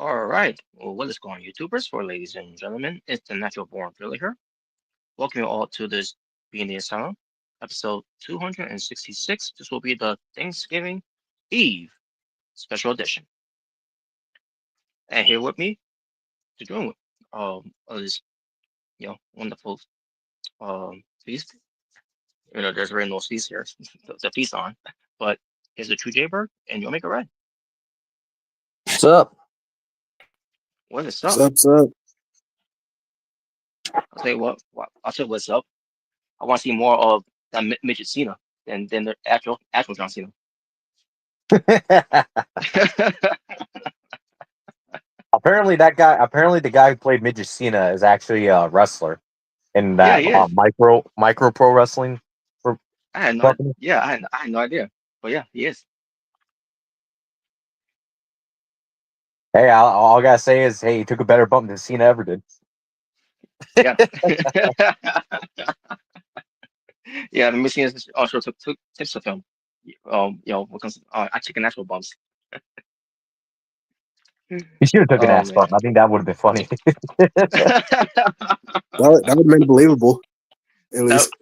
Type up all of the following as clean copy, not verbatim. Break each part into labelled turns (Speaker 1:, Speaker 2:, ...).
Speaker 1: All right. Well, what is going on, YouTubers? For ladies and gentlemen, it's the Natural Born Thriller here. Welcome you all to this Being the Asylum, episode 266. This will be the Thanksgiving Eve special edition. And here with me to join with this wonderful feast. There's really no feast here. The feast on, but here's the True Jaybird, and you'll make it right.
Speaker 2: What's up?
Speaker 1: What is up?
Speaker 2: What's up?
Speaker 1: I'll tell you what. I'll tell you what's up. I want to see more of that midget Cena than the actual John Cena.
Speaker 2: Apparently, the guy who played Midget Cena is actually a wrestler in
Speaker 1: Yeah,
Speaker 2: that
Speaker 1: he is.
Speaker 2: micro pro wrestling.
Speaker 1: I had no.
Speaker 2: Company.
Speaker 1: Yeah, I had no idea. But yeah, he is.
Speaker 2: Hey, all I gotta say is, hey, he took a better bump than Cena ever did.
Speaker 1: Yeah. Yeah, the Machine also took tips of him. Because I took natural bumps.
Speaker 2: He should have took an
Speaker 1: Oh
Speaker 2: ass
Speaker 1: man.
Speaker 2: bump. I think that would have been funny.
Speaker 3: That would have been believable, at least.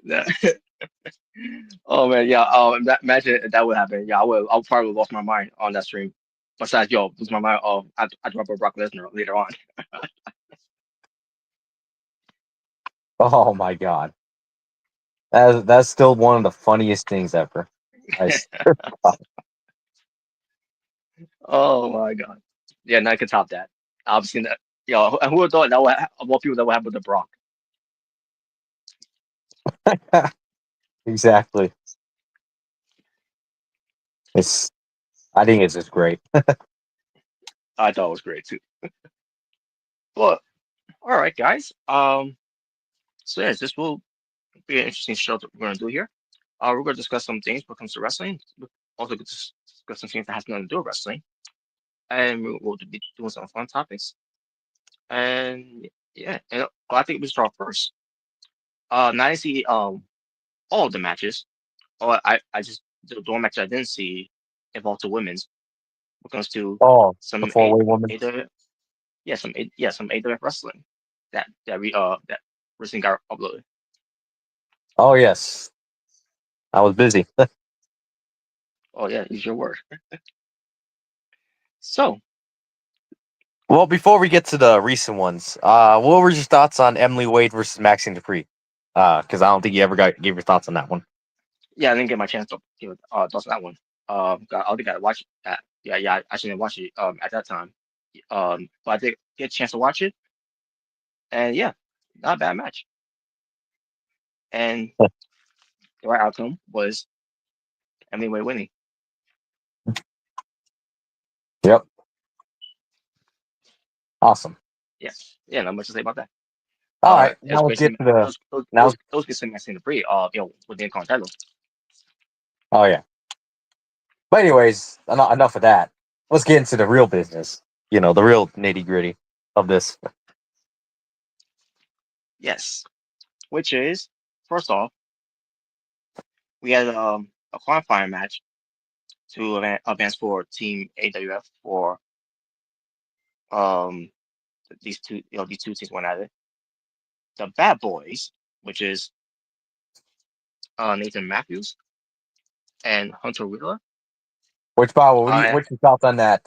Speaker 1: Oh man, yeah. Imagine if that would happen. Yeah, I would probably lost my mind on that stream. Besides, lose my mind. I drop a Brock Lesnar later on.
Speaker 2: Oh my god, that's still one of the funniest things ever.
Speaker 1: Oh my god. Yeah, now I can top that. I've seen that. And who would have thought that would of all people that would happen with the Brock?
Speaker 2: Exactly. I think it's just great.
Speaker 1: I thought it was great too. But all right, guys. So yes, this will be an interesting show that we're gonna do here. We're gonna discuss some things when it comes to wrestling. We're also gonna discuss some things that has nothing to do with wrestling, and we'll be doing some fun topics. And yeah, I think we start first. Now I see all of the matches. Oh, I just the one match I didn't see involved the women's. When it comes to
Speaker 2: Oh, the
Speaker 1: some
Speaker 2: four-way woman.
Speaker 1: some AEW wrestling that wrestling got uploaded.
Speaker 2: Oh yes, I was busy.
Speaker 1: Oh yeah, use your word. So
Speaker 2: Well, before we get to the recent ones, what were your thoughts on Emily Wade versus Maxine Dupree? Because I don't think you ever gave your thoughts on that one.
Speaker 1: yeah, I didn't get my chance to give thoughts on that one. I think I watched that. Yeah, I shouldn't watch it at that time. But I did get a chance to watch it, and yeah, not a bad match. And the right outcome was Emily Wade winning.
Speaker 2: Yep. Awesome.
Speaker 1: Yeah, not much to say about that.
Speaker 2: All right,
Speaker 1: It was
Speaker 2: now let's
Speaker 1: great
Speaker 2: get
Speaker 1: seeing
Speaker 2: to the now.
Speaker 1: those good seeing Maxine Dupree. With the Incognito.
Speaker 2: Oh yeah. But anyways, enough of that. Let's get into the real business. You know, the real nitty gritty of this.
Speaker 1: Yes, which is first off, we had a qualifying match to advance for Team AWF for um these two teams went at it. The Bad Boys, which is Nathan Matthews and Hunter Wheeler.
Speaker 2: Which Bob,
Speaker 1: Uh,
Speaker 2: what's your thoughts on that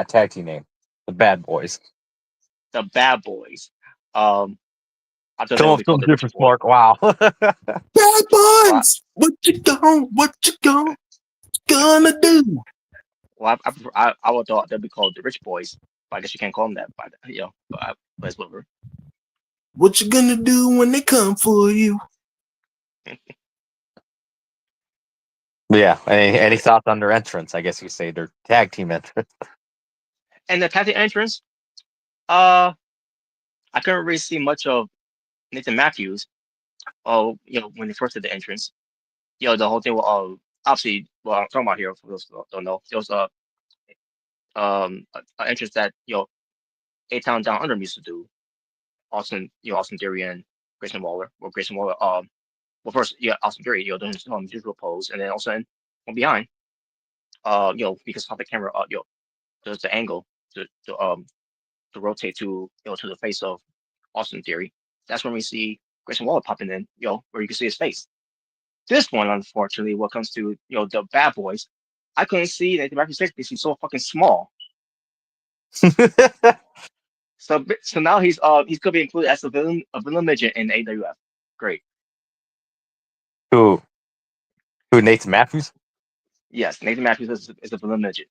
Speaker 2: tag team name, the Bad Boys?
Speaker 1: the Bad Boys. Um, I thought they
Speaker 2: Come
Speaker 1: would
Speaker 2: on,
Speaker 1: be
Speaker 2: some
Speaker 1: called the Rich
Speaker 2: difference,
Speaker 1: Boys.
Speaker 2: Mark. Wow.
Speaker 3: Bad
Speaker 1: Well,
Speaker 3: Buns! What you gonna do?
Speaker 1: I would thought they'd be called the Rich Boys, but I guess you can't call them that. But it's whatever.
Speaker 3: What you gonna do when they come for you?
Speaker 2: Yeah. Any thoughts on their entrance? I guess you say their tag team entrance.
Speaker 1: And the tag team entrance, uh, I couldn't really see much of Nathan Matthews. Oh, when they first did the entrance, the whole thing was obviously what I'm talking about here for those who don't know. There was an entrance that A Town Down Under used to do. Austin Theory and Grayson Waller. Well, Grayson Waller, well first, Austin Theory, doing his usual pose, and then all of a sudden from behind, because of the camera, there's the angle. to to rotate to the face of Austin Theory. That's when we see Grayson Waller popping in, where you can see his face. This one, unfortunately, what comes to the bad boys, I couldn't see Nathan Matthews' face because he's so fucking small. So now he's gonna be included as a villain midget in AWF. Great.
Speaker 2: who Nathan Matthews?
Speaker 1: Yes, Nathan Matthews is a villain midget.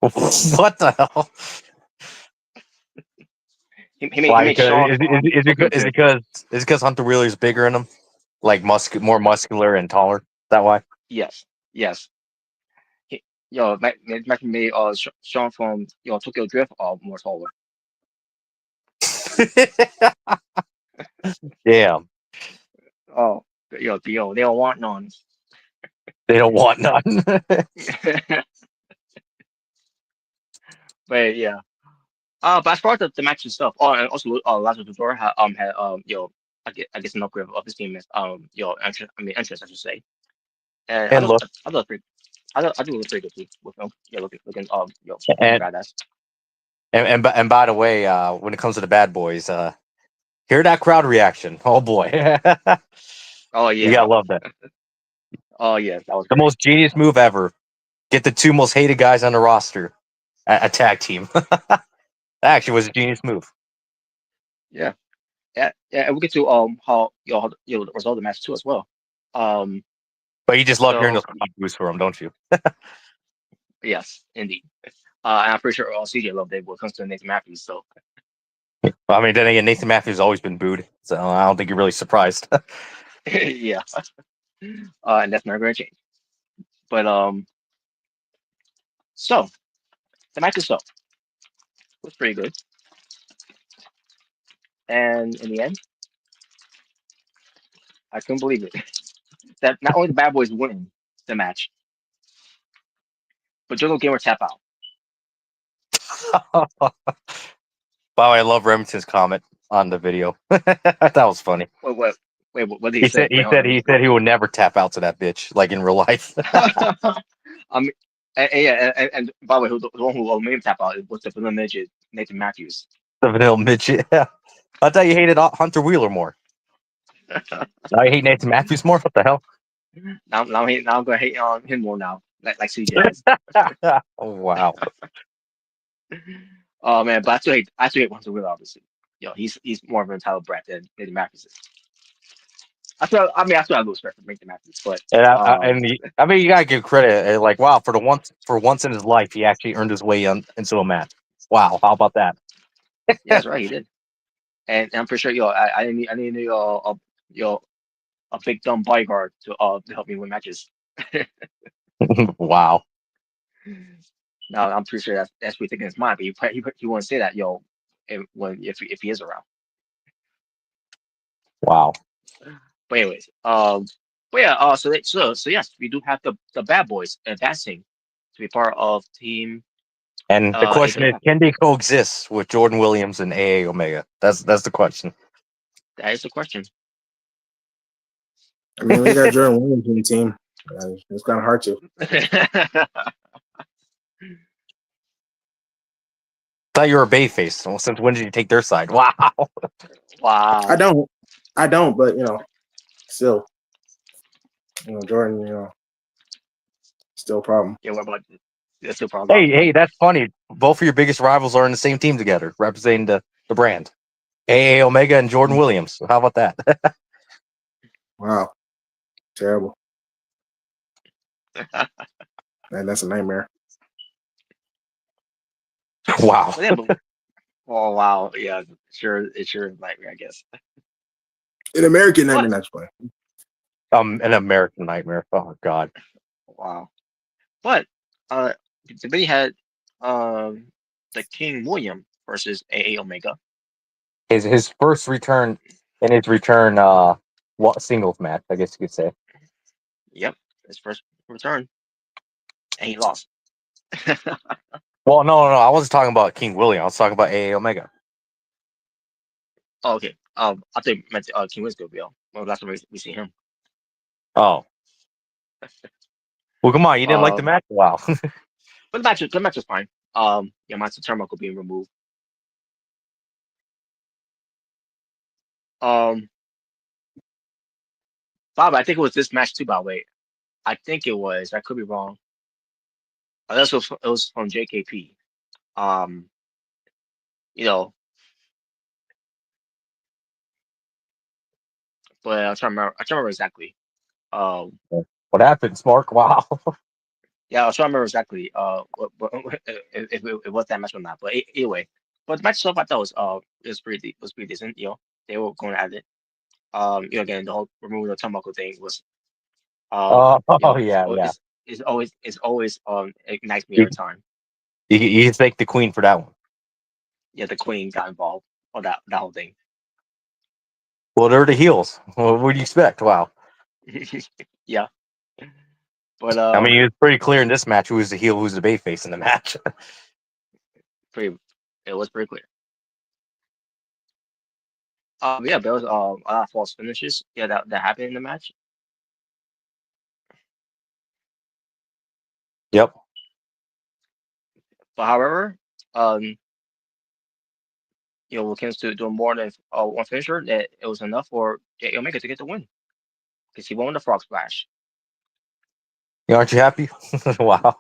Speaker 2: What the hell?
Speaker 1: He
Speaker 2: Why?
Speaker 1: made Sean from
Speaker 2: Is
Speaker 1: Tokyo
Speaker 2: it
Speaker 1: Drift.
Speaker 2: because Hunter Wheeler's bigger in him, like more muscular and taller? Is that why?
Speaker 1: Yes, yes. He, Nathan Matthews made Sean from Tokyo Drift more taller.
Speaker 2: Damn,
Speaker 1: Oh, they don't want none.
Speaker 2: they don't want none.
Speaker 1: But yeah. But as far as the match itself, and also Lazarus Dora had I guess an upgrade of his team is entrance I should say, and
Speaker 2: And look,
Speaker 1: I do look pretty good too with him. Yeah, looking looking
Speaker 2: and
Speaker 1: badass.
Speaker 2: and by the way, when it comes to the bad boys, hear that crowd reaction. Oh boy,
Speaker 1: Oh
Speaker 2: you
Speaker 1: yeah,
Speaker 2: gotta love that.
Speaker 1: oh yeah, that was
Speaker 2: The
Speaker 1: great.
Speaker 2: most genius move ever. Get the two most hated guys on the roster, a tag team. That actually was a genius move.
Speaker 1: Yeah, yeah, and we get to how the result of the match too as well. Um,
Speaker 2: But you just love hearing
Speaker 1: so
Speaker 2: those crowd boos from them, don't you?
Speaker 1: yes, indeed. And I'm pretty sure CJ loved it when it comes to Nathan Matthews. So
Speaker 2: I mean, then again, Nathan Matthews has always been booed, so I don't think you're really surprised.
Speaker 1: yeah, and that's not going to change. But so the match itself was pretty good, and in the end, I couldn't believe it that not only the Bad Boys win the match, but Jungle Gamer tap out.
Speaker 2: Wow, I love Remington's comment on the video. That was funny.
Speaker 1: Wait, what? Wait, what did he say? Wait, hold on, let me
Speaker 2: He
Speaker 1: go.
Speaker 2: said he would never tap out to that bitch, like in real life.
Speaker 1: I mean, yeah, and by the way, the one who made him tap out was the villain midget Nathan Matthews.
Speaker 2: The vanilla midget. Yeah. I thought you hated Hunter Wheeler more. Now you hate Nathan Matthews more? What the hell?
Speaker 1: Now I'm gonna hate on him more now, like CJ is.
Speaker 2: Oh, wow.
Speaker 1: Oh man, but I still hate Hunter Wheeler obviously. He's more of an entitled brat than Nathan Matthews is. I still have respect for Nathan Matthews, but
Speaker 2: And I mean, you gotta give credit. Like, wow, for once in his life, he actually earned his way into a match. Wow, how about that?
Speaker 1: yeah, that's right, he did. And I'm pretty sure I didn't need a big dumb bodyguard to help me win matches.
Speaker 2: Wow,
Speaker 1: Now I'm pretty sure that's what he thinking in his mind, but he wouldn't say that if he is around.
Speaker 2: wow.
Speaker 1: But anyways, but yeah, so yes, we do have the bad boys advancing to be part of team
Speaker 2: And the question is,
Speaker 1: AWF.
Speaker 2: can they coexist with Jordan Williams and AA Omega? That's the question.
Speaker 1: That is the question.
Speaker 3: I mean, we got Jordan Williams in the team. It's kind of hard to.
Speaker 2: Thought you were a Bayface. Well, since when did you take their side? Wow.
Speaker 1: Wow.
Speaker 3: I don't, but still, Jordan, still a problem.
Speaker 1: Yeah, what about that's the problem.
Speaker 2: Hey, that's funny. Both of your biggest rivals are in the same team together, representing the brand. AA Omega and Jordan Williams. So how about that?
Speaker 3: Wow, terrible. Man, that's a nightmare.
Speaker 2: Wow.
Speaker 1: Yeah, but, oh wow, yeah, it sure is nightmare, I guess.
Speaker 3: An American nightmare,
Speaker 1: But
Speaker 3: that's fine.
Speaker 2: An American nightmare. Oh God.
Speaker 1: wow, but then you had the King William versus AA Omega.
Speaker 2: His first return in his return singles match, I guess you could say.
Speaker 1: Yep, his first return, and he lost.
Speaker 2: Well, no, I wasn't talking about King William. I was talking about AA Omega.
Speaker 1: Oh, okay. I think you meant King William's gonna be on. Well, that's when we see him.
Speaker 2: Oh. Well, come on. You didn't like the
Speaker 1: Um,
Speaker 2: match? Wow.
Speaker 1: but the match was fine. Yamato Turnbuckle being removed. Um, Bob, I think it was this match too. By the way, I think it was. I could be wrong. This was it was from JKP. Um, you know, but I'm trying to remember. I can't remember exactly. Um,
Speaker 2: What happened, Mark? Wow.
Speaker 1: yeah, I was trying to remember exactly. What, if it was that match or not. But anyway, but the match itself, I thought was pretty decent. They were going at it. Again, the whole removing the turnbuckle thing was
Speaker 2: Oh
Speaker 1: it's
Speaker 2: yeah,
Speaker 1: al-
Speaker 2: yeah.
Speaker 1: it's always ignites me
Speaker 2: You,
Speaker 1: every time.
Speaker 2: you thank the Queen for that one.
Speaker 1: Yeah, the Queen got involved or that whole thing.
Speaker 2: Well, they're the heels. What would you expect? Wow.
Speaker 1: Yeah, but
Speaker 2: I mean, it's pretty clear in this match who's the heel, who's the babyface in the match.
Speaker 1: pretty it was pretty clear. Yeah, there was a lot of false finishes. Yeah, that happened in the match.
Speaker 2: Yep.
Speaker 1: But however, um, when it comes to doing more than one finisher, that it was enough for Jay Omega to get the win because he won the frog splash.
Speaker 2: Aren't you happy? Wow.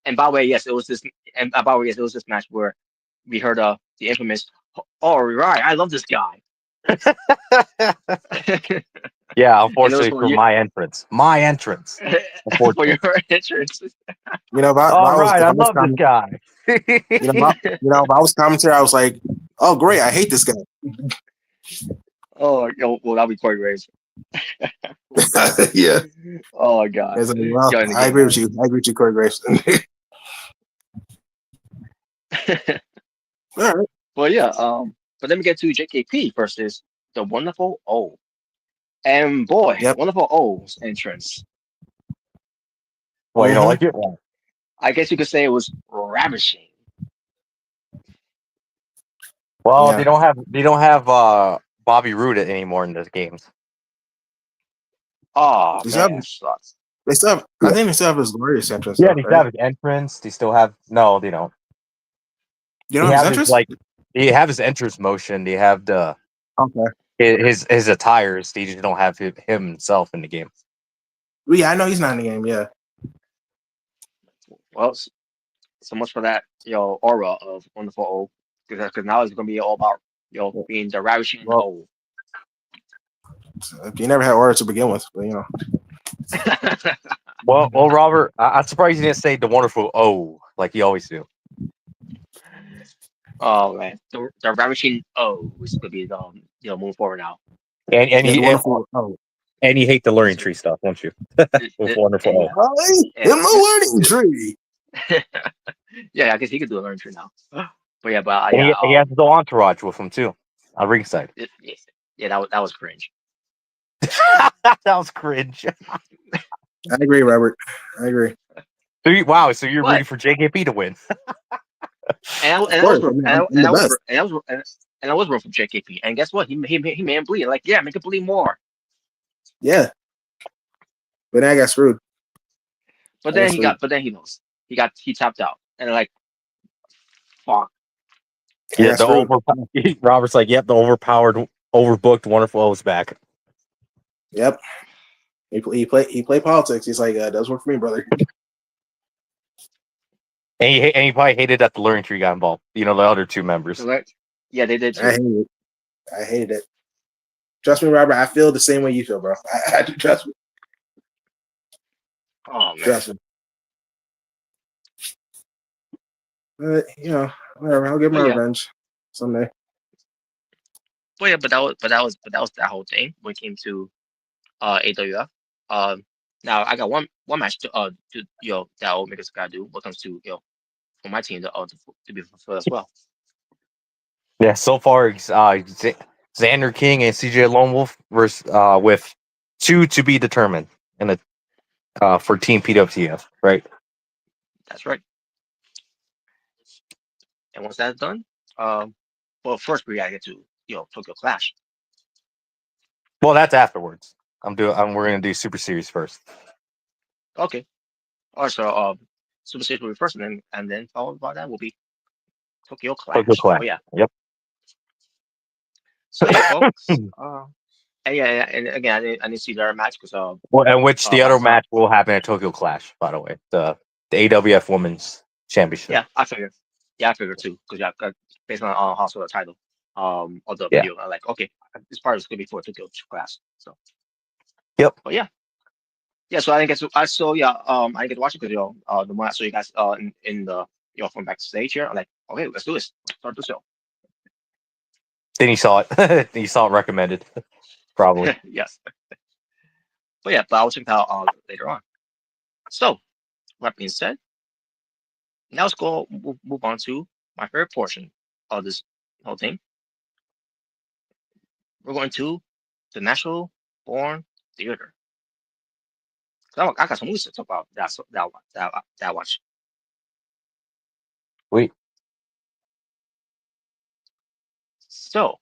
Speaker 1: And by the way, yes, it was this. And by the way, yes, it was this match where we heard the infamous, "Oh, right, I love this guy,"
Speaker 2: Yeah,
Speaker 1: and it was
Speaker 2: unfortunately
Speaker 1: for
Speaker 2: for
Speaker 1: you
Speaker 2: my entrance. My entrance.
Speaker 1: for your
Speaker 2: Unfortunately.
Speaker 1: entrance.
Speaker 2: All right,
Speaker 3: If
Speaker 2: I
Speaker 3: I was
Speaker 2: love this guy.
Speaker 3: if I was commentary, I was like, oh great, I hate this guy.
Speaker 1: Oh, well, that'll be Corey Graves.
Speaker 3: Yeah.
Speaker 1: Oh my God,
Speaker 3: It's like, well,
Speaker 1: in the
Speaker 3: I
Speaker 1: game,
Speaker 3: agree with
Speaker 1: man.
Speaker 3: you. I agree with you, Corey Graves. All right.
Speaker 1: But yeah, but let me get to JKP versus the Wonderful O. And boy,
Speaker 3: Yep.
Speaker 1: Wonderful O's entrance.
Speaker 2: Well, you don't
Speaker 3: Mm-hmm.
Speaker 2: like it? Well,
Speaker 1: I guess you could say it was ravishing.
Speaker 2: they
Speaker 3: Yeah.
Speaker 2: don't have Bobby Roode anymore in the games.
Speaker 1: Oh
Speaker 3: They still
Speaker 1: man,
Speaker 3: have,
Speaker 1: that sucks.
Speaker 3: I think they still have his glorious entrance
Speaker 2: Yeah,
Speaker 3: though,
Speaker 2: they still
Speaker 3: right?
Speaker 2: have his entrance. They still have no, they don't.
Speaker 3: You
Speaker 2: They
Speaker 3: don't have his
Speaker 2: have his
Speaker 3: entrance?
Speaker 2: like they have his entrance motion. They have the
Speaker 3: Okay.
Speaker 2: his attires. They just don't have him himself in the game.
Speaker 3: Well, yeah, I know he's not in the game. Yeah.
Speaker 1: Well, so much for that, aura of Wonderful O. Because now it's gonna be all about being the ravishing
Speaker 3: Well,
Speaker 1: O.
Speaker 3: you never had aura to begin with, but
Speaker 2: Well, Robert, I'm surprised you didn't say the wonderful O like you always do.
Speaker 1: Oh man, the ravishing O is gonna be moving forward now.
Speaker 2: And
Speaker 3: yeah, the wonderful. Oh,
Speaker 2: and you hate the learning
Speaker 1: It's,
Speaker 2: tree stuff, don't you? With
Speaker 1: it,
Speaker 2: wonderful
Speaker 1: and
Speaker 2: O.
Speaker 1: yeah,
Speaker 3: in my learning tree.
Speaker 1: yeah, I guess he could do a learning tree now. But yeah, but
Speaker 2: And
Speaker 1: yeah,
Speaker 2: he has his own entourage with him too, on ringside.
Speaker 1: yeah, that was cringe.
Speaker 2: That was cringe.
Speaker 3: I agree, Robert. I agree.
Speaker 2: So you're rooting
Speaker 1: But
Speaker 2: for JKP to win.
Speaker 3: Of course. I mean, I'm the best.
Speaker 1: and I was rooting for JKP. And guess what? He made him bleed. Like, yeah, make it bleed more.
Speaker 3: Yeah, but then I got screwed.
Speaker 1: But
Speaker 3: I got
Speaker 1: then
Speaker 3: screwed.
Speaker 1: he knows. He tapped out. And like, fuck.
Speaker 3: I
Speaker 2: Yeah,
Speaker 3: got screwed.
Speaker 2: Robert's like, yep, the overpowered, overbooked, wonderful O is back.
Speaker 3: Yep. He played politics. He's like, does work for me, brother.
Speaker 2: And he probably hated that the learning tree got involved. The other two members.
Speaker 1: Yeah, they did
Speaker 3: I
Speaker 1: too.
Speaker 3: hate it. I hated it. Trust me, Robert. I feel the same way you feel, bro. I do. Trust me.
Speaker 1: Oh man.
Speaker 3: Trust me. But whatever. I'll get
Speaker 1: But
Speaker 3: my
Speaker 1: yeah.
Speaker 3: revenge someday.
Speaker 1: But that was that whole thing when it came to AWF. Now I got one match to that Omega's gotta do when it comes to for my team to be fulfilled as well.
Speaker 2: Yeah, so far, Xander King and CJ Lone Wolf versus with two to be determined in the for Team PWTF, right?
Speaker 1: That's right. And once that's done, well first we gotta get to Tokyo Clash.
Speaker 2: Well, that's afterwards. We're gonna do Super Series first.
Speaker 1: Okay. Also, Super Series will be first, and then followed by that will be Tokyo
Speaker 2: Tokyo
Speaker 1: Clash.
Speaker 2: Clash.
Speaker 1: But yeah,
Speaker 2: Yep.
Speaker 1: so yeah, folks. And yeah, and again, I didn't see their match because
Speaker 2: Well, and which the
Speaker 1: by the
Speaker 2: other
Speaker 1: time
Speaker 2: match will happen at Tokyo Clash, by the way. The AWF Women's Championship.
Speaker 1: yeah, I figured. Yeah, I figured too because yeah, based on also the title of the
Speaker 2: Yeah.
Speaker 1: video, I'm like, okay, this part is gonna be for Tokyo Clash. So,
Speaker 2: Yep.
Speaker 1: but yeah, yeah. So I didn't get to. I saw yeah. I didn't get to watch it because the one I saw you guys in the from backstage here. I'm like, okay, let's do this. Let's start the show.
Speaker 2: Then you saw it. You saw it recommended, probably.
Speaker 1: Yes. But yeah, but I'll check it out later on. So, that being said, now let's go move on to my favorite portion of this whole thing. We're going to the National Born Theater. I got some movies to talk about that I watched.
Speaker 2: Wait.
Speaker 1: So,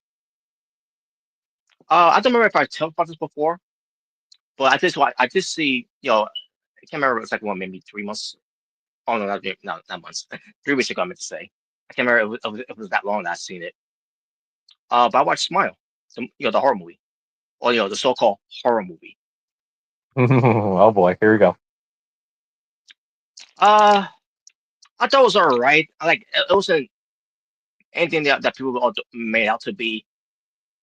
Speaker 1: I don't remember if I talked about this before, but I did see, I can't remember. It was like one, maybe 3 months. Oh no, not months. 3 weeks ago, I meant to say. I can't remember if it was that long that I seen it. But I watched Smile, the horror movie, or the so-called horror movie.
Speaker 2: Oh boy, here we go.
Speaker 1: Uh, I thought it was alright. I like it wasn't anything that people all made out to be.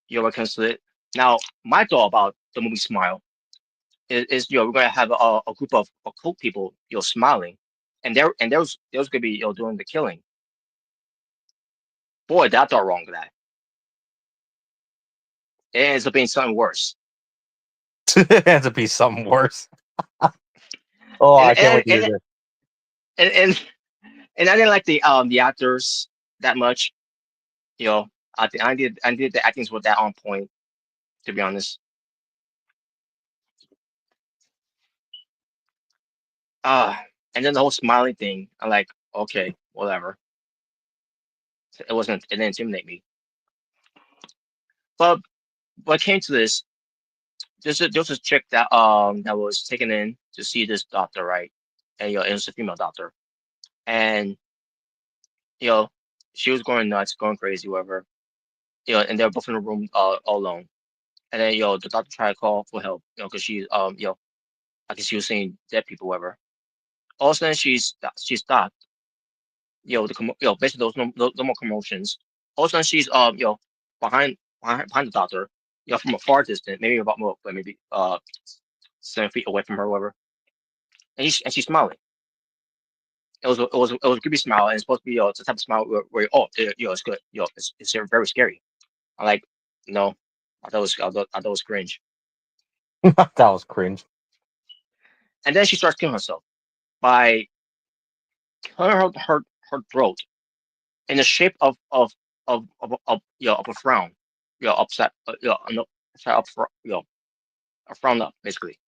Speaker 1: When it comes to it. Now, my thought about the movie Smile is we're gonna have a group of occult people smiling, and there was gonna be doing the killing. Boy, that thought wrong. That it ends up being something worse.
Speaker 2: It ends up being something worse. Oh,
Speaker 1: And
Speaker 2: I can't
Speaker 1: and
Speaker 2: wait to hear
Speaker 1: and
Speaker 2: this.
Speaker 1: and, and, and I didn't like the actors that much. I did the actings were that on point, to be honest. Uh and then the whole smiling thing, I'm like, okay, whatever. It didn't intimidate me. But what came to this, there's a chick that was taken in to see this doctor, right? And it was a female doctor. And you know, she was going nuts, going crazy, whatever. And they're both in a room all alone. And then the doctor tried to call for help, because she I guess she was seeing dead people, whatever. All of a sudden she stopped, basically those no more commotions. All of a sudden she's behind the doctor, from a far distance, maybe about more, like maybe 7 feet away from her, whatever. And she's smiling. It was a creepy smile, and it's supposed to be it's a type of smile where it's good, it's very scary. I'm like, no, I thought it was cringe.
Speaker 2: That was cringe.
Speaker 1: And then she starts killing herself by cutting her throat in the shape of a frown, upset, no, upside up, a frown up, basically,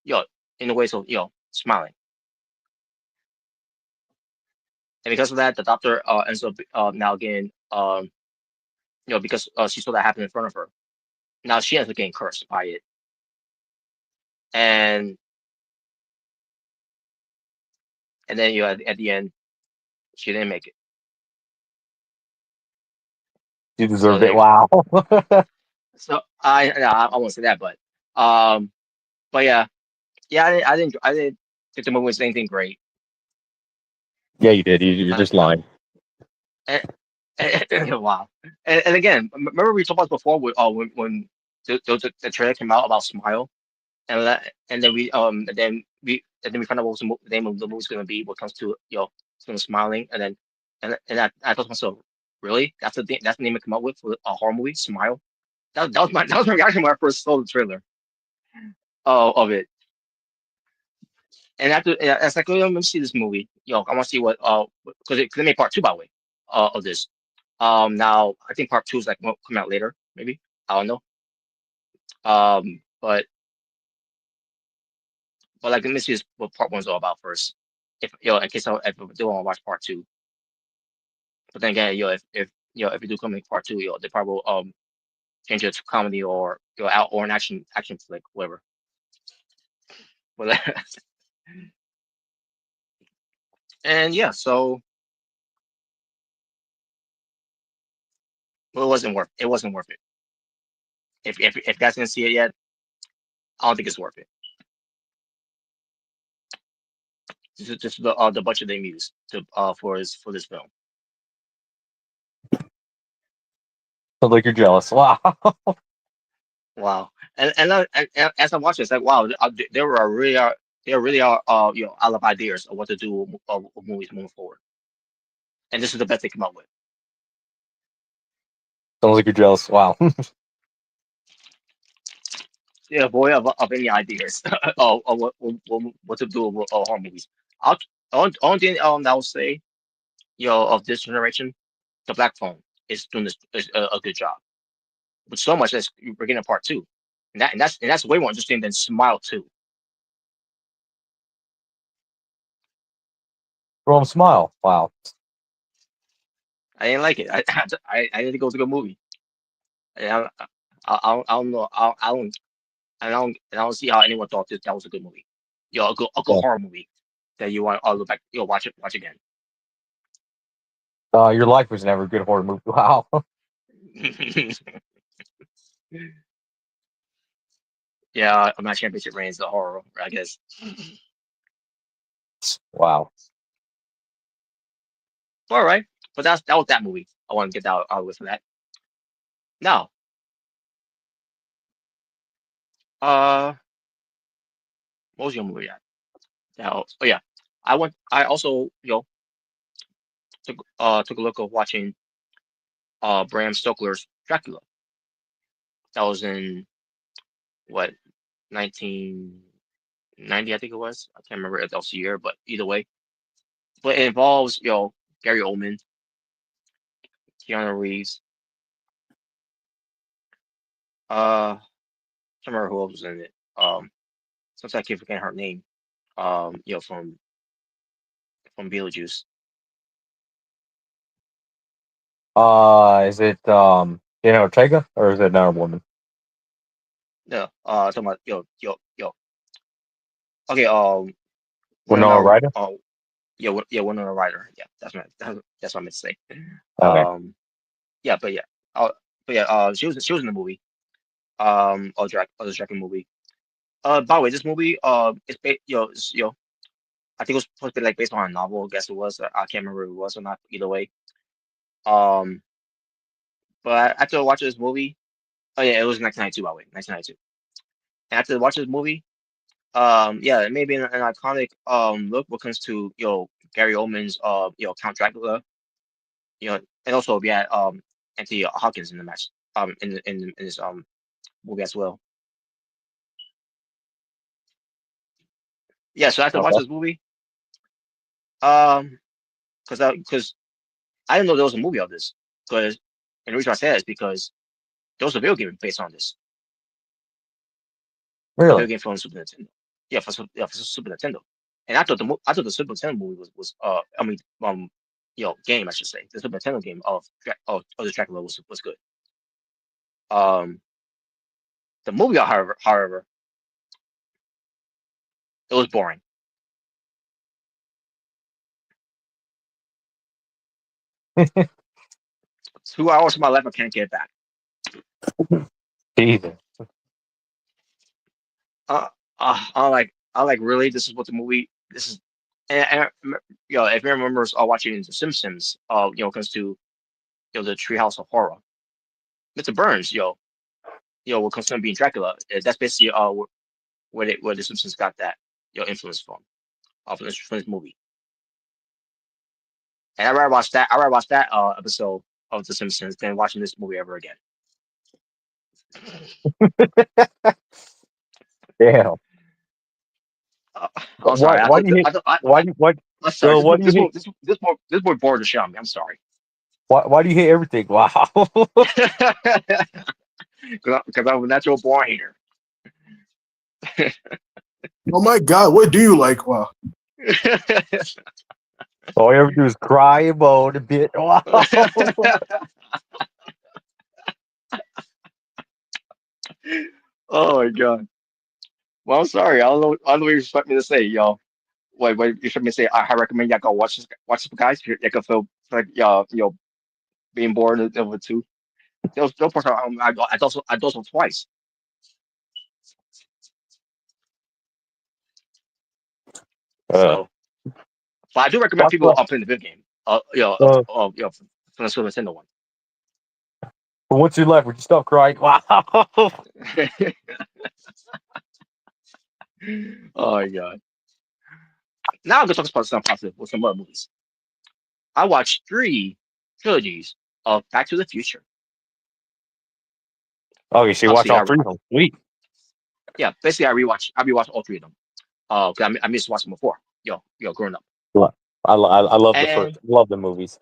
Speaker 1: in the ways of smiling. And because of that, the doctor ends up now getting because she saw that happen in front of her. Now she ends up getting cursed by it, and then at the end she didn't make it.
Speaker 2: You
Speaker 1: So
Speaker 2: deserved
Speaker 1: there
Speaker 2: it.
Speaker 1: you go.
Speaker 2: Wow.
Speaker 1: So I won't say that, um, but yeah, I didn't think the movie was anything great.
Speaker 2: Yeah, you did. You're
Speaker 1: Like,
Speaker 2: just lying.
Speaker 1: and, wow. And again, remember we talked about before when the trailer came out about Smile, and then we found out what was the name of the movie's gonna be. What comes to some smiling, and I thought to myself, really? That's the name it came up with for a horror movie, Smile. That was my reaction when I first saw the trailer of it. And after, I was like, oh, let me see this movie. I want to see what because they made part two, by the way, of this. Now I think part two is like will come out later, maybe. I don't know. But like let me see what part one's all about first. If in case if I do want to watch part two. But then again, if you do come in part two, they probably will change it to comedy or out or an action flick, whatever. But And yeah, so well, it wasn't worth it. If you guys didn't see it yet, I don't think it's worth it. This is just the budget they used to for this film.
Speaker 2: Sounds like you're jealous. Wow.
Speaker 1: Wow. And as I watch it, it's like wow, there really are a lot of ideas of what to do with movies moving forward, and this is the best they come up with.
Speaker 2: Sounds like you're jealous. Wow.
Speaker 1: Yeah, boy, of any ideas of what to do with horror movies. I'll only thing that I will say, of this generation, the Black Phone is doing this is a good job. But so much as we're getting a part two, and that's way more interesting than Smile two.
Speaker 2: Throw him a smile. Wow.
Speaker 1: I didn't like it. I didn't think it was a good movie. And I don't know. I don't see how anyone thought that was a good movie. A good
Speaker 2: Yeah.
Speaker 1: horror movie that you want to look back, watch again.
Speaker 2: Your life was never a good horror movie. Wow.
Speaker 1: Yeah, my championship reigns the horror, I guess.
Speaker 2: Wow.
Speaker 1: All right, but that was that movie. I want to get that out of the way for that. Now, uh, what was your movie at? Now, oh yeah, I went. I also took a look at watching Bram Stoker's Dracula. That was in what 1990, I think it was. I can't remember if that was the year, but either way. But it involves Gary Oldman, Keanu Reeves. I can't remember who else was in it. Sometimes I keep forgetting her name. From Beetlejuice.
Speaker 2: Is it Ortega or is it another woman?
Speaker 1: No, talking about Okay,
Speaker 2: Winona
Speaker 1: Winona.
Speaker 2: Ryder?
Speaker 1: Yeah, Winona Ryder. Yeah, that's what I meant to say.
Speaker 2: Okay.
Speaker 1: Um, yeah, but yeah, she was in the movie. The Dracula movie. By the way, this movie, I think it was supposed to be like based on a novel. I guess it was. I can't remember if it was or not. Either way. Um, but after watching this movie, oh yeah, it was 1992. By the way, 1992. And after watching this movie, yeah, it may be an iconic look when it comes to Gary Oldman's Count Dracula, and also we had Anthony Hawkins in the match in this movie as well. Yeah, so after
Speaker 2: Okay.
Speaker 1: watching this movie, um, because I didn't know there was a movie of this, because and the reason I say that is because there was a video game based on this, a
Speaker 2: Really?
Speaker 1: video game from Super Nintendo. Yeah, for Super Nintendo. And I thought the Super Nintendo movie was I mean game, I should say, the Super Nintendo game of the Dracula was good. Um, the movie, however, it was boring. 2 hours of my life I can't get back.
Speaker 2: Jesus.
Speaker 1: Uh, I like really this is what the movie this is. And if you remember watching The Simpsons, comes to the Treehouse of Horror, Mr. Burns, what comes to him being Dracula, that's basically where the Simpsons got that influence from this movie. And I rather watch that episode of The Simpsons than watching this movie ever again.
Speaker 2: Damn.
Speaker 1: I'm sorry.
Speaker 2: Why do you hate? Why do you, what?
Speaker 1: I'm sorry.
Speaker 2: Why do you hate?
Speaker 1: This more bored the shit out of me. I'm sorry.
Speaker 2: Why do you hate everything? Wow.
Speaker 1: Because I'm a natural born hater.
Speaker 3: Oh my God, what do you like? Wow.
Speaker 2: All you ever do is cry about a bit. Wow.
Speaker 1: Oh my god. Well, I'm sorry. I don't know what you expect me to say, y'all. What you should me say? I recommend y'all go watch this, guys. You can feel like being bored of it too. Those parts I dosed them twice.
Speaker 2: Uh,
Speaker 1: So, but I do recommend
Speaker 2: watch
Speaker 1: people
Speaker 2: what?
Speaker 1: playing the video game. From the Super Nintendo one.
Speaker 2: Once you left, would you stop crying? Wow.
Speaker 1: Oh my god. Now I'm gonna talk about some positive with some other movies. I watched three trilogies of Back to the Future.
Speaker 2: Okay, so you watch
Speaker 1: Obviously,
Speaker 2: all three of them. Sweet.
Speaker 1: yeah, basically I rewatched all three of them. 'Cause I missed watching them before. Growing up,
Speaker 2: I love the
Speaker 1: and
Speaker 2: first. Love the movies.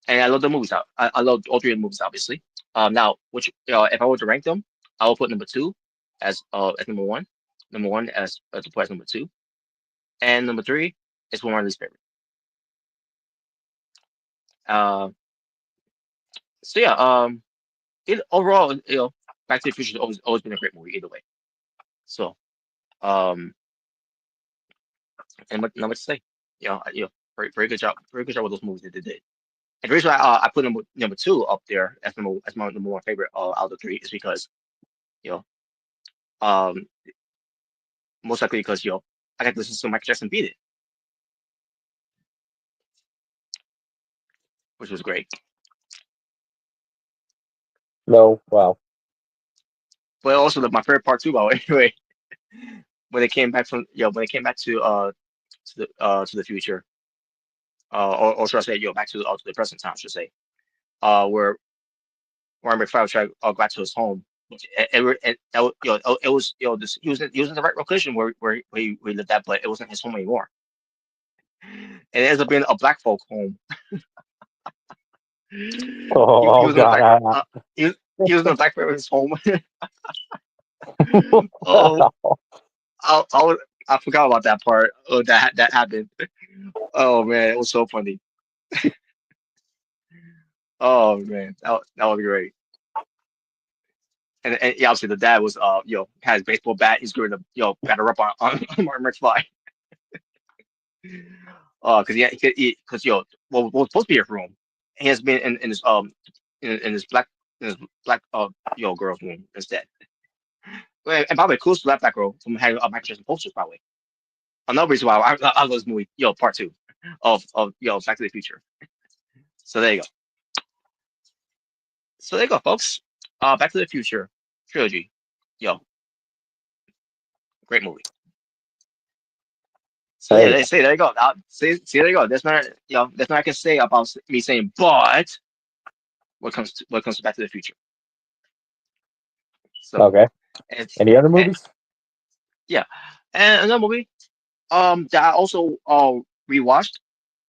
Speaker 1: I love the movies. I love all three of the movies, obviously. Now, which if I were to rank them, I will put number two as number one, as to put as number two, and number three is one of my least favorite. Uh, so yeah, it overall, Back to the Future has always been a great movie either way. So, um, and not much to say. Very good job, very good job with those movies that they did. And the reason why I put number two up there as my number one favorite out of the three is because you know, um, most likely because I got to listen to Michael Jackson beat it, which was great.
Speaker 2: No, wow.
Speaker 1: But also my favorite part too, by the way, anyway, when they came back when they came back to the future, or should I say, back to the present time, I should say, where Ryan McFly was trying to go back to his home. That it was this, he was in the right location where he lived at, but it wasn't his home anymore. And it ends up being a black folk home. He
Speaker 2: Oh
Speaker 1: was in a
Speaker 2: God.
Speaker 1: black he was in a black person's home. Oh, I forgot about that part. Oh, that happened. Oh man, it was so funny. Oh man, that was great. And yeah, obviously the dad was had his baseball bat. He's going to batter up on Martin McFly. Because because what was supposed to be a room, he has been in his in his black girl's room instead. Well, and by the way, kudos to that black girl from having Michael Jackson posters. By the way, another reason why I love this movie, part two of Back to the Future. So there you go. So there you go, folks. Back to the Future trilogy. Yo, great movie. So yeah,
Speaker 2: Hey,
Speaker 1: they say there you go. See there you go. That's not I can say about me saying, but what comes to Back to the Future. So
Speaker 2: okay.
Speaker 1: and,
Speaker 2: Any other
Speaker 1: and
Speaker 2: movies?
Speaker 1: yeah, and another movie that I also rewatched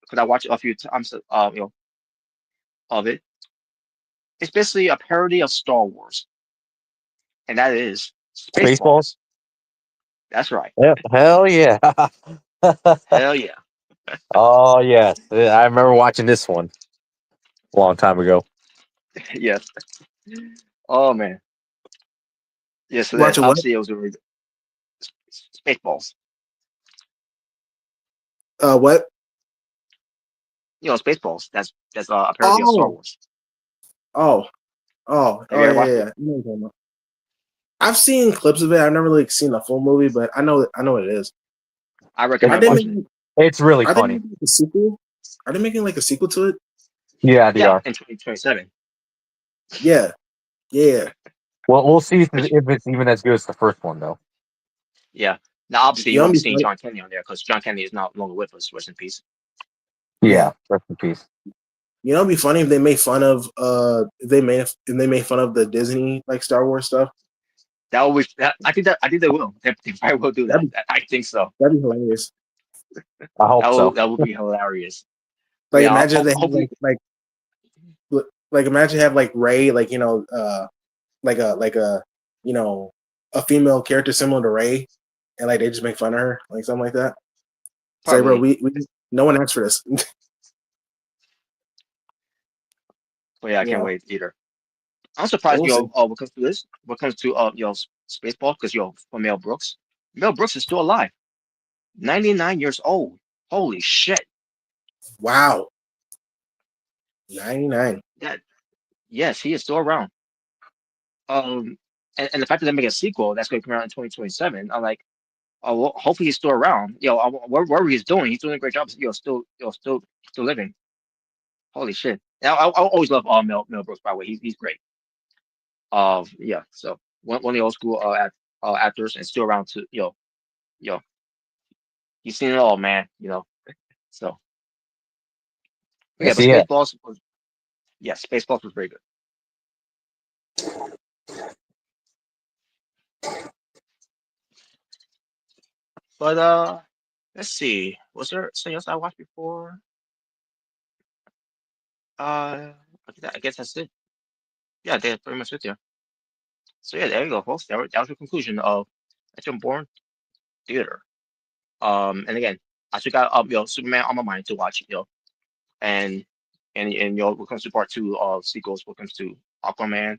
Speaker 1: because I watched it a few times of it. It's basically a parody of Star Wars, and that is
Speaker 2: Spaceballs.
Speaker 1: Spaceballs. That's right.
Speaker 2: Yep. Hell yeah.
Speaker 1: Hell yeah.
Speaker 2: Oh yes, I remember watching this one a long time ago.
Speaker 1: Yes. Oh man. Yeah. So that
Speaker 3: Watch a what?
Speaker 1: obviously it was a really Spaceballs.
Speaker 3: What?
Speaker 1: Spaceballs. That's a parody of Star
Speaker 3: Oh,
Speaker 1: Wars.
Speaker 3: oh,
Speaker 1: Have you ever
Speaker 3: yeah,
Speaker 1: watched
Speaker 3: yeah.
Speaker 1: it?
Speaker 3: Yeah. I know what you're talking about. I've seen clips of it. I've never really seen the full movie, but I know what it is.
Speaker 1: I
Speaker 3: Are
Speaker 1: recommend
Speaker 3: they
Speaker 1: watching it.
Speaker 3: making
Speaker 2: It's really
Speaker 3: Are they
Speaker 2: funny.
Speaker 3: making like a sequel? Are they making like a sequel to it?
Speaker 2: Yeah, they
Speaker 1: Yeah,
Speaker 2: are.
Speaker 1: in 2027.
Speaker 3: Yeah, yeah.
Speaker 2: Well, we'll see
Speaker 1: Which
Speaker 2: if it's even as good as the first one, though.
Speaker 1: yeah. Now obviously
Speaker 3: You
Speaker 1: you
Speaker 3: know,
Speaker 1: won't be
Speaker 3: be
Speaker 1: seeing
Speaker 3: funny.
Speaker 1: John Kennedy on there because John Kennedy is not longer with us. Rest in peace.
Speaker 3: Yeah.
Speaker 2: Yeah, rest in peace.
Speaker 3: You know, it'd be funny if they made fun of if they made fun of the Disney like Star Wars stuff.
Speaker 1: I think they will. They probably will do that.
Speaker 3: That'd be
Speaker 1: I think so.
Speaker 3: that'd be hilarious.
Speaker 2: I hope so.
Speaker 1: That would be hilarious. But
Speaker 3: Like
Speaker 1: yeah,
Speaker 3: imagine if they have
Speaker 1: hopefully
Speaker 3: like imagine have like Ray like like a a female character similar to Ray, and like they just make fun of her like something like that. Say, bro,
Speaker 1: probably.
Speaker 3: we no one asked for this.
Speaker 1: But yeah, I can't
Speaker 3: Yeah,
Speaker 1: wait either. I'm
Speaker 3: but
Speaker 1: surprised,
Speaker 3: we'll see.
Speaker 1: what comes to this, what comes to Spaceball, because for Mel Brooks is still alive. 99 years old. Holy shit.
Speaker 3: Wow, 99.
Speaker 1: That yes, he is still around. Um, and the fact that they make a sequel that's going to come out in 2027, I'm like, oh, well, hopefully he's still around. Whatever he's doing a great job. Still living. Holy shit. Now, I always love Mel Brooks. By the way, he's great. Yeah. So one of the old school actors and still around to yo, he's seen it all, man. So but yeah,
Speaker 2: Yes,
Speaker 1: but
Speaker 2: he is.
Speaker 1: Spaceballs was very good. But let's see. Was there something else I watched before? I guess that's it. Yeah, that's pretty much it there. So yeah, there you go, folks. That was the conclusion of Legend Born Theater. And again, I still got Superman on my mind to watch. And when it comes to part two of sequels, when it comes to Aquaman,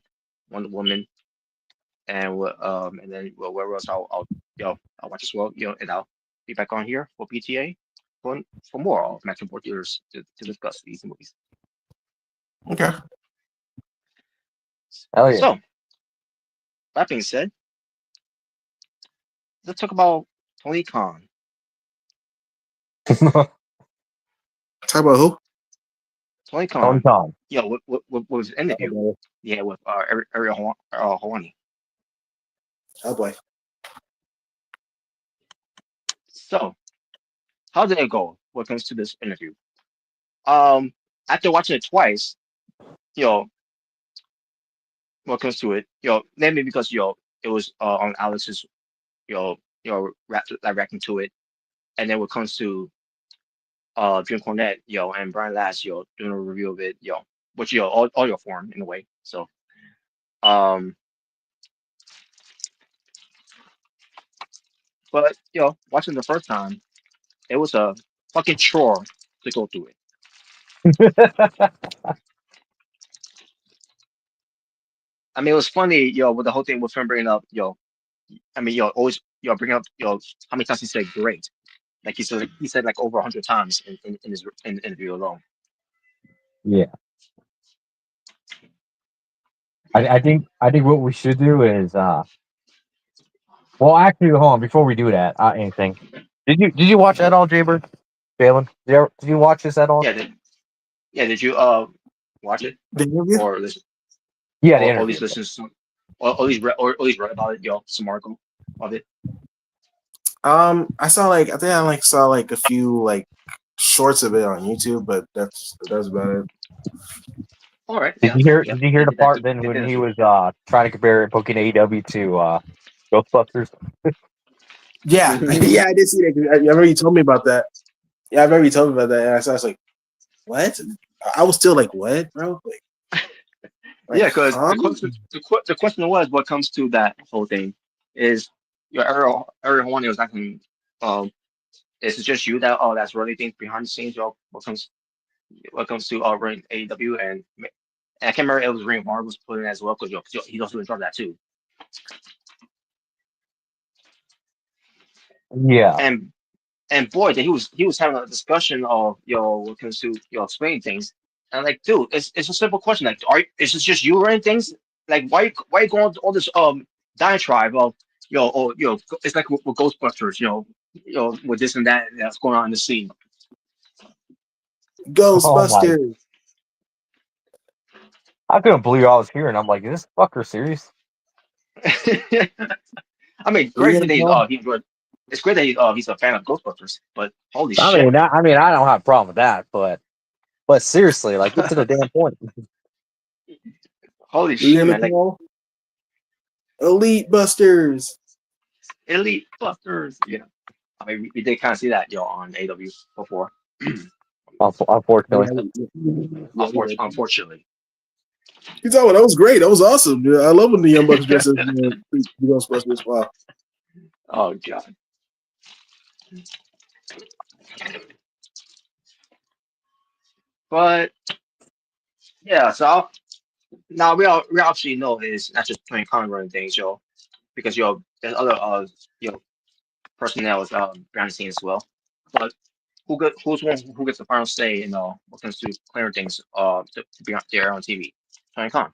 Speaker 1: Wonder Woman, and then wherever else I'll watch as well. And I'll be back on here for PTA for more of Legend Born Theaters to discuss these movies.
Speaker 3: Okay.
Speaker 2: Hell yeah.
Speaker 1: So that being said, let's talk about Tony Khan.
Speaker 3: Talk about who?
Speaker 1: Tony
Speaker 2: Tony
Speaker 1: Khan.
Speaker 2: Khan.
Speaker 1: What was an interview?
Speaker 3: Oh,
Speaker 1: Yeah, with Ariel Helwani.
Speaker 3: oh boy.
Speaker 1: So how did it go when it comes to this interview? Um, After watching it twice, you know, when it comes to it, mainly because it was on Alex's, reacting to it, and then when it comes to Jim Cornette, and Brian Last, doing a review of it, which audio form in a way. So um, but watching the first time, it was a fucking chore to go through it. I mean, it was funny, with the whole thing with him bringing up, I mean, always, bringing up, how many times he said great. Like he said like over 100 times in his interview alone.
Speaker 2: Yeah. I think what we should do is well, actually, hold on, before we do that, anything. Did you watch that all, Jaber? Jalen? Did you watch this at all?
Speaker 1: Yeah, did you watch it
Speaker 3: The interview?
Speaker 1: or listen
Speaker 2: Yeah, the
Speaker 1: or at
Speaker 2: interview.
Speaker 1: least listen to some or at least read about it, some article of it?
Speaker 3: I saw I saw like a few like shorts of it on YouTube, but that's about it.
Speaker 1: All right,
Speaker 2: Did
Speaker 1: yeah,
Speaker 2: you hear
Speaker 1: yeah.
Speaker 2: did you hear
Speaker 1: They
Speaker 2: the
Speaker 1: did that
Speaker 2: part
Speaker 1: too.
Speaker 2: then
Speaker 1: They
Speaker 2: when
Speaker 1: did that
Speaker 2: he
Speaker 1: too.
Speaker 2: was trying to compare booking AEW to Ghostbusters?
Speaker 3: Yeah, yeah, I did see that. I remember you told me about that. Yeah, I remember you told me about that, and I was like, "What?" I was still like, "What, bro?"
Speaker 1: Yeah, because
Speaker 3: huh?
Speaker 1: the question was what comes to that whole thing is Ariel Helwani was asking, is it just you that's running things behind the scenes, what comes to running AEW, and I can't remember, it was Ring of Honor was put in as well, because he's also in charge of that too.
Speaker 2: Yeah.
Speaker 1: And boy, that he was having a discussion of when it comes to explaining things. And I'm like, dude, it's a simple question. Like, is this just you running things? Like, why you going all this diatribe of it's like with Ghostbusters, with this and that that's going on in the scene.
Speaker 2: Oh my!
Speaker 3: Ghostbusters.
Speaker 2: I couldn't believe I was hearing. I'm like, is this fucker serious?
Speaker 1: I mean, great
Speaker 3: You
Speaker 1: that he's
Speaker 3: know,
Speaker 1: it's great that he's a fan of Ghostbusters, but holy
Speaker 2: I
Speaker 1: shit,
Speaker 2: mean, I don't have a problem with that, but seriously, like, get to the damn point.
Speaker 1: holy
Speaker 3: you
Speaker 1: shit,
Speaker 3: gonna
Speaker 1: man! Like,
Speaker 3: call Elite Busters?
Speaker 1: Elite Busters, yeah. I mean, we did kind of see that, on AW before.
Speaker 2: Unfortunately,
Speaker 3: Yeah, yeah, we did.
Speaker 1: Unfortunately.
Speaker 3: You talking about that was great. That was awesome. Dude. I love when the Young Bucks dress as the Ghostbusters. Wow.
Speaker 1: Oh god. But yeah, so now we actually know it's not just playing Khan running things, because there's other personnel is behind the scenes as well. But who gets the final say in what comes to clearing things to be on there on TV? Tony Khan.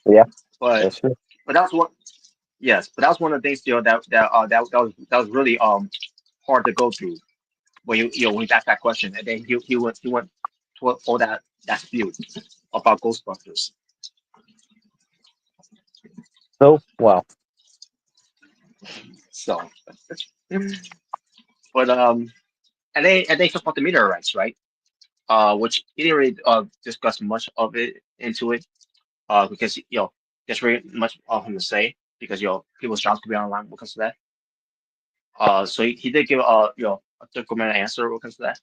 Speaker 2: Yeah,
Speaker 1: But
Speaker 2: that's true.
Speaker 1: but that was one yes, but that was one of the things that was really hard to go through when when you asked that question, and then he went to all that spiel about Ghostbusters.
Speaker 2: So, well,
Speaker 1: So, but and they talked about the meteorites, right? Which he didn't really discuss much of it into it, because there's really much of him to say because people's jobs could be online when it comes to that. So he did give a documented answer when it comes to that.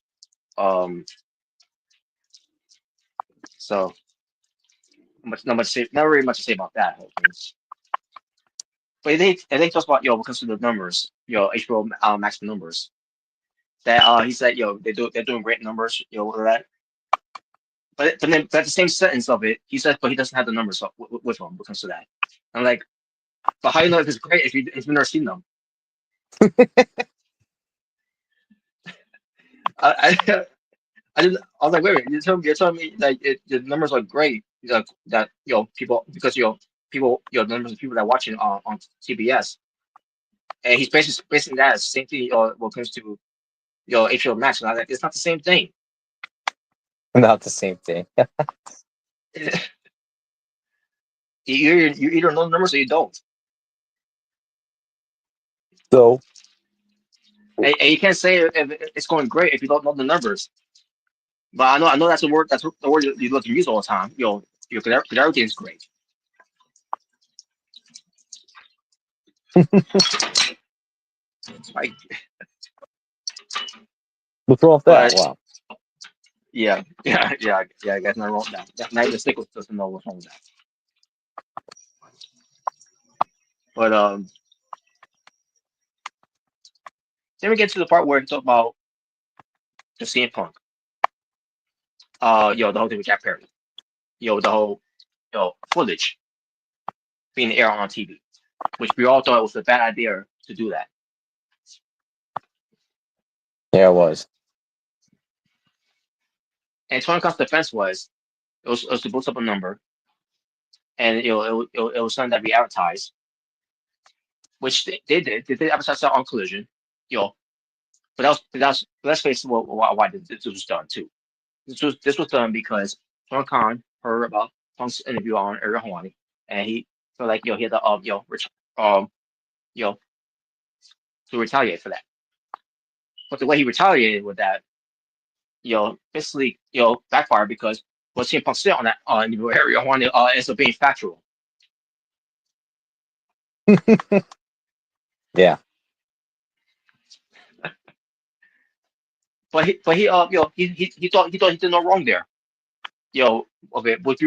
Speaker 1: So not really much to say about that whole thing. But they talks about when it comes to the numbers, HBO Max numbers. That he said they're doing great numbers, all that. But at the same sentence of it, he says, but he doesn't have the numbers with him when it comes to that. I'm like, but how do you know if it's great if you've never seen them? I I didn't. I was like, wait a minute, you're telling me like the numbers are great, that people because people the numbers of people that are watching on CBS, and he's basically basing that as the same thing when it comes to HBO Max. And I was like, it's not the same thing.
Speaker 2: not the same thing.
Speaker 1: You either know the numbers or you don't,
Speaker 2: So,
Speaker 1: and you can't say if it's going great if you don't know the numbers. But I know that's a word the word you look to use all the time. Because everything's great. Like,
Speaker 2: what's wrong with that?
Speaker 1: but
Speaker 2: Wow.
Speaker 1: yeah. I guess not wrong with that. Not even Stickles doesn't know what's wrong with that. But then we get to the part where he talk about the CM Punk. The whole thing with Jack Perry. The whole footage being aired on TV, which we all thought was a bad idea to do that.
Speaker 2: Yeah, it was.
Speaker 1: And Tony Khan's defense was it was to boost up a number, and it was something that we advertised, which they did. They did advertise that on Collision, you know. But let's face it, why this was done too. This was done because Tony Khan heard about Punk's interview on Ariel Helwani, and he felt like he had to um you know to retaliate for that. But the way he retaliated with that, basically backfired because what CM Punk said on that interview with Ariel Helwani ends up being factual.
Speaker 2: Yeah.
Speaker 1: But he thought he did no wrong there. Of it, what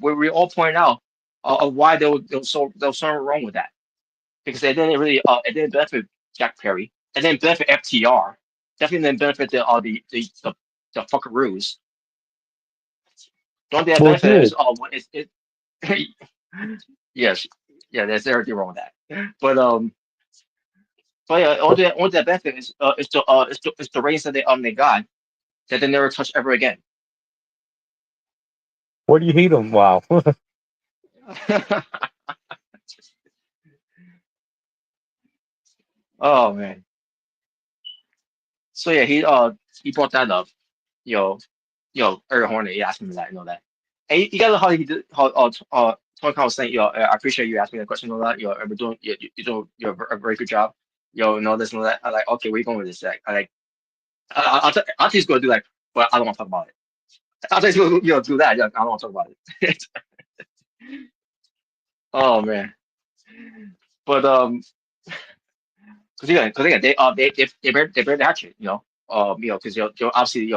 Speaker 1: we all pointed out of why there was something wrong with that, because it didn't benefit Jack Perry, it didn't benefit FTR, definitely didn't benefit the fuckaroos. The only thing that
Speaker 2: Well, it
Speaker 1: benefit is
Speaker 2: did.
Speaker 1: what is it. Yes, yeah, there's everything wrong with that. But yeah, only that benefit is the ratings that they got that they never touch ever again.
Speaker 2: What do you hate him? Wow.
Speaker 1: Oh man. So yeah, he brought that up. Yo, Eric Hornet, he asked me that, that. And you got how he did Tony Khan was saying, I appreciate you asking me that question and all that. We're doing you're doing a very good job. This and all that. I like, okay, where you going with this? Like, I like I'll just go do that, but I don't want to talk about it. I'll just go, do that. I don't want to talk about it. Oh man. But because again, they barely hatchet, because obviously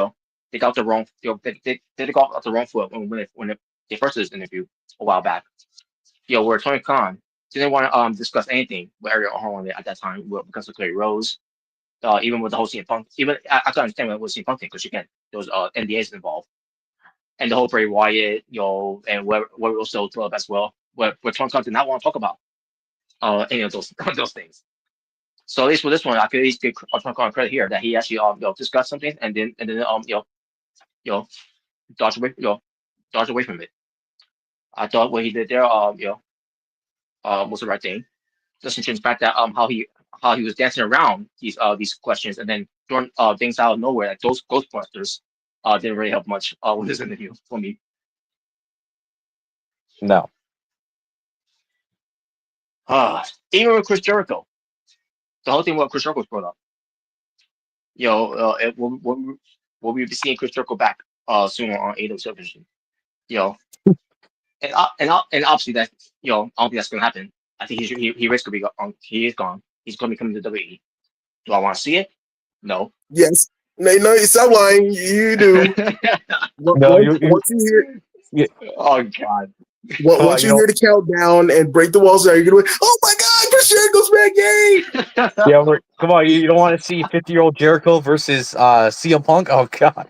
Speaker 1: they got the wrong, they got off the wrong foot when they first did this interview a while back. Where Tony Khan didn't want to discuss anything with Ariel Helwani at that time because of Cody Rose, even with the whole CM Punk. Even I can understand what was CM Punk thing because again there was NDAs involved, and the whole Bray Wyatt, and what was so up as well. What Tony Khan did not want to talk about any of those those things. So at least for this one, I could at least give Tony Khan credit here that he actually discussed something and then you know dodge away dodge away from it. I thought what he did there was the right thing. Just in the fact that how he was dancing around these questions and then throwing things out of nowhere like those Ghostbusters didn't really help much with this interview for me.
Speaker 2: No.
Speaker 1: Even with Chris Jericho, the whole thing what Chris Jericho was brought up. Will we be seeing Chris Jericho back soon on AEW television? And obviously that I don't think that's gonna happen. I think he risks to be gone. He is gone. He's gonna be coming to WWE. Do I want to see it? No.
Speaker 3: Yes. No, stop lying. You do.
Speaker 2: No,
Speaker 3: Once you hear,
Speaker 1: Oh God.
Speaker 3: once you hear the countdown and break the walls down, you're gonna be, oh my God, Chris Jericho's back, yay!
Speaker 2: Yeah, come on. You don't want to see 50-year-old Jericho versus CM Punk? Oh God.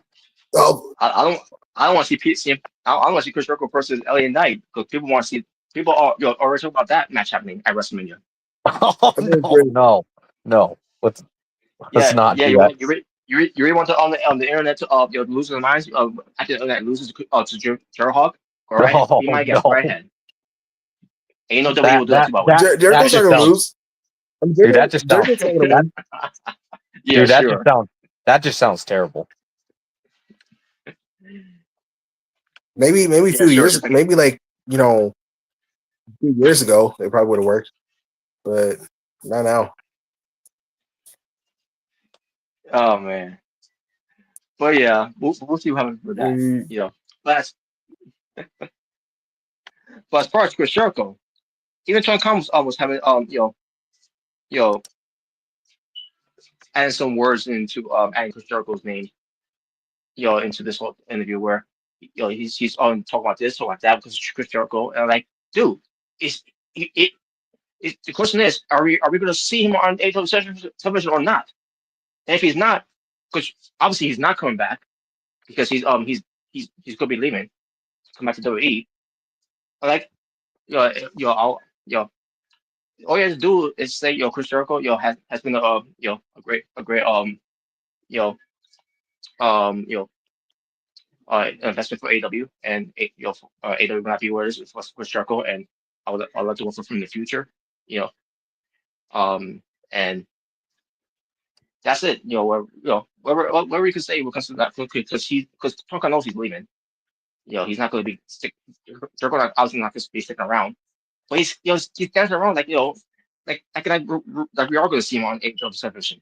Speaker 3: Oh,
Speaker 1: I don't want to see I don't want to see Chris Jericho versus LA Knight because people want to see people are already talking about that match happening at WrestleMania.
Speaker 2: Oh no. Let's not do
Speaker 1: you
Speaker 2: that.
Speaker 1: really want to on the internet to lose their minds at the internet loses to Jericho Hawk. Go right ahead. Be my guest.
Speaker 2: No.
Speaker 1: Right ahead. Ain't no WWE will do that too, by the way.
Speaker 3: Jericho's not gonna lose.
Speaker 2: Dude, that just sounds.
Speaker 3: Jericho's not gonna win.
Speaker 1: Yeah,
Speaker 2: Dude,
Speaker 1: sure.
Speaker 2: that just sounds terrible.
Speaker 3: Maybe a few years, maybe like a few years ago, it probably would have worked, but not now.
Speaker 1: Oh man. But yeah, we'll see what happens with that. But as far as Chris Jericho, even Tony Khan was having adding some words into adding Chris Jericho's name into this whole interview where he's on talking about this, talking about that because Chris Jericho, and I'm like, dude, the question is, are we going to see him on AEW television or not? And if he's not, because obviously he's not coming back because he's going to be leaving, come back to WWE. Like, all you have to do is say, Chris Jericho, has been a great investment for AEW, and AEW will not be where it is for Chris Jericho, and I'd like to work with him in the future, and that's it. Whatever you can say when it comes to that, because Tonka knows he's leaving. He's not going to be Jericho obviously not going to be sticking around, but he's dancing around like we are going to see him on AEW television.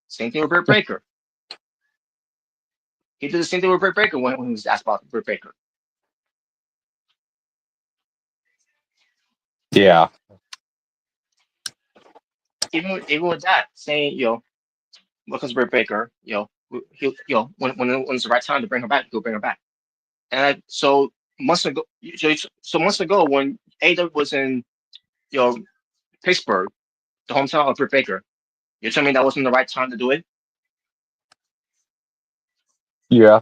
Speaker 1: Same thing with Britt Baker. He did the same thing with Britt Baker when he was asked about Britt Baker.
Speaker 2: Yeah.
Speaker 1: Even with that, saying because Britt Baker, he'll when it's the right time to bring her back, he'll bring her back. And so months ago, when AEW was in Pittsburgh, the hometown of Britt Baker, you're telling me that wasn't the right time to do it?
Speaker 2: Yeah.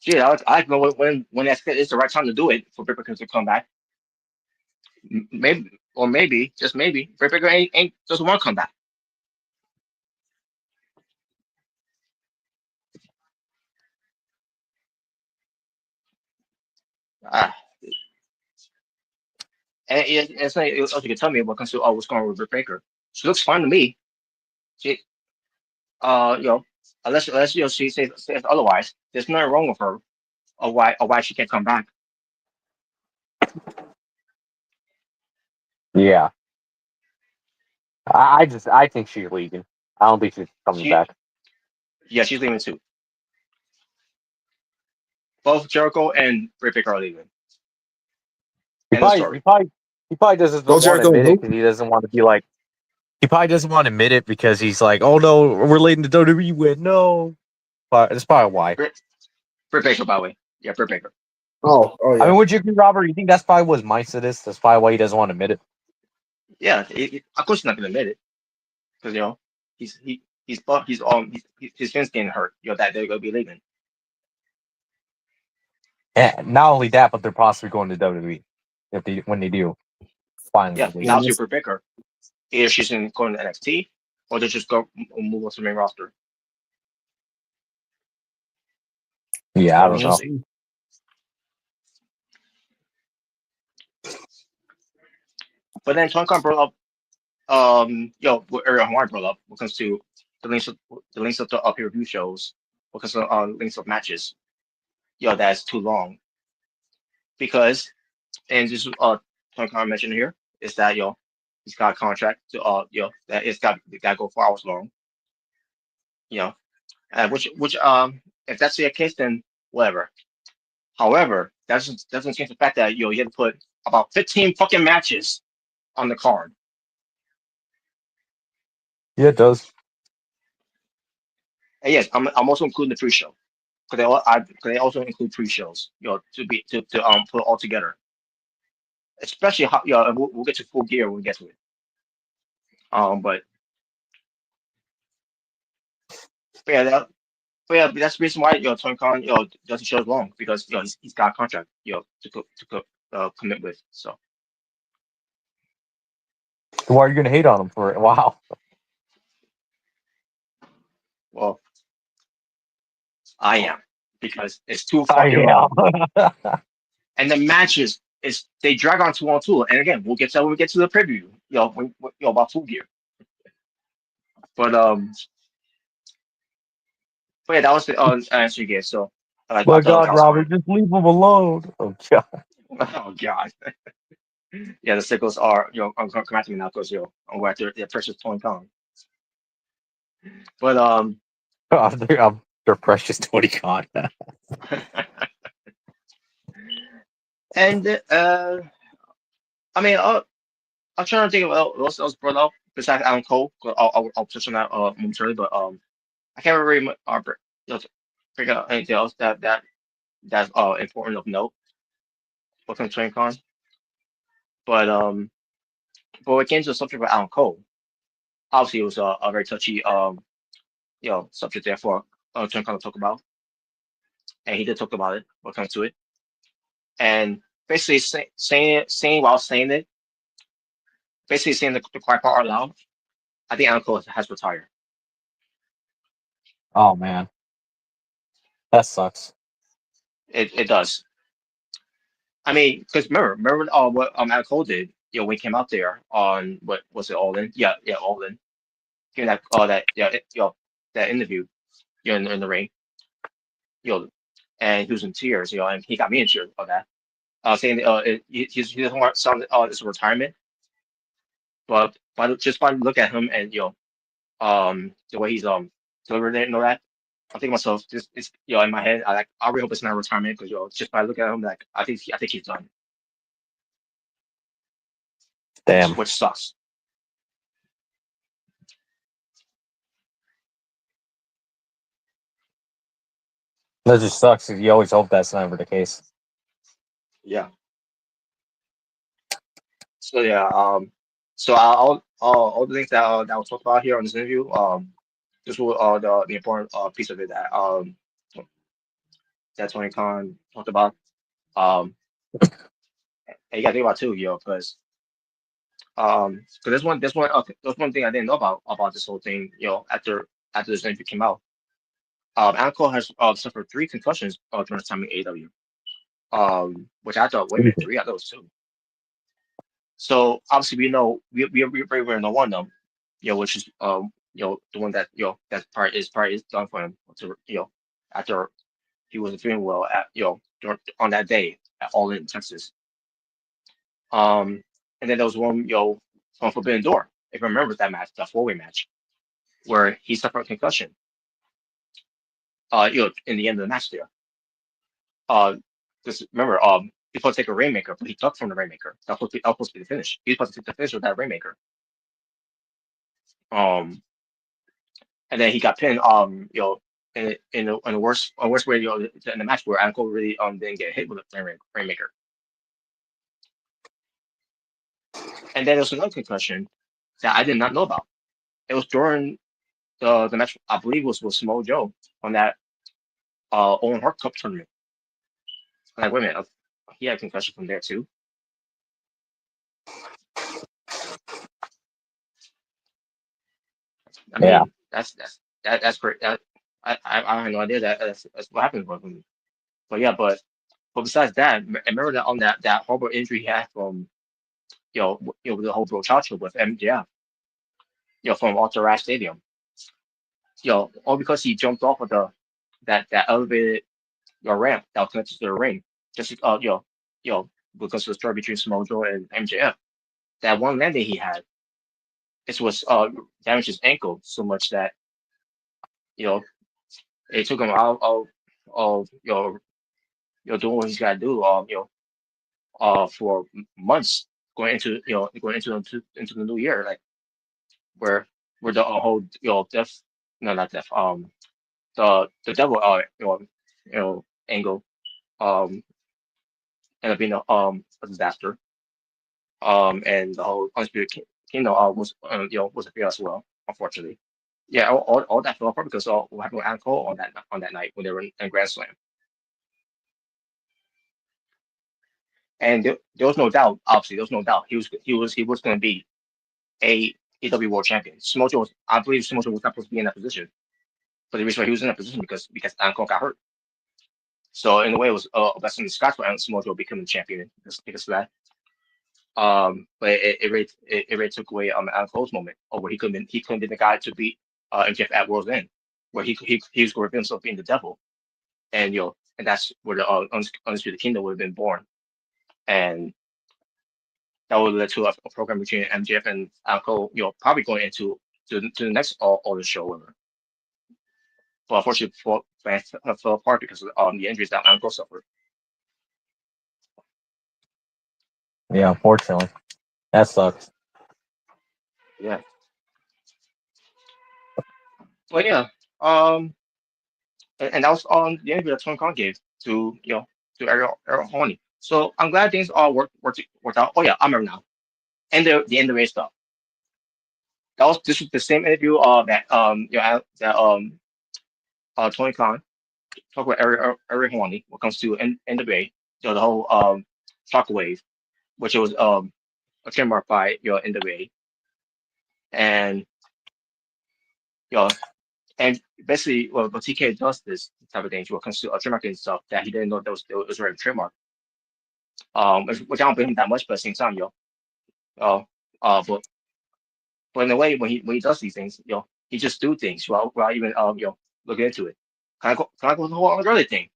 Speaker 1: Gee, I know when it's the right time to do it for Britt Baker to come back. Maybe, just maybe, Britt Baker ain't doesn't want to come back. And it's like you can tell me what comes to what's going on with Britt Baker. She looks fine to me. She, unless she says otherwise, there's nothing wrong with her, or why she can't come back.
Speaker 2: Yeah. I think she's leaving. I don't think she's coming back.
Speaker 1: Yeah, she's leaving too. Both Jericho and Britt Baker are leaving.
Speaker 2: He probably doesn't want to admit it because he doesn't want to be like. He probably doesn't want to admit it because he's like, oh no, we're relating to WWE win. No, but that's probably why.
Speaker 1: Britt Baker, by the way. Yeah, Britt Baker.
Speaker 3: Oh yeah.
Speaker 2: I mean, would you agree, Robert? You think that's probably what his mindset is? That's probably why he doesn't want to admit it.
Speaker 1: Yeah, of course he's not going to admit it because his fin's getting hurt. That they're gonna be leaving.
Speaker 2: And not only that, but they're possibly going to WWE when they do finally.
Speaker 1: Yeah,
Speaker 2: leave.
Speaker 1: that was super picker. Either she's going to NXT or they just go move on to the main roster.
Speaker 2: Yeah, I
Speaker 1: We
Speaker 2: don't
Speaker 1: shall
Speaker 2: know.
Speaker 1: see. But then Tony Khan brought up, what Ariel Helwani brought up when it comes to the links of the pay per view shows, because of links of matches. That's too long because, and this is Tony Khan mentioned here is that he's got a contract to that it's got to go 4 hours long. You know, which if that's the case, then whatever. However, that doesn't change the fact that you had to put about 15 fucking matches on the card.
Speaker 2: Yeah, it does.
Speaker 1: And yes, I'm also including the pre-show because they also include pre-shows, to put all together. Especially how and we'll get to Full Gear when we get to it. But yeah, that's the reason why Tony Khan doesn't show as long because he's got a contract commit with. So
Speaker 2: Why are you gonna hate on him for it? Wow.
Speaker 1: well, I am because it's too
Speaker 2: I
Speaker 1: fucking long.
Speaker 2: am.
Speaker 1: And the matches is they drag on 2. And again, we'll get to that when we get to the preview. About Full Gear. But yeah, that was the answer you gave. So
Speaker 2: My
Speaker 1: about the
Speaker 2: God,
Speaker 1: house
Speaker 2: Robert,
Speaker 1: fire.
Speaker 2: just leave him alone. Oh God.
Speaker 1: Oh God. Yeah, the sickles are come after me now because I'm going after their precious Tony Khan. But
Speaker 2: They're precious Tony Khan.
Speaker 1: and I mean I'm trying to think of what else brought up besides Alan Cole. I'll touch on that momentarily, but I can't really figure out anything else that's important of note within Tony Khan. But when it came to the subject of Alan Cole, obviously it was a very touchy subject there for Tony Khan to talk about, and he did talk about it when it comes to it, and basically saying while saying it, basically saying the quiet part out loud. I think Alan Cole has retired.
Speaker 2: Oh man, that sucks.
Speaker 1: It does. I mean, because remember what Alan Cole did, when he came out there on what was it, All In? Yeah, All In. Giving that interview, in the ring, you know, and he was in tears, and he got me in tears of that. Saying he doesn't want to sound it's a retirement, but by look at him and the way he's delivering it and all that, I think myself just it's in my head I really hope it's not retirement because just by looking at him like I think he's done,
Speaker 2: Damn,
Speaker 1: which sucks.
Speaker 2: that just sucks. You always hope that's never the case.
Speaker 1: Yeah. So yeah, so all the things that was talked about here on this interview, this was the important piece of it that Tony Khan talked about. And you gotta think about too, because there's one thing I didn't know about this whole thing, after this interview came out. Alco has suffered 3 concussions during his time in AEW. Which I thought, wait a minute, 3? I thought it was 2. So obviously we very well know one of them, which is the one that that part is done for him to after he wasn't feeling well on that day at All In Texas. And then there was one from Forbidden Door, if you remember that match, that 4-way match where he suffered a concussion. In the end of the match there. Because remember, he's supposed to take a Rainmaker, but he ducked from the Rainmaker. That was supposed to be the finish. He's supposed to take the finish with that Rainmaker. Um, and then he got pinned. In a worse way, in the match where Ankle really didn't get hit with a Rainmaker. And then there was another concussion that I did not know about. It was during the match I believe was Samoa Joe on that Owen Hart Cup tournament. I'm like, wait a minute, he had a concussion from there too. I
Speaker 2: Yeah,
Speaker 1: mean, that's great. I had no idea that's what happened with him. But yeah, but besides that, remember that on that horrible injury he had from the whole brochacha with MJF, from Arthur Ashe Stadium, all because he jumped off of that elevated ramp that was connected to the ring, just because of the story between Samoa Joe and MJF. That one landing he had, it was damaged his ankle so much that you know it took him out of doing what he's got to do for months going into the new year, like where the whole death, no, not death, the devil angle um ended up being a disaster, and the whole undisputed kingdom was a fail as well, unfortunately. Yeah, all that fell apart because of what happened with Adam Cole on that night when they were in Grand Slam. And there was no doubt, obviously, there was no doubt he was going to be a AEW World Champion. I believe Smojo was not supposed to be in that position, but the reason why he was in that position because Adam Cole got hurt. So in a way, it was a blessing in disguise for Smojo becoming champion because of that. But it really took away Adam Cole's moment, or where he couldn't be the guy to beat MJF at World's End, where he was going to reveal himself being the devil, and and that's where the Undisputed Kingdom would have been born, and that would lead to a program between MJF and Adam Cole, probably going into to the next all the show, whatever. But unfortunately, fans fell apart because of the injuries that Adam Cole suffered.
Speaker 2: yeah. Unfortunately, that sucks.
Speaker 1: Yeah, but yeah, um, and that was on the interview that Tony Khan gave to to Ariel Helwani. So I'm glad things all worked out. Oh yeah, I remember now. And the end of the stuff. This was the same interview that Tony Khan talked about Ariel Helwani when it comes to NWA, the whole shockwave, which was a trademark by NWA, and you know and basically well TK does this type of thing when it comes to trademarking stuff that he didn't know that was already trademark. Which I don't blame him that much, but at the same time, uh, but in a way, when he does these things, he just do things without even looking into it. Can I go to the whole Andrade thing?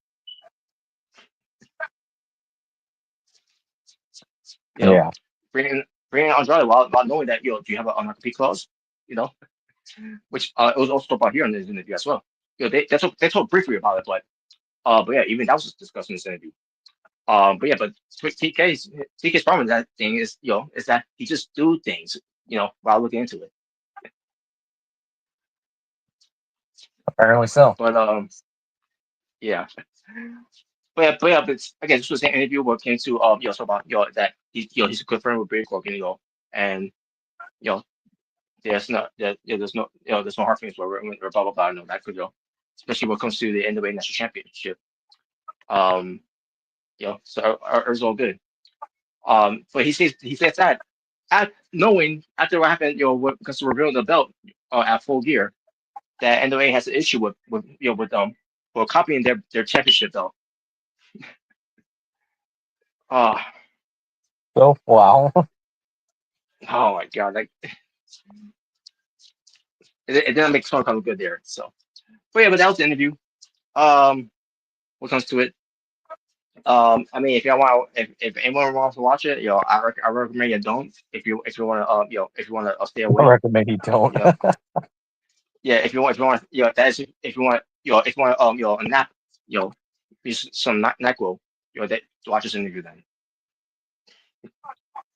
Speaker 1: You know,
Speaker 2: Yeah,
Speaker 1: bringing in Andrade while knowing that do you have a non-compete clause? You know, which it was also talked about here in this interview as well. They talked briefly about it, but yeah, even that was discussed in this interview. But yeah, but TK's problem with that thing is that he just do things while looking into it.
Speaker 2: apparently so.
Speaker 1: But yeah, but again, this was an interview where it came to so about that he's a good friend with Billy Corgan, and you know there's not that there's no there's no hard feelings or blah blah blah, no that could especially when it comes to the NWA National Championship. Um, so it's all good. But he says that knowing after what happened, because we're revealing the belt at Full Gear, that NWA has an issue with copying their championship belt. Uh,
Speaker 2: So wow.
Speaker 1: oh my god, like it didn't make Smoke look good there. So, but yeah, but that was the interview. What comes to it, I mean, if anyone wants to watch it, I recommend you don't. If you want to, if you want to stay
Speaker 2: I
Speaker 1: awake,
Speaker 2: recommend you don't.
Speaker 1: you know, yeah, if you want, that's if you want, if you want, a nap, use some NyQuil, that to watch this interview then.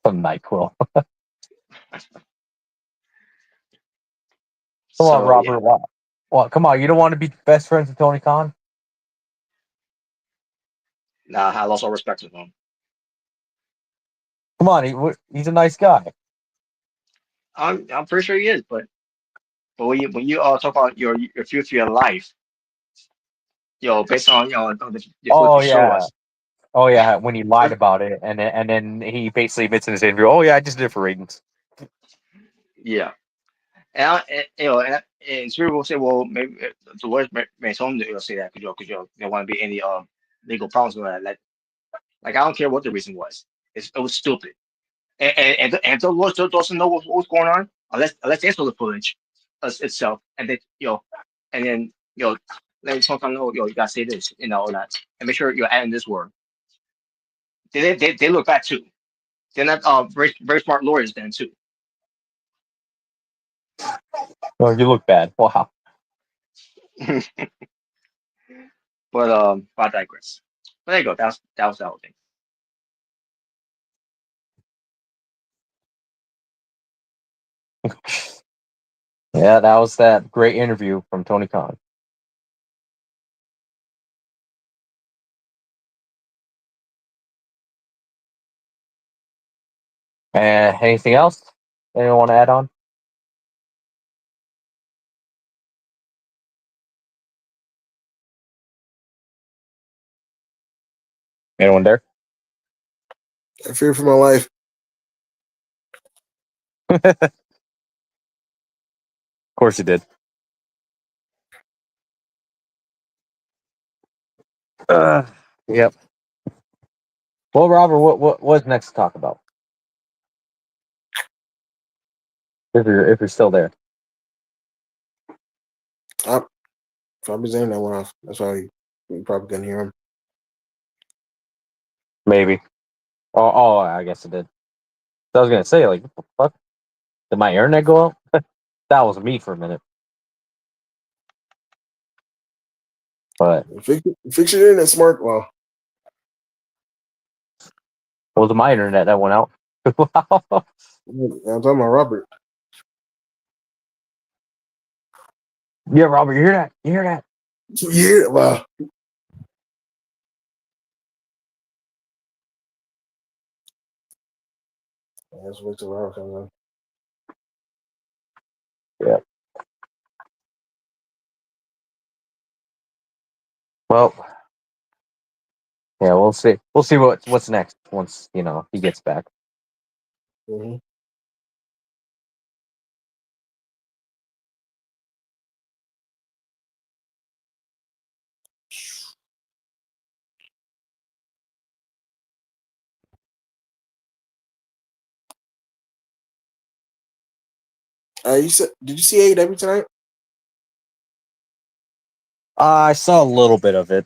Speaker 2: Some NyQuil. Come on,
Speaker 1: So yeah,
Speaker 2: Robert. What? Come on. You don't want to be best friends with Tony Khan?
Speaker 1: nah, I lost all respect for him.
Speaker 2: Come on. He's a nice guy.
Speaker 1: I'm pretty sure he is, but But when you talk about your future, your life, based on on the footage
Speaker 2: Oh
Speaker 1: you show
Speaker 2: yeah.
Speaker 1: us,
Speaker 2: Oh yeah. When he lied about it, and then he basically admits in his interview, "Oh yeah, I just did it for ratings."
Speaker 1: yeah. And some people will say, well, maybe the lawyers may some say that because they want to be any legal problems with that. Like I don't care what the reason was. It was stupid. And the lawyer doesn't know what's going on unless they saw the footage itself, and then and then let someone know you gotta say this, all that, and make sure you're adding this word. They look bad too. They're not very very smart lawyers then too.
Speaker 2: Oh, you look bad. Wow.
Speaker 1: But I digress. But there you go. That was the whole thing.
Speaker 2: Yeah, that was that great interview from Tony Khan. Anything else? Anyone want to add on? Anyone there?
Speaker 3: I fear for my life.
Speaker 2: Of course you did. Uh, yep. Well, Robert, what's next to talk about? If you're still there,
Speaker 3: I probably saying that went off. That's why you probably couldn't hear him.
Speaker 2: maybe. Oh, I guess it did. I was gonna say, like, what the fuck? Did my internet go out? That was me for a minute. But
Speaker 3: Fix your internet smart. Well,
Speaker 2: it was my internet that went out.
Speaker 3: I'm talking about Robert.
Speaker 2: Yeah, Robert, you hear that? You hear that?
Speaker 3: Yeah, well, let's wait till Robert comes in.
Speaker 2: Yeah. Well, yeah, we'll see. We'll see what's next once he gets back.
Speaker 3: Mm-hmm. You said, did you see AEW tonight?
Speaker 2: I saw a little bit of it.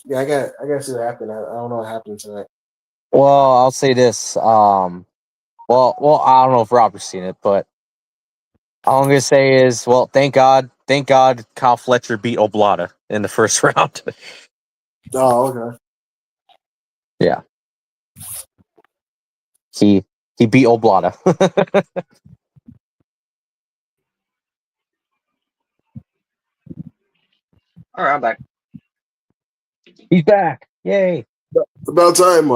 Speaker 3: Yeah, I got to see what happened. I don't know what happened tonight.
Speaker 2: Well, I'll say this. Well, I don't know if Robert's seen it, but all I'm gonna say is, well, thank God, Kyle Fletcher beat Oblata in the first round.
Speaker 3: Oh, okay.
Speaker 2: Yeah, he beat Oblata.
Speaker 1: All right, I'm back.
Speaker 2: He's back! Yay!
Speaker 3: About time,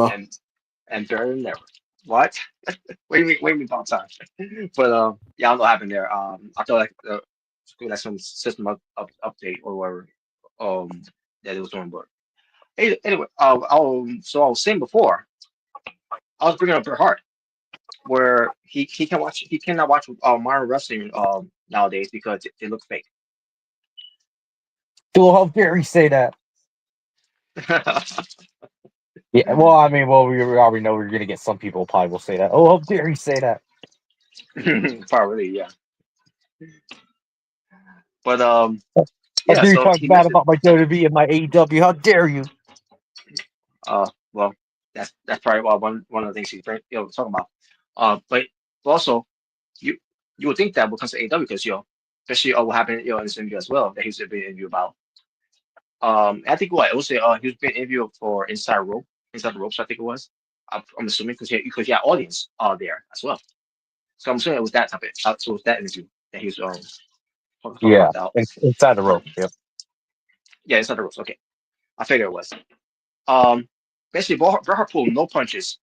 Speaker 1: And better than ever. What? Wait, about time. But yeah, I don't know what happened there. I thought like like some system update or whatever that it was doing. But anyway, so I was saying before, I was bringing up Bret Hart, where he cannot watch modern wrestling nowadays because they look fake.
Speaker 2: Well, how dare he say that? Yeah, well, I mean, we already know we're gonna get some people probably will say that. Oh, how dare he say that?
Speaker 1: Probably, yeah. But
Speaker 2: How
Speaker 1: yeah.
Speaker 2: dare you
Speaker 1: So
Speaker 2: talk
Speaker 1: he
Speaker 2: bad
Speaker 1: mentioned
Speaker 2: about my WWE and my AEW? How dare you?
Speaker 1: well, that's probably one of the things he's talking about. But also you you would think that when it comes to AEW because especially what happened in this interview as well that he was being interviewed about. I think what it was he was being interviewed for Inside the Ropes I think it was. I'm assuming because he had audience there as well. So I'm assuming it was that topic. So it was that interview that he was talking
Speaker 2: Yeah,
Speaker 1: about that.
Speaker 2: inside the rope. Yep.
Speaker 1: Yeah, Inside the Ropes. Okay, I figured it was. Basically, Bret Hart pulled no punches,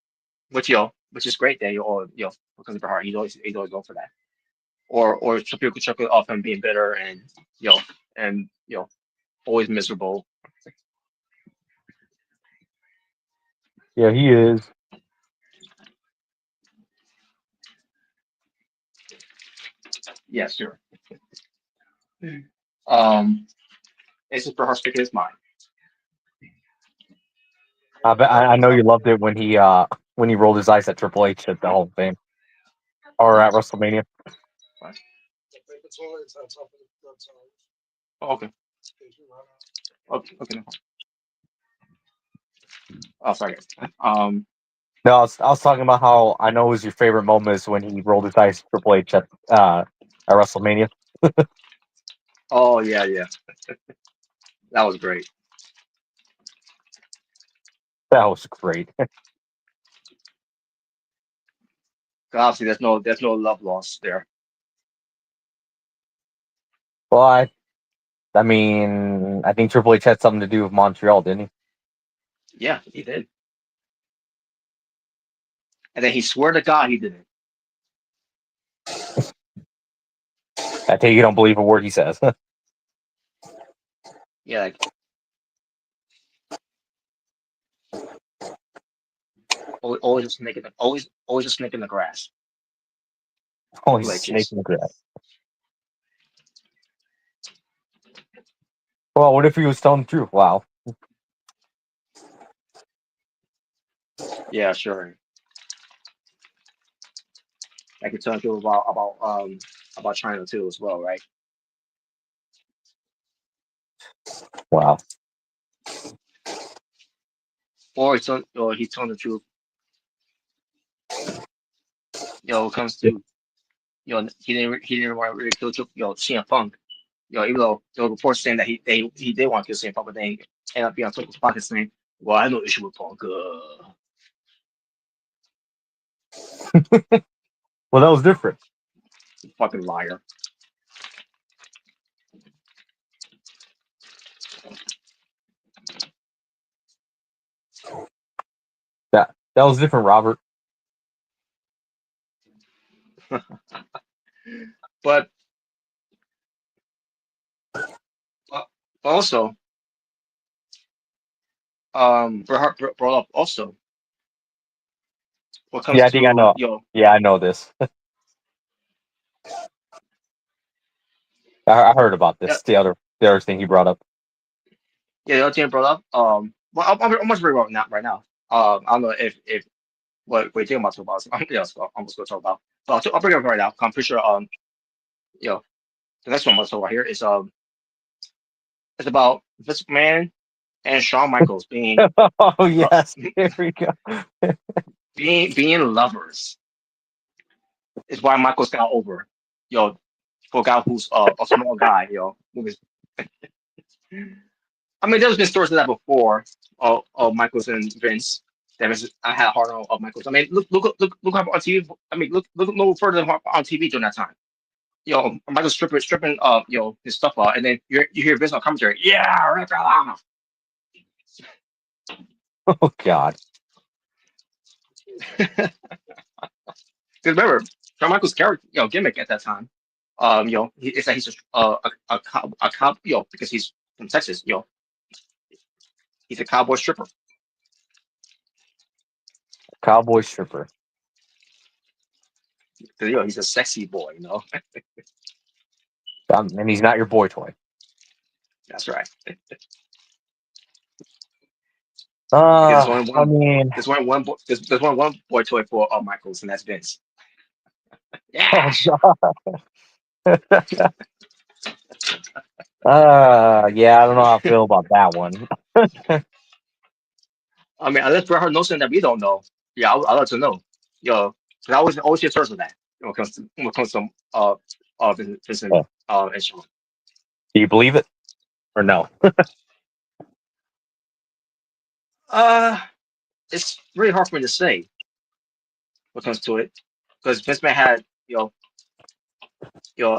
Speaker 1: which is great that because of Bret Hart, he's always going for that. or some people could chuck it off him being bitter and you know and always miserable.
Speaker 2: Yeah, he is.
Speaker 1: Yeah, sure. Um, it's just for her sticking his mind.
Speaker 2: I know you loved it when he rolled his eyes at Triple H at the Hall of Fame or at WrestleMania.
Speaker 1: Right. Oh, okay. Okay. No. Oh, sorry.
Speaker 2: No, I was talking about how I know it was your favorite moment is when he rolled his eyes at Triple H at WrestleMania.
Speaker 1: Oh yeah. That was great.
Speaker 2: That was great.
Speaker 1: 'Cause obviously, there's no love lost there.
Speaker 2: Well, I mean, I think Triple H had something to do with Montreal, didn't he?
Speaker 1: Yeah, he did. And then he swore to God he didn't.
Speaker 2: I take you don't believe a word he says.
Speaker 1: Yeah, like, always a snake in the always a snake in the grass.
Speaker 2: Only
Speaker 1: Triple H
Speaker 2: snake
Speaker 1: is.
Speaker 2: in the grass. Well, what if he was telling the truth? Wow.
Speaker 1: Yeah, sure. I could tell you about China too as well, right?
Speaker 2: Wow.
Speaker 1: Or he's telling the truth. When it comes to he didn't want to really kill CM Punk. Even though there were reports saying that he did want to kill CM Punk, but then he ended up being on Punk's pocket saying, "Well, I have no issue with Punk."
Speaker 2: Well, that was different.
Speaker 1: Fucking liar.
Speaker 2: That was different, Robert.
Speaker 1: But uh, also, Bret Hart brought up also what
Speaker 2: Yeah,
Speaker 1: comes
Speaker 2: I think I
Speaker 1: to
Speaker 2: know. Yeah, I know this. I heard about
Speaker 1: yeah,
Speaker 2: this. The other thing he brought up.
Speaker 1: the other thing brought up. Well, I'm much bring up now right now. I don't know if what you think about talk about. I'm almost going to talk about. But I'll bring it up right now. I'm pretty sure. You know, the next one I'm going to talk about here is it's about Vince McMahon and Shawn Michaels
Speaker 2: Oh
Speaker 1: lo-
Speaker 2: yes, here we go.
Speaker 1: being lovers. Is why Michaels got over. For a guy who's a small guy. I mean, there's been stories of that before. Of Michaels and Vince. I had a hard on of Michaels. I mean, look up on TV. I mean, look no further than on TV during that time. Michael's stripping his stuff out, and then you hear Vince on commentary. Yeah, rip it off.
Speaker 2: Oh God.
Speaker 1: Because remember, Shawn Michaels' character, gimmick at that time, it's that he's a cop, because he's from Texas, he's a cowboy stripper.
Speaker 2: Cowboy stripper.
Speaker 1: Because he's a sexy boy.
Speaker 2: And he's not your boy toy.
Speaker 1: That's right. Because
Speaker 2: I mean,
Speaker 1: there's only one boy toy for Michaels, and that's Vince.
Speaker 2: oh
Speaker 1: Yeah.
Speaker 2: God. Yeah, I don't know how I feel about that one.
Speaker 1: I mean, unless Bret Hart knows something that we don't know. Yeah, I'd like to know. Because I always hear stories of that. When it comes to Vince
Speaker 2: Yeah.
Speaker 1: and Shawn.
Speaker 2: Do you believe it or no?
Speaker 1: Uh, it's really hard for me to say when it comes to it, because Vince McMahon had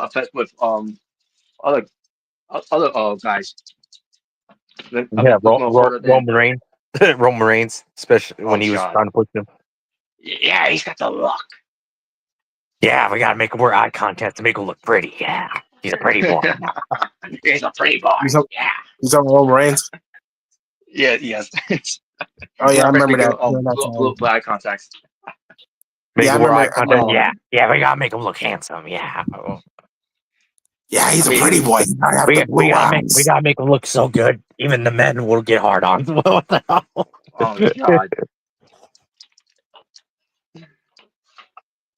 Speaker 1: effect with other other guys. I
Speaker 2: Yeah,
Speaker 1: mean, look no further than
Speaker 2: Roman Reigns. Roman Reigns, especially
Speaker 1: oh
Speaker 2: when he was
Speaker 1: god,
Speaker 2: trying to push him.
Speaker 1: yeah, he's got the look.
Speaker 2: Yeah, we gotta make him wear eye contact to make him look pretty. Yeah, he's a pretty boy.
Speaker 1: He's a pretty boy.
Speaker 3: You saw
Speaker 1: Yeah.
Speaker 3: you saw Roman Reigns?
Speaker 1: Yeah. Yes.
Speaker 3: Oh yeah, I
Speaker 1: Reference
Speaker 3: remember
Speaker 1: making
Speaker 3: that. Yeah, that's
Speaker 1: blue eye contacts.
Speaker 2: Make
Speaker 3: yeah, I
Speaker 2: him wear eye
Speaker 3: remember.
Speaker 2: contact. Yeah, yeah, we gotta make him look handsome. Yeah,
Speaker 3: Yeah,
Speaker 1: I
Speaker 3: he's a
Speaker 1: mean,
Speaker 3: pretty boy. I have the
Speaker 2: we
Speaker 3: blue
Speaker 2: gotta
Speaker 3: eyes.
Speaker 2: make him look so good. Even the men will get hard on. What the hell?
Speaker 1: oh God,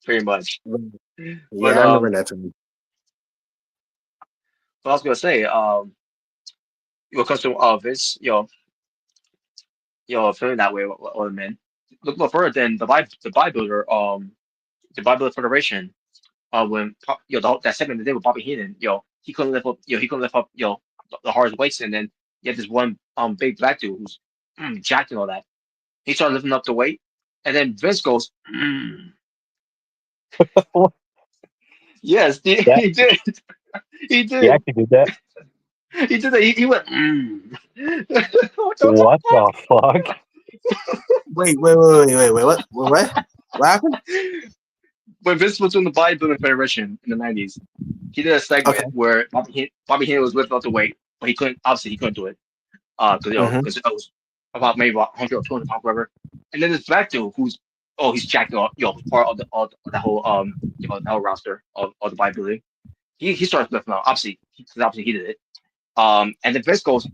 Speaker 1: pretty much. But
Speaker 3: Yeah, I remember that too.
Speaker 1: what I was gonna say, when it comes to Vince, feeling that way or the men, look no further than the bodybuilder, the bodybuilder federation. When that segment they did with Bobby Heenan, he couldn't lift up, he couldn't lift up, the hardest weights, and then you have this one big black dude who's jacked and all that. He started lifting up the weight, and then Vince goes, yes,
Speaker 2: Yeah,
Speaker 1: he did, he
Speaker 2: he
Speaker 1: did,
Speaker 2: actually did that.
Speaker 1: he did that. He went, what the
Speaker 2: What
Speaker 1: fuck?
Speaker 2: the fuck?
Speaker 3: Wait. What happened?
Speaker 1: When Vince was doing the bodybuilding federation in the '90s, he did a
Speaker 3: Okay.
Speaker 1: segment where Bobby Heenan was lifting up the weight, but he couldn't do it. Because
Speaker 3: Mm-hmm.
Speaker 1: because it was about maybe about 100 or 200 pounds, whatever. And then this black dude who's he's jacked up, part of the whole the whole roster of the bodybuilding. He starts lifting up. Obviously he did it. And then Vince goes,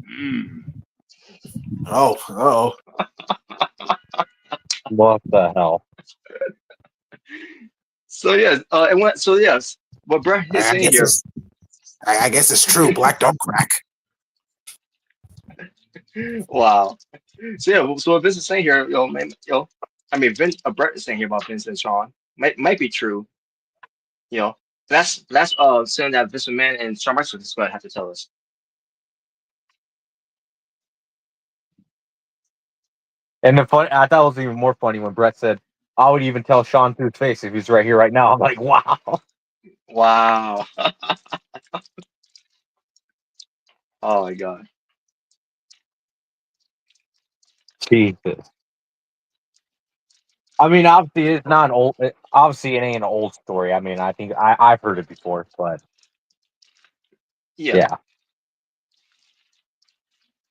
Speaker 3: Oh.
Speaker 2: What the hell?
Speaker 1: so yes, it went. So yes, what Brett is
Speaker 3: I
Speaker 1: saying
Speaker 3: guess
Speaker 1: here.
Speaker 3: it's. I guess it's true. Black don't crack.
Speaker 1: Wow. So yeah, so what Vince is saying here, man, I mean, Brett is saying here about Vince and Sean might be true. You know, that's saying that Vince McMahon and Shawn Michaels is going to have to tell us.
Speaker 2: And the fun, I thought it was even more funny when Brett said, "I would even tell Sean to his face if he's right here, right now." I'm like, wow,
Speaker 1: Wow. Oh my God.
Speaker 2: Jesus. I mean, obviously, it's not an old. Obviously, it ain't an old story. I mean, I think I've heard it before, but
Speaker 1: Yeah.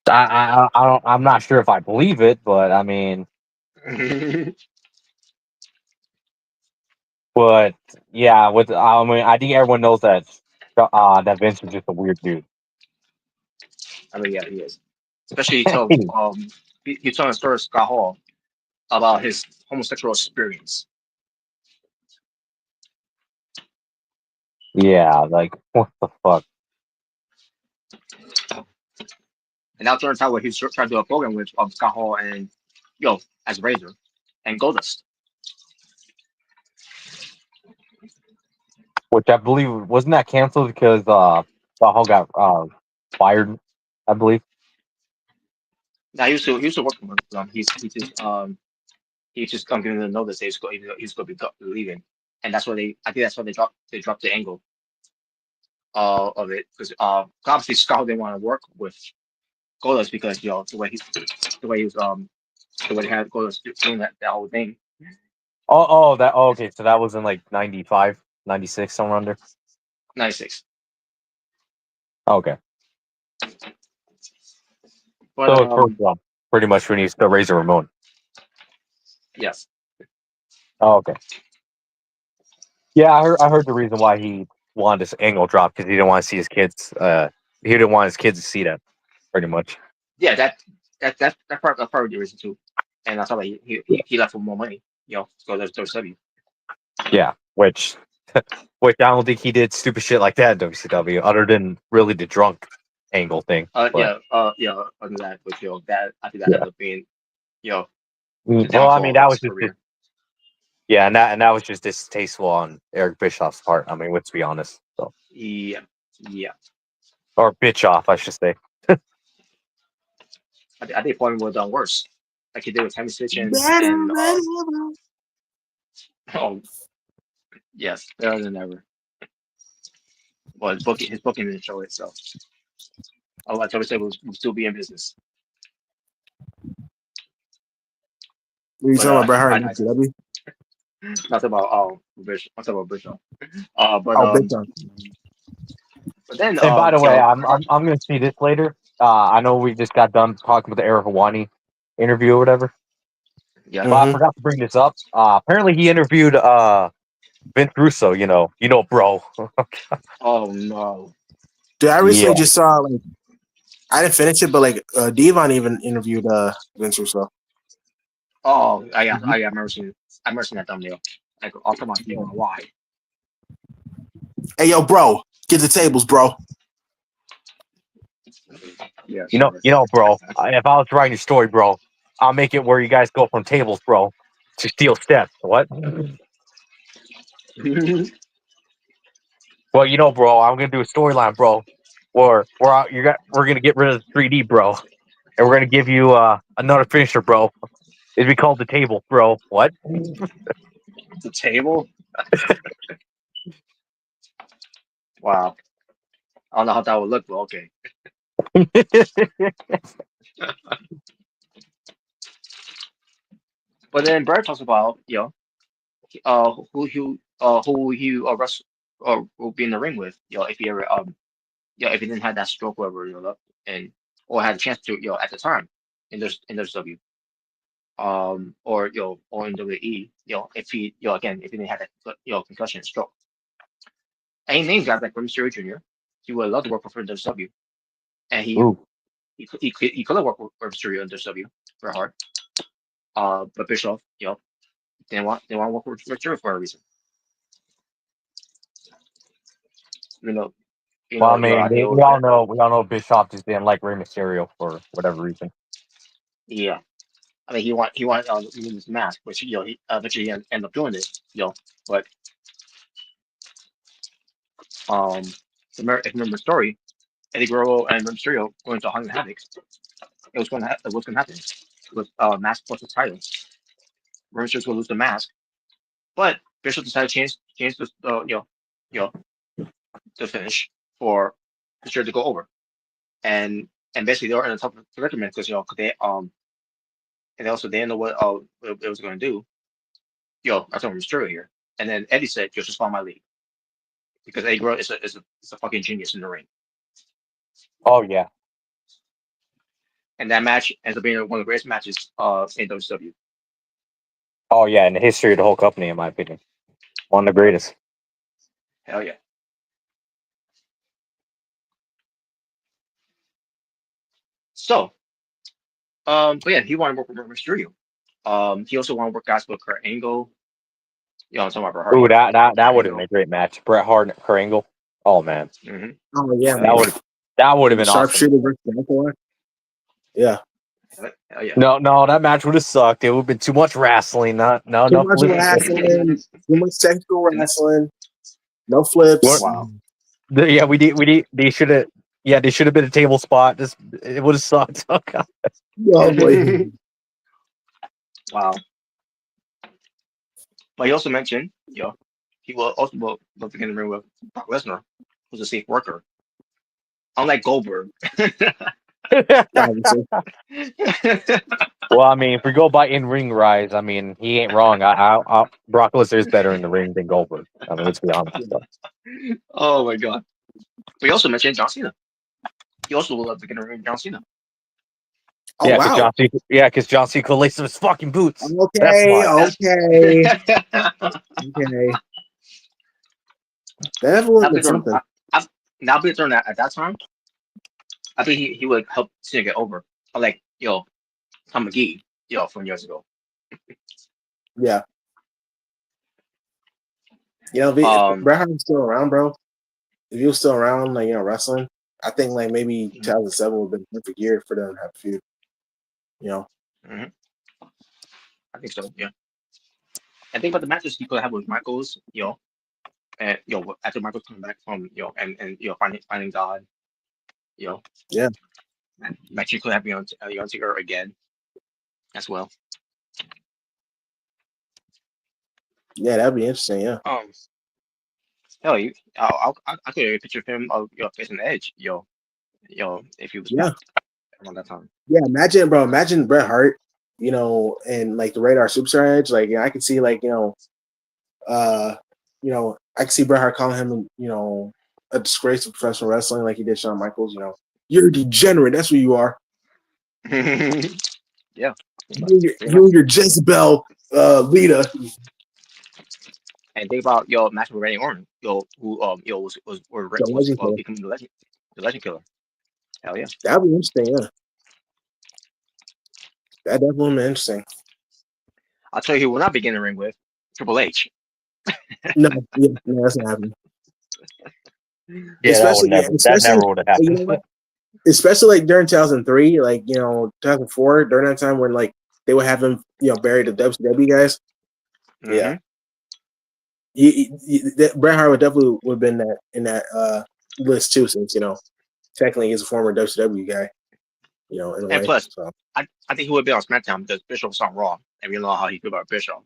Speaker 2: yeah, I don't. I'm not sure if I believe it, but I mean, but yeah, I mean, I think everyone knows that that Vince is just a weird dude.
Speaker 1: I mean, yeah, he is. Especially he told his story Scott Hall about his homosexual experience.
Speaker 2: Yeah, like what the fuck?
Speaker 1: And now turns out what he's trying to do a program with Scott Hall and as Razor and Goldust.
Speaker 2: Which I believe wasn't that canceled because Saul got fired. I believe.
Speaker 1: Now he used to work for them. He's just giving them notice that he's going to be leaving, and that's why I think that's why they dropped the angle of it because obviously Scott didn't want to work with Goldust because the way he was the way he had Goldust doing that whole thing.
Speaker 2: Okay. So that was in like 95, 96, somewhere under.
Speaker 1: '96.
Speaker 2: Okay.
Speaker 1: But
Speaker 2: So it's pretty much when he's the Razor Ramon.
Speaker 1: yes,
Speaker 2: Oh, okay. Yeah, I heard the reason why he wanted this angle drop because he didn't want to see his kids. He didn't want his kids to see that. Pretty much.
Speaker 1: yeah, that's part of the reason too. And that's why he left for more money. To go to WCW.
Speaker 2: Yeah. Which I don't think he did stupid shit like that in WCW, other than really the drunk angle thing. But
Speaker 1: Other than that, but that I think that
Speaker 2: yeah.
Speaker 1: ended up being the
Speaker 2: Well, I mean,
Speaker 1: downfall of
Speaker 2: that was
Speaker 1: his
Speaker 2: just
Speaker 1: career.
Speaker 2: yeah, and that was just distasteful on Eric Bischoff's part. I mean, let's be honest. So,
Speaker 1: Yeah, yeah.
Speaker 2: or Bischoff, I should say.
Speaker 1: I think Point would have done worse, like he did with Tammy Stitch
Speaker 3: Better
Speaker 1: and
Speaker 3: than ever.
Speaker 1: oh yes, better than ever. Well, his booking didn't show it, so I'll tell you will still be in business.
Speaker 3: What are you
Speaker 1: But
Speaker 3: talking about, Bret Hart
Speaker 1: I
Speaker 3: and
Speaker 1: digress.
Speaker 3: ECW?
Speaker 1: Not about Bishop. I'm talking about Bishop. But
Speaker 3: Oh, big time.
Speaker 1: but then
Speaker 2: And by the
Speaker 1: you
Speaker 2: way,
Speaker 1: know,
Speaker 2: I'm going to see this later. I know we just got done talking about the Ariel Helwani interview or whatever,
Speaker 1: yeah.
Speaker 2: but I
Speaker 3: Mm-hmm.
Speaker 2: forgot to bring this up. Apparently, he interviewed Vince Russo. Bro.
Speaker 1: Oh no.
Speaker 3: Dude, I
Speaker 2: Yeah,
Speaker 3: recently just saw like I didn't finish it, but like Devon even interviewed Vince Russo.
Speaker 1: Oh,
Speaker 3: Mhm.
Speaker 1: I remember seeing. I remember seeing that thumbnail. Like, oh come on, Steven, why?
Speaker 3: Hey, yo, bro, get the tables, bro.
Speaker 1: Yeah, sure.
Speaker 2: bro. If I was writing a story, bro, I'll make it where you guys go from tables, bro, to steel steps. What? Well, bro, I'm gonna do a storyline, bro, where we're gonna get rid of the 3D, bro, and we're gonna give you another finisher, bro. It'd be called the table, bro. What?
Speaker 1: The table. Wow. I don't know how that would look, but okay. But then Brad talks about who he will be in the ring with, if he ever if he didn't have that stroke or whatever, and or had a chance to, at the time in this W, or or in WWE, if he, again, if he didn't have that, concussion and stroke. And he named guys like Rey Mysterio Jr. He would love to work for WWE, and
Speaker 2: Ooh.
Speaker 1: he could have worked with Rey Mysterio in WWE, Bret Hart. But Bischoff, didn't want to work with Mysterio for a reason. You know,
Speaker 2: Well, I
Speaker 1: your
Speaker 2: mean,
Speaker 1: idea.
Speaker 2: we all know Bischoff just didn't like Rey Mysterio for whatever reason.
Speaker 1: Yeah. I mean, he wanted to use his mask, which he eventually ended up doing it. But um, if you remember the story, Eddie Guerrero and Mysterio going to Hunt Havoc. It was going to happen with mask plus the title. Mysterio's going to lose the mask, but Bishop decided to change the you know the finish for Mysterio to go over, and basically they were in a tough predicament because they and also they didn't know what it was going to do. I'm talking Mysterio here, and then Eddie said, "Yo, just follow my lead." Because Eddie Guerrero is a fucking genius in the ring.
Speaker 2: Oh yeah,
Speaker 1: And that match ends up being one of the greatest matches in WCW.
Speaker 2: oh yeah, in the history of the whole company, in my opinion, one of the greatest.
Speaker 1: Hell yeah. So, but yeah, he wanted to work with Mysterio. He also wanted to work guys with Kurt Angle. I'm talking about Bret Hart,
Speaker 2: Ooh, that
Speaker 1: Kurt
Speaker 2: would have been
Speaker 1: Angle.
Speaker 2: a great match. Bret Hart and Kurt Angle. Oh man,
Speaker 1: Mm-hmm.
Speaker 3: Oh yeah,
Speaker 1: Hell
Speaker 2: that
Speaker 1: yeah.
Speaker 3: man.
Speaker 2: would that would have
Speaker 3: The
Speaker 2: been awesome.
Speaker 3: sharpshooter versus the Alcohol. Yeah.
Speaker 1: Hell yeah.
Speaker 2: No, that match would have sucked. It would have been too much wrestling. Not
Speaker 3: Too
Speaker 2: enough
Speaker 3: much
Speaker 2: flips.
Speaker 3: wrestling, too much technical wrestling, no flips.
Speaker 1: Wow.
Speaker 2: Yeah, we did. They should have. Yeah, they should have been a table spot. Just it would have sucked. Oh god.
Speaker 3: Oh boy.
Speaker 1: Wow. But he also mentioned, he will also love to get in the ring with Brock Lesnar, who's a safe worker. Unlike Goldberg.
Speaker 3: Obviously.
Speaker 2: Well, I mean, if we go by in ring rise, I mean, he ain't wrong. Brock Lesnar is better in the ring than Goldberg. I mean, let's be honest.
Speaker 1: Oh my god. But he also mentioned John Cena. He also would love to get in the ring with John Cena.
Speaker 3: Oh
Speaker 2: Yeah,
Speaker 3: wow.
Speaker 2: because John Cena could lace his fucking boots. That's
Speaker 3: Okay,
Speaker 2: why.
Speaker 3: okay, okay. That would
Speaker 1: Not
Speaker 3: have been
Speaker 1: big on
Speaker 3: something.
Speaker 1: not big on that at that time. I think he would help Cena get over. Like, Tom McGee, from years ago.
Speaker 3: Yeah. If
Speaker 1: Um
Speaker 3: Bret Hart was still around, bro, if he was still around, like, wrestling, I think like maybe
Speaker 1: mhm,
Speaker 3: 2007 would have been a perfect year for them to have a feud.
Speaker 1: mhm, I think so, yeah. I think about the matches he could have with Michaels, and after Michaels coming back from and finding God, you know,
Speaker 3: Yeah.
Speaker 1: match you could have on Taker again as well.
Speaker 3: Yeah, that'd be interesting. Yeah.
Speaker 1: Um, hell, I could picture him of facing Edge, if he was
Speaker 3: Yeah.
Speaker 1: back around that time.
Speaker 3: Yeah. Imagine, bro. Imagine Bret Hart, and like the Radar Superstar Edge. Like, I could see like I can see Bret Hart calling him, a disgrace of professional wrestling, like he did Shawn Michaels. You're a degenerate. That's what you are.
Speaker 1: Yeah, pretty
Speaker 3: You
Speaker 1: much.
Speaker 3: and your Jezebel, Lita.
Speaker 1: And think about yo match with Randy Orton, yo who
Speaker 3: The Legend Killer.
Speaker 1: becoming the legend killer. Hell yeah.
Speaker 3: That'd be interesting. Yeah, that definitely would be interesting.
Speaker 1: I'll tell you who will not begin the ring with Triple H.
Speaker 3: No, yeah, no, that's not happening.
Speaker 2: Yeah, that never would have
Speaker 3: You
Speaker 2: happened.
Speaker 3: know what? Especially like during 2003, 2004, during that time when like they would have him, bury the WCW guys.
Speaker 1: Mm-hmm.
Speaker 3: Yeah, Bret Hart would definitely would have been that in that list too, since technically he's a former WCW guy, in a
Speaker 1: And
Speaker 3: way.
Speaker 1: plus,
Speaker 3: So
Speaker 1: I think he would be on SmackDown because Bischoff was on Raw, and we know how he feel about Bischoff.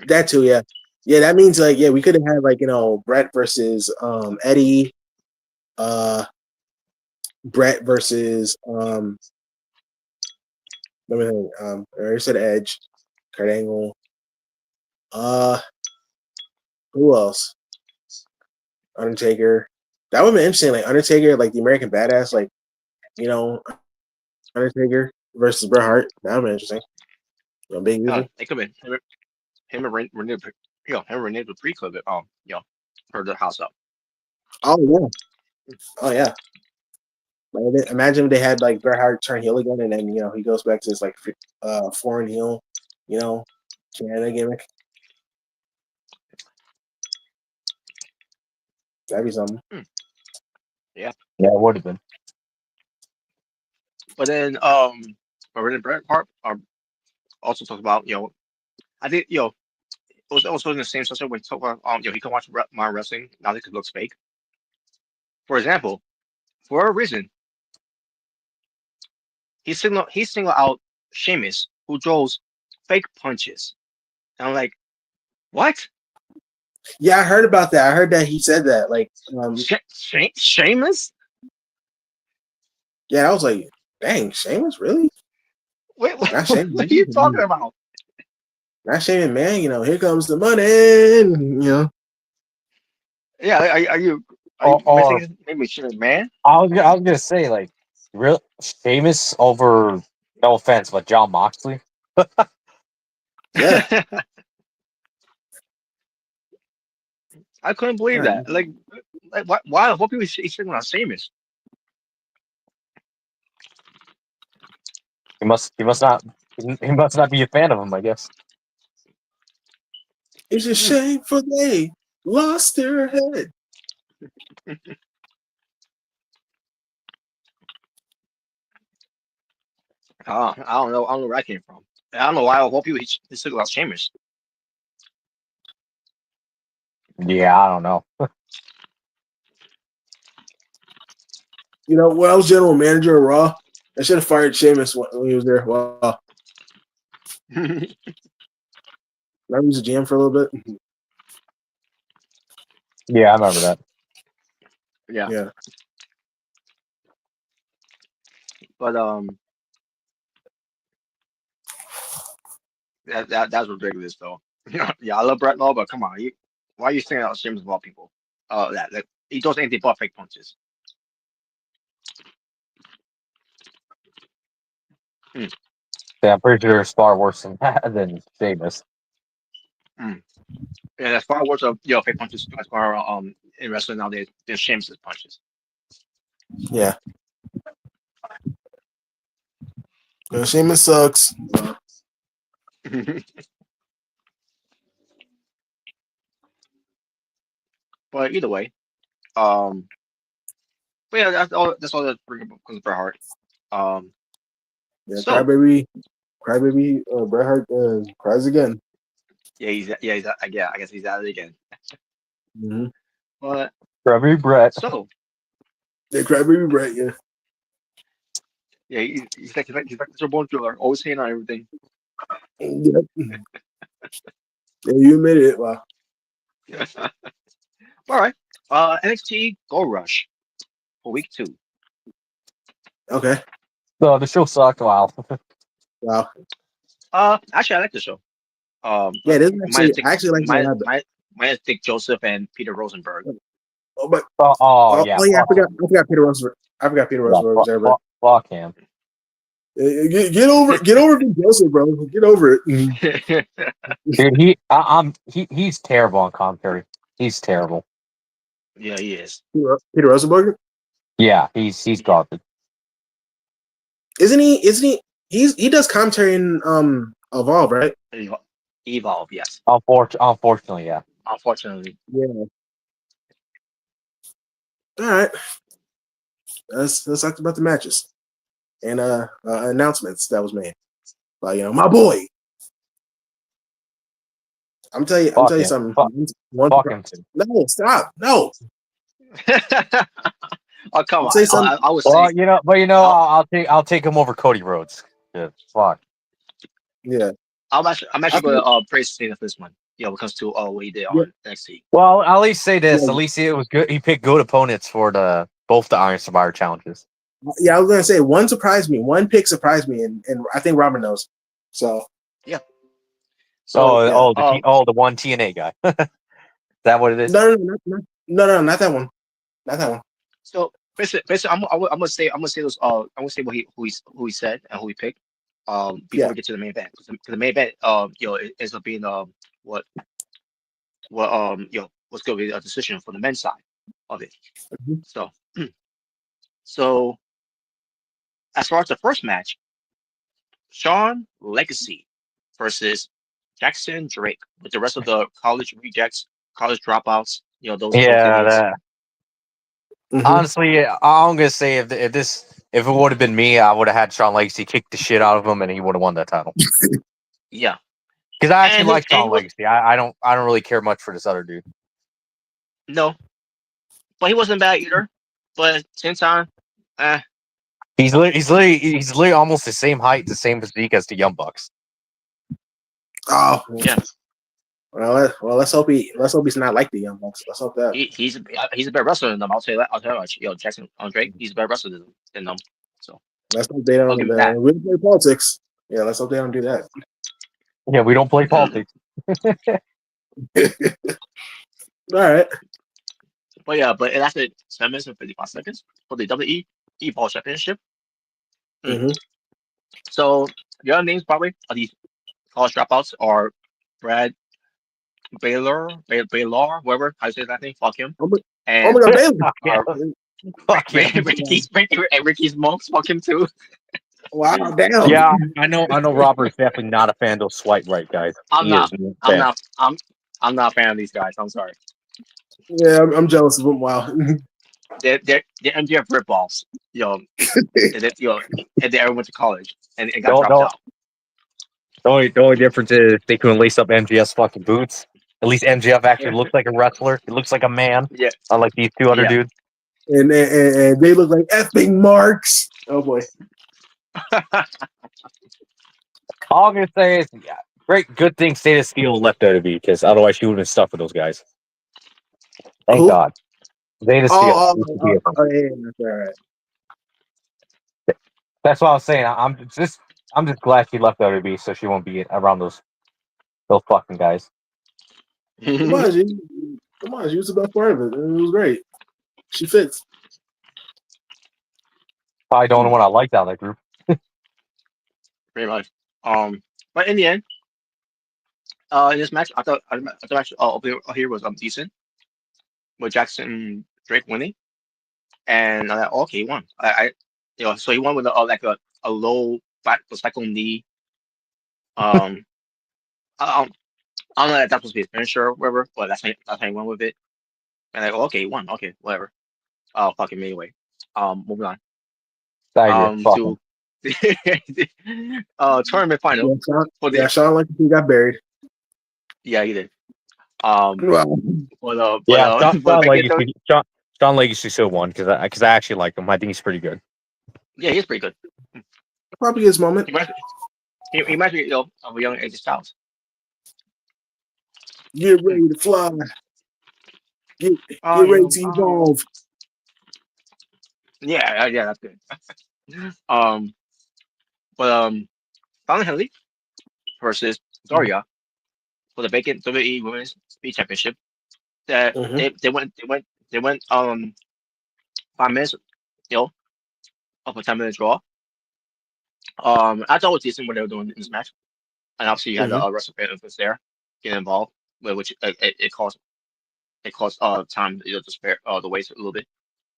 Speaker 3: that too, yeah, yeah. That means like we could have had Bret versus Eddie, Bret versus let me think. I already said Edge, Kurt Angle. Who else? Undertaker. That would be interesting. Like Undertaker, like the American Badass, Undertaker versus Bret Hart. That would be interesting. Big Easy.
Speaker 1: It could be him and Renee, him and Renee the pre could heard the house up.
Speaker 3: Oh yeah. Oh yeah. Like, imagine if they had like Bret Hart turn heel again, and then he goes back to his like foreign heel, Canada gimmick. That'd be something.
Speaker 1: Yeah,
Speaker 2: Yeah, it would have been.
Speaker 1: but then but Renee Bret Hart also talked about I think it was also in the same session when he talked about he can watch modern wrestling now that it looks fake. For example, for a reason, he singled out Sheamus who draws fake punches. And I'm like, what?
Speaker 3: Yeah, I heard about that. I heard that he said that. Like,
Speaker 1: Sheamus?
Speaker 3: yeah, I was like, dang, Sheamus, really?
Speaker 1: Wait, what,
Speaker 3: Not
Speaker 1: what
Speaker 3: Sheamus.
Speaker 1: are you talking about?
Speaker 3: Not Sheamus, man. Here comes the money.
Speaker 1: Yeah, are you missing
Speaker 2: Or
Speaker 1: his name is Sheamus, man?
Speaker 2: I was gonna say like real famous over, no offense, but John Moxley.
Speaker 3: Yeah.
Speaker 1: I couldn't believe
Speaker 3: Yeah.
Speaker 1: that. Like why what people he's singling out Sheamus?
Speaker 2: He must not be a fan of him, I guess.
Speaker 3: It's a
Speaker 1: Hmm.
Speaker 3: shame for they lost their head.
Speaker 1: I don't know where I came from. I don't know why what people he's singling out Sheamus.
Speaker 2: Yeah, I don't know.
Speaker 3: When I was general manager of Raw, I should have fired Sheamus when he was there. Wow. I was a GM for a little bit.
Speaker 2: Yeah, I remember that.
Speaker 1: Yeah,
Speaker 3: Yeah.
Speaker 1: but that's ridiculous though. Yeah, I love Brett Law, but come on, why are you singling out Sheamus of all people? That he does anything but fake punches. Hmm.
Speaker 2: Yeah, I'm pretty sure it's far worse than Sheamus.
Speaker 1: Hmm. Yeah, that's far worse of fake punches as far in wrestling nowadays than Sheamus's punches.
Speaker 3: Yeah. Sheamus sucks.
Speaker 1: But either way, um, but yeah, that's all. That's all that brings up comes Bret Hart. Um,
Speaker 3: Yeah,
Speaker 1: so
Speaker 3: Crybaby, Bret Hart cries again.
Speaker 1: I guess he's at it again.
Speaker 3: Mm-hmm.
Speaker 1: But
Speaker 2: Probably Brett.
Speaker 1: so
Speaker 3: Yeah, Crybaby Bret, yeah.
Speaker 1: yeah, he's like the born thriller, always saying on everything.
Speaker 3: Yep. Yeah, you admitted it. Wow.
Speaker 1: All right, NXT Gold Rush for week 2.
Speaker 3: Okay.
Speaker 2: So the show sucked. Wow.
Speaker 3: Wow.
Speaker 1: Actually, I like the show.
Speaker 3: Yeah, this is
Speaker 1: minus
Speaker 3: actually
Speaker 1: Dick,
Speaker 3: I actually like
Speaker 1: minus,
Speaker 3: that.
Speaker 1: minus, minus Dick Joseph and Peter Rosenberg.
Speaker 3: Oh, but
Speaker 2: Yeah,
Speaker 3: oh yeah,
Speaker 2: fuck him.
Speaker 3: I forgot Peter Rosenberg. I forgot Peter
Speaker 2: Yeah,
Speaker 3: Rosenberg was there, but
Speaker 2: fuck him.
Speaker 3: get over Vin Joseph, bro. Get over it.
Speaker 2: Dude, he's terrible on commentary. He's terrible.
Speaker 1: Yeah, he is.
Speaker 3: Peter Rosenberg,
Speaker 2: Yeah, he's
Speaker 1: Yeah.
Speaker 2: garbage.
Speaker 3: isn't he? Isn't he? He does commentary in Evolve, right?
Speaker 1: Evolve, yes.
Speaker 2: Unfortunately, yeah.
Speaker 1: Unfortunately.
Speaker 3: Yeah. All right. Let's talk about the matches and announcements that was made by my boy. I'm telling
Speaker 2: Fuck
Speaker 3: you
Speaker 2: him.
Speaker 3: something.
Speaker 2: Fuck him too.
Speaker 3: No, stop. No.
Speaker 1: Oh, come
Speaker 3: I'll
Speaker 1: on.
Speaker 3: say something.
Speaker 1: I would
Speaker 2: Well,
Speaker 1: say I'll,
Speaker 2: I'll take him over Cody Rhodes. Yeah, fuck.
Speaker 3: Yeah.
Speaker 1: I'm
Speaker 3: I
Speaker 1: actually
Speaker 3: think,
Speaker 1: going to praise Cena for this one. Yeah, when it comes to what he did
Speaker 3: yeah,
Speaker 1: on NXT.
Speaker 2: Well, at least say this.
Speaker 3: yeah,
Speaker 2: At least it was good. He picked good opponents for both the Iron Survivor challenges.
Speaker 3: yeah, I was gonna say one surprised me. One pick surprised me, and I think Robert knows. So
Speaker 1: Yeah. So
Speaker 3: yeah.
Speaker 2: The one TNA guy. Is that what it is?
Speaker 3: Not that one. Not that one.
Speaker 1: so basically, I'm gonna say those. I'm gonna say who he said and who he picked. Before
Speaker 3: Yeah.
Speaker 1: we get to the main event, because the main event, it ends up being what what's gonna be a decision for the men's side of it.
Speaker 3: Mhm.
Speaker 1: So so as far as the first match, Sean Legacy versus Jackson Drake with the rest of the college rejects, college dropouts. Those
Speaker 2: Yeah,
Speaker 1: idiots.
Speaker 2: that.
Speaker 3: Mhm.
Speaker 2: Honestly, I'm gonna say if it would have been me, I would have had Shawn Legacy kick the shit out of him, and he would have won that title.
Speaker 1: Yeah,
Speaker 2: Because I actually
Speaker 1: and
Speaker 2: like
Speaker 1: he
Speaker 2: Shawn
Speaker 1: was
Speaker 2: Legacy. I don't really care much for this other dude.
Speaker 1: no, but he wasn't bad either. But at the same time, eh,
Speaker 2: He's literally almost the same height, the same physique as the Young Bucks.
Speaker 3: Oh.
Speaker 1: yeah,
Speaker 3: Let's hope he's not like the Young Bucks. Let's hope that.
Speaker 1: he's a better wrestler than them. I'll tell you that. I'll tell you much. Jackson Drake, he's a better wrestler than them. So
Speaker 3: Let's hope they
Speaker 1: I'll
Speaker 3: don't.
Speaker 1: give him that.
Speaker 3: We don't play politics. Yeah. Let's hope they don't do that.
Speaker 2: Yeah, we don't play
Speaker 1: Mm.
Speaker 2: politics.
Speaker 3: All right.
Speaker 1: But yeah, but it lasted 7 minutes and 55 seconds for the WWE Evolve Championship. Mm.
Speaker 3: Mm-hmm.
Speaker 1: So the other names probably of these college dropouts are Brad Baylor, whatever how you say that name, fuck him,
Speaker 3: Oh my
Speaker 1: and
Speaker 3: God, Bailey.
Speaker 2: Fuck
Speaker 1: uh,
Speaker 2: him. Fuck him.
Speaker 1: Ricky's Monks, fuck him too.
Speaker 3: Wow, damn.
Speaker 2: Yeah, I know. Robert's definitely not a fan of those swipe right guys.
Speaker 1: I'm
Speaker 2: He is
Speaker 1: not.
Speaker 2: not a
Speaker 1: I'm
Speaker 2: fan.
Speaker 1: not. I'm not a fan of these guys. I'm sorry.
Speaker 3: Yeah, I'm jealous of him. Wow.
Speaker 1: They're MJF rip-offs. And they ever went to college and got
Speaker 2: The,
Speaker 1: dropped
Speaker 2: the,
Speaker 1: out.
Speaker 2: the only difference is they couldn't lace up MGF's fucking boots. At least MGF actually looks like a wrestler. He looks like a man,
Speaker 1: Yeah,
Speaker 2: unlike these two other
Speaker 1: yeah.
Speaker 2: dudes.
Speaker 3: And they look like effing marks. Oh boy.
Speaker 2: All I'm gonna say is, yeah, good thing State of Steel left WWE because otherwise she would have been stuck with those guys. Thank
Speaker 3: Who?
Speaker 2: God. Zeta Steel. used to be a thing.
Speaker 3: Yeah, that's all right.
Speaker 2: That's what I was saying. I'm just glad she left WWE so she won't be around those fucking guys.
Speaker 3: Come on, G. Come on, she was the best part of it. It was great. She fits.
Speaker 2: Probably the only one I liked out of that group.
Speaker 1: Pretty much. But in the end, in this match, I thought actually over here was decent with Jackson Drake winning, and I okay, he won. So he won with like a low back cycle knee. Um, I don't know if that's supposed to be his finisher or whatever, but that's how he went with it. And like, okay, he won. Okay, whatever. Oh, fuck him anyway. Moving on.
Speaker 2: I agree. Fuck him.
Speaker 1: To tournament final for the
Speaker 3: Sean like he got buried.
Speaker 1: yeah, he did. Um,
Speaker 3: Well,
Speaker 2: Yeah,
Speaker 1: but back into
Speaker 2: Sean Legacy still won because I actually like him. I think he's pretty good.
Speaker 1: yeah, he's pretty good.
Speaker 3: probably his moment.
Speaker 1: He reminds me, of a young AJ Styles.
Speaker 3: Get ready to fly. Get ready to evolve.
Speaker 1: Yeah, that's good. um, but Fallon Henley versus Daria for the vacant WWE Women's Speed Championship. That
Speaker 3: Mm-hmm.
Speaker 1: they went 5 minutes, you know, up a 10 minute draw. I thought it was decent what they were doing in this match, and obviously you had the
Speaker 3: Mm-hmm.
Speaker 1: WrestleMania influence there getting involved, which it caused time to spare the waste a little bit,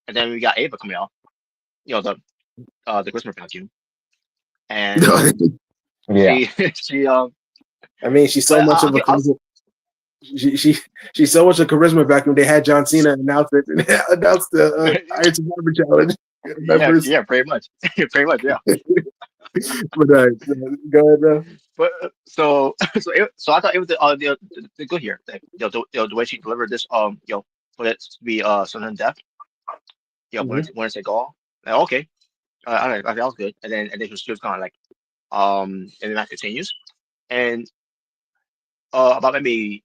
Speaker 1: and then we got Ava coming out, the Christmas vacuum, and
Speaker 2: Yeah.
Speaker 1: she
Speaker 3: I mean, she's so
Speaker 1: but
Speaker 3: much of a
Speaker 1: I'll
Speaker 3: charisma. She's so much a charisma vacuum. They had John Cena announce it, announce the Iron Survivor Challenge
Speaker 1: yeah,
Speaker 3: members.
Speaker 1: yeah, pretty much, pretty much, yeah.
Speaker 3: But go ahead, bro.
Speaker 1: But so I thought it was the good here. Like, the way she delivered this, for it to be sudden death,
Speaker 3: Mm-hmm.
Speaker 1: when it's a goal, like, okay, that was good. And then she was kind of like, and then that continues, and about maybe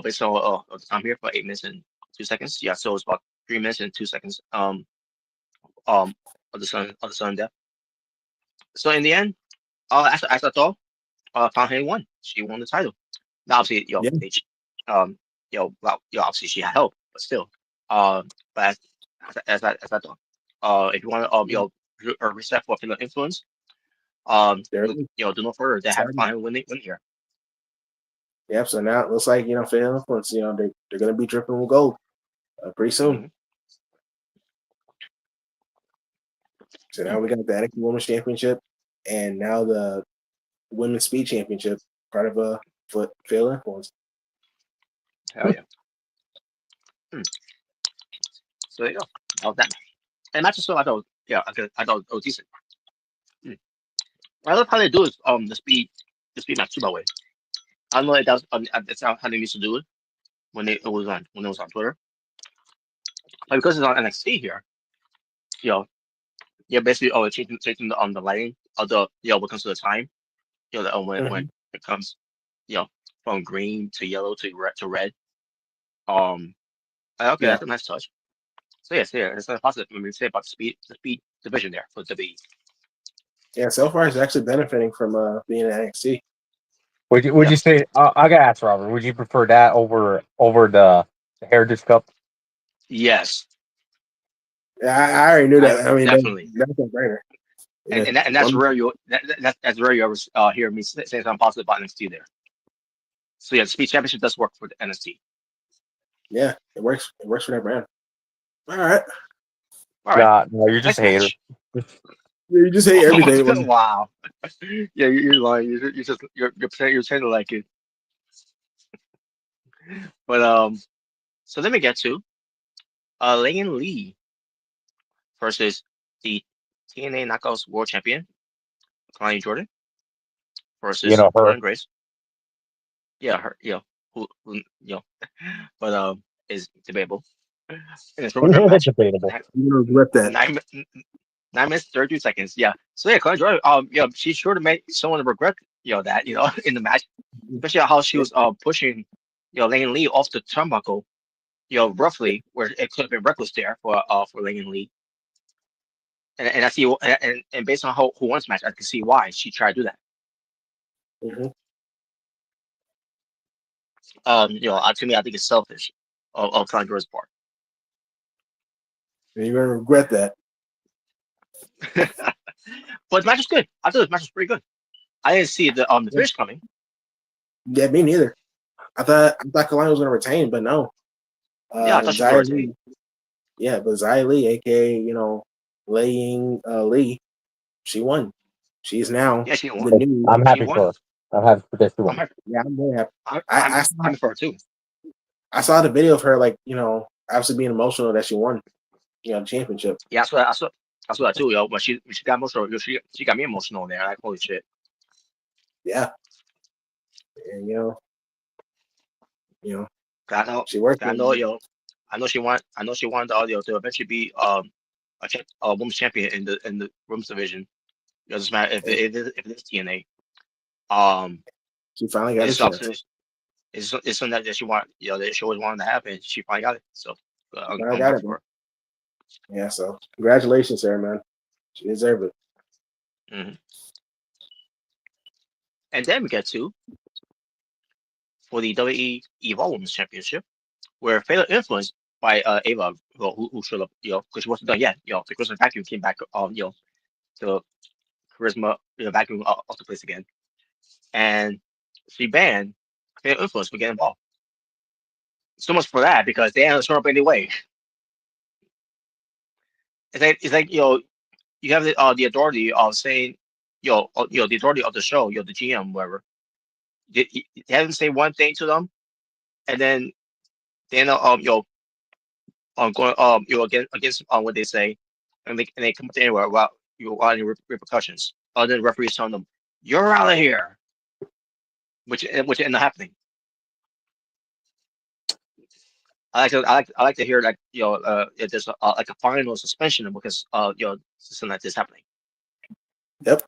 Speaker 1: based on the time here for 8 minutes and 2 seconds, yeah, so it's about 3 minutes and 2 seconds, um, of the sudden death. So in the end, as I thought, Fountain won. She won the title. Now, obviously,
Speaker 3: Yeah,
Speaker 1: well, obviously she had help, but still, but as I thought, if you want to, reset for female influence,
Speaker 3: there it is.
Speaker 1: do no further. They have
Speaker 3: Started.
Speaker 1: Fountain win here.
Speaker 3: Yep. So now it looks like Fatal Influence. They're gonna be dripping with gold pretty soon.
Speaker 1: Hmm.
Speaker 3: So now we got the NXT Women's Championship, and now the Women's Speed Championship, part of a Fatal Influence.
Speaker 1: Hell yeah. Hmm. So there you go. That was that. And match itself, I thought, I thought it was decent. Hmm. I love how they do it. The speed match too. By the way, I don't know if that's how they used to do it when it was on Twitter, but because it's on NXT here, you know, yeah, basically, changing the lighting of the what comes to the time, when
Speaker 3: Mm-hmm.
Speaker 1: it comes, you know, from green to yellow to red. Um, okay,
Speaker 3: Yeah,
Speaker 1: that's a nice touch. So yes, yeah, it's a positive when we say about the speed division there for WWE.
Speaker 3: yeah. So far, it's actually benefiting from being in NXT.
Speaker 2: Would you
Speaker 1: Yes,
Speaker 2: say? I gotta ask Robert. Would you prefer that over the Heritage Cup?
Speaker 3: Yeah, I already knew that. I mean,
Speaker 1: definitely.
Speaker 3: that's a brainer. Yeah.
Speaker 1: And that's
Speaker 3: One,
Speaker 1: rare. That's rare. You ever hear me say something positive about NXT there. So yeah, the speed championship does work for the NXT.
Speaker 3: yeah, it works. It works for that brand. All right.
Speaker 1: All right,
Speaker 2: Nah, no, you're just
Speaker 1: next
Speaker 2: a hater.
Speaker 1: match.
Speaker 3: Yeah, you just hate everything.
Speaker 1: Wow. Yeah, you're lying. You're saying it like it. But so let me get to Lian Lee versus the TNA Knockouts World Champion, Kalani Jordan,
Speaker 2: You
Speaker 1: versus
Speaker 2: know her.
Speaker 1: Jordan Grace. Yeah, her, but is debatable. And it's from a dream match.
Speaker 2: Debatable.
Speaker 1: Nine,
Speaker 3: You don't regret that.
Speaker 1: nine, 9 minutes, 32 seconds. Yeah. So yeah, Kalani Jordan, she's sure to make someone regret, that, in the match, especially how she
Speaker 3: Yeah.
Speaker 1: was pushing, Lian Lee off the turnbuckle, roughly where it could have been reckless there for Lian Lee. And I see, and based on how who won this match, I can see why she tried to do that.
Speaker 3: Mm-hmm.
Speaker 1: To me, I think it's selfish of Conjurer's part.
Speaker 3: And you're gonna regret that.
Speaker 1: But the match was good. I thought the match was pretty good. I didn't see the
Speaker 3: Yeah,
Speaker 1: finish coming.
Speaker 3: yeah, me neither. I thought Kalani was gonna retain, but no.
Speaker 1: Yeah, I thought she was going
Speaker 3: Zaya
Speaker 1: to retain.
Speaker 3: Lee, yeah, but Zaya Lee, aka Laying Lee, she won. She's now
Speaker 1: Yeah, she
Speaker 3: the
Speaker 1: won.
Speaker 3: new.
Speaker 2: I'm
Speaker 1: She
Speaker 2: happy
Speaker 1: won.
Speaker 2: for her. I'm happy for this
Speaker 1: I'm
Speaker 2: one.
Speaker 1: happy.
Speaker 3: Yeah, I'm very happy.
Speaker 1: I'm
Speaker 3: I saw
Speaker 1: happy for her too.
Speaker 3: I saw the video of her obviously being emotional that she won the championship.
Speaker 1: Yeah, I saw that too, yo. But she got emotional. She got me emotional there. Like holy shit.
Speaker 3: Yeah, and you know
Speaker 1: I know.
Speaker 3: she worked
Speaker 1: I
Speaker 3: it.
Speaker 1: know, yo. I know she wanted the audio to eventually be a women's champion in the women's division. It doesn't matter if it is TNA. Um,
Speaker 3: She finally got a
Speaker 1: it's
Speaker 3: chance.
Speaker 1: something it's something that she want that she always wanted to happen. She finally got it. So
Speaker 3: She finally
Speaker 1: I'm
Speaker 3: got
Speaker 1: glad
Speaker 3: it, man.
Speaker 1: for
Speaker 3: Yeah, so congratulations, Sarah, man. She deserved it.
Speaker 1: her. And then we get to for the WWE Evolve Women's Championship, where Fatal Influence by Ava, who showed up, because she wasn't done yet. The Charisma Vacuum came back, the Charisma Vacuum off the place again, and she banned Fatal Influence for getting involved. So much for that because they ended up showing up anyway. It's like you have the authority of saying, the authority of the show, the GM, whatever. They haven't say one thing to them, and then they end up going against what they say, and they come to anywhere without any repercussions, other than referees telling them you're out of here, which ended up happening. I like to hear like if there's like a final suspension because something like this happening.
Speaker 3: Yep.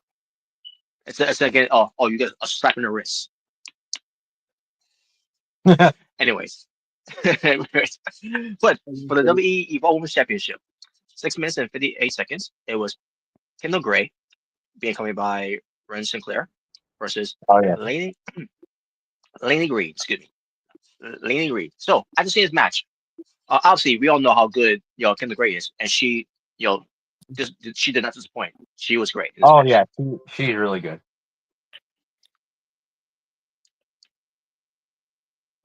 Speaker 1: It's again you get a slap in the wrist. Anyways, but for the WWE Evolve Women's Championship, 6 minutes and 58 seconds, it was Kendall Gray being accompanied by Ren Sinclair versus
Speaker 2: Oh yeah.
Speaker 1: Laney Reed. Excuse me, Laney Reed. So after seeing this match, obviously we all know how good Kendall Gray is, and she she did not disappoint. She was great in this
Speaker 2: Oh
Speaker 1: match.
Speaker 2: yeah. She's really good.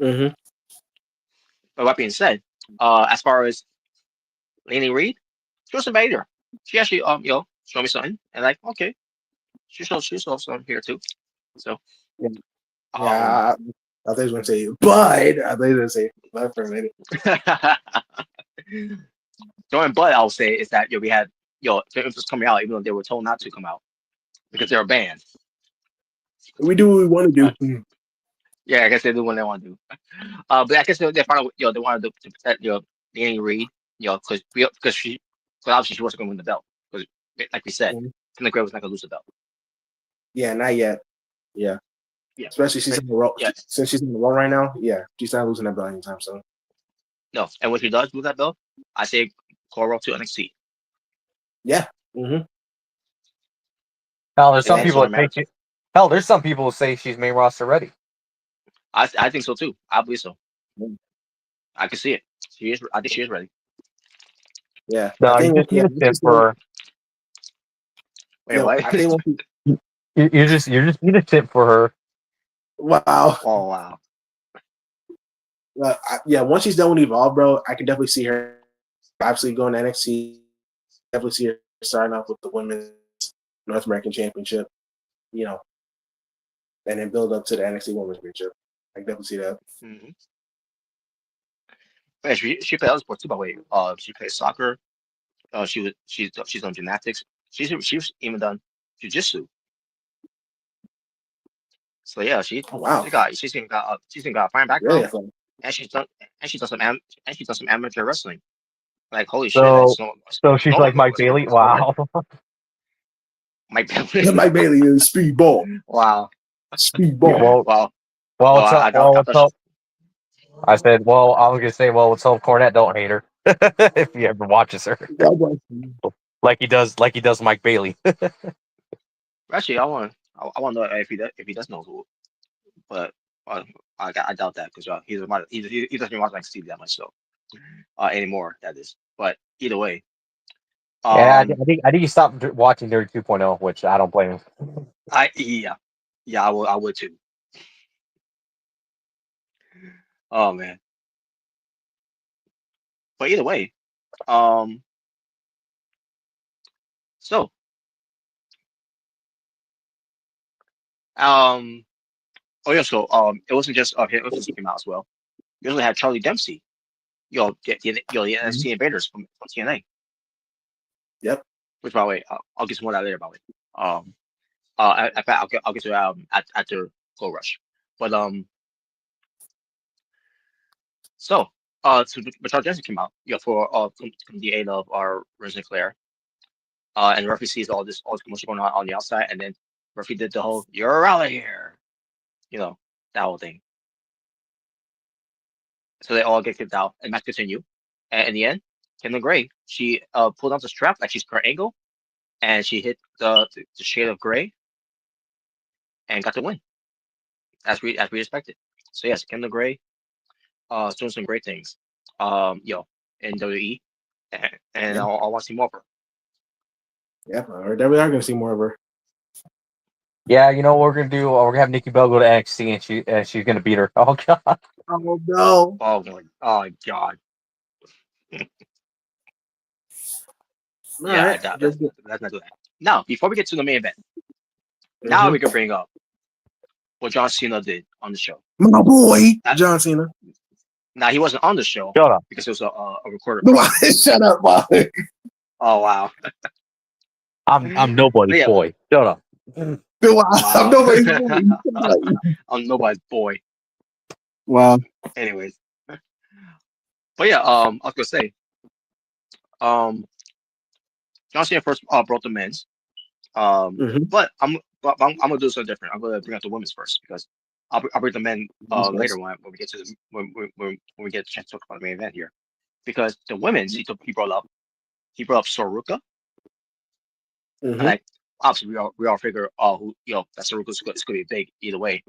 Speaker 3: Mm-hmm.
Speaker 1: But that being said, as far as Laney Reed, she wasn't bad either. She actually showed me something, and like okay, she showed something here too. So
Speaker 3: Yeah.
Speaker 1: um.
Speaker 3: I thought he was going to say, but I thought he was going to say, but for a minute.
Speaker 1: During Blood, I'll say is that we had their influence coming out, even though they were told not to come out because they were banned.
Speaker 3: We do what we want to do.
Speaker 1: Yeah, I guess they do what they want to do. But I guess they finally they wanted to protect Danny Reed, because obviously she wasn't going to win the belt because like we said,
Speaker 3: Mhm.
Speaker 1: Tina Gray was not going to lose the belt.
Speaker 3: Yeah, not yet. Yeah.
Speaker 1: Yeah,
Speaker 3: Especially she's on the roll.
Speaker 1: yeah,
Speaker 3: Since she's on the roll right now, yeah, she's not losing that belt anytime soon.
Speaker 1: no. And when she does lose that belt, I say call her up to NXT.
Speaker 3: Yeah. Mm-hmm.
Speaker 2: Hell, there's some
Speaker 1: And
Speaker 2: people
Speaker 1: so
Speaker 2: that think hell, there's some people who say she's main roster ready.
Speaker 1: I think so too. I believe so.
Speaker 3: Mm.
Speaker 1: I can see it. She is. I think she is ready.
Speaker 3: Yeah.
Speaker 2: No,
Speaker 3: I
Speaker 2: you
Speaker 3: think
Speaker 2: just need a simp for her.
Speaker 1: Wait, what?
Speaker 3: I think once she,
Speaker 2: You just need a simp for her.
Speaker 3: wow.
Speaker 1: Oh wow.
Speaker 3: Yeah, once she's done with Evolve, bro, I can definitely see her absolutely going to NXT. Definitely see her starting off with the Women's North American Championship, and then build up to the NXT Women's Championship. I can definitely see that.
Speaker 1: Mm-hmm. Yeah, she played other sports too, by the way. She plays soccer. She's done gymnastics. She's even done jujitsu. So yeah,
Speaker 3: Oh wow,
Speaker 1: she's got a fine
Speaker 3: really?
Speaker 1: background, and she's done some amateur wrestling. Like holy shit,
Speaker 2: So so she's like
Speaker 1: snowboard
Speaker 2: Mike
Speaker 1: was
Speaker 2: Bailey.
Speaker 1: snowboard.
Speaker 2: Wow.
Speaker 1: Mike
Speaker 3: Mike Bailey is speedball.
Speaker 1: Wow,
Speaker 3: Speedball.
Speaker 2: well,
Speaker 1: wow.
Speaker 2: well,
Speaker 1: Oh,
Speaker 2: it's up.
Speaker 1: I got
Speaker 2: Well,
Speaker 1: got
Speaker 2: it's
Speaker 1: that.
Speaker 2: up. I said, well, I was gonna say, well, let's hope Cornette don't hate her if he ever watches her,
Speaker 3: God bless you.
Speaker 2: like he does Mike Bailey.
Speaker 1: Actually, I want to know if he does know who, but uh, I doubt that because he doesn't watch like Steve that much so anymore. That is, but either way,
Speaker 2: Yeah,
Speaker 1: um,
Speaker 2: I think he stopped watching Dirty 2.0, which I don't blame him.
Speaker 1: yeah, I would too. Oh man, but either way, um, so um, oh yeah, so it wasn't just him who came out as well. You also had Charlie Dempsey, the
Speaker 3: Mhm.
Speaker 1: NXT Invaders from TNA.
Speaker 3: Yep.
Speaker 1: Which by the way, I'll get some more of that later. By the way, in fact, I'll get to after Gold Rush. But so but Charlie Dempsey came out, for from the aid of our Rose Claire. And Ruffy sees all this commotion going on the outside, and then Ruffy did the whole "You're out of here," you know, that whole thing. So they all get kicked out, and match continue. And in the end, Kendall Gray, she pulled out the strap like she's Kurt Angle, and she hit the shade of gray and got the win, as we expected. So yes, Kendall Gray, doing some great things. In WWE, and
Speaker 3: Yeah,
Speaker 1: I want to see more of her.
Speaker 3: yeah. Or we are gonna see more of her.
Speaker 2: Yeah, you know what we're gonna do? We're gonna have Nikki Bell go to NXT, and she's gonna beat her. Oh god.
Speaker 3: Oh no!
Speaker 1: Oh my God.
Speaker 3: All
Speaker 1: Yeah,
Speaker 3: right, just
Speaker 1: let's not do that. Now, before we get to the main event, now
Speaker 3: mm-hmm.
Speaker 1: we can bring up what John Cena did on the show.
Speaker 3: My boy
Speaker 1: That,
Speaker 3: John Cena.
Speaker 1: now he wasn't on the show
Speaker 2: Shut up.
Speaker 1: because it was a recorded promo.
Speaker 3: Shut up, Bob.
Speaker 1: Oh wow.
Speaker 2: I'm
Speaker 1: But
Speaker 2: nobody's
Speaker 1: yeah,
Speaker 2: boy. Shut up.
Speaker 3: I'm
Speaker 1: wow.
Speaker 3: nobody's boy.
Speaker 1: I'm nobody's boy.
Speaker 3: Wow.
Speaker 1: Anyways, but yeah, I was gonna say, um, John Cena first brought the men's.
Speaker 3: Mm-hmm.
Speaker 1: But I'm gonna do something different. I'm gonna bring up the women's first because I'll bring the men later when we get to the when we get a chance to talk about the main event here. Because the women's he brought up Soruka. And
Speaker 3: Mm-hmm.
Speaker 1: like obviously we all figure who that Soruka's it's gonna be big either way,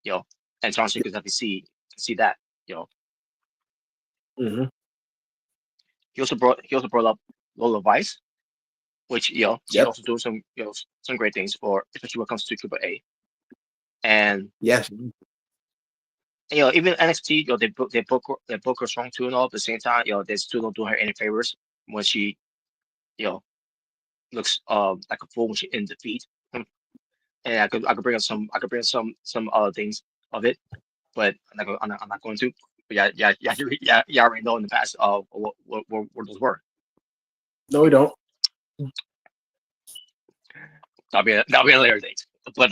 Speaker 1: you know, and John Cena could definitely see that, you know.
Speaker 3: Mm-hmm.
Speaker 1: He also brought up Lola Vice, which she's
Speaker 3: Yep.
Speaker 1: also doing some some great things for especially when it comes to Triple A. And
Speaker 3: Yes.
Speaker 1: even NXT, they book her strong too and all. At the same time, they still don't do her any favors when she, you know, looks like a fool when she in defeat. And I could bring up some other things of it, but I'm not going to. But yeah, I already know in the past what those were.
Speaker 3: No, we don't.
Speaker 1: That'll be a later date. But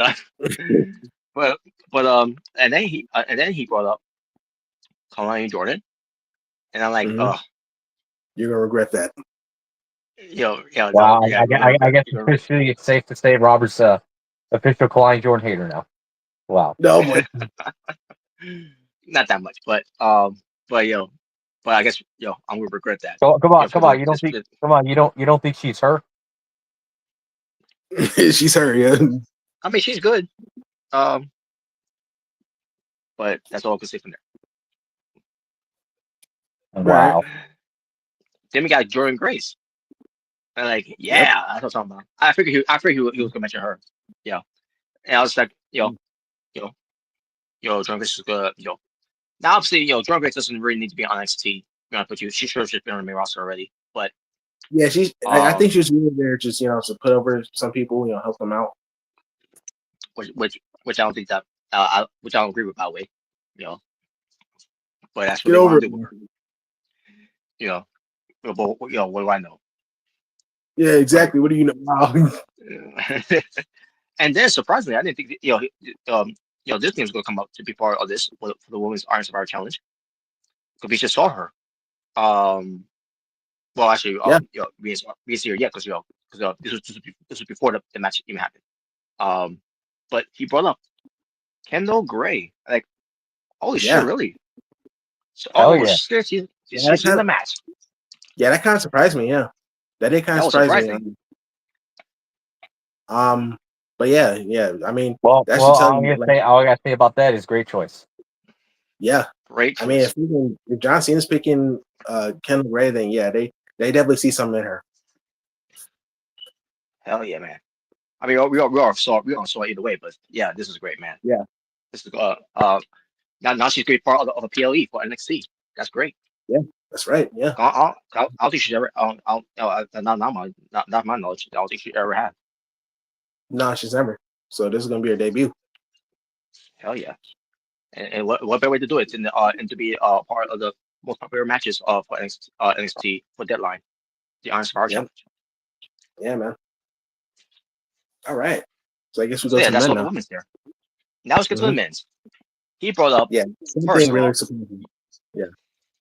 Speaker 1: but and then he brought up Kalani Jordan, and I'm like,
Speaker 3: Mm-hmm.
Speaker 1: oh,
Speaker 3: You're gonna regret that.
Speaker 1: no,
Speaker 2: Wow.
Speaker 1: yeah, you're gonna
Speaker 2: I
Speaker 1: regret.
Speaker 2: guess
Speaker 1: You're gonna
Speaker 2: officially it's safe to say Robert's official Klein Jordan hater now. Wow.
Speaker 3: No, but
Speaker 1: not that much, but but I guess I'm gonna regret that.
Speaker 2: Come on, come
Speaker 1: Because
Speaker 2: on. You don't think? Come on, you don't think she's her?
Speaker 3: she's her. Yeah.
Speaker 1: I mean she's good, um, but that's all I can say from
Speaker 3: Right.
Speaker 2: Wow.
Speaker 1: there. Then we got Jordan Grace, and like,
Speaker 3: Yep.
Speaker 1: yeah, that's what I'm talking about. I figured he was gonna mention her, yeah, and I was like, you know, Jordan Grace is good, Now obviously, Jordan Grace doesn't really need to be on NXT. You know, but she should have just been on the main roster already. But
Speaker 3: Yeah, she's. I think
Speaker 1: um,
Speaker 3: she's really there just to put over some people, help them out.
Speaker 1: which I don't think that which I don't agree with by the way, you know. But that's what
Speaker 3: Get
Speaker 1: they
Speaker 3: over
Speaker 1: want
Speaker 3: it.
Speaker 1: to do with her, you know. But what do I know?
Speaker 3: Yeah,
Speaker 1: But
Speaker 3: exactly. What do you know? Wow.
Speaker 1: and then surprisingly, I didn't think that, this thing was going to come up to be part of this for the women's Iron Survivor Challenge because we just saw her. Well, actually,
Speaker 3: Yeah.
Speaker 1: we didn't see her yet because this was before the match even happened. Um, but he brought up Kendall Gray. Like, holy shit,
Speaker 3: Yeah.
Speaker 1: really? So,
Speaker 2: Hell
Speaker 1: oh
Speaker 2: yeah.
Speaker 1: shit,
Speaker 3: Yeah,
Speaker 1: she's in the match.
Speaker 3: that kind of surprised me. Yeah, that did kind
Speaker 1: That
Speaker 3: of
Speaker 1: was
Speaker 3: surprise me.
Speaker 1: surprising.
Speaker 3: But yeah. I mean,
Speaker 2: Well,
Speaker 3: that should tell
Speaker 2: all
Speaker 3: you, like,
Speaker 2: I gotta say about that is great choice.
Speaker 3: yeah.
Speaker 1: Great
Speaker 3: I mean,
Speaker 1: choice.
Speaker 3: if John Cena's picking Kendall Gray, then yeah, they definitely see something in her.
Speaker 1: Hell yeah, man. I mean, we all saw it either way, but yeah, this is great, man.
Speaker 3: Yeah.
Speaker 1: This is now she's great part of the PLE for NXT. That's great.
Speaker 3: Yeah, that's right. Yeah.
Speaker 1: I don't think she's ever. Not my knowledge. I don't think she ever had.
Speaker 3: No, she's never. So this is gonna be her debut.
Speaker 1: Hell yeah. And what better way to do it than and to be part of the most popular matches for NXT for Deadline, the Iron Survivor
Speaker 3: Yeah.
Speaker 1: Challenge.
Speaker 3: Yeah, man. All right. So I guess we
Speaker 1: So
Speaker 3: go
Speaker 1: yeah,
Speaker 3: to
Speaker 1: that's
Speaker 3: men
Speaker 1: all the
Speaker 3: now.
Speaker 1: women's there. Now let's get to the
Speaker 3: Mm-hmm.
Speaker 1: men's. He brought up
Speaker 3: Yeah. Same
Speaker 1: first
Speaker 3: thing
Speaker 1: of
Speaker 3: really
Speaker 1: all,
Speaker 3: surprising.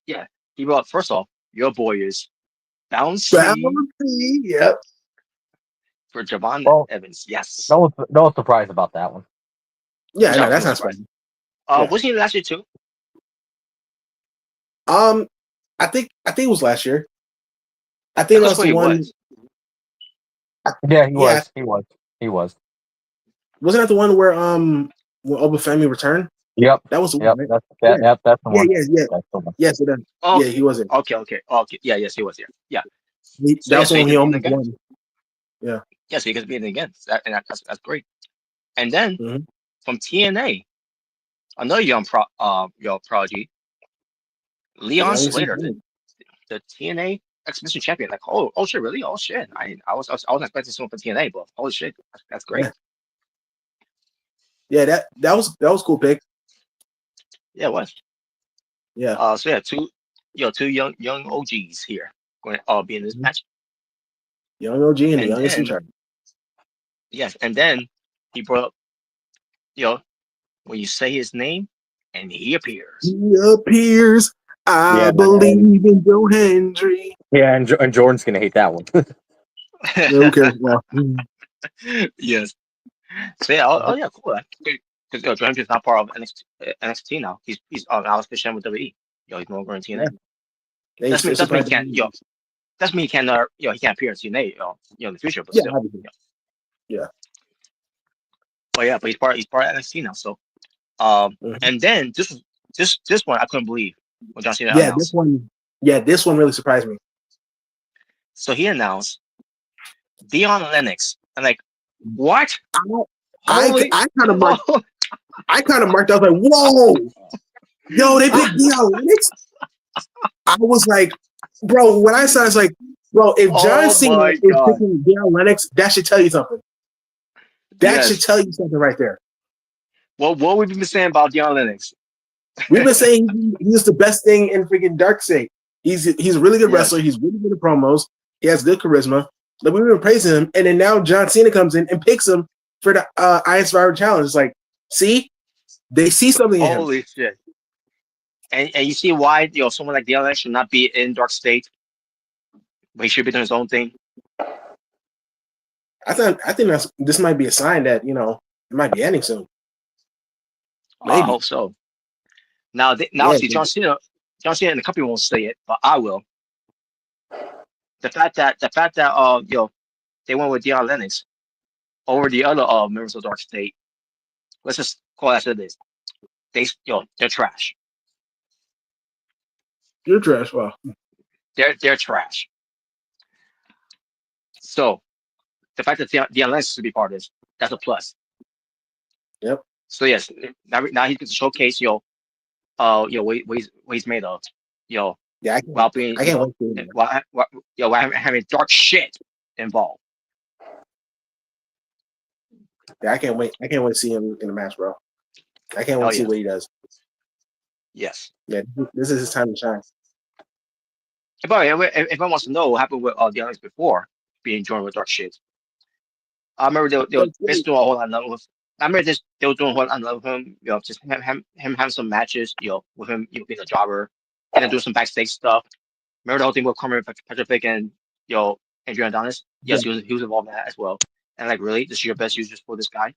Speaker 1: yeah, he brought up first off, your boy is Bouncy
Speaker 3: Bouncy. Yep.
Speaker 1: for Javon
Speaker 2: Well,
Speaker 1: Evans. Yes,
Speaker 2: no surprise about that one.
Speaker 3: Yeah,
Speaker 1: which
Speaker 3: no,
Speaker 1: I was
Speaker 3: that's
Speaker 1: no
Speaker 3: not
Speaker 1: surprise.
Speaker 3: surprising. Yeah.
Speaker 1: Was he last year too?
Speaker 3: I think it was last year. I think
Speaker 1: That's
Speaker 3: that's
Speaker 1: what
Speaker 3: the
Speaker 1: he
Speaker 3: one.
Speaker 1: was.
Speaker 2: Yeah,
Speaker 3: Yeah,
Speaker 2: he was.
Speaker 3: wasn't that the one where when Obafemi returned?
Speaker 2: Yep.
Speaker 3: That was the
Speaker 2: Yep.
Speaker 3: one, right?
Speaker 2: That's
Speaker 3: Yeah,
Speaker 2: that's the
Speaker 3: yeah,
Speaker 2: one.
Speaker 3: yeah, yeah.
Speaker 2: That's the one.
Speaker 3: Yes, it does. Yeah,
Speaker 1: Okay,
Speaker 3: he was in.
Speaker 1: okay. Yeah, yes, he was here. Yeah. So
Speaker 3: That
Speaker 1: yeah,
Speaker 3: was the
Speaker 1: so he
Speaker 3: one he
Speaker 1: gets beaten
Speaker 3: almost
Speaker 1: again.
Speaker 3: won. Yeah.
Speaker 1: Yeah, so he gets beaten again. That's great. And then
Speaker 3: Mm-hmm.
Speaker 1: from TNA, another young prodigy,
Speaker 3: The
Speaker 1: Leon
Speaker 3: youngest in
Speaker 1: Slater,
Speaker 3: the
Speaker 1: the TNA Exhibition Champion. Like, oh shit, really? Oh shit. I wasn't expecting someone from TNA, but holy shit, that's great.
Speaker 3: Yeah, yeah. That was cool pick.
Speaker 1: Yeah, it was.
Speaker 3: Yeah,
Speaker 1: So yeah, two young OGs here going to be in this
Speaker 3: mm-hmm.
Speaker 1: match.
Speaker 3: Young OG and the
Speaker 1: And
Speaker 3: youngest in
Speaker 1: then
Speaker 3: charge.
Speaker 1: yes, and then he brought up, you know, when you say his name and he appears.
Speaker 3: He appears. I
Speaker 2: Yeah,
Speaker 3: believe in Joe Hendry.
Speaker 2: yeah, and Jordan's gonna hate that one.
Speaker 3: Yeah, who cares? Well,
Speaker 1: Yes. So yeah, oh yeah, cool. Because Joe is not part of NXT now. He's Alex Fisher with WWE. He's no longer in
Speaker 3: yeah.
Speaker 1: TNA.
Speaker 3: They still
Speaker 1: That's me. He
Speaker 3: surprised
Speaker 1: can't.
Speaker 3: me.
Speaker 1: That's me. He can't. He can't appear in TNA. In the future, but
Speaker 3: Yeah,
Speaker 1: still.
Speaker 3: obviously. Yeah.
Speaker 1: But yeah, but he's part of NXT now. So
Speaker 3: Mhm.
Speaker 1: and then this one I couldn't believe when John Cena
Speaker 3: Yeah, this
Speaker 1: announced.
Speaker 3: one. Yeah, this one really surprised me.
Speaker 1: So he announced Dion Lennox. I'm like, what?
Speaker 3: I
Speaker 1: Holy!
Speaker 3: I kind of marked. I kind of marked. I was like, whoa, yo, they picked Dion Lennox. I was like, bro, when I saw it, it's like, bro, if John
Speaker 1: Oh
Speaker 3: Cena
Speaker 1: my
Speaker 3: is
Speaker 1: God!
Speaker 3: picking Dion Lennox, that should tell you something. That should
Speaker 1: Yes.
Speaker 3: tell you something right there.
Speaker 1: What we've been saying about Dion Lennox?
Speaker 3: We've been saying he's the best thing in freaking Dark State. He's a really good
Speaker 1: Yes.
Speaker 3: wrestler. He's really good at promos. He has good charisma. Like we've been praising him, and then now John Cena comes in and picks him for the Iron Survivor Challenge. It's like, see, they see something in him.
Speaker 1: Holy shit! And you see why someone like Dion Lennox should not be in Dark State, but he should be doing his own thing.
Speaker 3: I think this might be a sign that it might be ending soon.
Speaker 1: I
Speaker 3: Maybe.
Speaker 1: hope so. Now
Speaker 3: Yeah.
Speaker 1: see John Cena and the company won't say it, but I will. The fact that they went with Dion Lennox over the other members of Dark State. Let's just call it as it is. They're trash.
Speaker 3: You're trash. Wow.
Speaker 1: They're trash. So the fact that Dion Lennox to be part of this, that's a plus.
Speaker 3: Yep.
Speaker 1: So yes, now he gets to showcase what he's made of,
Speaker 3: Yeah.
Speaker 1: while being
Speaker 3: I can't wait to see him.
Speaker 1: while having dark shit involved.
Speaker 3: Yeah, I can't wait. I can't wait to see him in the match, bro. I can't wait
Speaker 1: Hell
Speaker 3: to see
Speaker 1: yeah,
Speaker 3: what he does.
Speaker 1: yes.
Speaker 3: Yeah, this is his time to shine.
Speaker 1: But if I wants to know what happened with Dion Lennox before being joined with dark shit, I remember they were basically doing a whole lot of nothing with. I remember they were doing a whole lot of nothing with him, just him having some matches, with him, being a jobber, and then doing some backstage stuff. Remember the whole thing with Carmen Petrovic and Adrian Adonis?
Speaker 3: Yeah.
Speaker 1: Yes, he was involved in that as well. And like, really, this is your best users for this guy?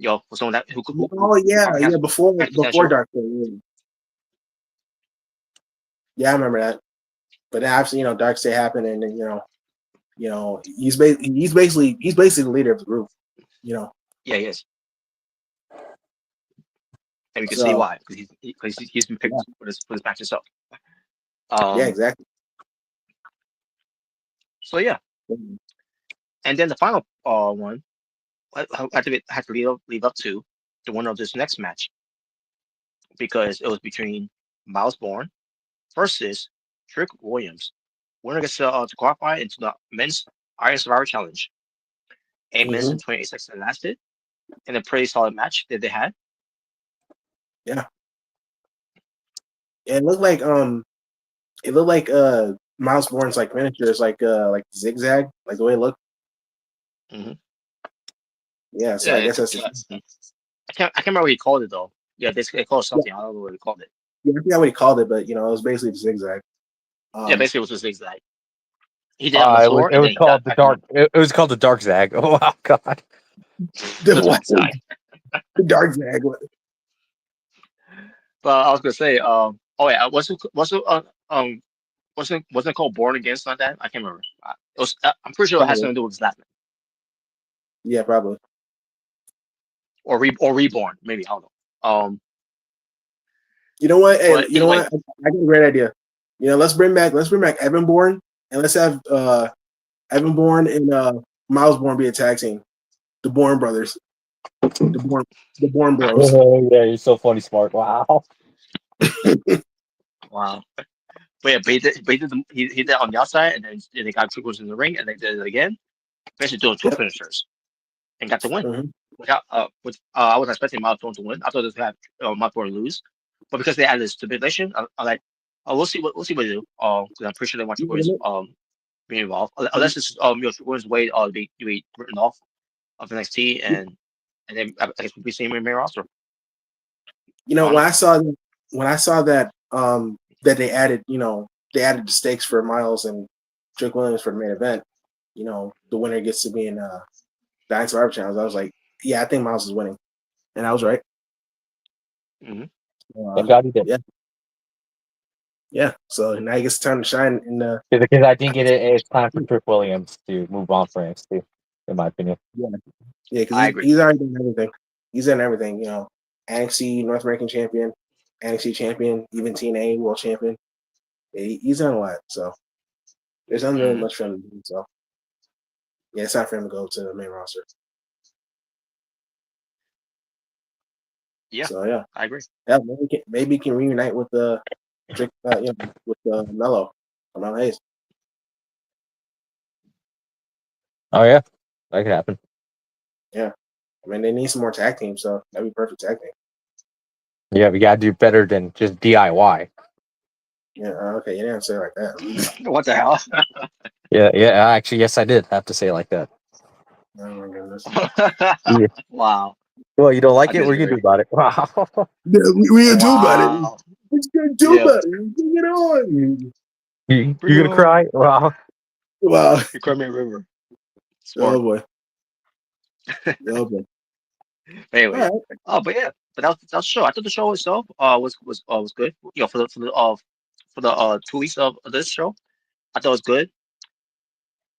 Speaker 1: For someone that who
Speaker 3: Oh yeah,
Speaker 1: probably
Speaker 3: yeah. Before
Speaker 1: has potential.
Speaker 3: Dark State. Yeah, I remember that. But then after Dark State happened, and then he's basically the leader of the group.
Speaker 1: Yeah, he is, and we can see
Speaker 3: So
Speaker 1: why because he's been picked
Speaker 3: yeah,
Speaker 1: for this match itself.
Speaker 3: yeah,
Speaker 1: Um.
Speaker 3: exactly.
Speaker 1: So yeah, and then the final one had to leave up to the winner of this next match because it was between Miles Bourne versus Trick Williams. Winner gets to qualify into the men's Iron Survivor Challenge. 8 minutes
Speaker 3: Hmm.
Speaker 1: and 28 seconds it lasted, and a pretty solid match that they had.
Speaker 3: Yeah, it looked like Miles Bourne's like miniature is like zigzag, like the way it looked.
Speaker 1: Hmm.
Speaker 3: Yeah, so
Speaker 1: Yeah,
Speaker 3: I guess that's
Speaker 1: I can't remember what he called it though. Yeah, they called it
Speaker 3: yeah,
Speaker 1: something. I don't know what he called it.
Speaker 3: yeah, I forgot what he called it, but it was basically zigzag.
Speaker 1: Yeah,
Speaker 3: Um,
Speaker 1: basically it was a zigzag. He did it on the floor,
Speaker 2: It
Speaker 1: and
Speaker 2: was
Speaker 1: then he
Speaker 2: called
Speaker 1: got
Speaker 2: the
Speaker 1: back on
Speaker 2: dark. It was called the dark zag. Oh wow, God.
Speaker 3: the
Speaker 1: the
Speaker 3: what?
Speaker 1: dark side.
Speaker 3: The dark zag.
Speaker 1: But I was gonna say, oh yeah, wasn't it called Born Again, something like that? I can't remember. It was. I'm pretty sure it has
Speaker 3: Probably.
Speaker 1: something to do with his last name
Speaker 3: Yeah, probably.
Speaker 1: or Reborn, maybe I don't know.
Speaker 3: You know what? Hey,
Speaker 1: But
Speaker 3: you know
Speaker 1: anyway,
Speaker 3: what? I got a great idea. Let's bring back Evan Bourne and let's have Evan Bourne and Miles Bourne be a tag team. The Bourne brothers. The Bourne Bros.
Speaker 2: Oh, yeah, you're so funny, smart. Wow.
Speaker 1: wow. He did it on the outside, and then they got triggers in the ring, and they did it again. Basically doing two
Speaker 3: Yep.
Speaker 1: finishers and got the win.
Speaker 3: Mm-hmm.
Speaker 1: I wasn't expecting Miles Bourne to win. I thought this had Miles Bourne lose, but because they added this stipulation, I'm like, we'll see what they do. Because I'm pretty sure they want triggers being involved, unless it's triggers way be written off of NXT, and then I guess we'll be seeing him in the main roster.
Speaker 3: When I saw that that they added the stakes for Miles and Trick Williams for the main event, the winner gets to be in the Survivor Challenge. I was like, yeah, I think Miles is winning, and I was right.
Speaker 2: Thank God he did.
Speaker 3: Yeah. So now he gets time to shine in the.
Speaker 2: Because I think it's time for Trick Williams to move on for NXT, in my opinion.
Speaker 3: Yeah, because
Speaker 1: I agree.
Speaker 3: He's already done everything. He's done everything. NXT North American champion, NXT champion, even TNA World champion. Yeah, he's done a lot. So there's not really much for him to do. So yeah, it's time for him to go to the main roster.
Speaker 1: Yeah.
Speaker 3: So yeah,
Speaker 1: I agree.
Speaker 3: Yeah, maybe he can reunite with the with Mello Hayes.
Speaker 2: Oh yeah, that could happen.
Speaker 3: Yeah, I mean they need some more tag teams, so that'd be perfect tag team.
Speaker 2: Yeah, we gotta do better than just DIY.
Speaker 3: Yeah, okay, you didn't say it like that.
Speaker 1: What the hell?
Speaker 2: Yeah. Actually, yes, I did have to say it like that.
Speaker 3: Oh my goodness.
Speaker 2: Yeah.
Speaker 1: Wow.
Speaker 2: Well, you don't like
Speaker 1: I
Speaker 2: it? What are you gonna do about it? Wow.
Speaker 3: Yeah, we gonna do about it.
Speaker 1: Wow.
Speaker 3: What you gonna do about it? Bring it on.
Speaker 2: You
Speaker 1: Bring it
Speaker 2: gonna
Speaker 1: on.
Speaker 2: cry? Wow.
Speaker 3: Wow.
Speaker 1: You cry me a river.
Speaker 3: Oh
Speaker 1: Smart.
Speaker 3: boy. Oh boy.
Speaker 1: Anyway.
Speaker 3: All right.
Speaker 1: But yeah. But that was the show. I thought the show itself was good. For the 2 weeks of this show, I thought it was good.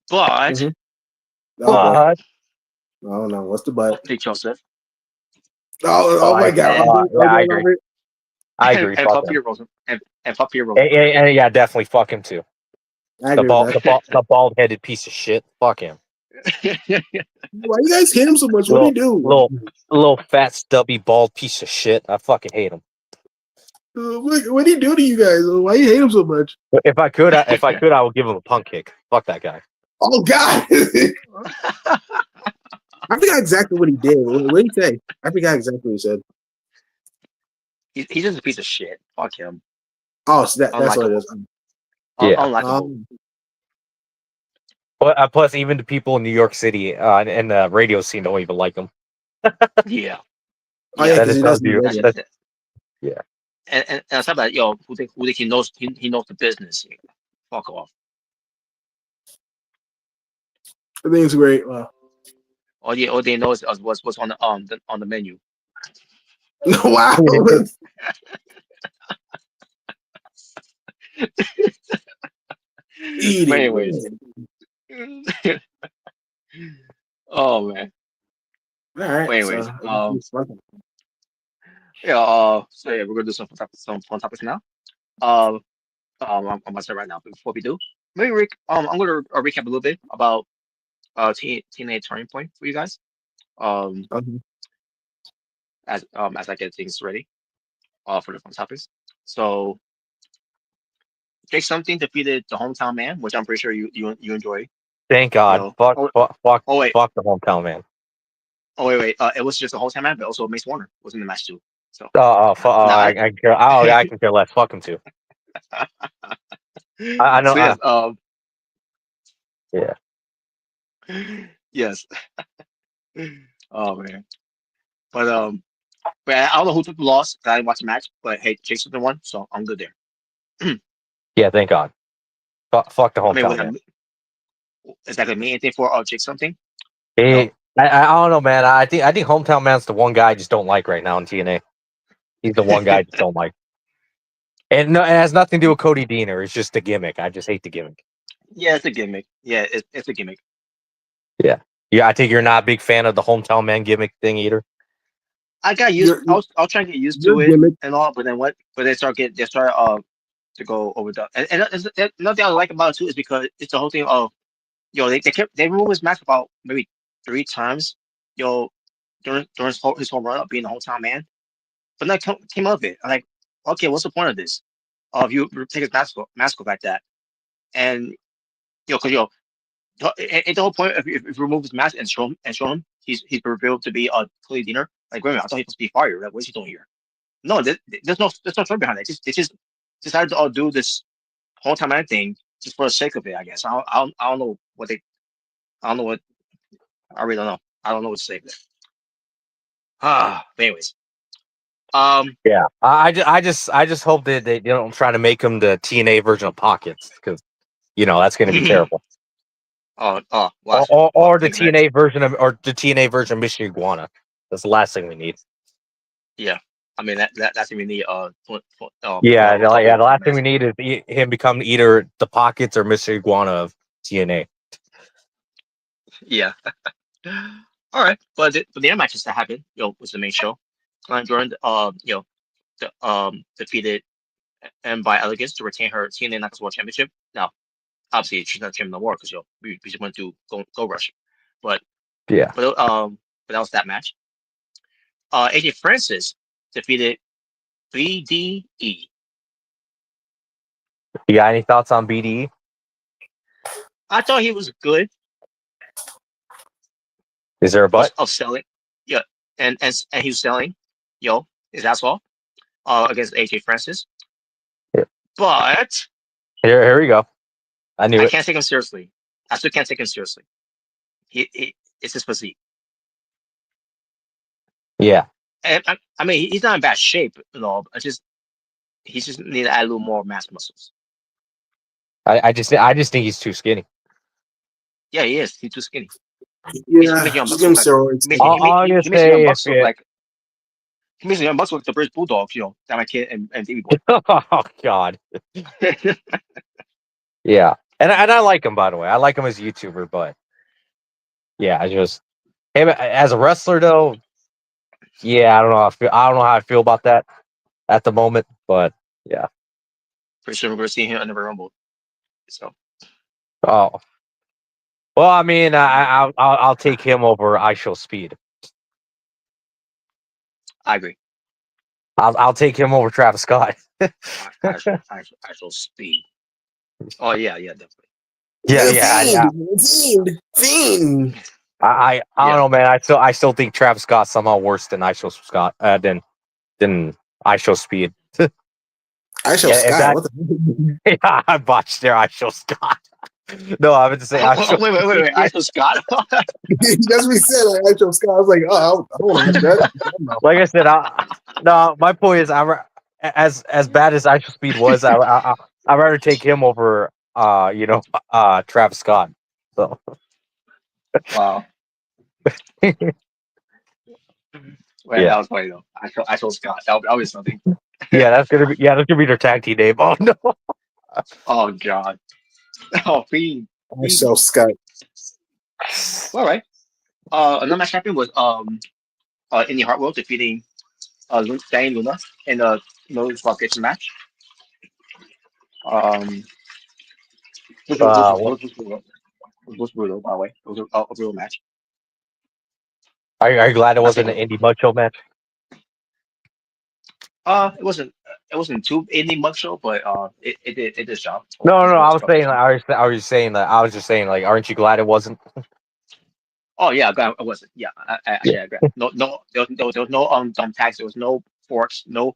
Speaker 1: But
Speaker 3: Mm-hmm. Oh boy.
Speaker 2: What?
Speaker 3: Oh no. What's the butt?
Speaker 1: Nick Joseph
Speaker 3: Oh my God.
Speaker 2: Yeah, I agree. I agree.
Speaker 1: and
Speaker 2: Fuck
Speaker 1: Papier
Speaker 2: him.
Speaker 1: Rosen and Papier Rosen.
Speaker 2: Yeah, definitely fuck him too.
Speaker 3: I agree with that.
Speaker 2: The bald headed piece of shit. Fuck him.
Speaker 3: Why you guys hate him so much? What do you do?
Speaker 2: Little fat stubby bald piece of shit. I fucking hate him.
Speaker 3: What do you do to you guys? Why you hate him so much?
Speaker 2: If I could, I would give him a punk kick. Fuck that guy.
Speaker 3: Oh God. I forgot exactly what he did. What did he say? I forgot exactly what he said.
Speaker 1: He's just a piece of shit. Fuck him.
Speaker 3: Oh, so that's what it is.
Speaker 2: Yeah.
Speaker 1: Unlikable.
Speaker 2: But plus, even the people in New York City and the radio scene don't even like him.
Speaker 1: Yeah.
Speaker 3: Oh yeah,
Speaker 2: that
Speaker 3: because
Speaker 2: is
Speaker 3: he
Speaker 2: how
Speaker 3: doesn't.
Speaker 2: do. Yeah.
Speaker 1: And on top of that, who think he knows the business. Fuck off.
Speaker 3: I think it's great. Wow.
Speaker 1: All they know is what's on the menu.
Speaker 3: Wow.
Speaker 1: But anyways. Oh man.
Speaker 3: All right.
Speaker 1: But anyways,
Speaker 3: So,
Speaker 1: so yeah, we're gonna do some fun topics now. I'm gonna start right now. But before we do, maybe Rick, I'm gonna recap a little bit about TNA Turning Point for you guys.
Speaker 3: okay.
Speaker 1: As I get things ready for the fun topics. So Jake something defeated the hometown man, which I'm pretty sure you enjoy.
Speaker 2: Thank God. Fuck
Speaker 1: wait.
Speaker 2: the hometown man.
Speaker 1: Wait. It was just a hometown man, but also Mace Warner was in the match too. So
Speaker 2: I can care less. Fuck him too. I know.
Speaker 1: So yes,
Speaker 2: yeah.
Speaker 1: Yes. Oh man. But I don't know who took the loss. I didn't watch the match, but hey, Jake something won, so I'm good there.
Speaker 2: Yeah, thank God. Fuck the hometown man.
Speaker 1: Is that gonna mean anything for Jake something?
Speaker 2: I don't know, man. I think hometown man's the one guy I just don't like right now in TNA. He's the one guy I just don't like. And no, it has nothing to do with Cody Deaner. It's just a gimmick. I just hate the gimmick.
Speaker 1: Yeah, it's a gimmick. Yeah, it's a gimmick.
Speaker 2: Yeah. I think you're not a big fan of the hometown man gimmick thing either.
Speaker 1: I got used.
Speaker 3: Your
Speaker 1: I was trying to get used
Speaker 3: your
Speaker 1: to it
Speaker 3: gimmick.
Speaker 1: and all, but then what? But they start to go over the. And another thing I like about it too is because it's the whole thing of they removed his mask about maybe 3 times, during his whole run of being the hometown man. But then came of it. I'm like, okay, what's the point of this? If you take his mask off like that, and because the whole point if you remove his mask and show him he's revealed to be a complete dinner. Like, wait a minute, I thought he was supposed to be fired. Like, what is he doing here? No, there's no story behind it. They just decided to all do this whole time man thing just for the sake of it. I guess I don't know what they I don't know what I really don't know. I don't know what to say. But anyways, um,
Speaker 2: Yeah, I just hope that they don't try to make him the TNA version of Pockets, because that's going to be terrible.
Speaker 1: well,
Speaker 2: Or
Speaker 1: I
Speaker 2: the
Speaker 1: mean, that,
Speaker 2: TNA version of Mission Iguana. That's the last thing we need.
Speaker 1: yeah, I mean that's even the
Speaker 2: Yeah,
Speaker 1: double
Speaker 2: the last thing we
Speaker 1: mask.
Speaker 2: need is him become either the Pockets or Mr. Iguana of TNA.
Speaker 1: Yeah. All right, but the other matches that happened, was the main show. Glenn Jordan, defeated M by Elegance to retain her TNA Knockouts World Championship. Now, obviously, she's not champion no more because we just went to Gold Rush, but
Speaker 2: Yeah.
Speaker 1: but that was that match. AJ Francis defeated BDE.
Speaker 2: You got any thoughts on BDE?
Speaker 1: I thought he was good
Speaker 2: Is there a butt?
Speaker 1: of selling, yeah, and he was selling, his ass off, against AJ Francis,
Speaker 2: Yeah.
Speaker 1: but
Speaker 2: Here we go. I knew
Speaker 1: I
Speaker 2: it.
Speaker 1: can't take him seriously. I still can't take him seriously. He it's his physique.
Speaker 2: Yeah.
Speaker 1: And I mean, he's not in bad shape at all. He just need to add a little more mass muscles.
Speaker 2: I just think he's too skinny.
Speaker 1: Yeah, he is. He's too skinny. He
Speaker 3: Yeah,
Speaker 1: makes Young
Speaker 3: just
Speaker 1: Bucks
Speaker 3: give him
Speaker 1: look like
Speaker 3: steroids.
Speaker 1: he
Speaker 2: I'll
Speaker 1: makes Young
Speaker 2: say if
Speaker 1: Bucks look
Speaker 2: it.
Speaker 1: like he makes Young Bucks look like the British Bulldogs. That my kid and Davey Boy.
Speaker 2: Oh God. Yeah, and I like him, by the way. I like him as a YouTuber, but yeah, I just him as a wrestler though. Yeah, I don't know. I don't know how I feel about that at the moment, but yeah.
Speaker 1: Pretty sure we're gonna see him in the Rumble. So
Speaker 2: Oh well, I mean, I'll take him over I Show Speed.
Speaker 1: I agree.
Speaker 2: I'll take him over Travis Scott.
Speaker 1: Actual speed. Oh yeah, definitely.
Speaker 2: Yeah,
Speaker 3: The
Speaker 2: yeah,
Speaker 3: fiend,
Speaker 2: yeah.
Speaker 3: fiend.
Speaker 2: I don't
Speaker 1: Yeah,
Speaker 2: know, man. I still think Travis Scott's somehow worse than I Show Scott than I Show Speed.
Speaker 3: I show
Speaker 2: Yeah, if
Speaker 3: Scott.
Speaker 2: that
Speaker 3: What the?
Speaker 2: yeah, I botched there. I Show Scott. No, I would say I
Speaker 1: Oh,
Speaker 2: Show
Speaker 1: wait.
Speaker 2: Speed.
Speaker 1: Actual Scott.
Speaker 3: That's what he said. Like, I show Scott. I was like, oh, I don't want to watch that. No.
Speaker 2: Like I said, no. My point is, as bad as I Show Speed was, I'd rather take him over, Travis Scott. So
Speaker 1: Wow. Well,
Speaker 2: yeah,
Speaker 1: that was funny though. Actual Scott. That was something.
Speaker 2: that's gonna be their tag team name. Oh no.
Speaker 1: Oh God. Oh, fiend.
Speaker 3: I show Scott.
Speaker 1: All right. Another match happened was Indy Hartwell defeating Diane Luna in a no disqualification match. Um, which was which
Speaker 2: Uh,
Speaker 1: was which was brutal. Which was brutal, by the way. It was a brutal match.
Speaker 2: are you glad it
Speaker 1: I think
Speaker 2: wasn't an indie mud show match?
Speaker 1: it wasn't too Indy mug show, but it did its job for
Speaker 2: No,
Speaker 1: as
Speaker 2: no.
Speaker 1: no
Speaker 2: I was saying,
Speaker 1: disqualification.
Speaker 2: I was just saying, like, aren't you glad it wasn't?
Speaker 1: Oh yeah, I wasn't. Yeah,
Speaker 2: Yeah.
Speaker 1: I agree. No, there was no dumb tags. There was no forks. No,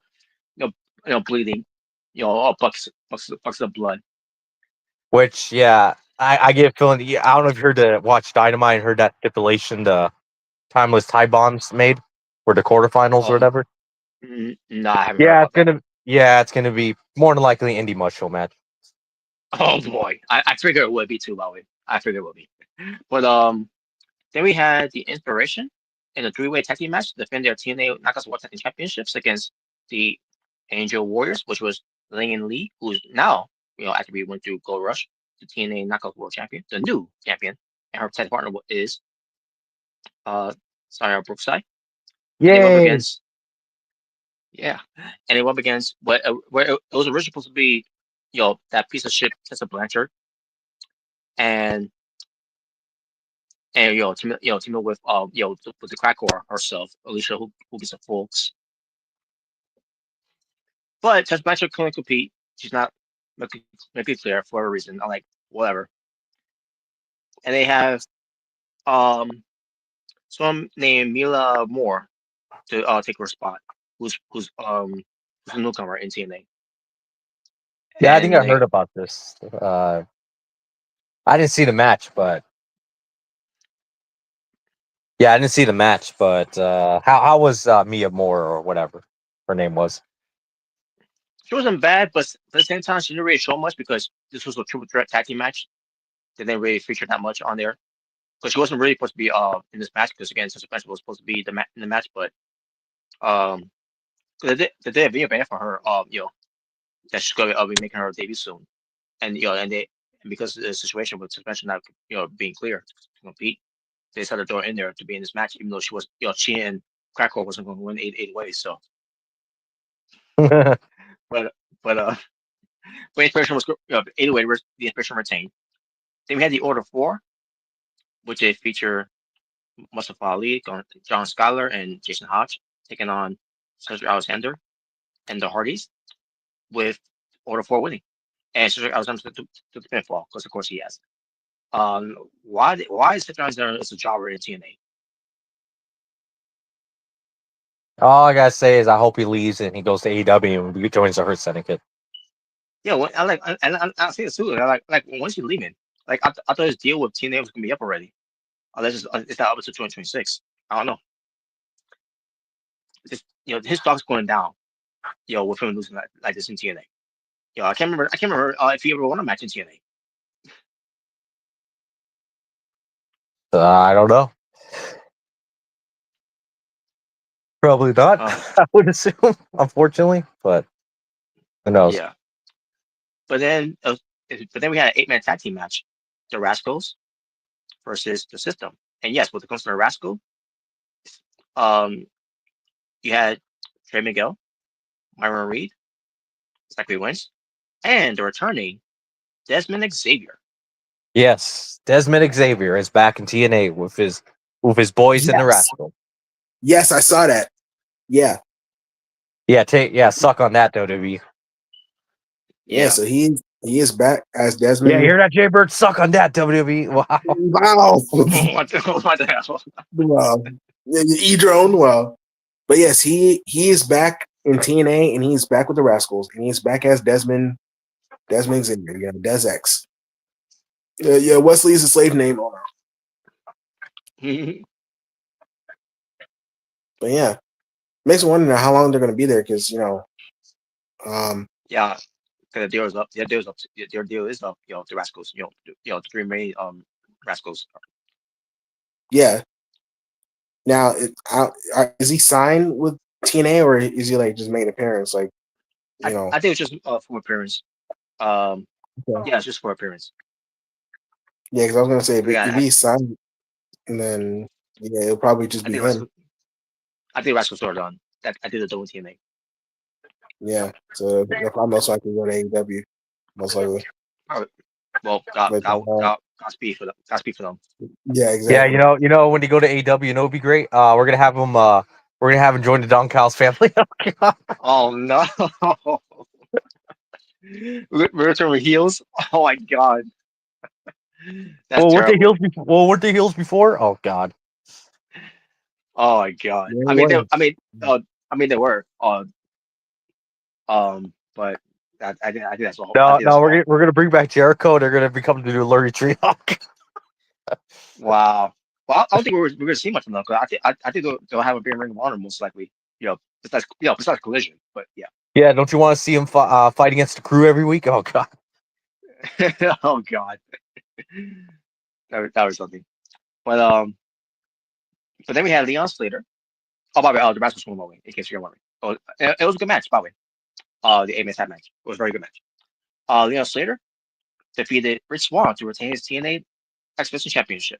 Speaker 1: bleeding. Bucks of blood.
Speaker 2: Which, yeah, I get a feeling. Yeah, I don't know if you heard to watch Dynamite and heard that stipulation the timeless tie bombs made for the quarterfinals or
Speaker 1: Oh,
Speaker 2: whatever.
Speaker 1: no, I haven't heard about that.
Speaker 2: It's gonna be more than likely indie mud show match.
Speaker 1: Oh boy, I figure it would be too, by the way. I figure it would be. But then we had the Inspiration in a three-way tag team match to defend their TNA Knockouts World Tag Team Championships against the Angel Warriors, which was Ling and Lee, who's now, after we went through Gold Rush, the TNA Knockouts World Champion, the new champion, and her tag partner is uh Sarah Brookside. and they went up
Speaker 2: Yay!
Speaker 1: against yeah, and they went up against where it was originally supposed to be, that piece of shit Tessa Blanchard, and team up with with the crack whore herself, Alicia, who gets some folks. But Tessa Blanchard couldn't compete. She's not make it clear for a reason. I'm like, whatever. And they have um someone named Mila Moore to take her spot, who's a newcomer in TNA.
Speaker 2: Yeah, I think
Speaker 1: And
Speaker 2: I heard about this. I didn't see the match, but yeah, I didn't see the match. But how was Mia Moore or whatever her name was?
Speaker 1: she wasn't bad, but at the same time, she didn't really show much because this was a triple threat tag team match. They didn't really feature that much on there because she wasn't really supposed to be in this match because again, suspension was supposed to be in the match, but um, 'cause they did a video ban for her, that she's gonna be making her debut soon, and and because of the situation with suspension not being clear to compete, they decided to throw her in there to be in this match, even though she was she and Crackle wasn't going to win eight ways. So, but but but inspiration was anyway. The inspiration retained. Then we had the Order 4, which they feature Mustafa Ali, John Schuyler, and Jason Hodge taking on Cedric Alexander and the Hardys, with Order 4 winning. And Cedric Alexander took the pinfall because of course he has. Why is Cedric Alexander is a jobber in TNA?
Speaker 2: All I gotta say is I hope he leaves and he goes to AEW and joins the Hurt Syndicate.
Speaker 1: Yeah, I see it too. Like once you leaving, like I thought his deal with TNA was gonna be up already. Unless it's not up until 2026. I don't know. Just, his stock's going down. With him losing like this in TNA. I can't remember if he ever won a match in TNA.
Speaker 2: I don't know. Probably not.
Speaker 1: Uh,
Speaker 2: I would assume, unfortunately, but who knows?
Speaker 1: yeah. But then, we had an 8-man tag team match: the Rascals versus the System. And yes, with the comes to the Rascal, um, you had Trey Miguel, Myron Reed, Zachary Wentz, and the returning Desmond Xavier.
Speaker 2: Yes, Desmond Xavier is back in TNA with his boys in the
Speaker 3: Yes.
Speaker 2: Rascal.
Speaker 3: Yes, I saw that. Yeah.
Speaker 2: Suck on that, WWE.
Speaker 3: Yeah,
Speaker 1: Yeah.
Speaker 3: so he is back as
Speaker 2: Yeah,
Speaker 3: Desmond.
Speaker 2: you hear that, Jaybird? Suck on that, WWE. Wow.
Speaker 3: Wow.
Speaker 1: What the hell?
Speaker 3: Wow. E-drone. Wow. But yes, he is back in TNA and he's back with the Rascals and he's back as Desmond Xavier, Des X. Yeah, Wesley is a slave name. But yeah, makes me wonder how long they're going to be there because
Speaker 1: Yeah, because the deal is up. Their deal is up. Their deal is up. The Rascals. The three main Rascals.
Speaker 3: yeah. Now, is he signed with TNA or is he like just made an appearance? Like,
Speaker 1: I think it's just for appearance. Um,
Speaker 3: okay.
Speaker 1: yeah, it's just for appearance.
Speaker 3: Yeah, because I was gonna say if
Speaker 1: Yeah,
Speaker 3: he's signed, and then it'll probably just
Speaker 1: I
Speaker 3: be
Speaker 1: think
Speaker 3: him.
Speaker 1: Rascals are done. I think they're done with TNA.
Speaker 3: Yeah, so they'll probably most likely go to AEW, most likely.
Speaker 1: All right. Well,
Speaker 3: But
Speaker 1: Godspeed for them. Godspeed for them.
Speaker 3: yeah,
Speaker 2: Yeah,
Speaker 3: exactly.
Speaker 2: you know when you go to AEW, it'd be great. We're gonna have him join the Don Callis family.
Speaker 1: Oh no! We're turning heels. Oh my god, that's
Speaker 2: Weren't they
Speaker 1: terrible.
Speaker 2: heels before? Well, weren't they heels before? Oh God.
Speaker 1: Oh my god.
Speaker 3: Yeah,
Speaker 1: I mean, they were. But I think that's all. I
Speaker 2: No,
Speaker 1: think that's
Speaker 2: no,
Speaker 1: all.
Speaker 2: we're gonna bring back Jericho. They're gonna become the new Lurie Treehawk.
Speaker 1: Wow. Well, I don't think we're gonna see much of them because I think they'll have a big Ring of Honor most likely. Besides Collision, but yeah.
Speaker 2: Yeah, don't you want to see him fight against the Crew every week? Oh God.
Speaker 1: Oh god, that was something. But then we had Leon Slater. Oh, by the way, the match was going away. In case you're wondering, it was a good match. By the way, the 8-man tag match. It was a very good match. Leon Slater defeated Rich Swann to retain his TNA X Division Championship.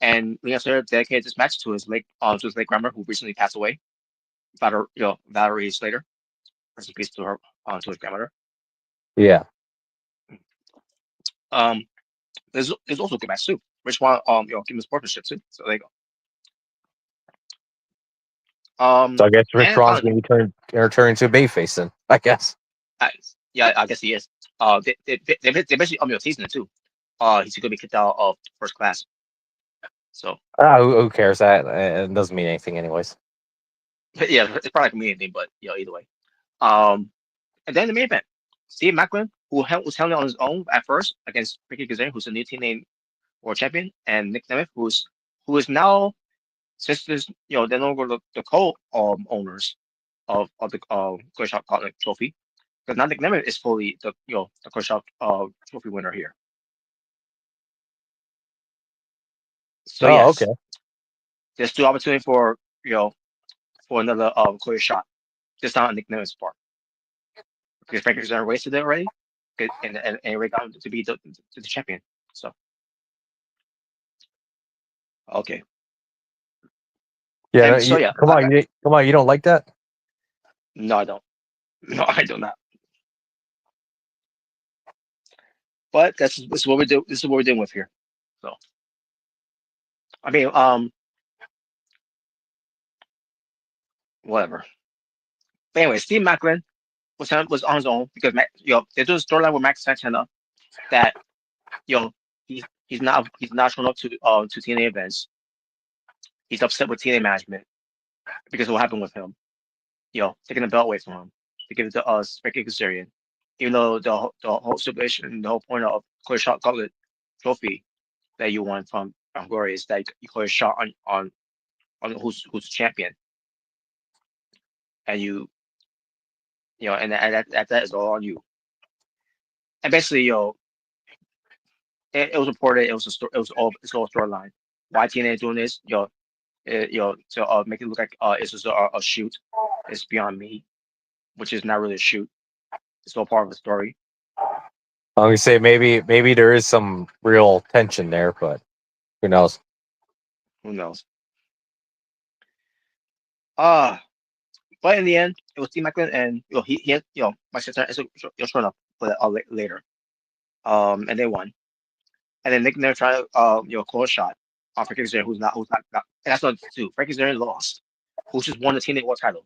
Speaker 1: And Leon Slater dedicated this match to his late grandmother who recently passed away. Valerie Slater. Rest in peace to his grandmother.
Speaker 2: Yeah.
Speaker 1: Um, there's also good match too. Rich Swann give him sportsmanship too. So there you go.
Speaker 2: So I guess Rich
Speaker 1: And
Speaker 2: Ron's
Speaker 1: finally,
Speaker 2: going to return to Bayface then. I guess.
Speaker 1: I, yeah, I guess he is. They basically teasing it too. He's gonna be kicked out of first class. So
Speaker 2: Who cares? That it doesn't mean anything, anyways.
Speaker 1: yeah, it's probably like a mean but either way. Um, and then the main event, Steve Macklin, was handling on his own at first against Ricky Kazarian, who's a new TNA World Champion, and Nick Nemeth, who is now, since this they're no longer the co owners of the Shop Gauntlet Trophy, because now Nick Nemeth is fully the Shop Trophy winner here. So
Speaker 2: Oh, okay.
Speaker 1: yes, there's still opportunity for for another shot. This time on Nick Nemeth's part, because Frankie Kazarian wasted it already, and Ray got him to be the champion. So okay,
Speaker 2: Yeah. No,
Speaker 1: and so yeah,
Speaker 2: come on, come on. You don't like that?
Speaker 1: no, I don't. No, I do not. But this is what we do. This is what we're dealing with here. So I mean, whatever. But anyway, Steve Macklin was on his own because they do a storyline with Max Santana that you know he's not showing up to TNA events. He's upset with TNA management because of what happened with him. Taking the belt away from him to give it to us, Ricky Kazarian. Even though the whole stipulation, the whole point of clear shot gauntlet trophy that you won from Glory is that you clear shot on who's champion, and and that is all on you. And basically, it was reported. It was a story. It's all storyline. Why TNA is doing this? To make it look like it's just a shoot. It's beyond me, which is not really a shoot. It's all part of the story.
Speaker 2: I'm gonna say maybe there is some real tension there, but who knows?
Speaker 1: Who knows? Uh but in the end, it was Steve Macklin, and he had my sister. You'll show up for that later. And they won. And then Nick Nair tried to close shot on Frankie Kazarian, who's not, and that's not too. Frankie Kazarian lost, who just won the TNA World Title,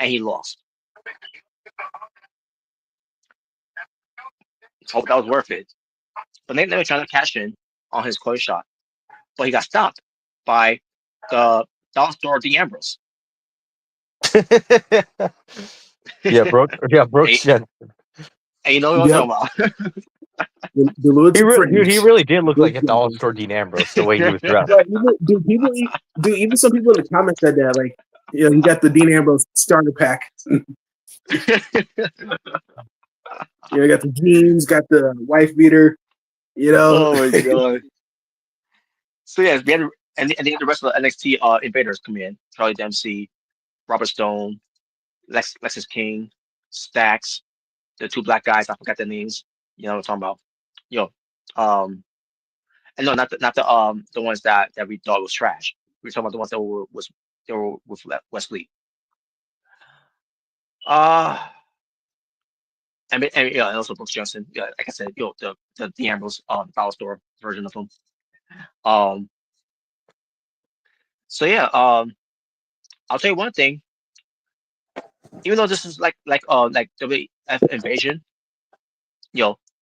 Speaker 1: and he lost. Hope that was worth it. But Nick Nair tried to cash in on his close shot, but he got stopped by the Dollar Store Dean Ambrose.
Speaker 2: Yeah, Brooks.
Speaker 1: Hey, and you know what I'm
Speaker 3: Yep.
Speaker 1: talking
Speaker 3: The Lord's
Speaker 2: Dude, he
Speaker 3: friends.
Speaker 2: really did look like
Speaker 3: Brooks
Speaker 2: a dollar
Speaker 3: Jensen.
Speaker 2: store Dean Ambrose the way he was
Speaker 1: about.
Speaker 2: dressed.
Speaker 3: But even some people in the comments said that, like, you got the Dean Ambrose starter pack. You got the jeans, got the wife beater.
Speaker 1: Oh my god. So yes, we had and the rest of the NXT invaders come in. Charlie Dempsey, Robert Stone, Lexus King, Stacks, the two black guys. I forgot their names. You know what I'm talking about. You know, and no, not the ones that we thought was trash. We were talking about the ones that were with Wesley. Uh and also Brooks Johnson. Yeah, like I said, the Ambrose Dollar Store version of him. Um, so yeah, I'll tell you one thing. Even though this is like WF Invasion,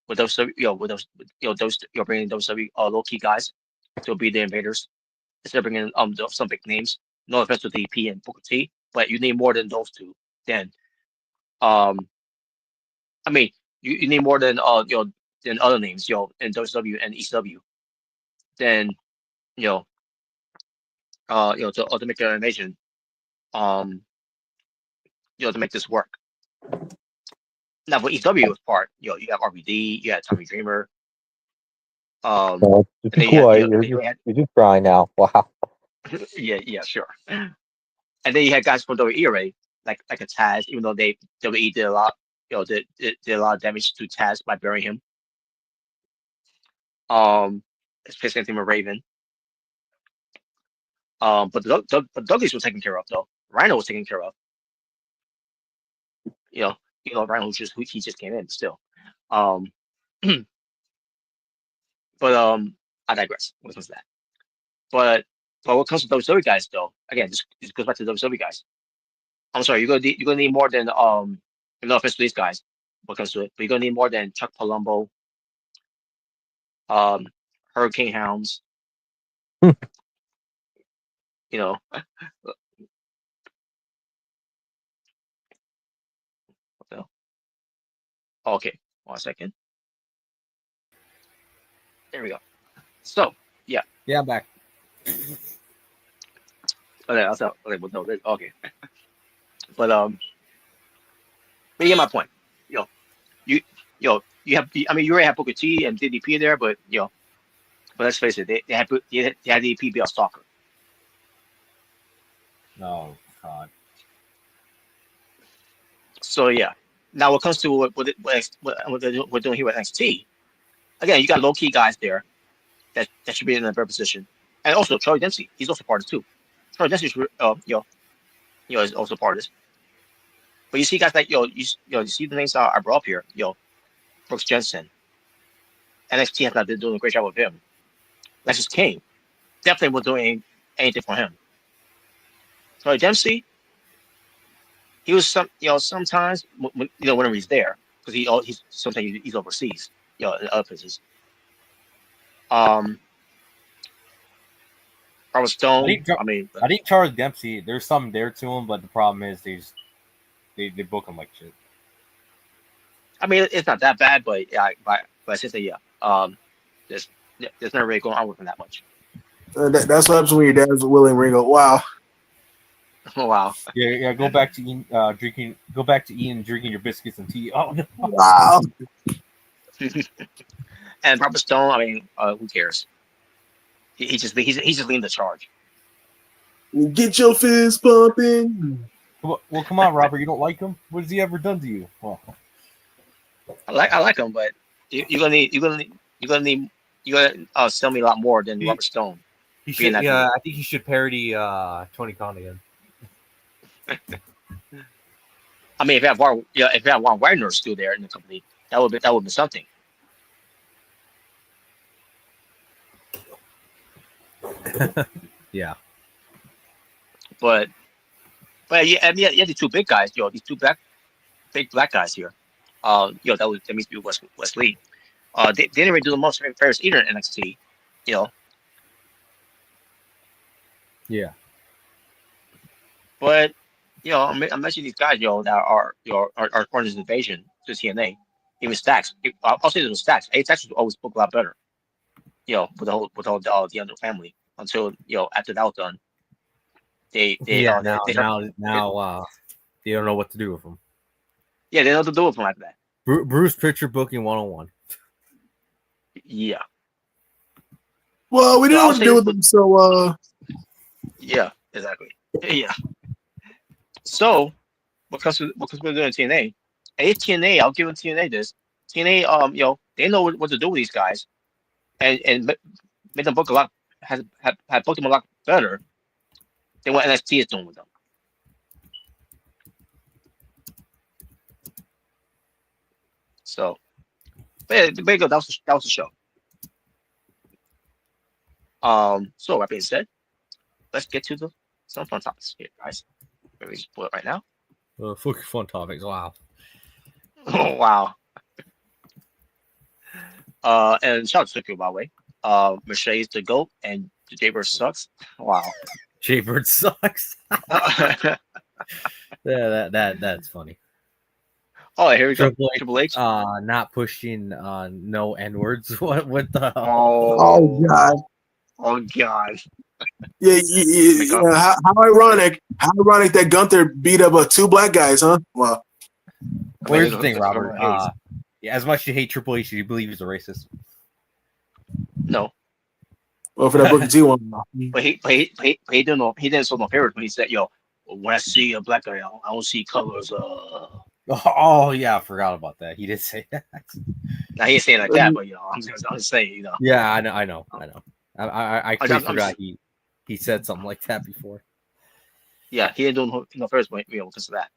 Speaker 1: with those those bringing those low key guys to be the invaders instead of bringing some big names. No offense to DP and Booker T, but you need more than those two. Then um, I mean, you need more than than other names in WW and ECW. Then you know to make the invasion um to make this work. Now for ECW part, you have RVD, you had Tommy Dreamer, um,
Speaker 2: No, just
Speaker 1: and
Speaker 2: be
Speaker 1: then you had
Speaker 2: quiet. You're just crying now. Wow.
Speaker 1: yeah, sure. And then you had guys from WWE already, like a Taz, even though WWE did a lot, did a lot of damage to Taz by burying him. It's same thing with Raven. But Douglas was taken care of though. Rhino was taken care of. Ryan he just came in still. Um, but I digress when it comes to that. But what comes to WWE guys though, again, this goes back to WWE guys. I'm sorry, you're gonna need more than no offense to these guys when it comes to it, but you're gonna need more than Chuck Palumbo, um, Hurricane Hounds, you know. What the hell? Okay, 1 second. There we go. So yeah,
Speaker 2: Yeah, I'm back.
Speaker 1: okay, okay, well, no, okay, but you get my point. You know, you you have I mean you already have Booker T and DDP there, but but let's face it, they had DDP be a stalker.
Speaker 2: Oh God.
Speaker 1: So yeah. Now, what comes to we're doing here with NXT, again, you got low key guys there that should be in a better position, and also Charlie Dempsey, he's also part of it too. Charlie Dempsey's is also part of this. But you see guys like you see the names I brought up here, Brooks Jensen, NXT has not been doing a great job with him. Lexus King definitely was doing anything for him. Charlie Dempsey, he was sometimes whenever he's there because he's sometimes he's overseas, in other places. Robert Stone.
Speaker 2: I think Charles Dempsey. There's something there to him, but the problem is they book him like shit.
Speaker 1: I mean, it's not that bad, but yeah, but I should say yeah. There's there's not really going on with him that much.
Speaker 3: That's what happens when your dad's willing Ringo. Wow.
Speaker 1: Oh wow.
Speaker 2: Yeah. Go back to eating, drinking. Go back to eating, drinking your biscuits and tea. Oh no.
Speaker 3: Wow.
Speaker 1: And Robert Stone. I mean, who cares? He's just leading the charge.
Speaker 3: Get your fist pumping.
Speaker 2: Well, come on, Robert. You don't like him? What has he ever done to you? Well,
Speaker 1: I like him, but you're gonna sell me a lot more than Robert Stone.
Speaker 4: He should. Yeah, I think he should parody Tony Khan again.
Speaker 1: I mean, if you have Von Wagner still there in the company, that would be something.
Speaker 4: Yeah.
Speaker 1: But yeah, the two big guys, these two big black guys here. That means to be Wes Lee. They didn't really do the most favors either in NXT.
Speaker 2: yeah.
Speaker 1: But I'm mentioning these guys, that are part of this invasion to TNA. Even Stacks, I'll say this Stacks. Stacks was always booked a lot better. With the whole the Under family until after that was done. Now
Speaker 4: they don't know what to do with him.
Speaker 1: Yeah, they know what to do with him after that.
Speaker 4: Bruce Pritchard booking 101.
Speaker 1: Yeah.
Speaker 3: Well, we didn't know what to do with them, so
Speaker 1: yeah, exactly. Yeah. So, because we're doing TNA, TNA, I'll give TNA this. TNA, they know what to do with these guys, and made them book a lot. Had booked them a lot better than what NXT is doing with them. So, but there you go. That was the show. So that being said, let's get to some fun topics here, guys. Maybe just pull it right now.
Speaker 4: Fucking fun topics. Wow.
Speaker 1: Oh wow. And shout out to Tokyo, by the way. Mercedes the GOAT and Jaybird sucks. Wow.
Speaker 4: Jaybird sucks. Yeah, that's funny.
Speaker 1: Oh, here we go. Triple H.
Speaker 4: Not pushing no N words. What the hell?
Speaker 3: Oh God.
Speaker 1: Oh God.
Speaker 3: Yeah. How ironic! How ironic that Gunther beat up two black guys, huh? Well,
Speaker 4: here's the thing, Robert. As much as you hate Triple H, do you believe he's a racist?
Speaker 1: No.
Speaker 3: Well, for that Booker T one.
Speaker 1: But he didn't know. He didn't show no favors when he said, when I see a black guy, I don't see colors.
Speaker 4: Oh yeah, I forgot about that. He did say that.
Speaker 1: Now he ain't saying like that, but I'm just saying,
Speaker 4: Yeah, I know. I forgot he said something like that before.
Speaker 1: Yeah, he didn't do no favors when because of that.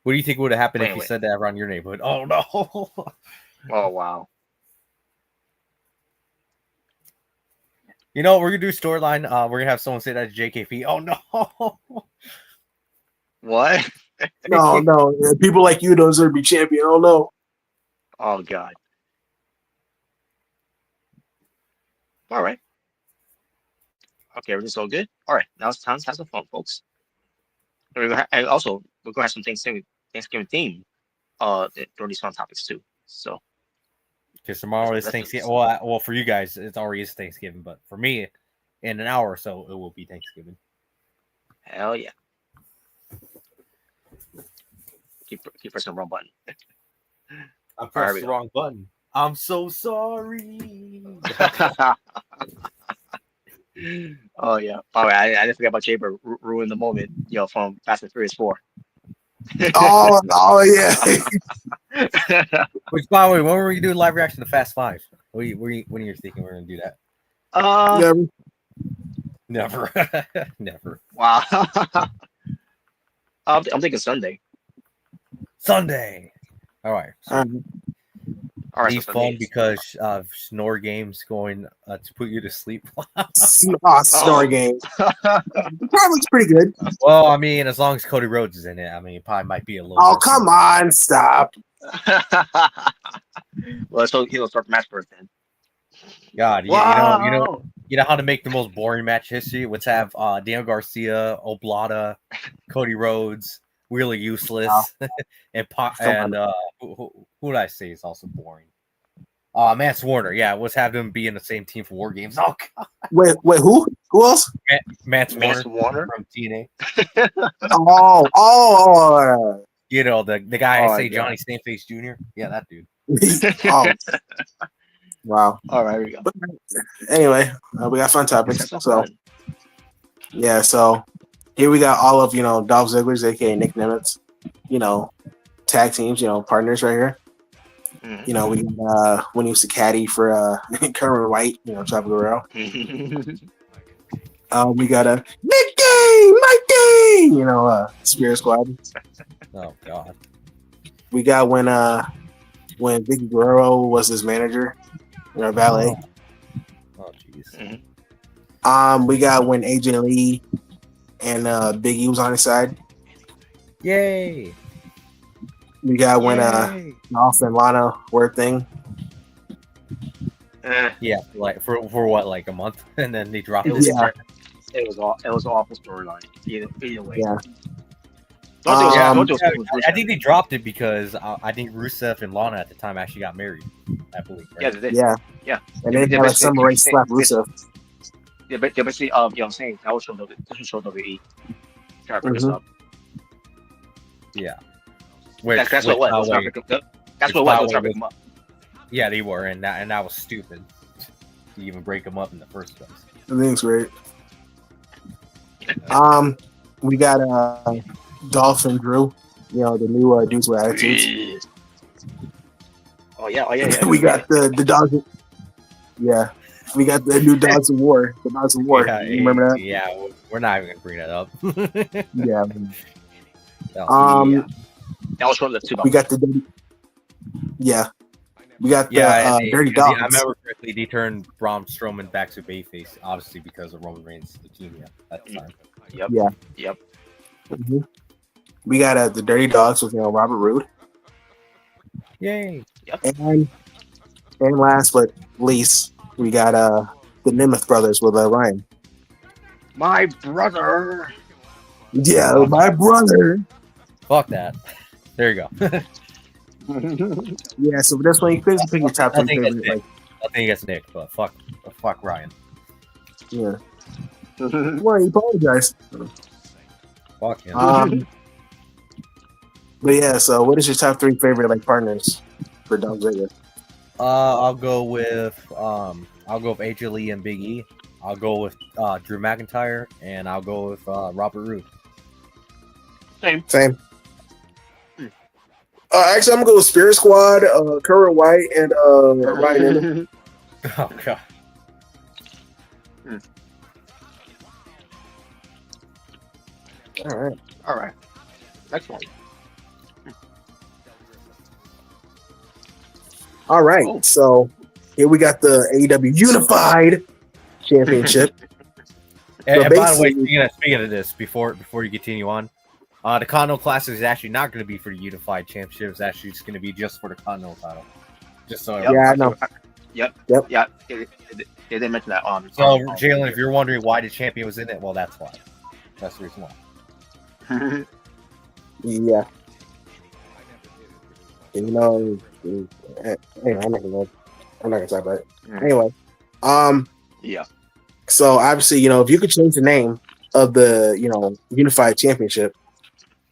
Speaker 4: What do you think would have happened if you
Speaker 1: Anyway.
Speaker 4: said that around your neighborhood? Oh no!
Speaker 1: Oh wow.
Speaker 4: You know, we're gonna do storyline. We're gonna have someone say that to JKP. Oh no!
Speaker 1: What?
Speaker 3: No. People like you don't deserve to be champion. Oh no.
Speaker 1: Oh god. All right. Okay, everything's all good. All right, now it's time to have some fun, folks. And also, we're gonna have some Thanksgiving theme during these fun topics too. So
Speaker 4: Because tomorrow is
Speaker 1: let's do
Speaker 4: Thanksgiving.
Speaker 1: this.
Speaker 4: Well, for you guys, it already is Thanksgiving, but for me, in an hour or so, it will be Thanksgiving.
Speaker 1: Hell yeah. Keep pressing the wrong button.
Speaker 4: I
Speaker 1: All right,
Speaker 4: pressed
Speaker 1: we
Speaker 4: the
Speaker 1: go.
Speaker 4: wrong button. I'm so sorry.
Speaker 1: Oh yeah. All right, I didn't forget about Jaber ruining the moment. From Fast and Furious 4.
Speaker 3: Oh yeah.
Speaker 4: Which, by the way, when were we doing live reaction to Fast Five? When are you thinking we're gonna do that?
Speaker 3: Never.
Speaker 4: Never, never.
Speaker 1: Wow. I'm thinking Sunday.
Speaker 4: Sunday. All right. So
Speaker 1: All right, so
Speaker 4: these
Speaker 1: Sunday
Speaker 4: fun
Speaker 1: is-
Speaker 4: because snore games going to put you to sleep.
Speaker 3: Snore game. It probably looks pretty good.
Speaker 4: Well, I mean, as long as Cody Rhodes is in it, I mean, it probably might be a little.
Speaker 3: Oh, come on, stop.
Speaker 1: Well, so he'll start the match first then.
Speaker 4: God,
Speaker 1: Wow.
Speaker 4: you know how to make the most boring match history? Let's have Daniel Garcia, Oblata, Cody Rhodes, Wheeler Useless, and who would I say is also boring? Mance Warner. Yeah, let's have them be in the same team for War Games. Oh God,
Speaker 3: Wait, who? Who else?
Speaker 4: Mance
Speaker 1: Mance
Speaker 4: Warner
Speaker 1: Warner?
Speaker 4: from TNA.
Speaker 3: Oh.
Speaker 4: You know the guy
Speaker 1: Oh,
Speaker 4: I say
Speaker 1: God.
Speaker 4: Johnny Snakeface Jr. Yeah, that dude.
Speaker 3: Oh, wow.
Speaker 1: All right, here we go.
Speaker 3: Anyway, we got fun
Speaker 1: Let's
Speaker 3: topics.
Speaker 1: have some
Speaker 3: So,
Speaker 1: fun.
Speaker 3: yeah, so here we got all of, Dolph Ziggler's, aka Nick Nimitz, tag teams, partners right here.
Speaker 1: Mhm.
Speaker 3: We when he was a caddy for Kerwin White, Chavo Guerrero. We got a Nicky, Spirit Squad.
Speaker 4: Oh God.
Speaker 3: We got when Vicky Guerrero was his manager, valet.
Speaker 4: Oh jeez.
Speaker 1: Mhm.
Speaker 3: We got when AJ Lee and Big E was on his side.
Speaker 4: Yay!
Speaker 3: We got when
Speaker 4: Yay!
Speaker 3: Dolph and Lana were a thing.
Speaker 4: Yeah, like for what, like a month, and then they dropped
Speaker 1: It was
Speaker 3: Yeah.
Speaker 1: it was an awful storyline. Either way.
Speaker 3: Yeah.
Speaker 1: Don't do
Speaker 4: I think they dropped it because I think Rusev and Lana at the time actually got married. I believe.
Speaker 1: Yeah,
Speaker 4: Right?
Speaker 1: they did.
Speaker 3: Yeah.
Speaker 1: Yeah.
Speaker 3: And then had a summer race slap Rusev.
Speaker 1: Yeah, but basically, I'm saying that was show WWE. Try to bring this
Speaker 3: Mhm.
Speaker 1: up.
Speaker 4: Yeah.
Speaker 1: That's what it was. That's what it was. Trying to break them up.
Speaker 4: Yeah, they were, and that was stupid to even break them up in the first place.
Speaker 3: I think it's great. We got Dolph and Drew, the new dudes with attitudes.
Speaker 1: Oh yeah.
Speaker 3: We got the dogs. Yeah, we got the new Dogs of War. The Dogs of War.
Speaker 4: Yeah,
Speaker 3: You remember that?
Speaker 4: Yeah, we're not even gonna bring that up.
Speaker 3: Yeah.
Speaker 1: That was from the two.
Speaker 3: We got the dirty. Yeah. We got the Dirty
Speaker 4: I
Speaker 3: Dogs.
Speaker 4: remember correctly. They turned Braun Strowman back to babyface, obviously because of Roman Reigns' leukemia at the time.
Speaker 1: Yep.
Speaker 3: Yeah.
Speaker 1: Yep.
Speaker 3: Mm-hmm. We got the Dirty Dogs with Robert Roode.
Speaker 4: Yay!
Speaker 3: And last but least, we got the Nemeth brothers with Ryan.
Speaker 1: My brother.
Speaker 3: Yeah, my brother.
Speaker 4: Fuck that. There you go.
Speaker 3: Yeah, so this one you can pick your top three favorite. Like,
Speaker 4: Nothing against Nick, but fuck Ryan.
Speaker 3: yeah. Why you apologize?
Speaker 4: Fuck him.
Speaker 3: But yeah, so what is your top three favorite partners for Dolph Ziggler?
Speaker 4: I'll go with AJ Lee and Big E. I'll go with Drew McIntyre, and I'll go with Robert Roode.
Speaker 3: Same. Actually, I'm gonna go with Spirit Squad, Kerwin White, and Ryan.
Speaker 4: Oh god.
Speaker 3: All right.
Speaker 1: Next one.
Speaker 3: All right,
Speaker 1: Oh.
Speaker 3: so here we got the AEW Unified Championship.
Speaker 4: And by the way,
Speaker 3: basically-
Speaker 4: speaking of this, before you continue on, the Continental Classic is actually not going to be for the Unified Championship. It's actually just going to be just for the Continental title. Just so
Speaker 1: Yep.
Speaker 3: Yeah, I know.
Speaker 1: Yep.
Speaker 3: Yep.
Speaker 1: Yeah. They didn't mention that on.
Speaker 4: So, Jalen, if you're wondering why the champion was in it, well, that's why. That's the reason why.
Speaker 3: Yeah. You know, anyway, I'm not gonna talk about it. Anyway,
Speaker 1: Yeah.
Speaker 3: so obviously, you know, if you could change the name of the, you know, Unified Championship,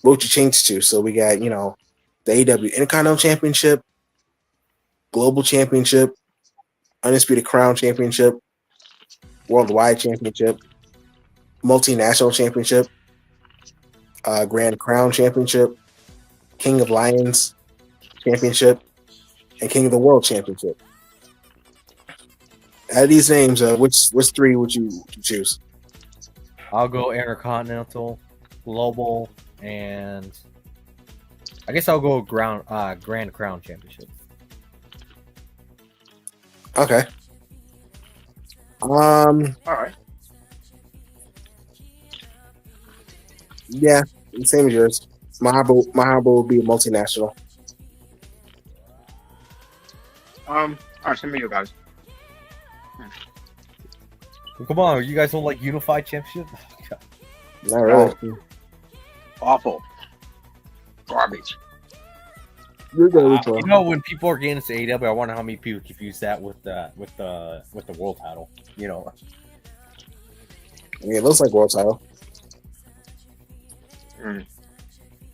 Speaker 3: what would you change to? So we got, you know, the AEW Intercontinental Championship, Global Championship, Undisputed Crown Championship, Worldwide Championship, Multinational Championship, Grand Crown Championship, King of Lions Championship, and King of the World Championship. Out of these names, which three would you choose?
Speaker 4: I'll go Intercontinental, Global, and I guess I'll go Grand Crown Championship.
Speaker 3: Okay.
Speaker 1: All right.
Speaker 3: Yeah, same as yours. My humble would be a multinational.
Speaker 1: All right. Send me you guys.
Speaker 4: Well, come on, you guys don't like Unified Championship?
Speaker 3: Not really.
Speaker 1: Awful. Garbage.
Speaker 3: You're good,
Speaker 4: You know, when people are getting into AEW, I wonder how many people confuse that with the world title. You know,
Speaker 3: Yeah, it looks like world title.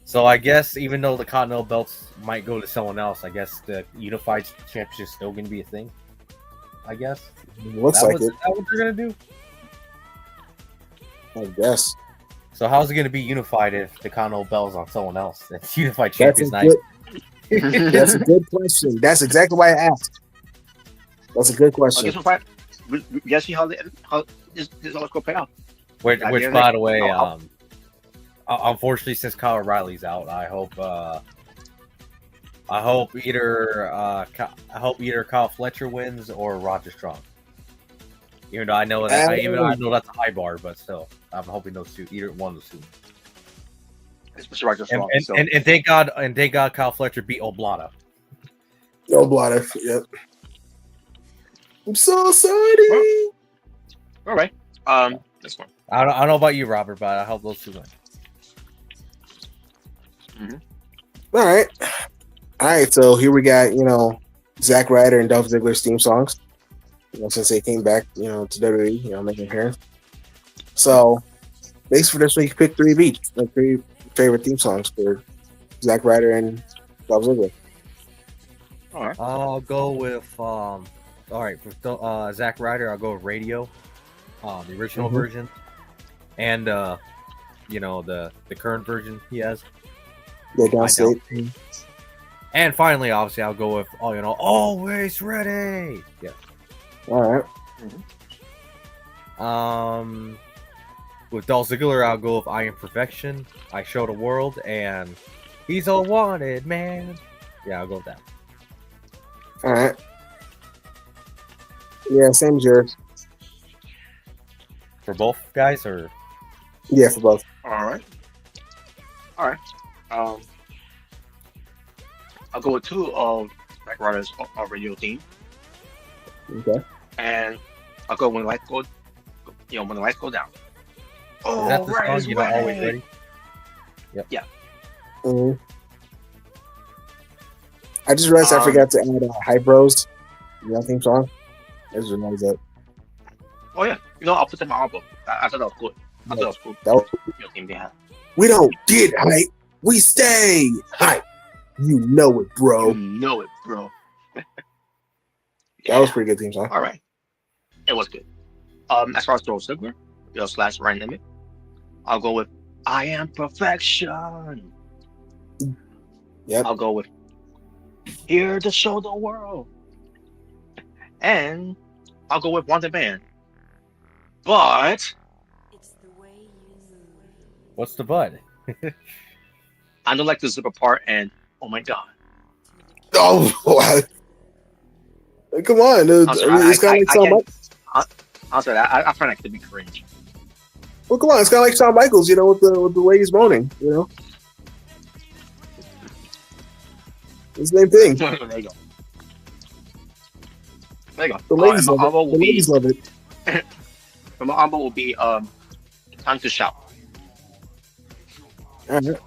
Speaker 4: so I guess even though the Continental belts might go to someone else, I guess the Unified Championship is still going to be a thing. I guess.
Speaker 3: It looks like it.
Speaker 4: Is that what they're going to do?
Speaker 3: I guess.
Speaker 4: So how's it going to be unified if the Continental belt is on someone else? It's Unified
Speaker 3: That's
Speaker 4: Champion's
Speaker 3: a
Speaker 4: nice.
Speaker 3: good. That's a good question. That's exactly why I asked. That's a good
Speaker 1: I
Speaker 3: question.
Speaker 1: guess we'll find. We gotta see how this all is gonna play out.
Speaker 4: Which,
Speaker 1: At the end
Speaker 4: by
Speaker 1: of
Speaker 4: the way,
Speaker 1: I'll-
Speaker 4: unfortunately, since Kyle O'Reilly's out, I hope either Kyle Fletcher wins or Roger Strong. Even though I know that, I know that's a high bar, but still, I'm hoping those two, either one of those two.
Speaker 1: Especially right just wrong. So
Speaker 4: And thank God, Kyle Fletcher beat Oblata.
Speaker 3: No blotter. Yep. I'm so sorry.
Speaker 1: all right. This one.
Speaker 4: I don't know about you, Robert, but I hope those two win.
Speaker 3: All right. All right. So here we got, you know, Zack Ryder and Dolph Ziggler's theme songs. You know, since they came back, you know, to WWE, you know, making an appearance. So, based for this week, pick three of each, like three favorite theme songs for Zack Ryder and Dolph Ziggler.
Speaker 1: All right.
Speaker 4: I'll go with all right, for Zack Ryder, I'll go with Radio, the original version, and you know, the current version he has.
Speaker 3: Yeah, downstate.
Speaker 4: And finally, obviously, I'll go with Always Ready. Yeah.
Speaker 3: All right.
Speaker 4: With Dolph Ziggler, I'll go with I Am Perfection, I Show the World, and He's a Wanted Man. Yeah, I'll go with that.
Speaker 3: All right. Yeah, same as yours.
Speaker 4: For both guys, or
Speaker 3: Yeah, for both.
Speaker 1: All right. All right. I'll go with two of Zack Ryder's radio theme,
Speaker 3: Okay.
Speaker 1: and I'll go when the lights go. You know, when the lights go down.
Speaker 4: is that the song? You know, Always Ready.
Speaker 3: Mm-hmm. I just realized I forgot to add Hype Bros. You know, theme song. I just realized that.
Speaker 1: Oh yeah, you know, I'll put them on my album. I thought that was good. I thought that was cool.
Speaker 3: That was,
Speaker 1: You know, theme they have.
Speaker 3: we don't get hype. We stay hype. You know it, bro.
Speaker 1: You know it, bro.
Speaker 3: That was pretty good theme song.
Speaker 1: All right. It was good. As far as Dolph Ziggler, you know, / Ryan Limit, I'll go with I Am Perfection.
Speaker 3: Yep.
Speaker 1: I'll go with Here to Show the World. And I'll go with Wanted Man. But
Speaker 4: What's the bud?
Speaker 1: I don't like the zipper part, and oh my god.
Speaker 3: Oh, Come on, dude.
Speaker 1: I'm
Speaker 3: I
Speaker 1: sorry,
Speaker 3: mean, it's kind of like
Speaker 1: I
Speaker 3: Shawn.
Speaker 1: can't. I'm sorry, I find that to be cringe.
Speaker 3: Well, come on, it's kind of like Shawn Michaels, with the way he's moaning. It's the same thing.
Speaker 1: There you go. There you go.
Speaker 3: The ladies love it.
Speaker 1: Will
Speaker 3: The
Speaker 1: be.
Speaker 3: ladies love it.
Speaker 1: My combo will be time to shout.
Speaker 3: All right.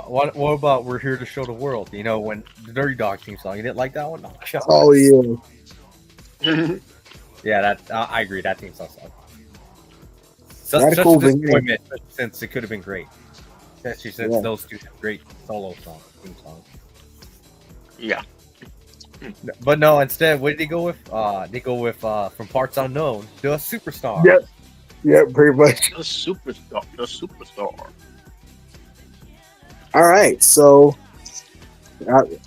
Speaker 4: What about We're Here to Show the World? When the Dirty Dog theme song, you didn't like that one? No.
Speaker 3: Oh yeah.
Speaker 4: Yeah, I agree. That theme song sucked.
Speaker 3: That's
Speaker 4: Such
Speaker 3: cool,
Speaker 4: a disappointment since it could have been great. Especially since those two have great solo theme songs.
Speaker 1: Yeah.
Speaker 4: But no, instead, what did they go with? They go with From Parts Unknown, The Superstar.
Speaker 3: Yep. Yeah, pretty much.
Speaker 1: The superstar. The superstar.
Speaker 3: All right, so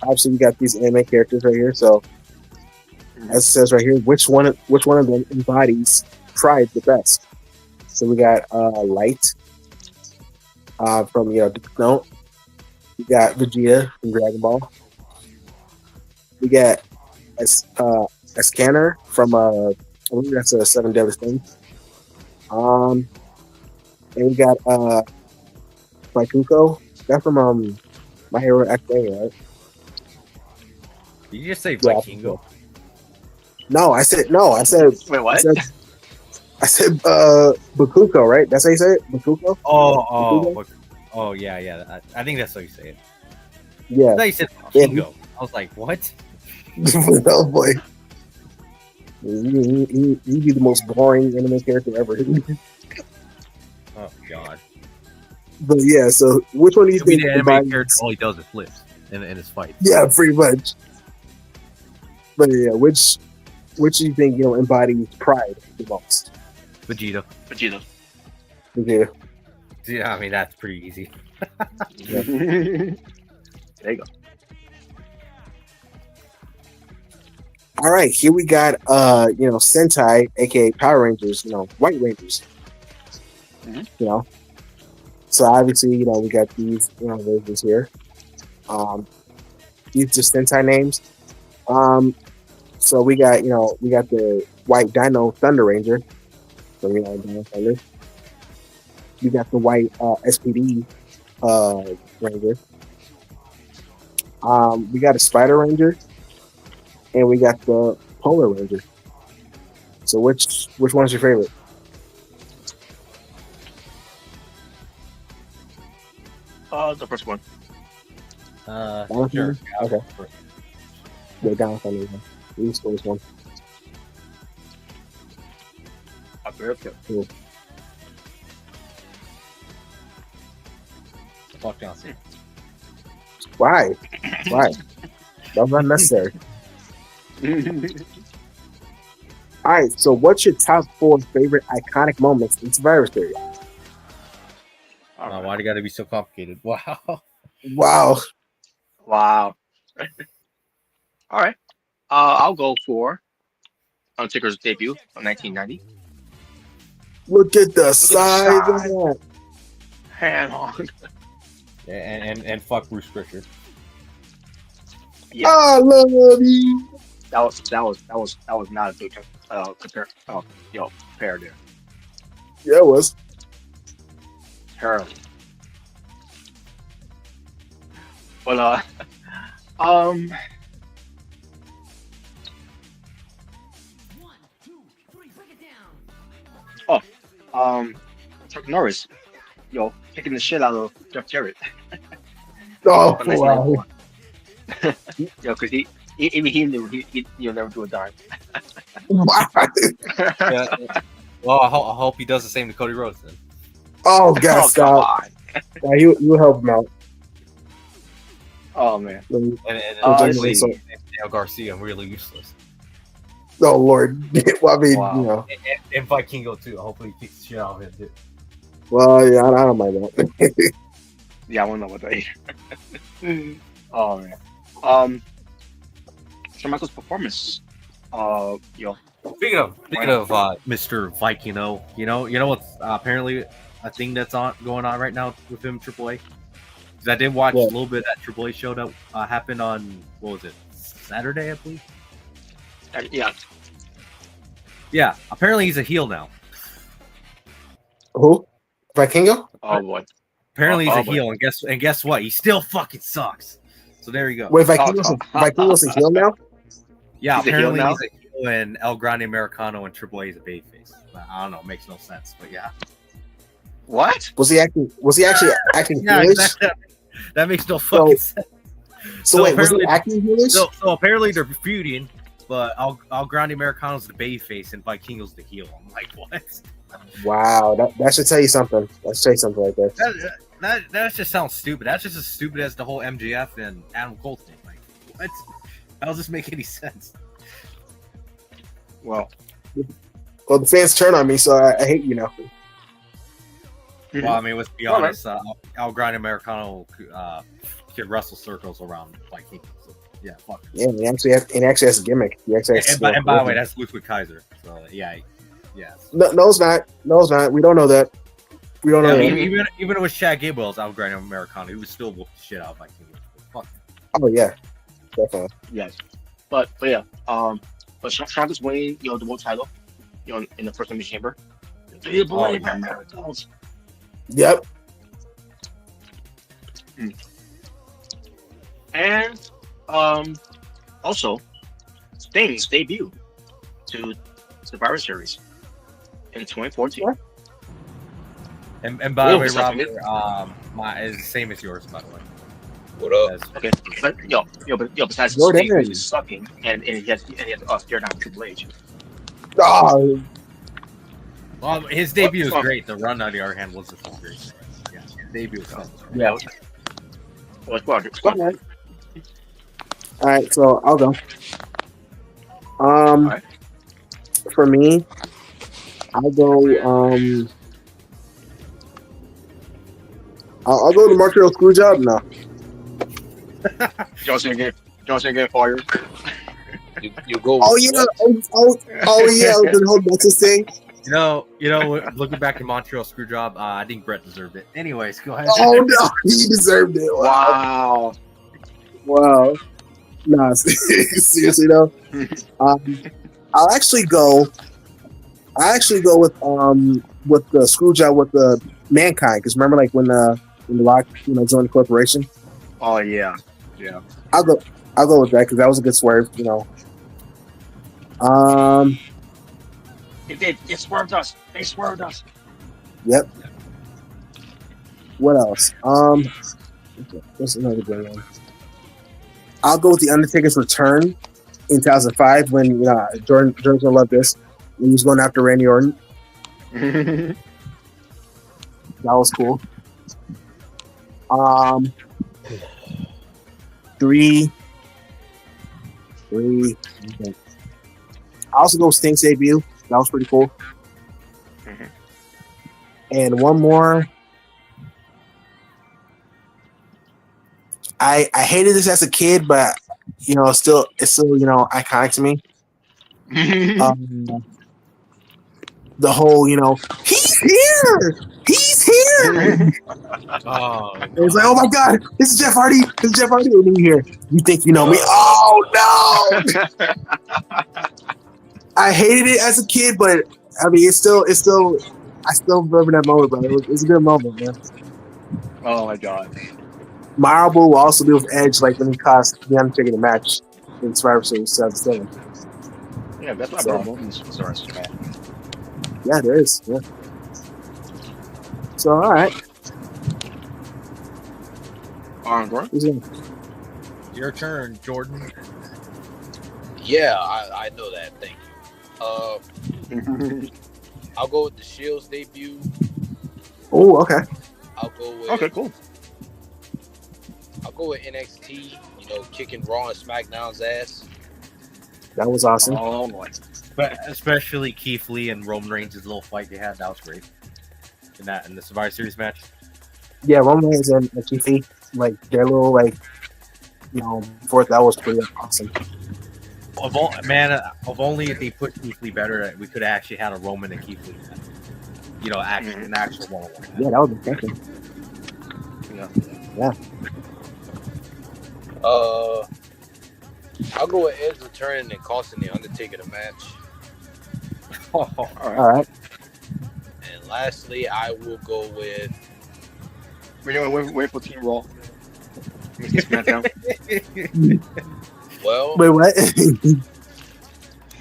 Speaker 3: obviously we got these anime characters right here. So as it says right here, which one of them embodies pride the best? So we got Light from Death Note. We got Vegeta from Dragon Ball. We got a Scanner from I believe that's a Seven Deadly Sins. And we got Baikuko. That's from My Hero Academia, right?
Speaker 4: Did you just say Vikingo?
Speaker 3: No, I said
Speaker 1: Wait, what?
Speaker 3: I said Bakuko, right? That's how you say it? Bakuko?
Speaker 4: Oh, yeah. I think that's how you say it.
Speaker 3: Yeah.
Speaker 4: I thought you said Vikingo. I was like, what?
Speaker 3: Oh boy. He'd be the most boring anime character ever.
Speaker 4: Oh god.
Speaker 3: But yeah, so which one do you
Speaker 4: He'll be
Speaker 3: think
Speaker 4: the anime character, all he does is flips in his fight.
Speaker 3: Yeah, pretty much. But yeah, which do you think embodies pride the most?
Speaker 4: Vegeta.
Speaker 3: Yeah.
Speaker 4: Yeah, I mean that's pretty easy.
Speaker 1: There you go.
Speaker 3: All right, here we got Sentai, aka Power Rangers, White Rangers.
Speaker 1: Mm-hmm.
Speaker 3: So obviously, we got these versions here. These just Sentai names. So we got the White Dino Thunder Ranger. So Dino Thunder. We got the White SPD Ranger. We got a Spider Ranger. And we got the Polar Ranger. So which one's your favorite?
Speaker 1: The first one.
Speaker 4: Sure.
Speaker 3: Okay. Yeah, down Thunder. We still this one.
Speaker 1: Okay.
Speaker 3: Cool.
Speaker 4: Fuck Johnson.
Speaker 3: Why? That was unnecessary. All right, so what's your top 4 favorite iconic moments in Survivor Series?
Speaker 4: Why do you gotta be so complicated? Wow.
Speaker 3: Wow.
Speaker 1: All right. I'll go for Undertaker's debut in 1990.
Speaker 3: Look at the size of
Speaker 1: size.
Speaker 3: that.
Speaker 1: Hand on.
Speaker 4: And fuck Bruce Pritchard.
Speaker 1: Yeah.
Speaker 3: I love you.
Speaker 1: That was not a good pair there.
Speaker 3: Yeah, it was.
Speaker 1: Terrible. But um, Chuck Norris, kicking the shit out of Jeff Jarrett.
Speaker 3: Oh,
Speaker 1: But nice
Speaker 3: wow.
Speaker 1: line. Because he knew he'll never do a dime.
Speaker 3: Wow.
Speaker 4: Yeah. Well, I hope he does the same to Cody Rhodes then.
Speaker 3: Oh, God,
Speaker 1: Come
Speaker 3: stop.
Speaker 1: on.
Speaker 3: Yeah, you help him out.
Speaker 1: Oh man.
Speaker 4: And
Speaker 1: Honestly,
Speaker 4: Daniel Garcia, really useless.
Speaker 3: Oh, Lord. Well, I mean,
Speaker 1: Wow.
Speaker 4: And Vikingo too. Hopefully he kicks the shit out of him too.
Speaker 3: Well, yeah, I don't mind that.
Speaker 1: Yeah, I want to know what that is. Oh man. Shawn Michaels' performance.
Speaker 4: Speaking of Mr. Vikingo, you know what's apparently a thing that's going on right now with him, AAA. Because I did watch a little bit of that AAA show that happened on, what was it, Saturday, I believe.
Speaker 1: Yeah.
Speaker 4: Yeah, apparently he's a heel now.
Speaker 3: Who? Vikingo?
Speaker 1: Oh boy.
Speaker 4: Apparently he's
Speaker 1: Oh
Speaker 4: a
Speaker 1: boy.
Speaker 4: heel, and guess what? He still fucking sucks. So there you go.
Speaker 3: Wait,
Speaker 1: Oh,
Speaker 3: Vikingo's a heel now?
Speaker 4: Yeah,
Speaker 1: He's a heel
Speaker 4: apparently
Speaker 1: now?
Speaker 4: he's a heel, and El Grande Americano and Triple A is a babyface. I don't know, makes no sense, but yeah.
Speaker 1: What?
Speaker 3: Was he acting acting
Speaker 4: Yeah,
Speaker 3: heelish?
Speaker 4: exactly. That makes no fucking sense.
Speaker 3: So wait, was he
Speaker 4: apparently-
Speaker 3: acting heelish?
Speaker 4: So apparently they're feuding, but El Grande Americano's the babyface and Vikingo's the heel. I'm like, what?
Speaker 3: Wow, that should tell you something. That should tell you something right there.
Speaker 4: That just sounds stupid. That's just as stupid as the whole MJF and Adam Cole thing. Like, what? How does this make any sense?
Speaker 1: Well,
Speaker 3: Well, the fans turn on me, so I hate you now.
Speaker 4: Well, I mean, let's be
Speaker 1: All right.
Speaker 4: honest. El Grande Americano could wrestle circles around Vikingo. So, yeah, fuck.
Speaker 3: Yeah, and he actually has a gimmick. He actually has
Speaker 4: And by the way, that's Ludwig Kaiser. So yeah.
Speaker 3: no, it's not. No, it's not. We don't know that. We don't know
Speaker 4: Yeah,
Speaker 3: that.
Speaker 4: even if it was Chad Gable's El Grande Americano, he would still whoop the shit out of Vikingo. Fuck.
Speaker 3: Oh yeah, definitely.
Speaker 1: yes. But yeah. But Shaka's winning, the world title, in the first elimination chamber. Do you believe in miracles?
Speaker 3: Yep.
Speaker 1: And also Sting's debut to Survivor Series in 2014.
Speaker 3: What?
Speaker 4: And by the way,
Speaker 1: something
Speaker 4: Robert, my is the same as yours, by the way.
Speaker 5: What up?
Speaker 4: As-
Speaker 1: Okay, but besides
Speaker 3: Your
Speaker 1: Sting
Speaker 3: turn.
Speaker 1: was sucking, and he has stare down Triple H.
Speaker 3: Oh,
Speaker 4: Well, his debut was
Speaker 1: Fuck.
Speaker 4: great. The run, on the other hand, wasn't so great. Yeah, his debut was fun.
Speaker 3: yeah.
Speaker 1: Well, go on.
Speaker 3: All right, so I'll go.
Speaker 1: Alright.
Speaker 3: For me, I'll go. I'll go to Montreal Screwjob. No,
Speaker 1: Johnson getting fired.
Speaker 5: You go.
Speaker 3: oh yeah, oh yeah, the whole Nexus thing.
Speaker 4: You know, looking back at Montreal Screwjob, I think Brett deserved it. Anyways, go ahead.
Speaker 3: Oh no, he deserved it. Wow.
Speaker 1: Wow.
Speaker 3: Nah, seriously though. I'll actually go with the screw job with the Mankind, because remember like when the Rock joined the corporation.
Speaker 1: Oh yeah.
Speaker 3: I'll go with that because that was a good swerve.
Speaker 1: It did. It swerved us. They swerved us.
Speaker 3: Yep. What else? What's another good one? I'll go with the Undertaker's return in 2005 when Jordan's gonna love this. When he was going after Randy Orton. That was cool. Three. Okay. I also go with Sting's debut. That was pretty cool.
Speaker 1: Mhm.
Speaker 3: And one more. I hated this as a kid, but it's still iconic to me. The whole he's here.
Speaker 4: Oh,
Speaker 3: It was like, oh my god, this is Jeff Hardy. And then you hear, you think you know me? Oh no! I hated it as a kid, but I mean, it's still. I still remember that moment, bro. It was a good moment, man.
Speaker 1: Oh my god.
Speaker 3: Marble will also be with Edge, like when he cost the Undertaker the match in Survivor Series 2007.
Speaker 1: Yeah, that's why I brought movies for Survivor Series, man.
Speaker 3: Yeah, there is. Yeah. So, all right.
Speaker 1: Gordon?
Speaker 3: Who's in?
Speaker 4: your turn, Jordan.
Speaker 5: Yeah, I know that. Thank you. I'll go with the Shield's debut.
Speaker 3: Oh, okay.
Speaker 5: I'll go with
Speaker 1: Okay, cool.
Speaker 5: I'll go with NXT. Kicking Raw and SmackDown's ass.
Speaker 3: That was awesome.
Speaker 1: Oh boy.
Speaker 4: But especially Keith Lee and Roman Reigns' little fight they had, that was great. In the Survivor Series match.
Speaker 3: Yeah, Roman Reigns and Keith Lee, like their little fourth, that was pretty awesome.
Speaker 4: Of only if they put Keith Lee better, we could have actually had a Roman and Keith Lee match. An actual one-on-one.
Speaker 3: Yeah, that would be perfect.
Speaker 1: Yeah.
Speaker 5: I'll go with Edge returning and costing the Undertaker the match.
Speaker 1: All right.
Speaker 3: All right.
Speaker 5: And lastly, I will go with.
Speaker 1: Wait for Team Raw. Team SmackDown.
Speaker 5: Well,
Speaker 3: Wait, what?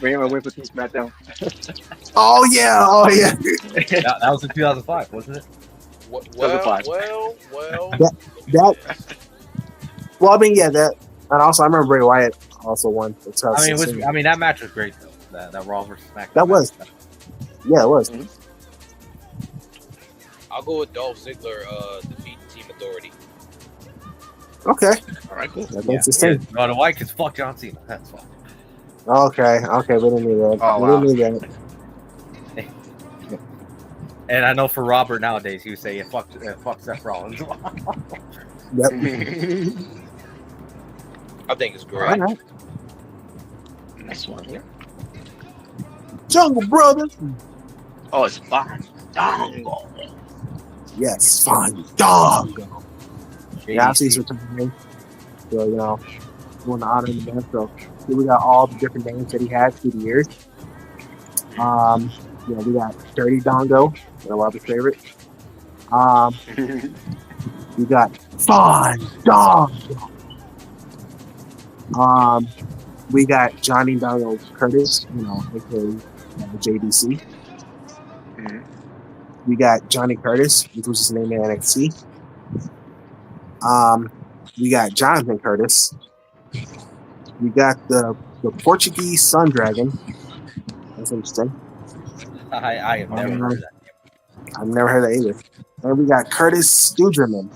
Speaker 1: Wait for Team SmackDown.
Speaker 3: Oh yeah.
Speaker 4: That was in 2005, wasn't it?
Speaker 5: well.
Speaker 3: That. Well, I mean, yeah, that, and also I remember Bray Wyatt also won. The
Speaker 4: I mean, that match was great though. That Raw versus SmackDown.
Speaker 3: That was.
Speaker 4: match.
Speaker 3: Yeah, it was.
Speaker 5: I'll go with Dolph Ziggler defeating Team Authority.
Speaker 3: Okay.
Speaker 1: All right, cool.
Speaker 3: That's the same.
Speaker 4: No, the White kids fuck John Cena. That's fine.
Speaker 3: Okay, we didn't need that.
Speaker 1: Oh,
Speaker 3: We
Speaker 1: wow.
Speaker 3: didn't need that.
Speaker 4: And I know for Robert nowadays, he would say, "Yeah, fuck Seth Rollins."
Speaker 3: Yep.
Speaker 5: I think it's great.
Speaker 3: All right.
Speaker 1: Next one here.
Speaker 3: Jungle Brothers.
Speaker 1: Oh, it's Fandango.
Speaker 3: Yes, fine. Dog. Yeah,
Speaker 4: JDC.
Speaker 3: he's returning. So, you know, we want to honor him again. So, here we got all the different names that he had through the years. You know, we got Dirty Dongo, Robert's favorite. We got Fandango. We got Johnny Dongo Curtis, you know, aka JDC.
Speaker 1: Mhm.
Speaker 3: We got Johnny Curtis, which was his name in NXT. We got Jonathan Curtis. We got the Portuguese Sun Dragon. That's interesting.
Speaker 4: I have never heard of that.
Speaker 3: I've never heard that either. And we got Curtis Studerman.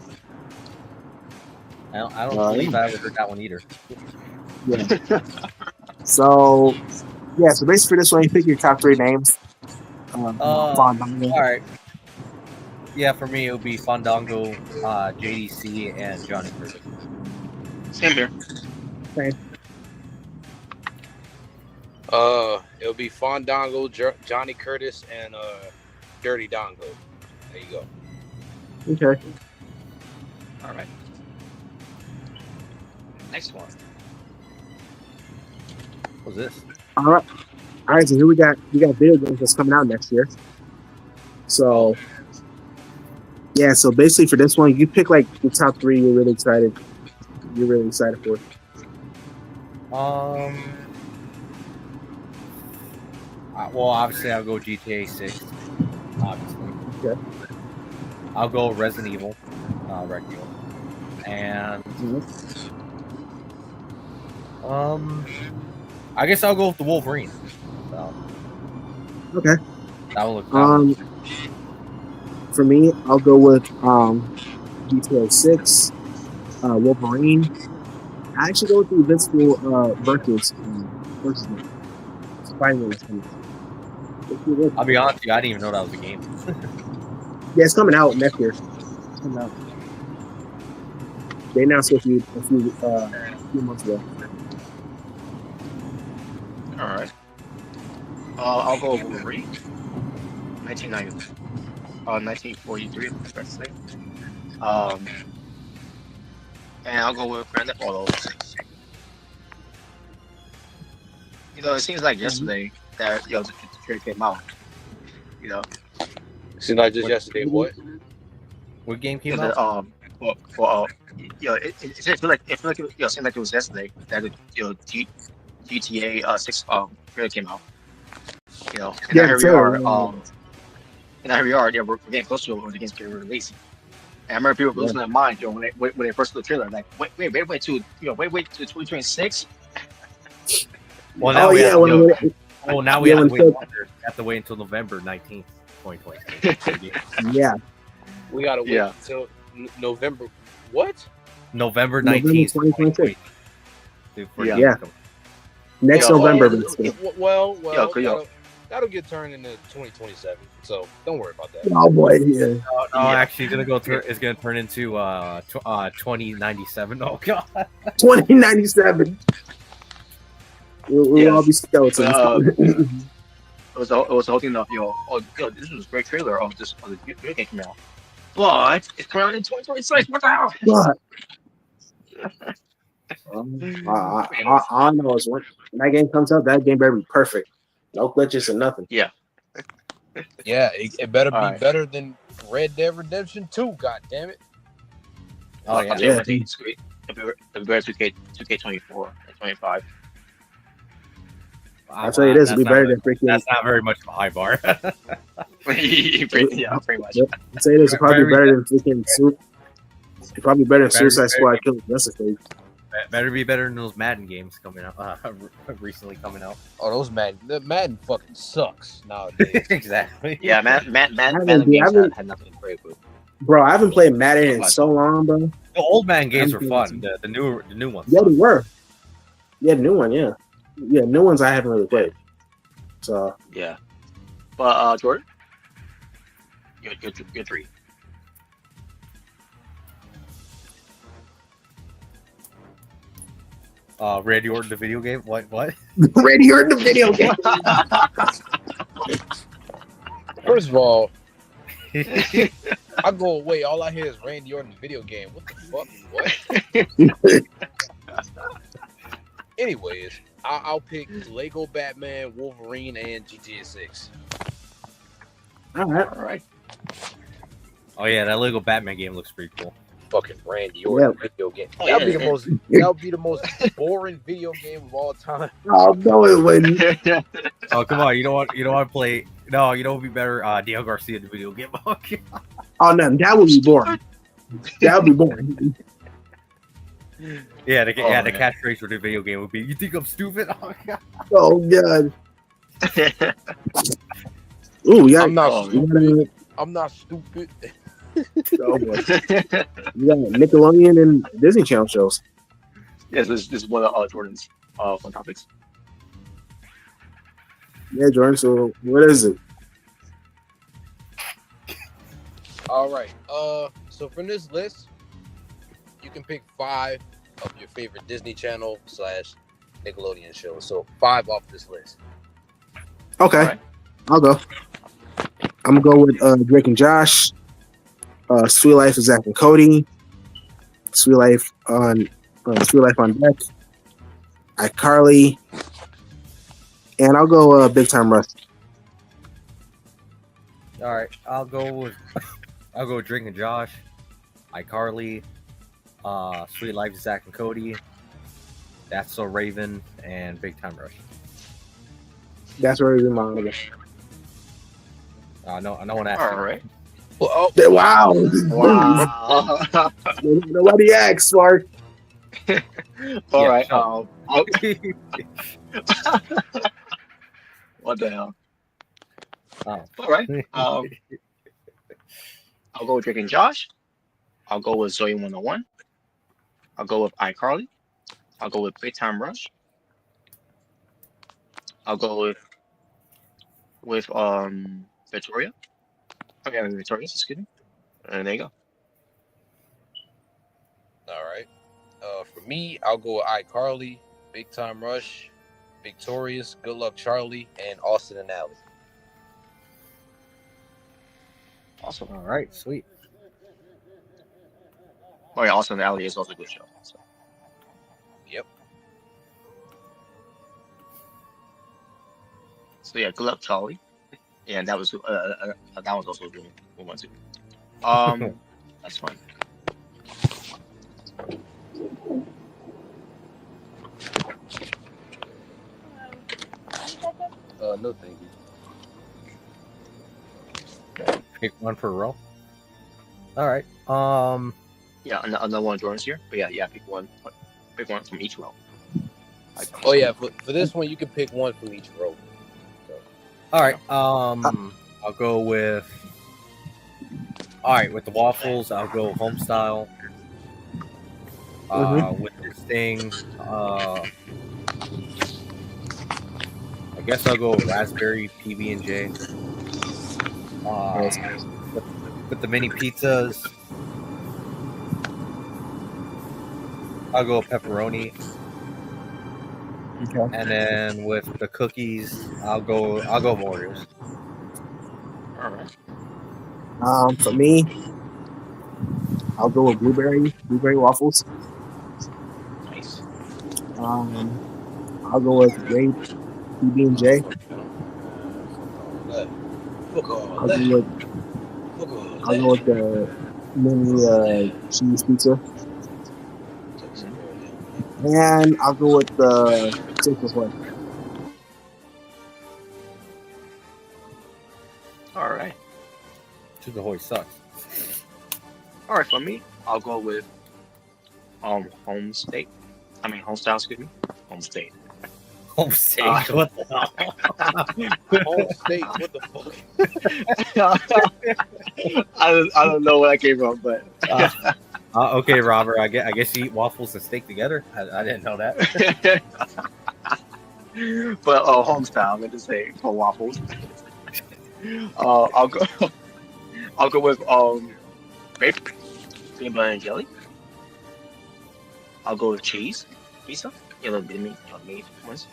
Speaker 4: I don't believe I ever heard that one either.
Speaker 3: Yeah. So basically for this one, you pick your top 3 names. Fandango.
Speaker 4: All right. Yeah, for me it would be Fandango, JDC, and Johnny Curtis.
Speaker 1: Same here.
Speaker 5: It'll be Fandango, Johnny Curtis, and Dirty Dongo. There you go.
Speaker 3: Okay.
Speaker 1: All right. Next one.
Speaker 4: What's this?
Speaker 3: All right. So here we got video games that's coming out next year. So yeah, so basically for this one, you pick like the top 3 you're really excited for.
Speaker 4: Well, obviously I'll go GTA 6. Obviously.
Speaker 3: Okay.
Speaker 4: I'll go Resident Evil, regular, and I guess I'll go with the Wolverine. So,
Speaker 3: Okay.
Speaker 4: that will look.
Speaker 3: For me, I'll go with GTA 6, Wolverine. I actually go with the Invincible versus Spider-Man.
Speaker 4: I'll be honest with you, I didn't even know that was a game.
Speaker 3: Yeah, it's coming out next year. It's coming out. They announced it a few months ago.
Speaker 1: All right. I'll go Wolverine. 1943, let's say. And I'll go with Grand Theft Auto 6. You know, it seems like yesterday that the trailer came out. You know,
Speaker 5: Seems like just yesterday. What?
Speaker 4: What game came
Speaker 1: and
Speaker 4: out?
Speaker 1: it seems like it seemed like it was yesterday that GTA 6 trailer came out. You know, and
Speaker 3: Yeah,
Speaker 1: now here we
Speaker 3: sure.
Speaker 1: are. And now here we are. Yeah, we're getting close to when the game's getting released. And I remember people losing their mind, you know, when they first saw the trailer, like, wait to 2026.
Speaker 4: Well, now
Speaker 3: Oh
Speaker 4: we
Speaker 3: yeah,
Speaker 4: have, now we
Speaker 3: yeah,
Speaker 4: have to
Speaker 3: when
Speaker 4: wait.
Speaker 3: Phil-
Speaker 4: We have to wait until November 19th, 2020.
Speaker 3: yeah.
Speaker 5: We gotta wait
Speaker 1: Yeah.
Speaker 5: until November. What?
Speaker 4: November
Speaker 3: November
Speaker 4: 19th,
Speaker 3: 2026.
Speaker 4: 2020.
Speaker 3: Yeah. Next
Speaker 1: Yeah,
Speaker 3: November.
Speaker 1: well,
Speaker 3: basically.
Speaker 5: Well,
Speaker 1: yo.
Speaker 5: that'll get turned into 2027. So don't worry about that.
Speaker 3: Oh boy, yeah.
Speaker 4: No,
Speaker 1: Yeah.
Speaker 4: actually, it's gonna turn into 2097. Oh god.
Speaker 3: 2097. We'll
Speaker 1: Yes.
Speaker 3: all be skeletons.
Speaker 1: It was the whole thing of this was a great trailer of the video game coming out, but it's coming out in 2026. What the hell?
Speaker 3: But I know is when that game comes out, that game better be perfect. No glitches or nothing.
Speaker 1: Yeah.
Speaker 5: Yeah, it better
Speaker 1: All
Speaker 5: be
Speaker 1: right.
Speaker 5: better than Red Dead Redemption 2. God damn it!
Speaker 4: Oh yeah.
Speaker 1: Yeah,
Speaker 3: Yeah.
Speaker 1: I think it's great. If we better 2K24 and 25.
Speaker 3: I'll tell you this, it'd be better than freaking.
Speaker 4: That's not very much of a high bar.
Speaker 1: Yeah, pretty much.
Speaker 3: I'll tell you this, it'd probably be better than freaking. It'd probably be better than
Speaker 4: Better-
Speaker 3: Suicide Squad Killing Justice League.
Speaker 4: Better be better than those Madden games coming out. Recently coming out.
Speaker 5: Oh, the Madden fucking sucks nowadays.
Speaker 4: Exactly.
Speaker 1: Yeah, Madden
Speaker 3: Dude,
Speaker 1: games
Speaker 3: I
Speaker 1: had nothing to great with.
Speaker 3: Bro, I haven't played Madden in so long, bro.
Speaker 4: The old Madden games were
Speaker 3: I'm
Speaker 4: fun. The new ones.
Speaker 3: Yeah, they
Speaker 4: suck.
Speaker 3: were. Yeah, the new one, yeah. Yeah, new ones I haven't really played. So
Speaker 1: Yeah, but Jordan, you're 3.
Speaker 4: Randy Orton, the video game. What?
Speaker 3: Randy Orton, the video game.
Speaker 5: First of all, I go away. All I hear is Randy Orton video game. What the fuck? What? Anyways, I'll pick Lego Batman, Wolverine, and GTA 6.
Speaker 3: All right.
Speaker 1: All right.
Speaker 4: Oh yeah, that Lego Batman game looks pretty cool.
Speaker 5: Fucking Randy Orton video game.
Speaker 1: Oh,
Speaker 5: That'll be
Speaker 1: yeah.
Speaker 5: the most. That'll be the most boring video game of all time.
Speaker 3: Oh no, it wouldn't.
Speaker 4: Oh come on, you don't want to play? No, you know what would be better? Daniel Garcia, the video game.
Speaker 3: Oh no, that would be boring. That would be boring.
Speaker 4: Yeah, the
Speaker 1: man.
Speaker 4: catchphrase for the video game would be, "You think I'm stupid?" Oh god.
Speaker 3: Oh god. Ooh, yeah.
Speaker 5: I'm not.
Speaker 1: Oh,
Speaker 5: Stupid. I'm not stupid.
Speaker 3: Oh, boy. You got Nickelodeon and Disney Channel shows.
Speaker 1: Yes, this is one of Jordan's fun topics.
Speaker 3: Yeah, Jordan. So what is it?
Speaker 5: All right. So from this list, you can pick 5 of your favorite Disney Channel / Nickelodeon shows. So 5 off this list.
Speaker 3: Okay,
Speaker 1: All right.
Speaker 3: I'll go. I'm gonna go with Drake and Josh. Sweet Life of Zach and Cody. Sweet Life on Deck. iCarly. And I'll go Big Time Rush.
Speaker 4: All right, I'll go with Drake and Josh, iCarly, Sweet Life, Zach and Cody, That's So Raven, and Big Time Rush.
Speaker 3: That's where we my honorable.
Speaker 4: No one asked.
Speaker 1: All
Speaker 4: you.
Speaker 1: right.
Speaker 5: Well,
Speaker 3: Wow.
Speaker 1: Wow.
Speaker 3: Nobody asked, Smart.
Speaker 1: All
Speaker 4: Yeah,
Speaker 1: right.
Speaker 4: shut
Speaker 1: What the hell?
Speaker 4: Oh.
Speaker 1: All right. I'll go with Drake and Josh. I'll go with Zoe 101. I'll go with iCarly. I'll go with Big Time Rush. I'll go with Victoria. Okay, Victoria, excuse me. And there you go.
Speaker 5: all right. For me, I'll go with iCarly, Big Time Rush, Victorious, Good Luck Charlie, and Austin and Ally.
Speaker 1: Awesome.
Speaker 4: All right, sweet.
Speaker 1: Oh yeah, Austin and Ally is also a good show. So.
Speaker 5: Yep.
Speaker 1: So yeah, good luck, Charlie. Yeah, and that was also a good one too. That's fine.
Speaker 5: No, thank you.
Speaker 4: Pick one per row. All right.
Speaker 1: Yeah, another one of Jordan's here. But yeah, pick one from each row.
Speaker 5: Oh yeah, for this one, you can pick one from each row. So,
Speaker 4: All right. I'll go with. All right, with the waffles, I'll go home style. With this thing, I guess I'll go with raspberry PB and J. With the mini pizzas, I'll go with pepperoni.
Speaker 3: Okay.
Speaker 4: And then with the cookies, I'll go Oreos.
Speaker 1: All right.
Speaker 3: For me, I'll go with blueberry waffles.
Speaker 1: Nice.
Speaker 3: I'll go with Ray, PB&J.
Speaker 5: Fuck all
Speaker 3: I'll
Speaker 5: that.
Speaker 3: go with
Speaker 5: Fuck all
Speaker 3: I'll go with the mini cheese pizza, and I'll go with the Chips Ahoy.
Speaker 1: All right.
Speaker 4: Chips Ahoy sucks.
Speaker 1: All right, for me, I'll go with home state. I mean home style, excuse me. Home state.
Speaker 4: Home steak.
Speaker 1: Uh,
Speaker 4: What the hell?
Speaker 5: Home state. What the fuck?
Speaker 1: I don't know where I came from, but
Speaker 4: Okay, Robert. I guess you eat waffles and steak together. I didn't know that.
Speaker 1: but home style. I'm going to say for waffles. I'll go. I'll go with grape, peanut butter and jelly. I'll go with cheese, pizza, meat ones,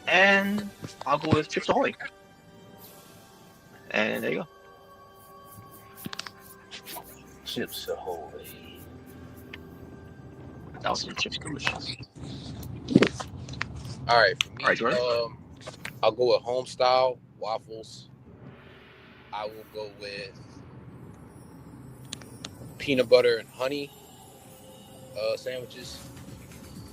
Speaker 1: and I'll go with Chips Ahoy. And there you go.
Speaker 5: Chips Ahoy.
Speaker 1: That was some chips delicious.
Speaker 5: All right, for me,
Speaker 1: All right, Jordan.
Speaker 5: I'll go with home style waffles. I will go with peanut butter and honey sandwiches.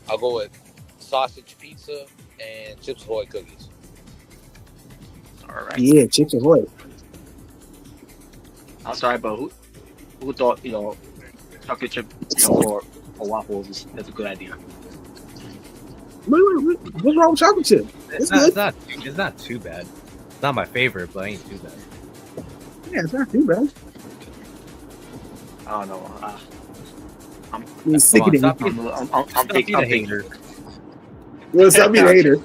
Speaker 5: I'll go with sausage pizza and Chips Ahoy cookies.
Speaker 1: All right.
Speaker 3: Yeah, Chips Ahoy.
Speaker 1: I'm sorry, but who thought chocolate chip or waffles is a good idea?
Speaker 3: Wait, what's wrong with chocolate chip?
Speaker 4: It's
Speaker 3: good.
Speaker 4: not too bad. It's not my favorite, but it ain't too bad.
Speaker 3: Yeah, it's not too bad.
Speaker 1: I don't know.
Speaker 3: It's sticky
Speaker 4: Stop
Speaker 3: to
Speaker 4: being-
Speaker 1: I'm
Speaker 4: Stop being a hater.
Speaker 3: Well, stop being a hater.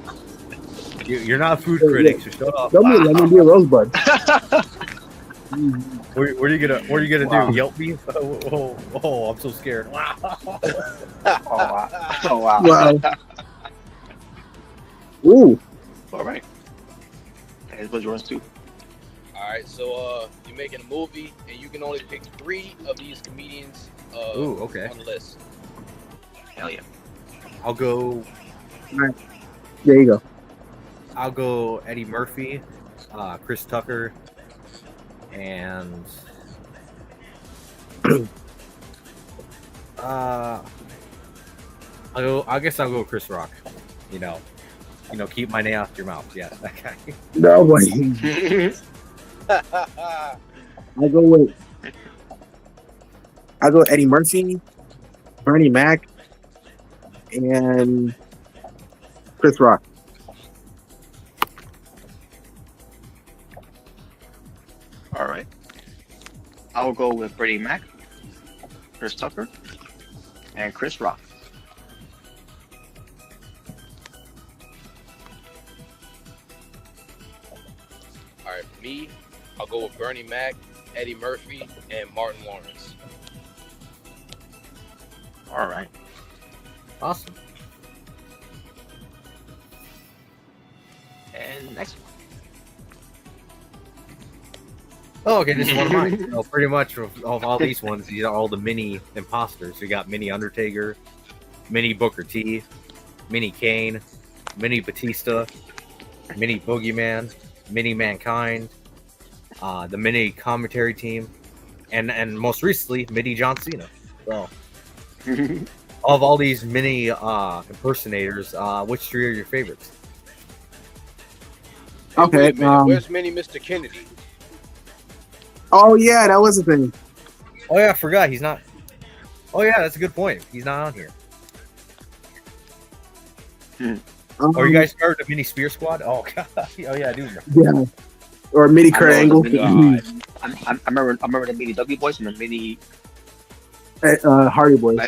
Speaker 4: You're not a food critic, so shut up.
Speaker 3: Don't let me be a rosebud.
Speaker 4: What are you gonna
Speaker 1: Wow.
Speaker 4: do? Yelp me? Oh, I'm so scared. Wow.
Speaker 1: Oh wow.
Speaker 3: Wow. Ooh.
Speaker 1: All right. And it was yours too.
Speaker 5: All right, so you're making a movie and you can only pick 3 of these comedians
Speaker 4: Ooh, okay.
Speaker 5: on the list.
Speaker 1: Hell yeah.
Speaker 4: I'll go
Speaker 3: There you go.
Speaker 4: Eddie Murphy, Chris Tucker, and I guess I'll go Chris Rock. Keep my name out your mouth. Yeah, that guy.
Speaker 3: No way. I'll go Eddie Murphy, Bernie Mac, and Chris Rock.
Speaker 1: All right. I'll go with Freddie Mac, Chris Tucker, and Chris Rock.
Speaker 5: All right, for me, I'll go with Bernie Mac, Eddie Murphy, and Martin Lawrence.
Speaker 1: All right.
Speaker 4: Awesome.
Speaker 1: And next one.
Speaker 4: Oh, okay, this is one of mine. Pretty much of all these ones, these are all the mini imposters. We got mini Undertaker, mini Booker T, mini Kane, mini Batista, mini Boogeyman, mini Mankind, the mini commentary team, and most recently, mini John Cena. So, of all these mini impersonators, which 3 are your favorites?
Speaker 5: Hey,
Speaker 3: Okay,
Speaker 5: wait a minute, where's Mini Mr. Kennedy?
Speaker 3: Oh yeah, that was the thing.
Speaker 4: Oh yeah, I forgot he's not. Oh yeah, that's a good point. He's not on here. Are you guys started the mini Spear Squad? Oh god. Oh yeah, I do remember.
Speaker 3: Yeah. Or mini Kurt Angle.
Speaker 1: I remember the mini W Boys and the mini.
Speaker 3: Hardy Boys.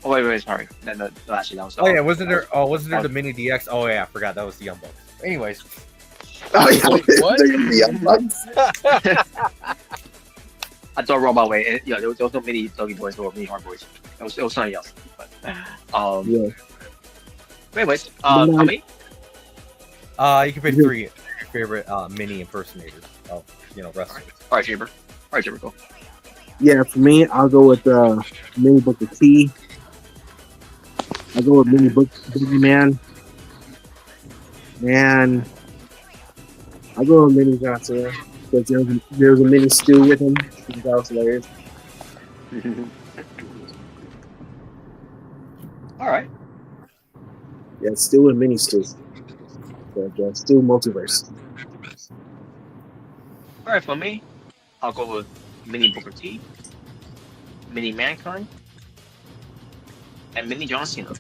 Speaker 1: Oh wait, sorry. No, actually, that was.
Speaker 4: Oh yeah, wasn't there the mini DX? Oh yeah, I forgot that was the Young Bucks. Anyways,
Speaker 3: Oh yeah.
Speaker 5: Wait, what?
Speaker 1: I thought wrong by the way. Yeah, there was no mini W Boys or mini Hard Boys. It was something else. But
Speaker 3: Yeah.
Speaker 1: anyways, how many?
Speaker 4: you can pick 3 of your favorite mini impersonators of wrestling.
Speaker 1: All right, Jaber. Go.
Speaker 3: Yeah, for me, I'll go with mini Booker T. I go with Mini Boogeyman. And I go with Mini John Cena because there was a mini stew with him. That was hilarious.
Speaker 1: All right.
Speaker 3: Yeah, stew and mini stew. The stew multiverse.
Speaker 1: All right, for me, I'll go with Mini Booker T, Mini Mankind, and Mini John Cena.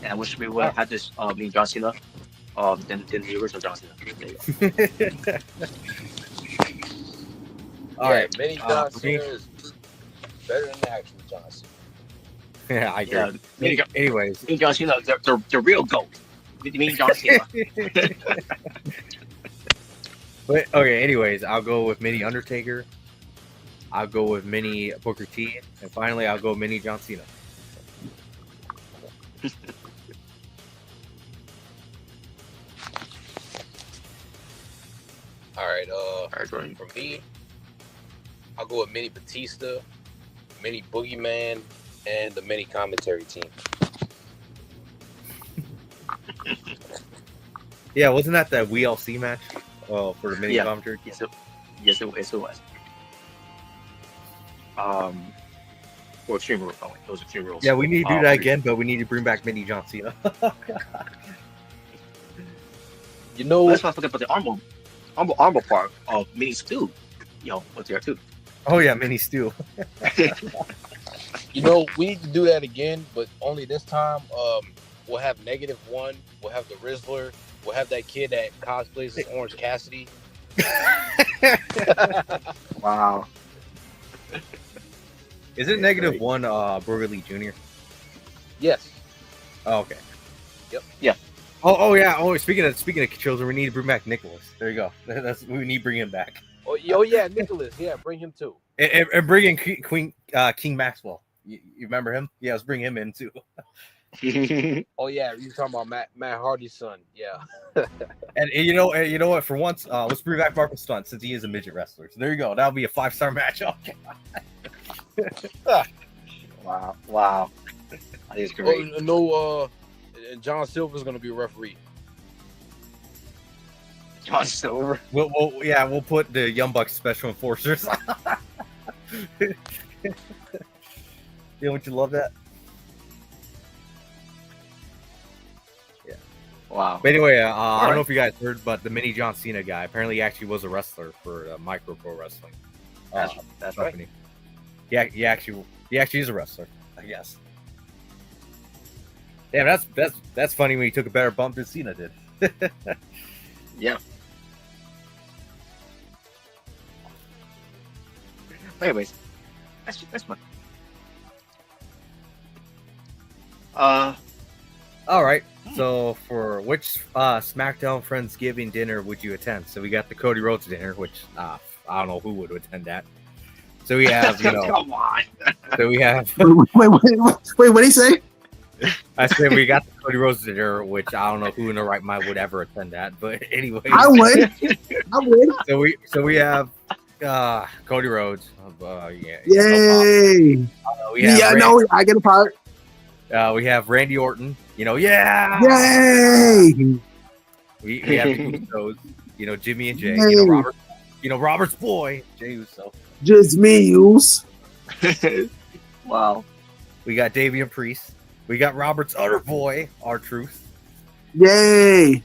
Speaker 1: And I wish we would have had this Mini John Cena than the original John Cena. There you go.
Speaker 4: All right,
Speaker 5: Mini John Cena is better than the actual John Cena.
Speaker 4: Yeah, I agree.
Speaker 1: Yeah,
Speaker 4: Anyways,
Speaker 1: Mini John Cena, the real GOAT. Mini John Cena.
Speaker 4: but okay. Anyways, I'll go with Mini Undertaker. I'll go with Mini Booker T, and finally, I'll go Mini John Cena.
Speaker 5: All right,
Speaker 1: Jordan.
Speaker 5: for me, I'll go with Mini Batista, Mini Boogeyman, and the Mini Commentary Team.
Speaker 4: Yeah, wasn't that the WLC match? Oh, for the mini commentary.
Speaker 1: Yes, it was. For Extreme Rules. Oh, those Extreme Rules.
Speaker 4: Yeah, we need to do that again, but we need to bring back Mini John Cena.
Speaker 5: You know,
Speaker 1: let's not forget about the armor part of Mini Stew. Was there too.
Speaker 4: Oh yeah, Mini Stew.
Speaker 5: You know, we need to do that again, but only this time. We'll have -1. We'll have the Rizzler. We'll have that kid that cosplays as Orange Cassidy.
Speaker 1: Wow.
Speaker 4: Is it -1 Burger Lee Jr.?
Speaker 5: Yes.
Speaker 4: Oh, okay.
Speaker 5: Yep.
Speaker 1: Yeah.
Speaker 4: Oh yeah. Oh, speaking of children, we need to bring back Nicholas. There you go. We need to bring him back.
Speaker 5: Oh yeah, Nicholas. Yeah, bring him too.
Speaker 4: And bring in King Maxwell. You remember him? Yeah, let's bring him in too.
Speaker 5: Oh yeah, you're talking about Matt Hardy's son. Yeah.
Speaker 4: And you know what? For once, let's bring back Marcus Stunt since he is a midget wrestler. So there you go. That'll be a 5-star matchup.
Speaker 1: Wow. That is great.
Speaker 5: And John Silver's gonna be a referee.
Speaker 1: John Silver.
Speaker 4: We'll put the Young Bucks special enforcers. Don't you love that? Yeah.
Speaker 1: Wow.
Speaker 4: But anyway, I don't know if you guys heard, but the Mini John Cena guy apparently actually was a wrestler for Micro Pro Wrestling.
Speaker 1: That's right.
Speaker 4: Yeah, he actually is a wrestler, I guess. Yeah, that's funny when he took a better bump than Cena did.
Speaker 1: Yeah. Anyways, that's fun.
Speaker 4: All right. So for which SmackDown Friendsgiving dinner would you attend? So we got the Cody Rhodes dinner, which I don't know who would attend that. So we have,
Speaker 1: come on.
Speaker 4: So we have.
Speaker 3: Wait, what did he say?
Speaker 4: I said we got the Cody Rhodes dinner, which I don't know who in their right mind would ever attend that. But anyway,
Speaker 3: I would.
Speaker 4: So we have Cody Rhodes.
Speaker 3: Yay! I get a part.
Speaker 4: We have Randy Orton. Yeah!
Speaker 3: Yay!
Speaker 4: We have the Usos, Jimmy and Jay.
Speaker 3: Yay.
Speaker 4: Robert. Robert's boy, Jay Uso.
Speaker 3: Just me, Use.
Speaker 1: Wow.
Speaker 4: We got Damian Priest. We got Robert's other boy, R-Truth.
Speaker 3: Yay!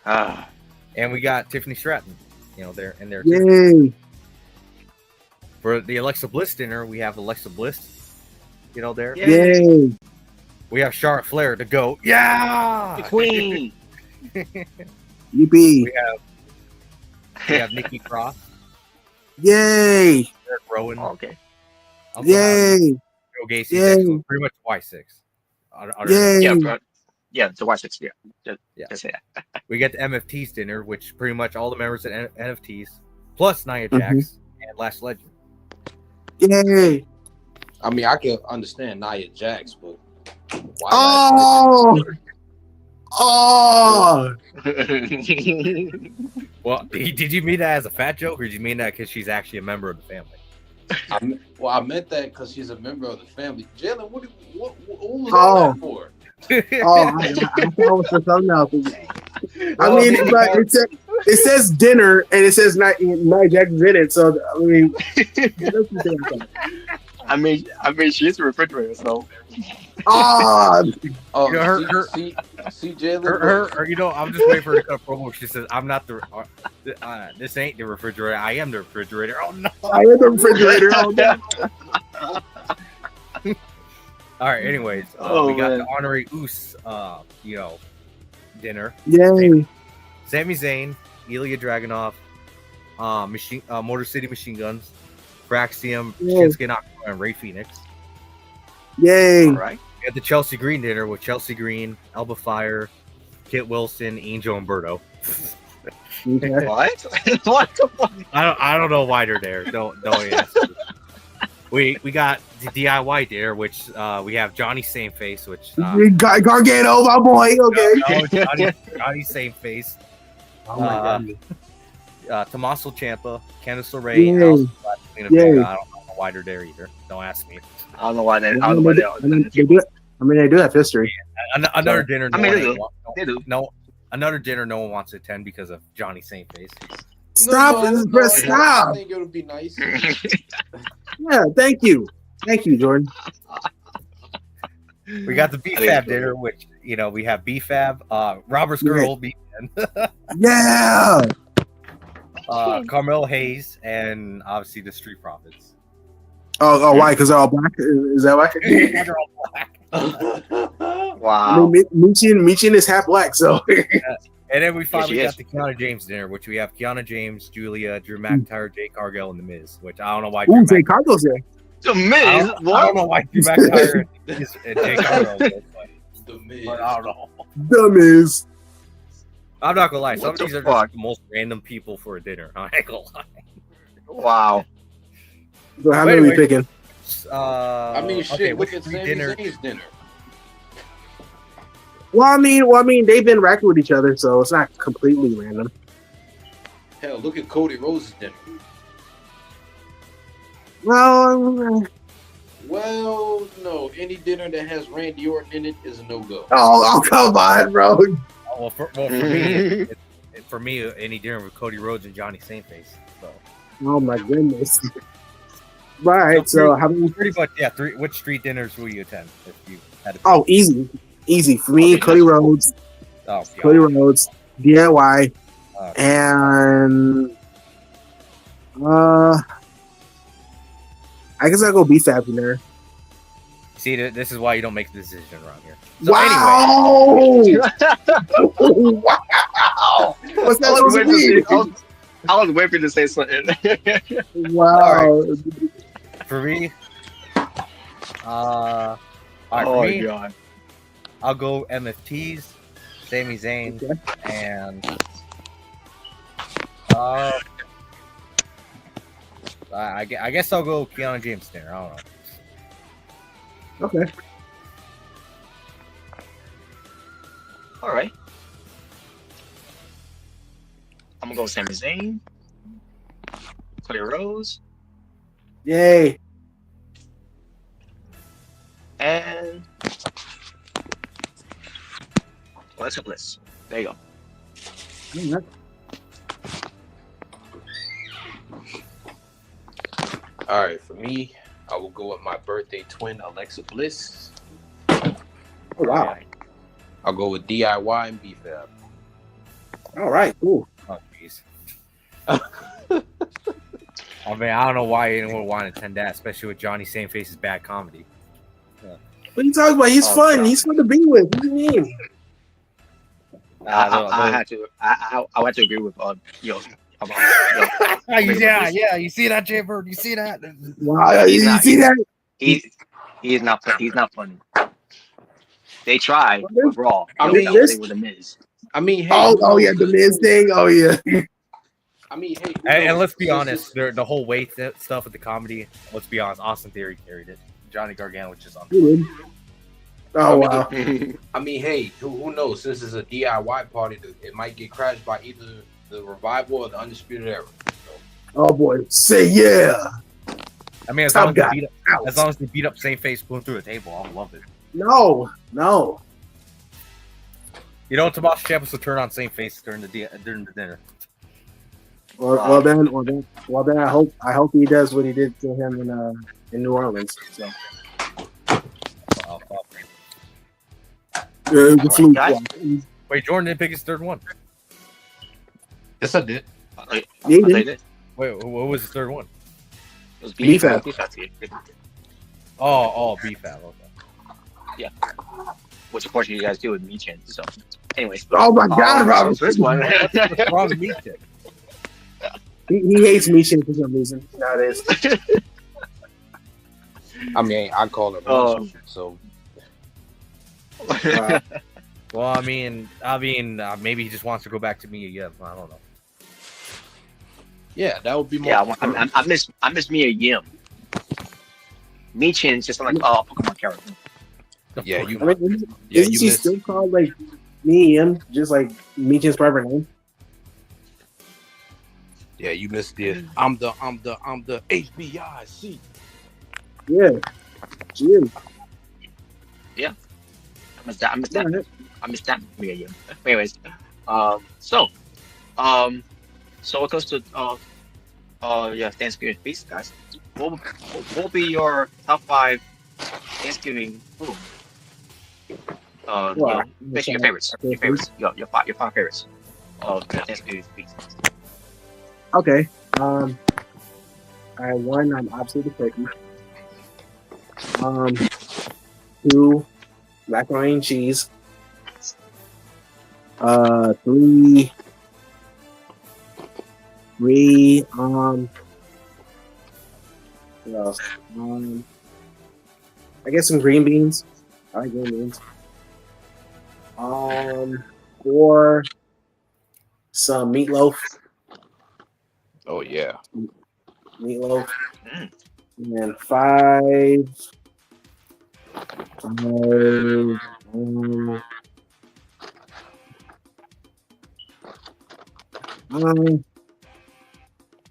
Speaker 4: And we got Tiffany Stratton. There and there.
Speaker 3: Yay!
Speaker 4: For the Alexa Bliss dinner, we have Alexa Bliss. There.
Speaker 3: Yay!
Speaker 4: We have Charlotte Flair to go. Yeah,
Speaker 1: The Queen.
Speaker 3: Yippee!
Speaker 4: We have Nikki Cross.
Speaker 3: Yay!
Speaker 4: Eric Rowan.
Speaker 1: Oh, okay.
Speaker 3: Yay!
Speaker 4: Joe Gacy.
Speaker 3: Yay.
Speaker 4: Pretty much Y6.
Speaker 3: Yay!
Speaker 1: Yeah, the Y6. Yeah. Just say that.
Speaker 4: We get the MFT's dinner, which pretty much all the members of NFTs, plus Nia Jax and Lash Legend.
Speaker 3: Yay!
Speaker 5: I mean, I can understand Nia Jax, but why
Speaker 3: Oh!
Speaker 4: Well, did you mean that as a fat joke, or did you mean that because she's actually a member of the family?
Speaker 5: I meant that because she's a member of the family. Jalen, what was
Speaker 3: Oh.
Speaker 5: all that for?
Speaker 3: I thought it was for something else. I
Speaker 4: Well,
Speaker 3: mean,
Speaker 4: maybe
Speaker 3: but
Speaker 4: more-
Speaker 3: it says dinner and it says Nia Jax's in it. So I mean, what else you think about that?
Speaker 1: I mean, she's a refrigerator, so
Speaker 3: Oh,
Speaker 5: Oh,
Speaker 4: You know, her-
Speaker 5: see, Jalen.
Speaker 4: her, you know, I'm just waiting for her to cut a promo. She says, "I'm not the, this ain't the refrigerator. I am the refrigerator." Oh no!
Speaker 3: I had the refrigerator. Oh, no.
Speaker 4: All right. Anyways,
Speaker 1: Oh,
Speaker 4: we got
Speaker 1: man.
Speaker 4: the honorary Oos, dinner.
Speaker 3: Yay.
Speaker 4: Sami Zayn, Ilya Dragunov, Motor City Machine Guns, Braxium,
Speaker 3: Yeah.
Speaker 4: Shinsuke Nakamura, and Ray Phoenix.
Speaker 3: Yay.
Speaker 1: all right.
Speaker 4: We got the Chelsea Green dinner with Chelsea Green, Elba Fire, Kit Wilson, Angel, and Berto.
Speaker 3: Okay.
Speaker 1: What? What the fuck?
Speaker 4: I don't know why they're there. Don't ask. We got the DIY dinner, which we have Johnny Same Face, which
Speaker 3: We got Gargano, my boy. Okay.
Speaker 4: Johnny Same Face,
Speaker 3: Oh my god.
Speaker 4: Tommaso Ciampa, Candice LeRae,
Speaker 3: Yay.
Speaker 4: and also Lena
Speaker 3: Yay.
Speaker 4: Vega. I don't know why they're there either. Don't ask me.
Speaker 1: I don't know why they. I
Speaker 3: I
Speaker 1: don't know why
Speaker 3: mean, they do it. I mean, they do have history.
Speaker 4: Another dinner.
Speaker 1: I mean, they do. They do.
Speaker 4: No, another dinner no one wants to attend because of Johnny Same Face.
Speaker 3: Stop this, Chris.
Speaker 5: I
Speaker 3: Stop.
Speaker 5: think it would be nice.
Speaker 3: Yeah, thank you. Thank you, Jordan.
Speaker 4: We got the BFAB dinner, which we have BFAB, Robert's girl,
Speaker 3: Yeah.
Speaker 4: Carmelo Hayes, and obviously the Street Profits.
Speaker 3: Oh, why? Because they're all black? Is that why?
Speaker 4: They're all black.
Speaker 3: I
Speaker 1: Wow.
Speaker 3: mean, Michin is half black, so.
Speaker 4: And then we finally
Speaker 1: she
Speaker 4: got
Speaker 1: is.
Speaker 4: the Kiana James dinner, which we have Kiana James, Julia, Drew McIntyre, Jay Cargill, and The Miz, which I don't know why.
Speaker 3: Ooh,
Speaker 4: Drew
Speaker 3: Jay
Speaker 4: McIntyre-
Speaker 3: Cargill's there.
Speaker 1: The
Speaker 4: I
Speaker 1: Miz.
Speaker 4: don't
Speaker 1: What?
Speaker 4: know why Drew McIntyre and Jay Cargill,
Speaker 5: The Miz.
Speaker 4: but I don't know.
Speaker 3: The Miz.
Speaker 4: I'm not gonna lie. Some
Speaker 1: What
Speaker 4: of these
Speaker 1: the
Speaker 4: are
Speaker 1: fuck?
Speaker 4: just the most random people for a dinner. I ain't gonna lie.
Speaker 1: Wow.
Speaker 3: So how
Speaker 4: Wait,
Speaker 3: many are we
Speaker 4: wait.
Speaker 3: picking?
Speaker 5: I mean, shit.
Speaker 4: okay,
Speaker 5: Look
Speaker 4: which
Speaker 5: at
Speaker 4: three
Speaker 5: Sami
Speaker 4: dinner?
Speaker 5: Zayn's dinner.
Speaker 3: Well, I mean, they've been racking with each other, so it's not completely random.
Speaker 5: Hell, look at Cody Rhodes' dinner.
Speaker 3: Well,
Speaker 5: Well, no. Any dinner that has Randy Orton in it is a no-go.
Speaker 3: oh, come on, bro.
Speaker 4: Well, for me, for me, any dinner with Cody Rhodes and Johnny Same Face. So
Speaker 3: Oh my goodness. Right. So how many?
Speaker 4: pretty much, yeah. Which street dinners will you attend if you had to?
Speaker 3: Oh, easy for me.
Speaker 1: Okay,
Speaker 3: Cody Rhodes,
Speaker 4: Oh,
Speaker 3: Cody Rhodes, DIY,
Speaker 4: Uh,
Speaker 3: and I guess I'll go BFAB in there.
Speaker 4: See, this is why you don't make the decision around here. So
Speaker 3: Wow! Wow! What's that
Speaker 1: I was
Speaker 3: supposed to
Speaker 1: waiting
Speaker 3: mean?
Speaker 1: I was waiting to say something.
Speaker 3: Wow!
Speaker 4: for me, all right,
Speaker 1: Oh
Speaker 4: for me,
Speaker 1: god.
Speaker 4: I'll go MFTs, Sami Zayn,
Speaker 3: Okay.
Speaker 4: and I guess I'll go Kiana James dinner. I don't know.
Speaker 3: Okay.
Speaker 1: All right. I'm gonna go Sami Zayn, Cody Rhodes,
Speaker 3: Yay!
Speaker 1: and Alexa Bliss. There you go.
Speaker 5: All right, for me, I will go with my birthday twin, Alexa Bliss.
Speaker 3: Oh, wow!
Speaker 5: I'll go with DIY and BFAB.
Speaker 3: All right, cool.
Speaker 4: Oh, jeez. I mean, I don't know why anyone would want to attend that, especially with Johnny Same Face's bad comedy.
Speaker 3: What are you talking about? He's
Speaker 1: Oh,
Speaker 3: fun.
Speaker 1: God.
Speaker 3: He's fun to be with. What do you mean?
Speaker 1: I had to. I had to agree with yo.
Speaker 4: Yeah, you see that, Jay Bird? You see that?
Speaker 3: Wow!
Speaker 1: He's
Speaker 3: You
Speaker 1: not-
Speaker 3: see that?
Speaker 1: He's not funny. They tried with Raw.
Speaker 5: I
Speaker 1: I
Speaker 5: mean,
Speaker 1: mean,
Speaker 3: this-
Speaker 1: with the Miz.
Speaker 5: I mean, hey.
Speaker 3: Oh yeah, the Miz thing. Oh yeah.
Speaker 5: I mean, hey.
Speaker 4: And let's be honest, the whole weight stuff with the comedy. Let's be honest, Austin Theory carried it. Johnny Gargano was just on.
Speaker 3: Oh wow.
Speaker 5: I mean, hey, who knows? Since it's a DIY party, it might get crashed by either the Revival or the Undisputed Era. So,
Speaker 3: Oh boy. Say yeah.
Speaker 4: I mean, as
Speaker 3: Top
Speaker 4: long as
Speaker 3: guy.
Speaker 4: they beat up, as long as they beat up same face spoon through a table, I'll love it.
Speaker 3: No.
Speaker 4: Tommaso Ciampa will turn on same face during the dinner.
Speaker 3: Well then I hope he does what he did to him in New Orleans. So. The fluke.
Speaker 1: guys.
Speaker 4: Wait, Jordan didn't pick his third one.
Speaker 6: Yes, I did.
Speaker 1: I
Speaker 3: Yeah,
Speaker 1: thought they did.
Speaker 4: Wait, what was his third one?
Speaker 1: It was
Speaker 3: Beef Fab.
Speaker 4: Oh, B-Fab. Okay.
Speaker 1: Which unfortunately you guys do with Michin. So, anyways.
Speaker 3: Oh my God, Robert!
Speaker 1: So this one.
Speaker 4: What's wrong with Michin?
Speaker 3: He hates Michin for some reason nowadays.
Speaker 5: I mean, I call her Monster, so.
Speaker 4: Well, I mean, maybe he just wants to go back to Mia Yim. I don't know.
Speaker 5: Yeah, that would be more.
Speaker 1: Yeah, I miss Mia Yim. Michin's just like Pokemon character.
Speaker 5: Yeah, you.
Speaker 3: I mean,
Speaker 5: Yeah,
Speaker 3: isn't
Speaker 5: you
Speaker 3: she
Speaker 5: missed.
Speaker 3: still called like Miem, just like Michin's private name?
Speaker 5: Yeah, you missed it. I'm the HBIC.
Speaker 3: Yeah, she is.
Speaker 1: I miss that Mia Yim. Anyways, so it goes to Thanksgiving feast, guys. What will be your top 5 Thanksgiving food? Basically your favorites. Your 5 favorites of the Thanksgiving feast.
Speaker 3: Okay. One, I'm absolutely turkey. 2, macaroni and cheese. 3, what else? I guess some green beans. I like green beans. 4, some meatloaf.
Speaker 5: Oh yeah.
Speaker 3: Meatloaf. And 5. I'm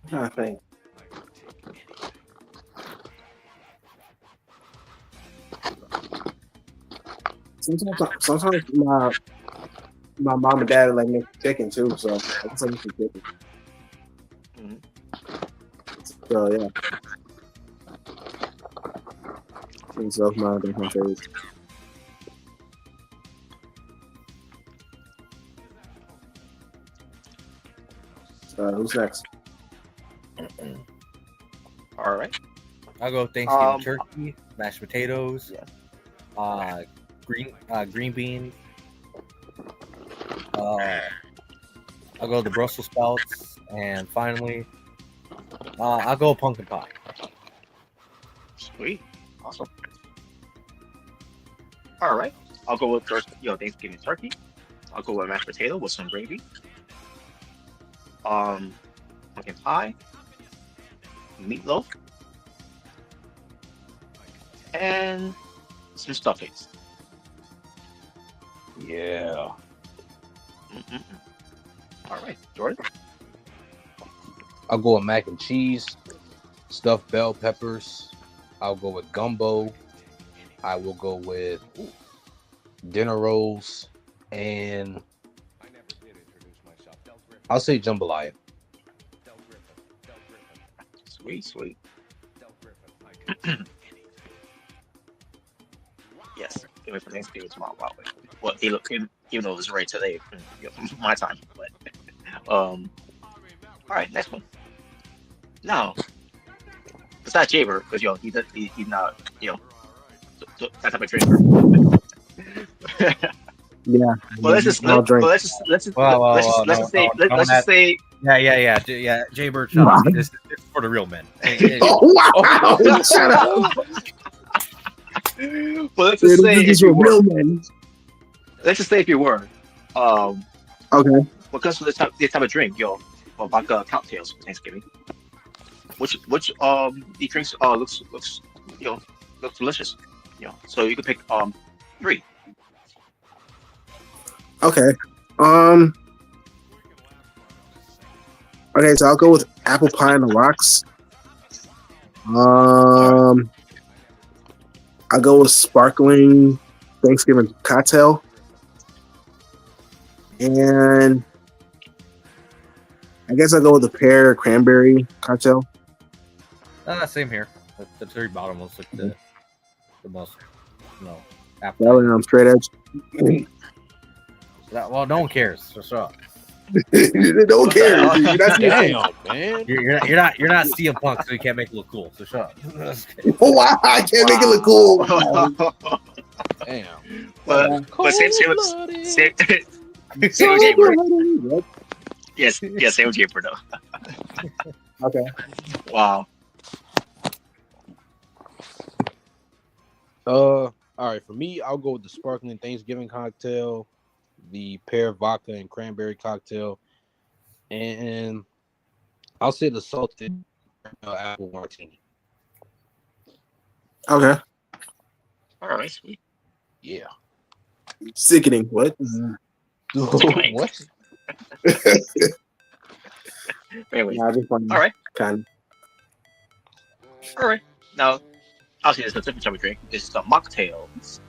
Speaker 3: trying to think. Sometimes my mom and dad like make chicken too, so I guess I make some chicken. So yeah. So that's my favorite. Who's next?
Speaker 1: All right.
Speaker 4: I'll go Thanksgiving turkey, mashed potatoes, green beans. I'll go the Brussels sprouts, and finally, I'll go pumpkin pie.
Speaker 1: Sweet. Awesome. All right. I'll go with Thanksgiving turkey. I'll go with mashed potato with some gravy. Pumpkin pie, meatloaf, and some stuffings.
Speaker 5: Yeah.
Speaker 1: All right, Jordan.
Speaker 5: I'll go with mac and cheese, stuffed bell peppers. I'll go with gumbo. I will go with dinner rolls, and I'll say jambalaya.
Speaker 1: Sweet. Yes, give it for Thanksgiving tomorrow. Wow. Well, even though it was right today, my time. But all right, next one. Now, besides Jaber, because he's not that type of drinker.
Speaker 3: Yeah.
Speaker 1: Well, let's just say.
Speaker 4: Yeah. Jay Bird, shut up. This is for the real men.
Speaker 3: Oh wow! Shut up.
Speaker 1: Well, let's just say if you were.
Speaker 3: Men.
Speaker 1: Let's just say if you were.
Speaker 3: Okay.
Speaker 1: Because of this type of drink, vodka cocktails for Thanksgiving. Which the drinks looks delicious. So you could pick 3.
Speaker 3: Okay. Okay, so I'll go with apple pie on the rocks. I go with sparkling Thanksgiving cocktail, and I guess I go with the pear cranberry cocktail.
Speaker 4: Same here. The very bottom was like the most,
Speaker 3: That
Speaker 4: appetizing.
Speaker 3: way I'm straight edge.
Speaker 4: Well, no one cares. So shut up.
Speaker 3: Don't care. You're not seeing
Speaker 5: Damn, man.
Speaker 4: You're not CM Punk, so you can't make it look cool. So shut up.
Speaker 3: Oh, wow, I can't make it look cool.
Speaker 5: Damn.
Speaker 1: But same
Speaker 5: Cold-blooded.
Speaker 1: Jaber.
Speaker 3: Yep.
Speaker 1: Yes, same Jaber though.
Speaker 3: Okay.
Speaker 1: Wow.
Speaker 5: All right. For me, I'll go with the sparkling Thanksgiving cocktail, the pear vodka and cranberry cocktail, and I'll say the salted apple martini.
Speaker 3: Okay.
Speaker 1: All right, sweet.
Speaker 5: Yeah.
Speaker 3: Sickening. What?
Speaker 1: Sickening.
Speaker 5: What?
Speaker 1: Anyway,
Speaker 3: Nah, just funny.
Speaker 1: all right.
Speaker 3: Kind
Speaker 1: All right. Now, obviously, there's a different type of drink. This is the mocktails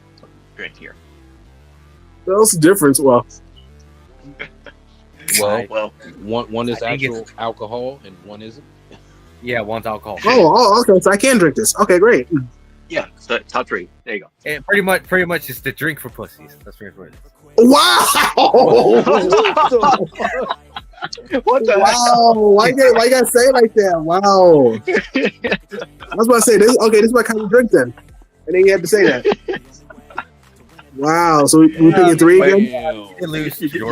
Speaker 1: drink here.
Speaker 3: What's the difference? Well,
Speaker 5: Well,
Speaker 1: Well,
Speaker 5: one is
Speaker 4: I think
Speaker 5: actual alcohol and one isn't.
Speaker 4: Yeah, one's alcohol.
Speaker 3: okay. So I can drink this. Okay, great.
Speaker 1: yeah, so top three. There you go.
Speaker 4: And pretty much it's the drink for pussies. That's pretty much what it is.
Speaker 3: Wow!
Speaker 1: What the
Speaker 3: Wow! Why you gotta say it like that? Wow! I was about to say this. Okay, this is my kind of drink then, and then you have to say that. Wow! So we're picking three again.
Speaker 5: Damn.
Speaker 4: You lose.
Speaker 1: You can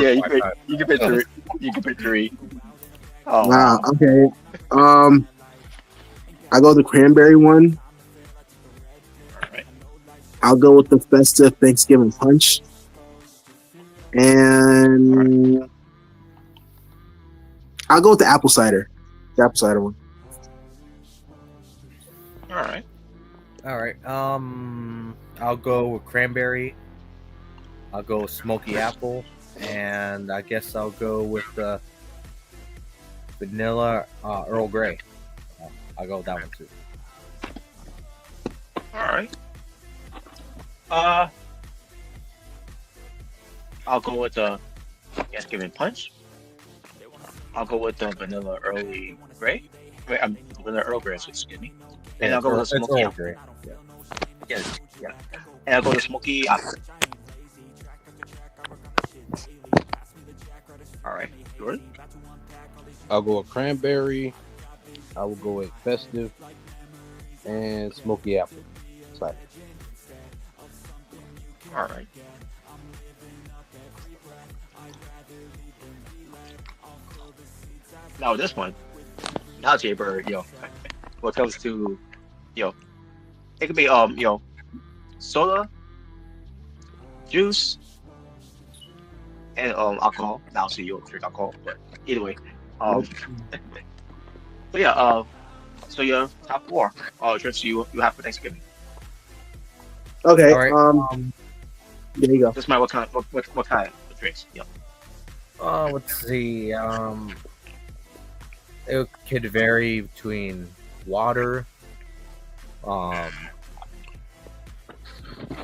Speaker 1: pick three. You can pick three. Oh,
Speaker 3: Wow. Okay. I go with the cranberry one.
Speaker 1: All right.
Speaker 3: I'll go with the festive Thanksgiving punch, and I'll go with the apple cider. The apple cider one.
Speaker 1: All right.
Speaker 4: All right. I'll go with cranberry. I'll go with smoky apple, and I guess I'll go with the vanilla Earl Grey. I'll go with that one too.
Speaker 1: All right. I'll go with the Thanksgiving punch. I'll go with the vanilla early gray. Wait, vanilla Earl Grey, excuse me. And I'll go with the smoky
Speaker 4: Earl
Speaker 1: apple.
Speaker 4: Grey. Yeah.
Speaker 1: Yeah. And I'll go with the smoky apple. All right. Jordan?
Speaker 5: I'll go with cranberry. I will go with festive and smoky apple cider.
Speaker 1: All right. Now this one, now Jaybird, when it comes to, it could be soda, juice, and alcohol. Now, so you don't drink alcohol, but either way, but yeah, so your top four drinks you have for Thanksgiving.
Speaker 3: Okay.
Speaker 4: All right.
Speaker 3: There you go.
Speaker 1: Just my what kind of drinks? Yeah.
Speaker 4: Let's see. It could vary between water, I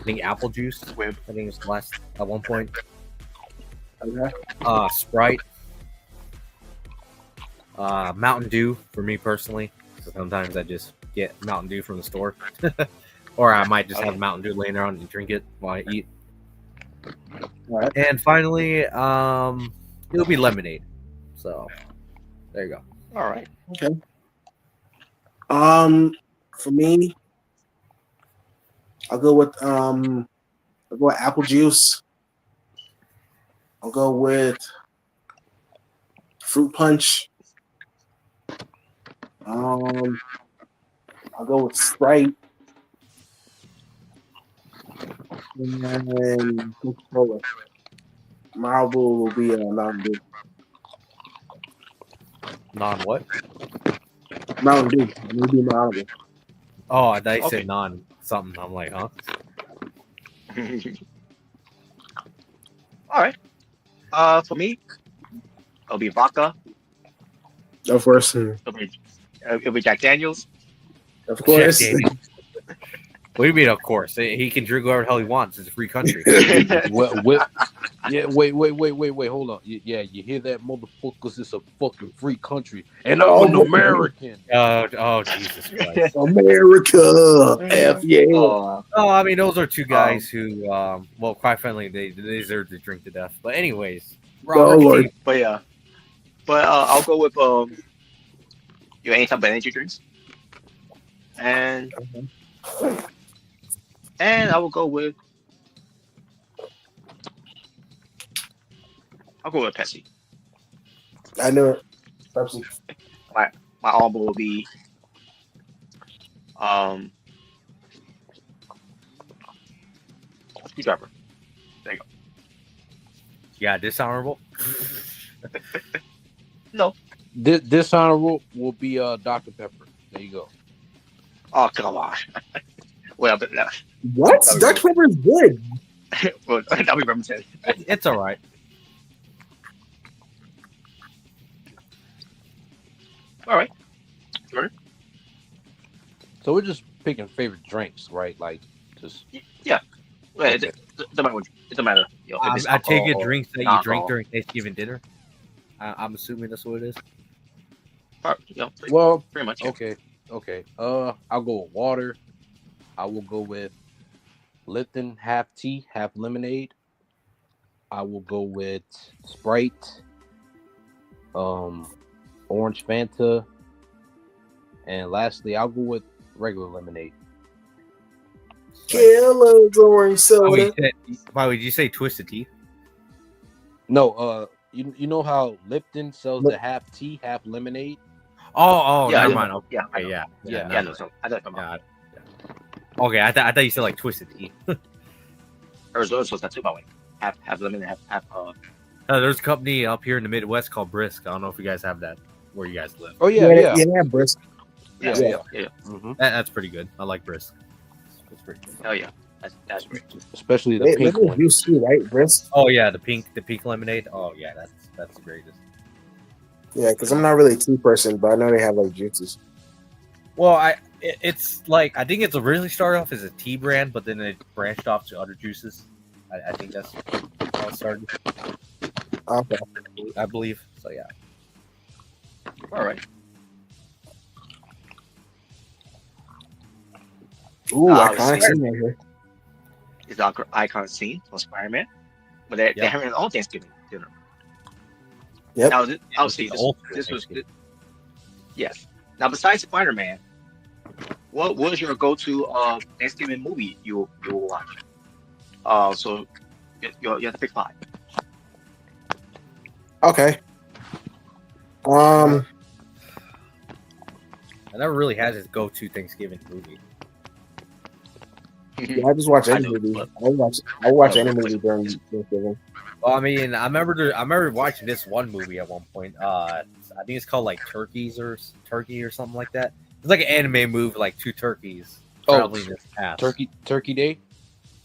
Speaker 4: think apple juice. I think it's last at one point.
Speaker 3: Okay.
Speaker 4: Sprite. Mountain Dew for me personally. So sometimes I just get Mountain Dew from the store, or I might just have Mountain Dew laying around and drink it while I eat.
Speaker 3: All right.
Speaker 4: And finally, it'll be lemonade. So there you go.
Speaker 1: All right.
Speaker 3: Okay. For me, I'll go with apple juice. I'll go with fruit punch. I'll go with Sprite. And Coca-Cola. Marble will be Mountain Dew.
Speaker 4: Non what?
Speaker 3: Mountain Dew. Maybe Mountain Dew.
Speaker 4: Oh, I thought you
Speaker 1: Okay.
Speaker 4: said non something. I'm like, huh?
Speaker 1: All right. For me, it'll be vodka.
Speaker 3: Of course.
Speaker 1: It'll be Jack Daniels.
Speaker 3: Of course.
Speaker 4: Jack Daniels. What do you mean, of course? He can drink whatever the hell he wants. It's a free country.
Speaker 5: What? Yeah, wait, hold on. Yeah, you hear that, motherfuckers? It's a fucking free country, and I'm an American.
Speaker 4: Oh, Jesus Christ.
Speaker 3: America, F yeah.
Speaker 1: Oh,
Speaker 4: Oh, I mean, those are two guys who, well, quite frankly, they deserve to drink to death. But anyways, Robert,
Speaker 3: Lord.
Speaker 1: but yeah. But I'll go with your any type of energy drinks. And I will go with Pepsi.
Speaker 3: I knew it. Pepsi.
Speaker 1: My album will be screwdriver. There you go.
Speaker 4: yeah, dishonorable.
Speaker 1: No.
Speaker 5: Dishonorable will be Dr. Pepper. There you go.
Speaker 1: Oh, come on. Well, but no.
Speaker 3: What? Dr. Pepper is good.
Speaker 1: Well, that'll be represented.
Speaker 4: It's all right.
Speaker 1: All right.
Speaker 5: So we're just picking favorite drinks, right? Like, just
Speaker 1: Well, it doesn't matter. You know, if it's
Speaker 4: I take
Speaker 1: alcohol
Speaker 4: it
Speaker 1: or
Speaker 4: drinks that you
Speaker 1: not
Speaker 4: drink
Speaker 1: alcohol.
Speaker 4: during Thanksgiving dinner. I'm assuming that's what it is.
Speaker 1: You know,
Speaker 5: well,
Speaker 1: pretty much. Yeah.
Speaker 5: okay. I'll go with water. I will go with Lipton, half tea, half lemonade. I will go with Sprite, orange Fanta, and lastly, I'll go with regular lemonade.
Speaker 3: Kellogg's orange soda.
Speaker 4: Why would you say twisted tea?
Speaker 5: No, you know how Lipton sells the half tea, half lemonade?
Speaker 4: Oh,
Speaker 1: Yeah,
Speaker 4: never
Speaker 1: I
Speaker 4: mind.
Speaker 1: know.
Speaker 4: Okay,
Speaker 1: Yeah, I know.
Speaker 4: yeah.
Speaker 1: Yeah, no, so I don't know.
Speaker 4: Yeah. Okay, I thought you said like twisted tea.
Speaker 1: Arizona sauce, that's too, by the way. Have lemon, have
Speaker 4: There's a company up here in the Midwest called Brisk. I don't know if you guys have that where you guys live.
Speaker 5: Oh yeah.
Speaker 3: Brisk.
Speaker 1: yeah.
Speaker 5: Mm-hmm.
Speaker 4: That's pretty good. I like Brisk. It's pretty good.
Speaker 1: Hell yeah. That's great.
Speaker 5: Especially the
Speaker 3: They
Speaker 5: pink
Speaker 3: make
Speaker 5: one.
Speaker 3: juice too, right? Brisk.
Speaker 4: Oh yeah, the pink lemonade. Oh yeah, that's the greatest.
Speaker 3: Yeah, because I'm not really a tea person, but I know they have like juices.
Speaker 4: Well, it's like I think it's originally started off as a tea brand, but then it branched off to other juices. I think that's how it started.
Speaker 3: Okay.
Speaker 4: I believe so. Yeah.
Speaker 1: All right.
Speaker 3: Ooh, iconic
Speaker 1: Spider-
Speaker 3: scene right here.
Speaker 1: It's the icon scene for Spider-Man. But they're having their own Thanksgiving dinner.
Speaker 3: Yep.
Speaker 1: Now, obviously,
Speaker 4: the ultimate
Speaker 1: this was
Speaker 4: Thanksgiving.
Speaker 1: yes. Now, besides Spider-Man, what was your go-to Thanksgiving movie you will watch? So you have to pick 5.
Speaker 3: Okay.
Speaker 4: I never really had his go-to Thanksgiving movie.
Speaker 3: Yeah, I just watch any
Speaker 1: I do,
Speaker 3: movie.
Speaker 1: but-
Speaker 3: I watch any movie during Thanksgiving.
Speaker 4: Well, I mean, I remember watching this one movie at one point. I think it's called like Turkey or something like that. It's like an anime movie, like 2 turkeys traveling in this past.
Speaker 5: Turkey Day.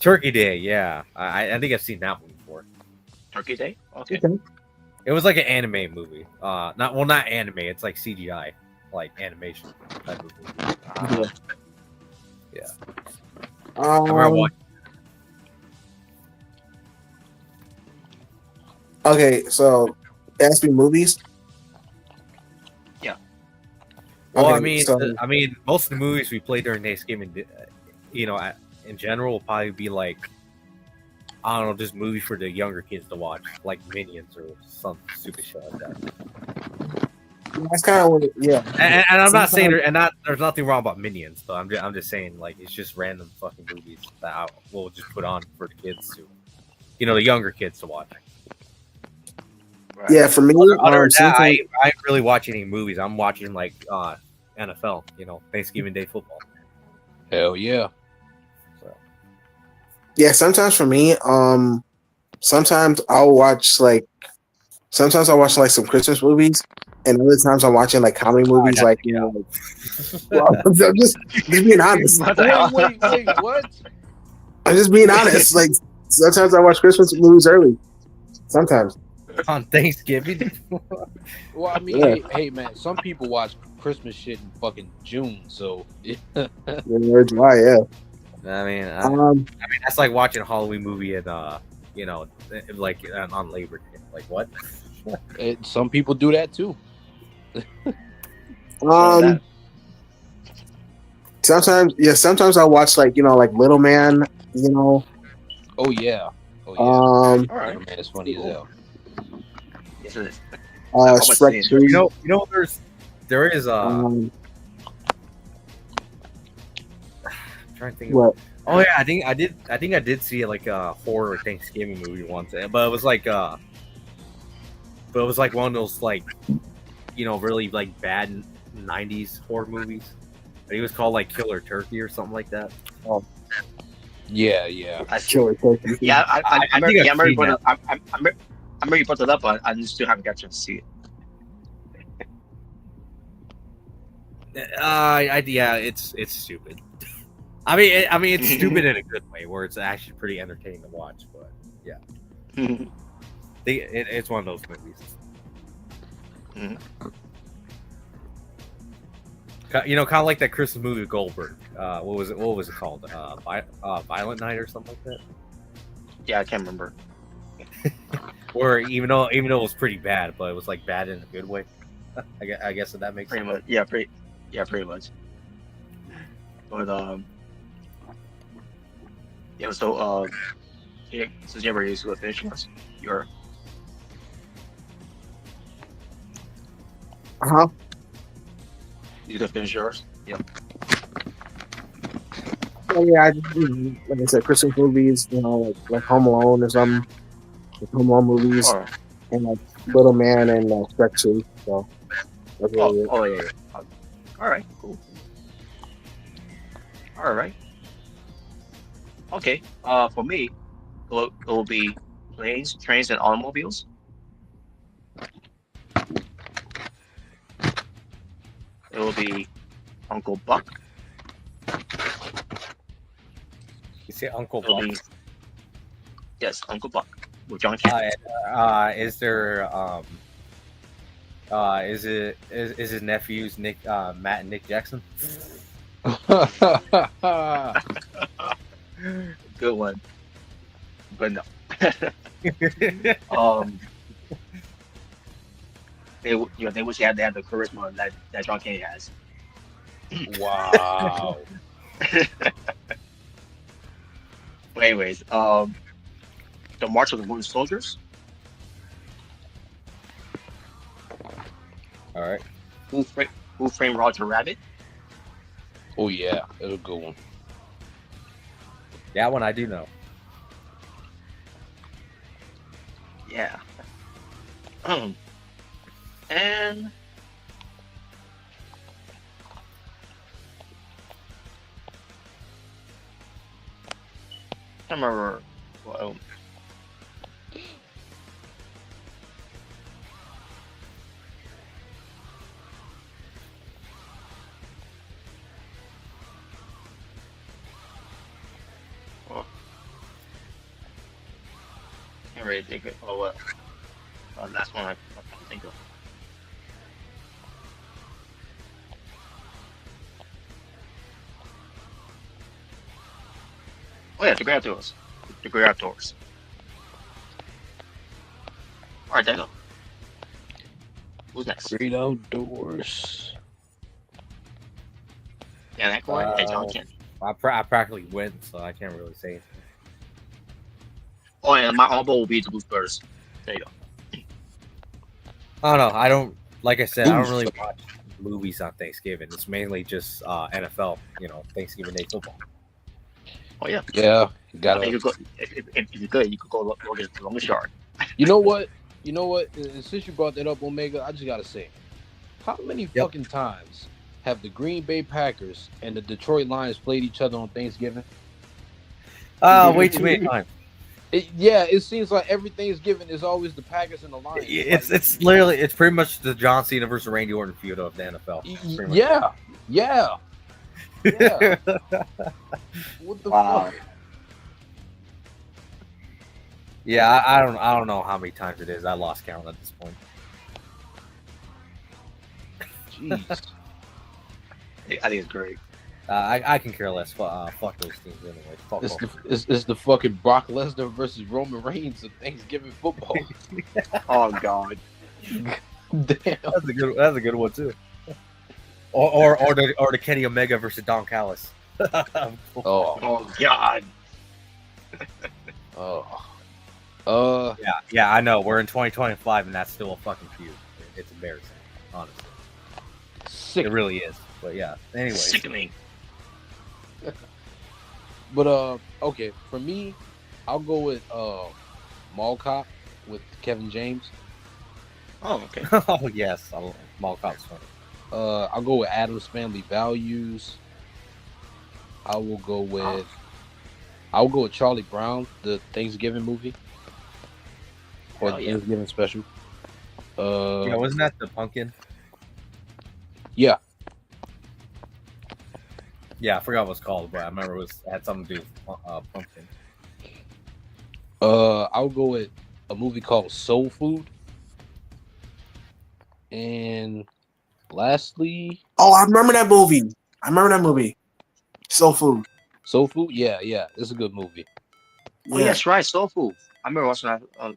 Speaker 4: Turkey Day, yeah. I think I've seen that one before.
Speaker 1: Turkey Day? Okay.
Speaker 4: It was like an anime movie. Not anime. It's like CGI, like animation type of movie. Yeah. I remember watching.
Speaker 3: Okay, so ask me movies.
Speaker 1: Yeah.
Speaker 4: Well,
Speaker 3: Okay,
Speaker 4: I mean, most of the movies we play during Thanksgiving, in general, will probably be like, I don't know, just movies for the younger kids to watch, like Minions or some stupid shit like that.
Speaker 3: that's kind of what. Yeah.
Speaker 4: And I'm not saying,
Speaker 3: Sometimes-
Speaker 4: there's nothing wrong about Minions, though. I'm just saying, like, it's just random fucking movies that we'll just put on for the kids to, the younger kids to watch.
Speaker 1: Right.
Speaker 3: Yeah, for me,
Speaker 4: Other than that,
Speaker 3: sometimes-
Speaker 4: I ain't really watch any movies. I'm watching like NFL, Thanksgiving Day football.
Speaker 5: Hell yeah.
Speaker 4: So
Speaker 3: yeah, sometimes for me, sometimes I'll watch like some Christmas movies, and other times I'm watching like comedy movies, like well, I'm just being honest.
Speaker 5: Wait, what?
Speaker 3: I'm just being honest. Like sometimes I watch Christmas movies early. Sometimes.
Speaker 4: on Thanksgiving.
Speaker 5: Well, I mean,
Speaker 3: Yeah.
Speaker 5: hey, man, some people watch Christmas shit in fucking June, so
Speaker 3: Yeah, it's why, yeah.
Speaker 4: I mean, that's like watching a Halloween movie and like on Labor Day. Like what?
Speaker 5: some people do that too.
Speaker 3: Um, sometimes I watch like Little Man,
Speaker 5: Oh yeah.
Speaker 3: um,
Speaker 1: All right.
Speaker 5: Little Man is funny as hell.
Speaker 1: Yes, it is. How much
Speaker 3: Shrek
Speaker 1: is
Speaker 3: 2.
Speaker 4: There is
Speaker 3: Um,
Speaker 4: I'm trying to think of.
Speaker 3: what?
Speaker 4: Oh yeah, I think I did see like a horror Thanksgiving movie once, but it was like one of those like really like bad '90s horror movies. I think it was called like Killer Turkey or something like that.
Speaker 5: Yeah.
Speaker 1: I see.
Speaker 3: Killer Turkey.
Speaker 1: Yeah, I remember you brought it up. I remember you brought it up, but I still haven't got a chance to see it.
Speaker 4: Yeah, it's stupid. I mean, it's stupid in a good way, where it's actually pretty entertaining to watch. But yeah, it's one of those movies. Kind of like that Christmas movie with Goldberg. What was it called? Violent Night or something like that.
Speaker 1: Yeah, I can't remember.
Speaker 4: Or even though it was pretty bad, but it was like bad in a good way. I guess that makes
Speaker 1: Pretty
Speaker 4: sense.
Speaker 1: much. Yeah, pretty much. But yeah. So yeah, since you ever used to finish yours, you could finish yours. Yep.
Speaker 3: Oh, yeah, like I said, Christmas movies, like Home Alone or something. Like Home Alone movies,
Speaker 1: All right.
Speaker 3: and like Little Man and Shrek 2. So that's really it.
Speaker 1: Oh yeah. All right. Cool. All right. Okay. For me, it will be planes, trains, and automobiles. It will be Uncle Buck.
Speaker 4: You say Uncle
Speaker 1: It'll
Speaker 4: Buck.
Speaker 1: be yes, Uncle Buck with John Candy.
Speaker 4: Is there is his nephews Matt and Nick Jackson?
Speaker 1: Good one, but no. They wish they had the charisma that John Candy has.
Speaker 5: Wow.
Speaker 1: But anyways, the March of the Wooden Soldiers.
Speaker 4: All right.
Speaker 1: Who Framed Roger Rabbit?
Speaker 5: Oh yeah, that's a good one.
Speaker 4: That one I do know.
Speaker 1: Yeah. And I remember. Well, can't really think of. Oh well. That's one I can't think of. Oh yeah, the Great Outdoors. The Great Outdoors. All right, there you go. Who's next?
Speaker 5: Great Outdoors.
Speaker 1: Dan Aykroyd and John Candy.
Speaker 4: I practically win, so I can't really say anything.
Speaker 1: Oh, and my honorable will be the Blues Brothers. There you go.
Speaker 4: I don't know. I don't, like I said, I don't really watch movies on Thanksgiving. It's mainly just NFL, Thanksgiving Day football.
Speaker 1: Oh yeah.
Speaker 5: Yeah, you
Speaker 1: I
Speaker 5: gotta.
Speaker 1: think if you're good, you could go look at the longest yard.
Speaker 5: You know what? And since you brought that up, Omega, I just gotta say, how many fucking times have the Green Bay Packers and the Detroit Lions played each other on Thanksgiving?
Speaker 4: Way too many times.
Speaker 5: It seems like every Thanksgiving is always the Packers and the Lions.
Speaker 4: It's literally it's pretty much the John Cena versus Randy Orton feud of the NFL.
Speaker 5: Yeah. What the fuck?
Speaker 4: Yeah, I don't know how many times it is. I lost count at this point.
Speaker 5: Jeez.
Speaker 1: I think it's great.
Speaker 4: I can care less. Fuck those teams anyway. Fuck
Speaker 5: It's
Speaker 4: off.
Speaker 5: it's the fucking Brock Lesnar versus Roman Reigns of Thanksgiving football.
Speaker 1: Oh God.
Speaker 5: Damn.
Speaker 4: That's a good one too. Or the Kenny Omega versus Don Callis.
Speaker 5: Oh.
Speaker 1: Oh God.
Speaker 5: Oh.
Speaker 4: Yeah, I know. We're in 2025 and that's still a fucking feud. It's embarrassing, honestly.
Speaker 5: Sick.
Speaker 4: It really is. But yeah. Anyways.
Speaker 1: Sickening.
Speaker 5: But okay, for me, I'll go with Mall Cop with Kevin James.
Speaker 1: Oh, okay.
Speaker 4: Oh yes, Mall Cop's funny.
Speaker 5: I'll go with Adam's Family Values. I'll go with Charlie Brown, the Thanksgiving movie. Or the Thanksgiving special.
Speaker 4: Yeah, wasn't that the pumpkin?
Speaker 5: Yeah.
Speaker 4: Yeah, I forgot what it's called, but I remember it had something to do with pumpkin.
Speaker 5: I'll go with a movie called Soul Food. And lastly,
Speaker 3: Oh, I remember that movie. Soul Food.
Speaker 5: Soul Food? Yeah, it's a good movie.
Speaker 1: Oh, yes, right. Soul Food. I remember watching that as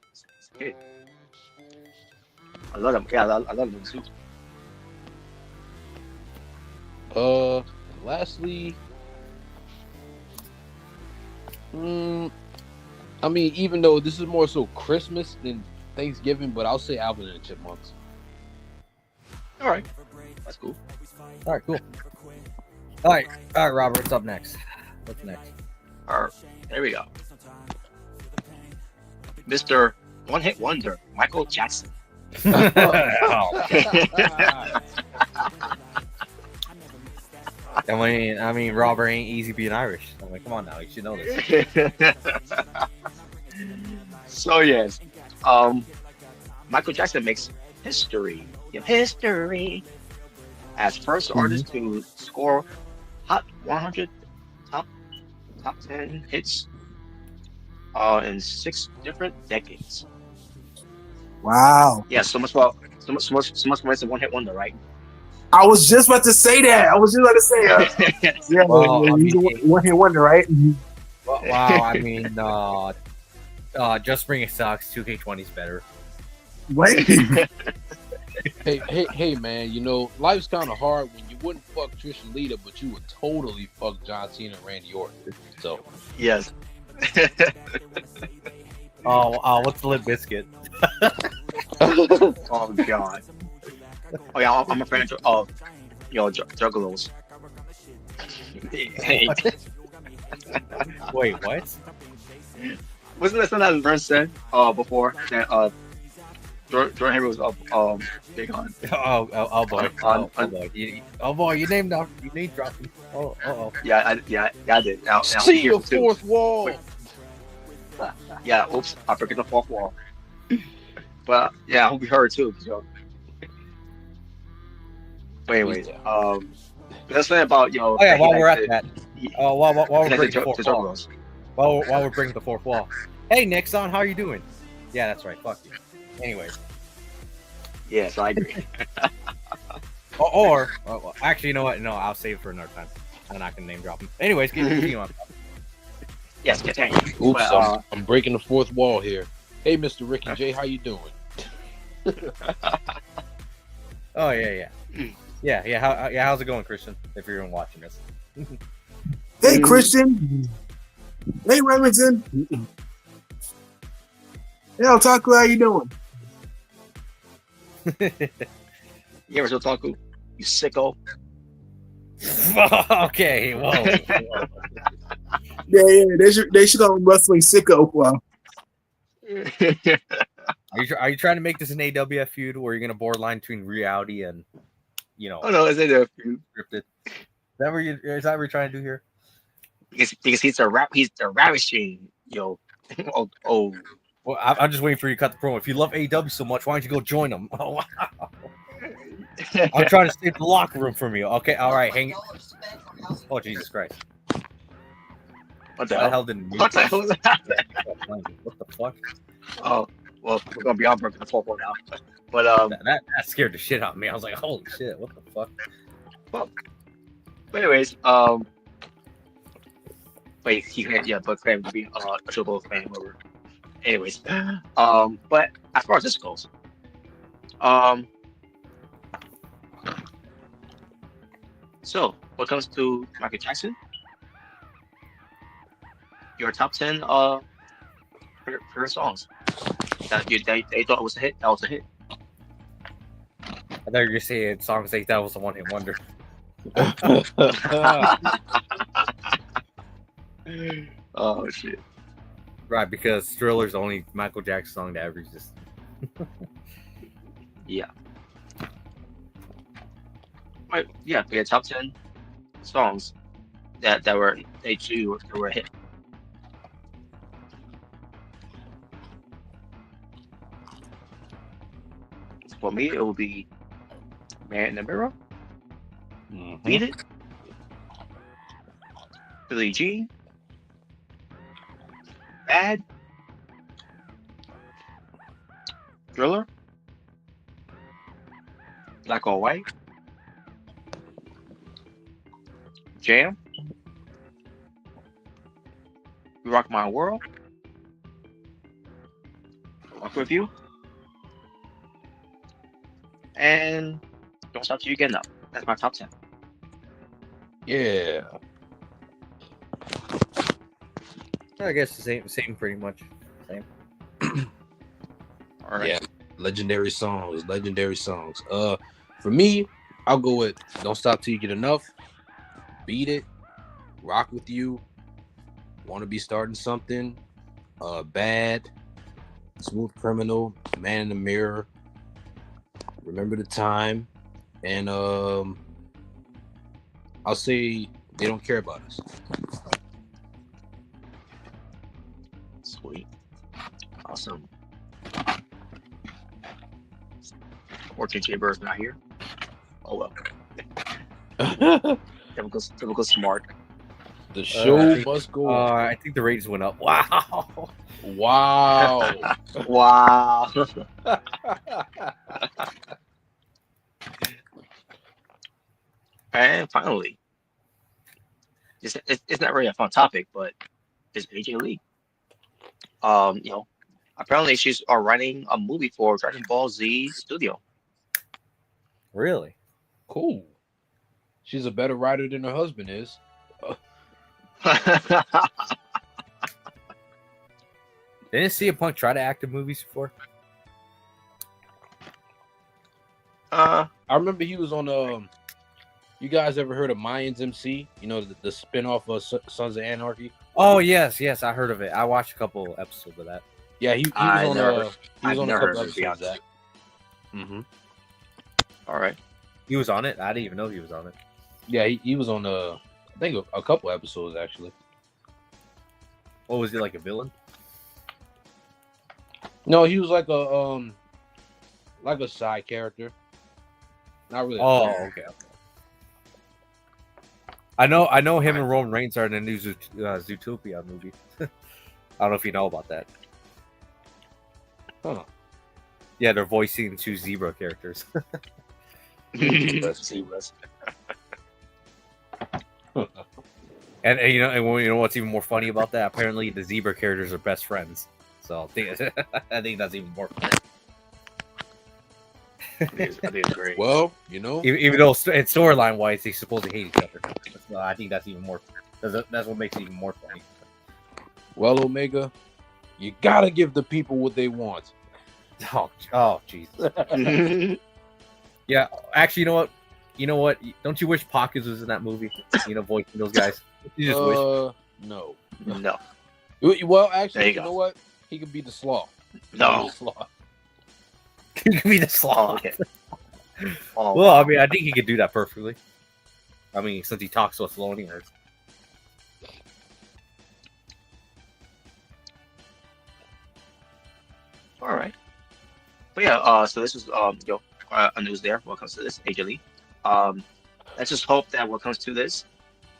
Speaker 1: a kid. I love them. Yeah, I love them too.
Speaker 5: Lastly, I mean, even though this is more so Christmas than Thanksgiving, but I'll say Alvin and the Chipmunks.
Speaker 1: All right, that's cool.
Speaker 4: All right, cool. All right, Robert. What's up next? What's next?
Speaker 1: All right, there we go. Mr. One Hit Wonder, Michael Jackson.
Speaker 4: I mean, Robert ain't easy being Irish. I'm like, come on now, you should know this.
Speaker 1: So yes, Michael Jackson makes history. History as first artist to score Hot 100 top 10 hits in 6 different decades.
Speaker 3: Wow.
Speaker 1: Yeah, so much for One Hit Wonder, right?
Speaker 3: I was just about to say that. Yeah,
Speaker 4: Well,
Speaker 3: he's one hit wonder, right?
Speaker 4: Wow, I mean, Just Bring It sucks. 2K20 is better.
Speaker 3: What?
Speaker 5: Hey, man, you know, life's kind of hard when you wouldn't fuck Trish and Lita, but you would totally fuck John Cena and Randy Orton. So,
Speaker 1: Yes.
Speaker 4: What's the Limp Biscuit?
Speaker 1: Oh God. Oh yeah, I'm a fan of Juggalos. Hey.
Speaker 4: Wait, what?
Speaker 1: Wasn't that something that Vern said before that Jordan Henry was big on?
Speaker 4: Oh boy.
Speaker 1: On-
Speaker 4: Oh boy, you name dropped me. Oh.
Speaker 1: Yeah, I did. Now
Speaker 5: see
Speaker 1: here's
Speaker 5: your
Speaker 1: the two.
Speaker 5: fourth wall.
Speaker 1: Yeah, oops, I broke the fourth wall. But yeah, I hope you heard too. But anyways, let's say about
Speaker 4: Oh yeah, while we're at that.
Speaker 1: he-
Speaker 4: While we're
Speaker 1: connected
Speaker 4: breaking the
Speaker 1: to
Speaker 4: fourth wall.
Speaker 1: Juggalos.
Speaker 4: While we're breaking the fourth wall. Hey Nixon, how are you doing? Yeah, that's right. Fuck you. Anyways.
Speaker 1: Yes, I agree.
Speaker 4: Or actually, you know what? No, I'll save it for another time. I'm not gonna name drop him. Anyways, continue on.
Speaker 1: Yes, continue.
Speaker 5: Oops,
Speaker 1: But,
Speaker 5: I'm breaking the fourth wall here. Hey, Mr. Mrricanjay, how you doing?
Speaker 4: Oh yeah. How's it going, Christian? If you're even watching this.
Speaker 3: Hey, Christian. Hey, Remington. Hey, Otaku, how you doing?
Speaker 1: you ever still talk, you sicko?
Speaker 4: Okay, whoa.
Speaker 3: Yeah. They should call him Wrestling Sicko. Well,
Speaker 4: Are you trying to make this an AWF feud where you're gonna borderline between reality and
Speaker 1: Oh no, is it a few?
Speaker 4: scripted? Is that what you're trying to do here?
Speaker 1: Because he's the ravishing, oh.
Speaker 4: Well, I'm just waiting for you to cut the promo. If you love AEW so much, why don't you go join them? Oh, wow. I'm trying to save the locker room from you. Okay, all right, hang. Oh Jesus Christ!
Speaker 1: What the
Speaker 4: Why the
Speaker 1: hell?
Speaker 4: hell didn't
Speaker 1: What the hell is happening?
Speaker 4: What the fuck?
Speaker 1: Oh, well, we're gonna be on Broken 12 now. But
Speaker 4: That scared the shit out of me. I was like, holy shit, what the fuck?
Speaker 1: but anyways, wait, he can't, yeah, but claimed to be a triple fan member. Anyways, but as far as this goes, um, so what comes to Michael Jackson, your top 10 favorite songs that they thought was a hit. That was a hit.
Speaker 4: I thought you were gonna say songs like that was a one-hit wonder.
Speaker 1: Oh shit.
Speaker 4: Right, because Thriller's the only Michael Jackson song that ever existed.
Speaker 1: Yeah. Right. Yeah. We had top 10 songs that were that were a hit. For me, it will be Man in the Mirror, Beat It, Billie Jean, Bad, Thriller, Black or White, Jam, You Rock My World, Walk With You, and Don't Stop Till You Get Enough. That's my top 10.
Speaker 5: Yeah.
Speaker 4: I guess the same pretty much. Same.
Speaker 1: All right.
Speaker 5: Yeah. Legendary songs. For me, I'll go with Don't Stop Till You Get Enough, Beat It, Rock With You, Want to Be Starting Something, Bad, Smooth Criminal, Man in the Mirror, Remember the Time, and I'll say They Don't Care About Us.
Speaker 1: Sweet. Awesome. Fortune Chamber is not here. Oh well. Typical smart.
Speaker 5: The show
Speaker 4: I think-
Speaker 5: must go on.
Speaker 4: I think the ratings went up. Wow.
Speaker 5: Wow.
Speaker 1: Wow. And finally, it's not really a fun topic, but it's AJ Lee. Apparently she's writing a movie for Dragon Ball Z Studio.
Speaker 4: Really?
Speaker 5: Cool. She's a better writer than her husband is.
Speaker 4: Didn't CM Punk try to act in movies before?
Speaker 5: I remember he was on you guys ever heard of Mayans MC? You know, the spin-off of Sons of Anarchy?
Speaker 4: Oh yes, I heard of it. I watched a couple episodes of that.
Speaker 5: Yeah, he was
Speaker 1: I
Speaker 5: on
Speaker 1: never-
Speaker 5: he was
Speaker 1: I've
Speaker 5: on a
Speaker 1: never
Speaker 5: couple
Speaker 1: heard of it, to be
Speaker 5: episodes of
Speaker 1: honest.
Speaker 5: that. Mm-hmm.
Speaker 1: All right.
Speaker 4: He was on it. I didn't even know he was on it.
Speaker 5: Yeah, he was on I think a couple episodes actually.
Speaker 4: What was he, like a villain?
Speaker 5: No, he was like a side character. Not really.
Speaker 4: Oh, okay. I know him and Roman Reigns are in the new Zootopia movie. I don't know if you know about that.
Speaker 5: Huh.
Speaker 4: Yeah, they're voicing two zebra characters.
Speaker 1: Zebras.
Speaker 4: And you know what's even more funny about that? Apparently, the zebra characters are best friends. So I think that's even more funny.
Speaker 1: I think it's great.
Speaker 5: Well, you know,
Speaker 4: Even though storyline wise, they supposedly hate each other. So I think that's even more. That's what makes it even more funny.
Speaker 5: well, Omega, you gotta give the people what they want.
Speaker 4: Oh, Jesus. Yeah, actually, you know what? Don't you wish Pockets was in that movie? Voicing those guys. You just wish.
Speaker 5: No.
Speaker 1: No.
Speaker 5: Well,
Speaker 1: There
Speaker 5: actually,
Speaker 1: you
Speaker 5: you
Speaker 1: go.
Speaker 5: know what? He could be the Sloth.
Speaker 1: No.
Speaker 5: The Sloth.
Speaker 4: He could be the
Speaker 1: Oh,
Speaker 4: sloth.
Speaker 1: okay. Oh,
Speaker 4: Well,
Speaker 1: wow.
Speaker 4: I mean, I think he could do that perfectly. I mean, since he talks so slow anyways.
Speaker 1: All right. But yeah, so this is a news there. What comes to this, AJ Lee. Let's just hope that what comes to this,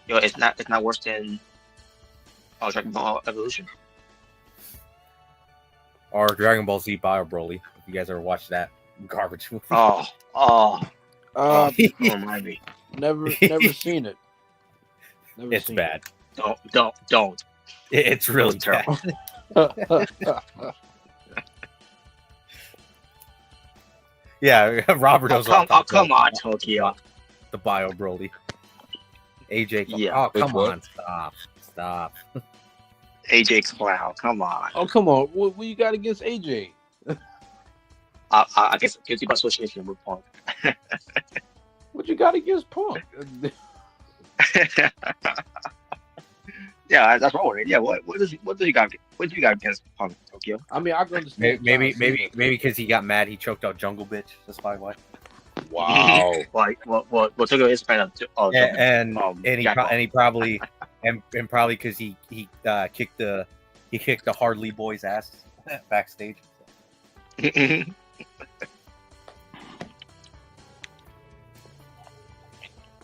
Speaker 1: it's not worse than Dragon Ball Evolution.
Speaker 4: Or Dragon Ball Z Bio Broly. If you guys ever watched that garbage movie.
Speaker 1: Oh, don't remind me.
Speaker 5: Never seen it. Never
Speaker 4: It's
Speaker 5: seen
Speaker 4: bad.
Speaker 1: Don't.
Speaker 4: It's really
Speaker 1: terrible.
Speaker 5: it.
Speaker 4: Yeah, Robert knows what I'm talking
Speaker 1: Come
Speaker 4: about.
Speaker 1: on, Tokyo.
Speaker 4: The Bio Broly. AJ.
Speaker 1: Yeah.
Speaker 4: Oh,
Speaker 5: Wait,
Speaker 4: come
Speaker 5: what?
Speaker 4: on. Stop.
Speaker 1: AJ Clown, come on.
Speaker 5: Oh, come on. What you got against AJ?
Speaker 1: I guess guilty by association with Punk.
Speaker 5: What you got against Punk?
Speaker 1: Yeah, that's wrong with it. Yeah, what does he got? What do you got against Punk, Tokyo?
Speaker 5: I mean, I can understand.
Speaker 4: Maybe
Speaker 5: John Cena.
Speaker 4: because he got mad, he choked out Jungle Bitch. That's probably why.
Speaker 5: Wow.
Speaker 1: Like, well, Tokyo is a fan of
Speaker 4: Yeah, and
Speaker 1: Jack Ball.
Speaker 4: he probably and probably because he kicked the Hardly boy's ass backstage.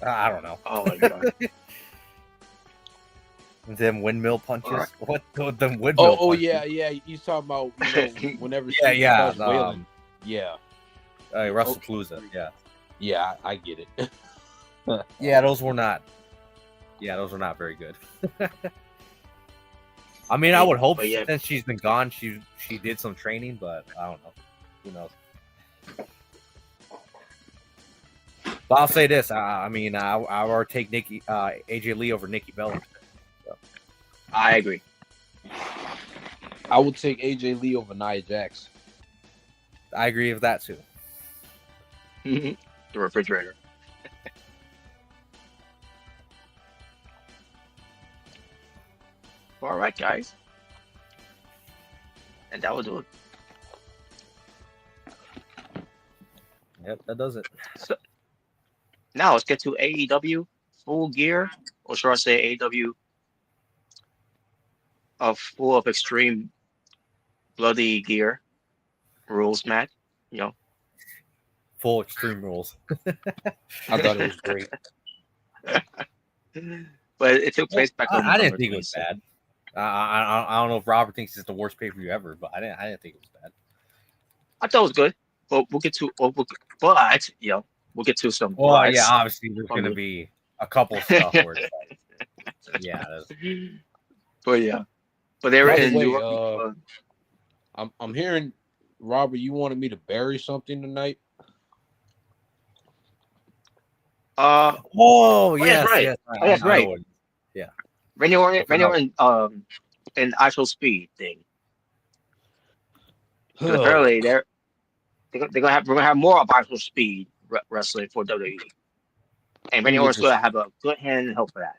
Speaker 4: I don't know.
Speaker 1: Oh my god.
Speaker 4: Them windmill punches.
Speaker 1: Alright.
Speaker 4: What them windmill?
Speaker 5: Oh
Speaker 4: punches?
Speaker 5: yeah. You talking about whenever she
Speaker 4: Yeah.
Speaker 5: starts wailing. Yeah.
Speaker 4: WrestlePalooza. Yeah.
Speaker 5: Yeah, I get it.
Speaker 4: Yeah, those were not very good. I mean, I would hope
Speaker 1: But yeah.
Speaker 4: since she's been gone, she did some training, but I don't know. Who knows? But I'll say this. I mean, I would take AJ Lee over Nikki Bella.
Speaker 1: I agree.
Speaker 5: I would take AJ Lee over Nia Jax.
Speaker 4: I agree with that too.
Speaker 1: The refrigerator. All right, guys. And that will do it.
Speaker 4: Yep, that does it.
Speaker 1: So, now let's get to AEW Full Gear, or should I say AEW Full of Extreme Bloody Gear rules match. You know,
Speaker 4: Full Extreme Rules.
Speaker 5: I thought it was great.
Speaker 1: but it took place back on.
Speaker 4: I didn't
Speaker 1: November
Speaker 4: think it was
Speaker 1: 27th.
Speaker 4: bad. I don't know if Robert thinks it's the worst pay per view ever, but I didn't think it was bad.
Speaker 1: I thought it was good, but we'll get to. But you know, we'll get to some.
Speaker 4: Well,
Speaker 1: buts.
Speaker 4: yeah, obviously there's going to be a couple stuff where it's like, yeah.
Speaker 1: But yeah, but they were
Speaker 5: By the
Speaker 1: in
Speaker 5: way,
Speaker 1: New York.
Speaker 5: I'm hearing, Robert, you wanted me to bury something tonight?
Speaker 4: Oh,
Speaker 1: yes, right.
Speaker 4: Yes,
Speaker 1: Oh, that's
Speaker 4: I
Speaker 1: right.
Speaker 4: know. Yeah.
Speaker 1: Randy Orton, an actual speed thing. 'Cause apparently we're gonna have more of actual speed wrestling for WWE, and Randy Orton's gonna have a good hand and help for that.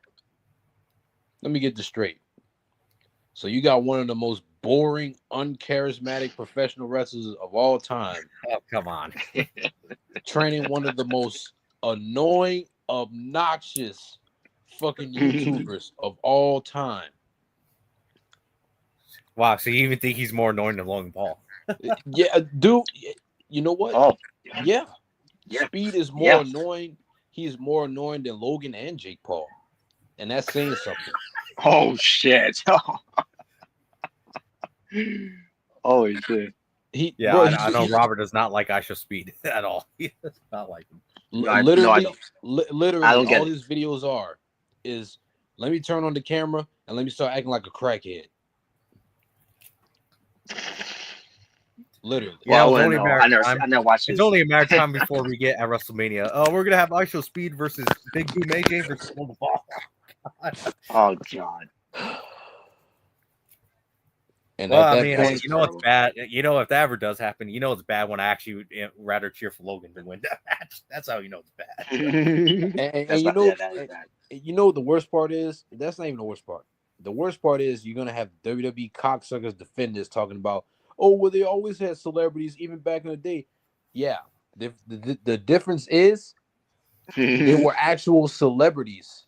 Speaker 5: Let me get this straight. So you got one of the most boring, uncharismatic professional wrestlers of all time
Speaker 4: Oh, come on.
Speaker 5: training one of the most annoying, obnoxious fucking YouTubers of all time.
Speaker 4: Wow, so you even think he's more annoying than Logan Paul?
Speaker 5: Yeah, dude. You know what?
Speaker 1: Oh,
Speaker 5: Yeah.
Speaker 1: Yeah.
Speaker 5: Speed is more
Speaker 1: Yeah.
Speaker 5: annoying. He's more annoying than Logan and Jake Paul. And that's saying something.
Speaker 1: oh shit! Oh shit!
Speaker 4: Yeah,
Speaker 5: Bro,
Speaker 4: I know Robert does not like Isha Speed at all. He does not like him.
Speaker 1: No, I
Speaker 5: literally,
Speaker 1: don't.
Speaker 5: literally,
Speaker 1: I don't get
Speaker 5: all
Speaker 1: it.
Speaker 5: his videos is let me turn on the camera and let me start acting like a crackhead. Literally.
Speaker 4: Yeah,
Speaker 1: Well,
Speaker 4: it was only
Speaker 1: no,
Speaker 4: a matter
Speaker 1: I
Speaker 4: of
Speaker 1: never,
Speaker 4: time.
Speaker 1: I never watched
Speaker 4: It's
Speaker 1: this.
Speaker 4: only a matter of time before we get at WrestleMania. Oh, we're gonna have Isha Speed versus Big Boom AJ versus Logan Paul.
Speaker 1: Oh god!
Speaker 5: And
Speaker 4: Well,
Speaker 5: at
Speaker 4: I
Speaker 5: that
Speaker 4: mean,
Speaker 5: point,
Speaker 4: you know it's bad. You know, if that ever does happen, you know it's bad when I actually rather cheer for Logan than win that match. That's how you know it's bad.
Speaker 5: and
Speaker 1: That's
Speaker 5: you
Speaker 1: not,
Speaker 5: know,
Speaker 1: yeah, that is bad.
Speaker 5: you know what the worst part is? That's not even the worst part. The worst part is you're gonna have WWE cocksuckers defend this, talking about, oh, well, they always had celebrities even back in the day. Yeah, the difference is they were actual celebrities,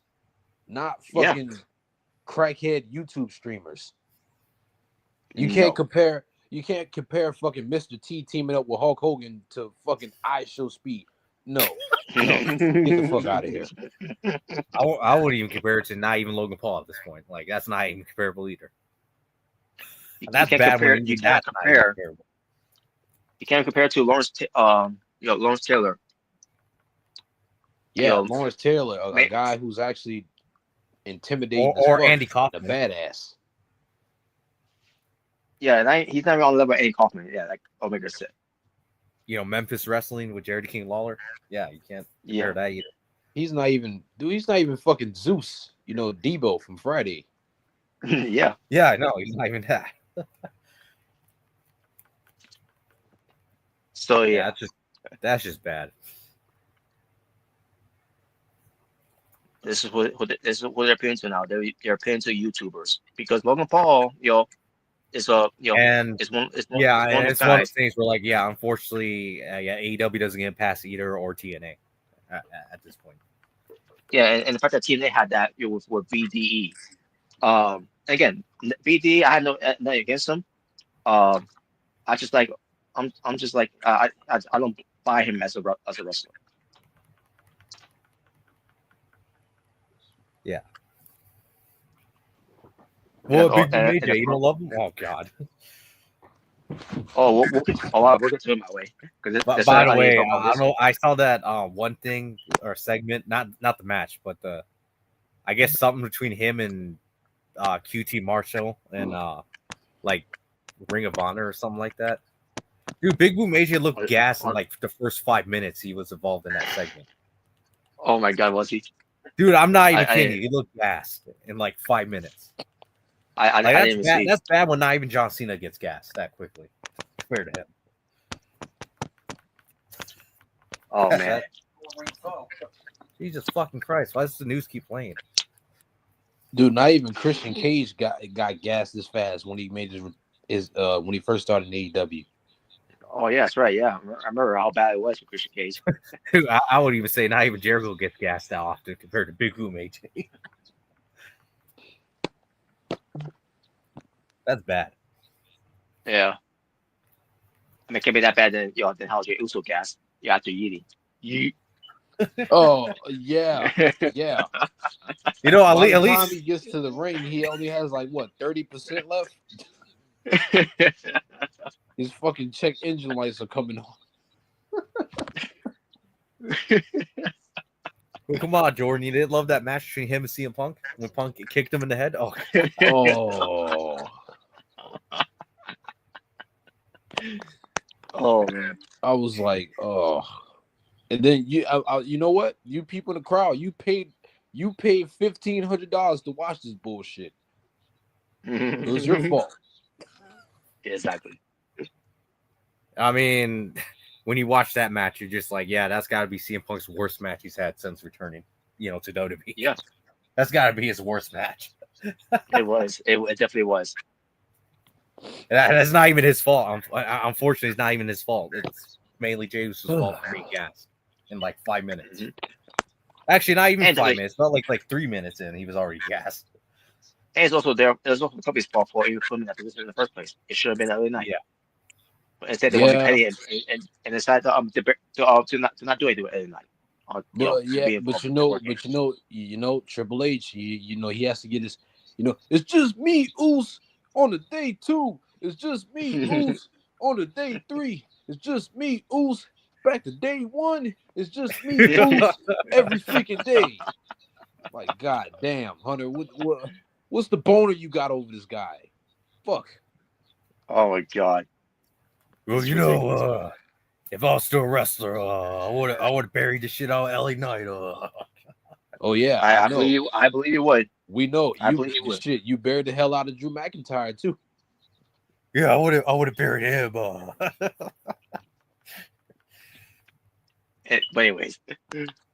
Speaker 5: not
Speaker 1: Yeah.
Speaker 5: fucking crackhead YouTube streamers. You can't compare fucking Mr. T teaming up with Hulk Hogan to fucking Show Speed. No. No, get the fuck out of here.
Speaker 4: I wouldn't even compare it to not even Logan Paul at this point. Like that's not even comparable either. And that's
Speaker 1: can't
Speaker 4: bad
Speaker 1: compare.
Speaker 4: when
Speaker 1: You
Speaker 4: even
Speaker 1: can't
Speaker 4: that's not even
Speaker 1: compare.
Speaker 4: comparable.
Speaker 1: You can't compare to Lawrence Taylor.
Speaker 5: Yeah,
Speaker 1: Yo,
Speaker 5: Lawrence Taylor, a
Speaker 1: man,
Speaker 5: guy who's actually intimidating as
Speaker 4: Or
Speaker 5: fuck,
Speaker 4: Andy
Speaker 5: and a
Speaker 4: Kaufman.
Speaker 5: badass.
Speaker 1: yeah, and he's not even on the level of Eddie Kaufman. Yeah, like Omega said.
Speaker 4: You know, Memphis Wrestling with Jared King Lawler. Yeah, you can't compare
Speaker 1: Yeah,
Speaker 4: that either.
Speaker 5: He's not even fucking Zeus. You know, Debo from Friday.
Speaker 1: yeah.
Speaker 4: Yeah, I know. He's not even that.
Speaker 1: So
Speaker 4: Yeah,
Speaker 1: yeah,
Speaker 4: that's just bad.
Speaker 1: this is this is what they're appealing to now. They're appealing to YouTubers because Logan Paul, is
Speaker 4: And
Speaker 1: is
Speaker 4: yeah,
Speaker 1: one of
Speaker 4: and
Speaker 1: those
Speaker 4: it's one of
Speaker 1: guys.
Speaker 4: those things where, like, yeah, unfortunately, yeah, AEW doesn't get past either or TNA at this point.
Speaker 1: Yeah, and the fact that TNA had that with VDE. Again, VDE, I had nothing against him. Um, I just like I'm just like I don't buy him as a wrestler.
Speaker 4: Yeah. Well, Big Boom
Speaker 1: And
Speaker 4: AJ, you don't love him? Oh God.
Speaker 1: we'll get to him my way because
Speaker 4: But
Speaker 1: there's
Speaker 4: by
Speaker 1: something
Speaker 4: the
Speaker 1: I need to
Speaker 4: way,
Speaker 1: talk about
Speaker 4: I don't
Speaker 1: this.
Speaker 4: know. I saw that one thing or segment, not the match, but I guess something between him and QT Marshall and like Ring of Honor or something like that. Dude, Big Boom AJ looked gassed in like the first 5 minutes he was involved in that segment.
Speaker 1: Oh my God, was he?
Speaker 4: Dude, I'm not even
Speaker 1: I
Speaker 4: kidding you. He looked gassed in like 5 minutes.
Speaker 1: I
Speaker 4: Like
Speaker 1: didn't even see.
Speaker 4: that's bad when not even John Cena gets gassed that quickly compared to him.
Speaker 1: Oh man.
Speaker 4: Jesus fucking Christ! Why does the news keep playing?
Speaker 5: Dude, not even Christian Cage got gassed this fast when he made his when he first started in AEW.
Speaker 1: Oh yeah, that's right. Yeah, I remember how bad it was for Christian Cage.
Speaker 4: I would even say not even Jericho gets gassed that often compared to Big Boom AJ. That's bad.
Speaker 1: Yeah, I mean, it can't be that bad. Then how Jey Uso gas? Yeah, after eating. You.
Speaker 5: Oh yeah, yeah.
Speaker 4: You know,
Speaker 5: By the
Speaker 4: at
Speaker 5: time he
Speaker 4: least
Speaker 5: gets to the ring, he only has like what 30% left. His fucking check engine lights are coming on.
Speaker 4: well, come on, Jordan. You didn't love that match between him and CM Punk when Punk kicked him in the head. Oh,
Speaker 5: Oh,
Speaker 1: Oh man.
Speaker 5: I was like, oh. And then you know what? You people in the crowd, you paid $1,500 to watch this bullshit. It was your fault.
Speaker 1: Exactly.
Speaker 4: I mean, when you watch that match, you're just like, yeah, that's got to be CM Punk's worst match he's had since returning, to WWE.
Speaker 1: Yeah,
Speaker 4: That's got to be his worst match.
Speaker 1: it was. It definitely was.
Speaker 4: That's not even his fault. Unfortunately, it's not even his fault. It's mainly James' fault for being gassed in like 5 minutes.
Speaker 1: Mhm.
Speaker 4: Actually, not even
Speaker 1: And
Speaker 4: 5 minutes. Not like 3 minutes in, he was already gassed.
Speaker 1: And it's also there. It was also the company's fault for even filming that position in the first place. It should have been that early night.
Speaker 4: Yeah.
Speaker 1: But instead, they want to be
Speaker 5: Yeah,
Speaker 1: petty and decide to not do anything early night.
Speaker 5: but
Speaker 1: To be
Speaker 5: but
Speaker 1: involved in
Speaker 5: Triple H, he has to get his, it's just me, Oos, on the day 2. It's just me, Oos, on the day 3. It's just me, Oos, back to day 1. It's just me, Oos, every freaking day. Like, god damn, Hunter, what's the boner you got over this guy? Fuck.
Speaker 1: Oh my God.
Speaker 4: Well,
Speaker 1: It's ridiculous.
Speaker 4: if I was still a wrestler, I would have buried the shit out of LA Knight.
Speaker 5: Oh yeah, I know.
Speaker 1: I believe you would.
Speaker 5: We know
Speaker 1: I
Speaker 5: you
Speaker 1: believe you would.
Speaker 5: shit. You buried the hell out of Drew McIntyre too.
Speaker 4: Yeah, I would have buried him.
Speaker 1: But anyways,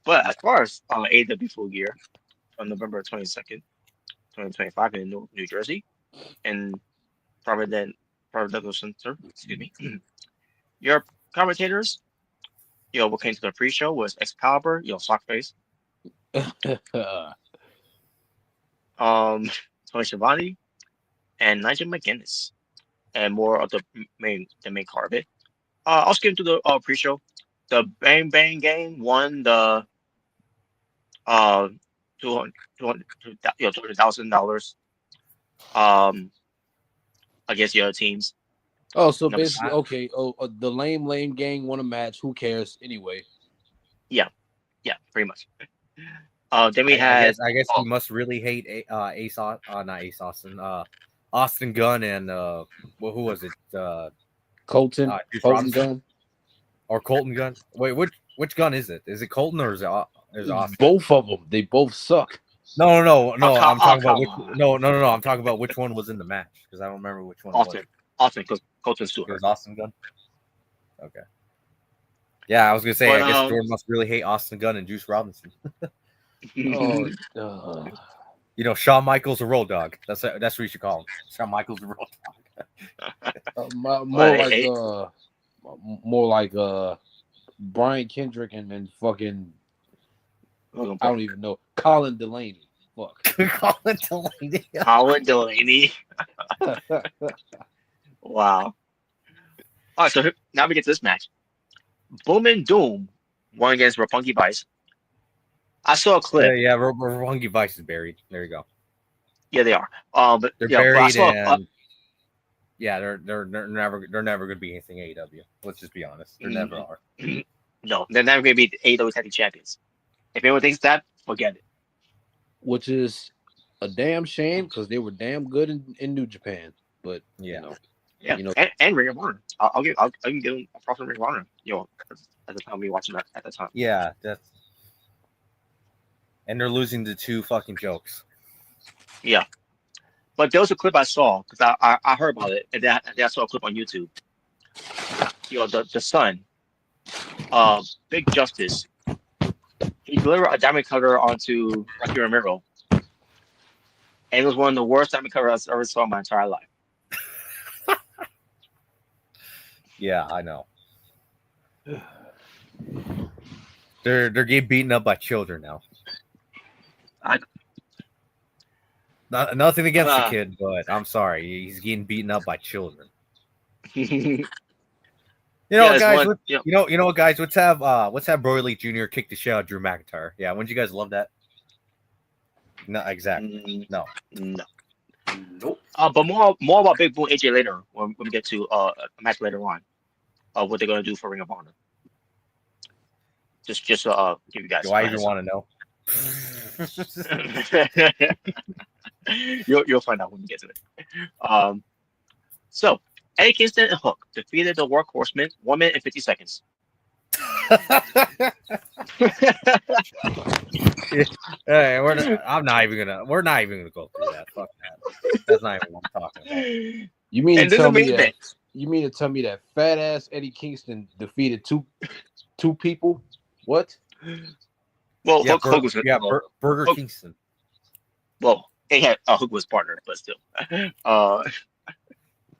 Speaker 1: but as far as AEW Full Gear on November 22nd, 2025 in New Jersey, and Providence Center, excuse me. Your commentators, what came to the pre-show was Excalibur, Sockface, Tony Schiavone, and Nigel McGuinness, and more of the main card of it. I'll skip to the pre-show. the Bang Bang Gang won the uh $200,000 against the other teams.
Speaker 5: Oh, so
Speaker 1: Number
Speaker 5: basically, okay. Oh, the lame gang won a match. Who cares anyway?
Speaker 1: yeah, pretty much. Then we
Speaker 4: I
Speaker 1: had
Speaker 4: guess we must really hate not Ace Austin, Austin Gunn and who was it?
Speaker 5: Colton
Speaker 4: Juice
Speaker 5: Colton
Speaker 4: Robinson
Speaker 5: Gunn.
Speaker 4: or Colton Gunn? Wait, which Gunn is it? Is it Colton or is it Austin?
Speaker 5: Both of them. They both suck.
Speaker 4: No. I'm talking about which.
Speaker 1: come on.
Speaker 4: No. I'm talking about which one was in the match because I don't remember which one.
Speaker 1: Austin, because Colton's too
Speaker 4: It was
Speaker 1: hurt.
Speaker 4: Austin Gunn. Okay. Yeah, I was gonna say.
Speaker 1: But,
Speaker 4: I guess Jordan must really hate Austin Gunn and Juice Robinson.
Speaker 5: Oh,
Speaker 4: You know, Shawn Michaels a road dog. That's what you should call him. Shawn Michaels a road dog.
Speaker 5: more like Brian Kendrick and fucking I don't even know Colin Delaney. Fuck.
Speaker 4: Colin Delaney.
Speaker 1: Colin Delaney. Wow. All right, so now we get to this match. Boom and Doom won against Roppongi Vice. I saw a clip.
Speaker 4: Yeah. Roppongi Vice is buried. There you go.
Speaker 1: Yeah, they are. But
Speaker 4: They're
Speaker 1: yeah, but I
Speaker 4: buried
Speaker 1: saw,
Speaker 4: and yeah, they're never going to be anything AEW. Let's just be honest. They never are.
Speaker 1: no, they're never going to be the AEW Tag Team Champions. If anyone thinks that, forget it.
Speaker 5: Which is a damn shame because they were damn good in New Japan. But
Speaker 4: Yeah.
Speaker 1: Yeah,
Speaker 5: You know-
Speaker 1: and Ring of Honor. I can give them a proper Ring of Honor. At the time we were watching that at the time.
Speaker 4: Yeah, and they're losing the two fucking jokes.
Speaker 1: Yeah, but there was a clip I saw because I heard about it and then I saw a clip on YouTube. The son, Big Justice, he delivered a diamond cutter onto Rocky Romero, and it was one of the worst diamond cutters I ever saw in my entire life.
Speaker 4: Yeah, I know. They're getting beaten up by children now. Nothing against the kid, but I'm sorry, he's getting beaten up by children. You know,
Speaker 1: Yeah,
Speaker 4: guys.
Speaker 1: one-
Speaker 4: You know, guys. Let's have Broly Jr. kick the shit out of Drew McIntyre. Yeah, wouldn't you guys love that? No, exactly. No.
Speaker 6: Nope.
Speaker 1: But more about Big Boom AJ later when we get to a match later on. What they're gonna do for Ring of Honor. Just give you guys.
Speaker 4: Do I even want to know?
Speaker 1: You'll find out when we get to it. So Eddie Kingston and Hook defeated the Workhorsemen 1 minute and 50 seconds.
Speaker 4: Hey, we're not even gonna go through that. Fuck that. That's not even what I'm talking about.
Speaker 5: You mean
Speaker 1: And
Speaker 5: to
Speaker 1: this
Speaker 5: tell
Speaker 1: is
Speaker 5: me
Speaker 1: main
Speaker 5: that?
Speaker 1: event.
Speaker 5: You mean to tell me that fat ass Eddie Kingston defeated two people? What?
Speaker 1: Well,
Speaker 4: Yeah,
Speaker 1: Hook was
Speaker 4: Burger
Speaker 1: Hook-
Speaker 4: Kingston.
Speaker 1: well, they had Hook was partner, but still.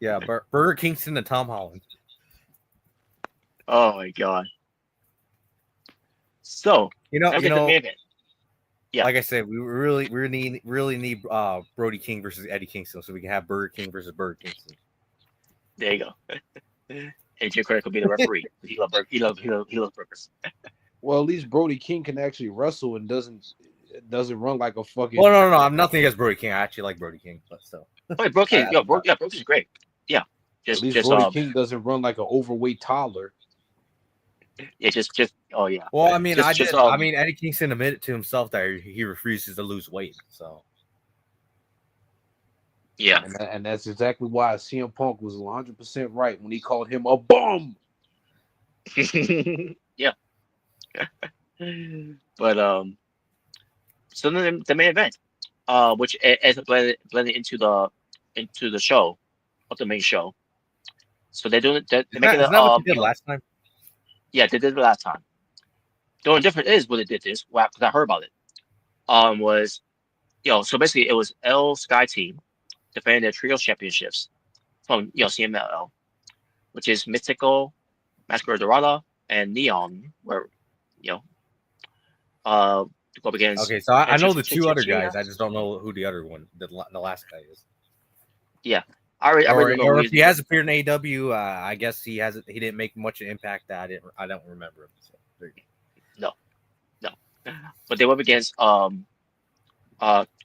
Speaker 4: Yeah, Burger Kingston and Tom Holland.
Speaker 1: Oh my god. So
Speaker 4: You
Speaker 1: now we get to the
Speaker 4: know.
Speaker 1: main event. Yeah.
Speaker 4: Like I said, we really need Brody King versus Eddie Kingston, so we can have Burger King versus Burger Kingston.
Speaker 1: There you go. And Jay Craig will be the referee. He loves burgers.
Speaker 5: Well, at least Brody King can actually wrestle and doesn't run like a fucking.
Speaker 4: Well, no, I'm nothing against Brody King. I actually like Brody King, but still.
Speaker 1: Wait, Brooke King, Brooke is great. Yeah,
Speaker 5: At least Brody King doesn't run like an overweight toddler.
Speaker 1: Yeah, just oh yeah.
Speaker 4: Well, I mean,
Speaker 1: Just,
Speaker 4: Eddie Kingston admitted to himself that he refuses to lose weight. So
Speaker 1: Yeah.
Speaker 5: And that's exactly why CM Punk was 100% right when he called him a bum.
Speaker 1: Yeah. But so then the main event, which as blended into the show, of the main show. So they're doing they're making
Speaker 4: isn't that what they did last time?
Speaker 1: Yeah, they did it last time. The only difference is what they did this, because I heard about it. Was so basically it was L Sky Team defending their trio championships from CMLL, which is Mystical, Masquerade Dorada, and Neon, where to go up against.
Speaker 4: Okay, so I know the two other guys. I just don't know who the other one, the last guy is.
Speaker 1: Yeah, I really
Speaker 4: Or,
Speaker 1: don't know.
Speaker 4: or if he has appeared in AEW, I guess he hasn't. He didn't make much impact. That I don't remember him. So, there you
Speaker 1: No, no. But they went against Chia, Sunosuke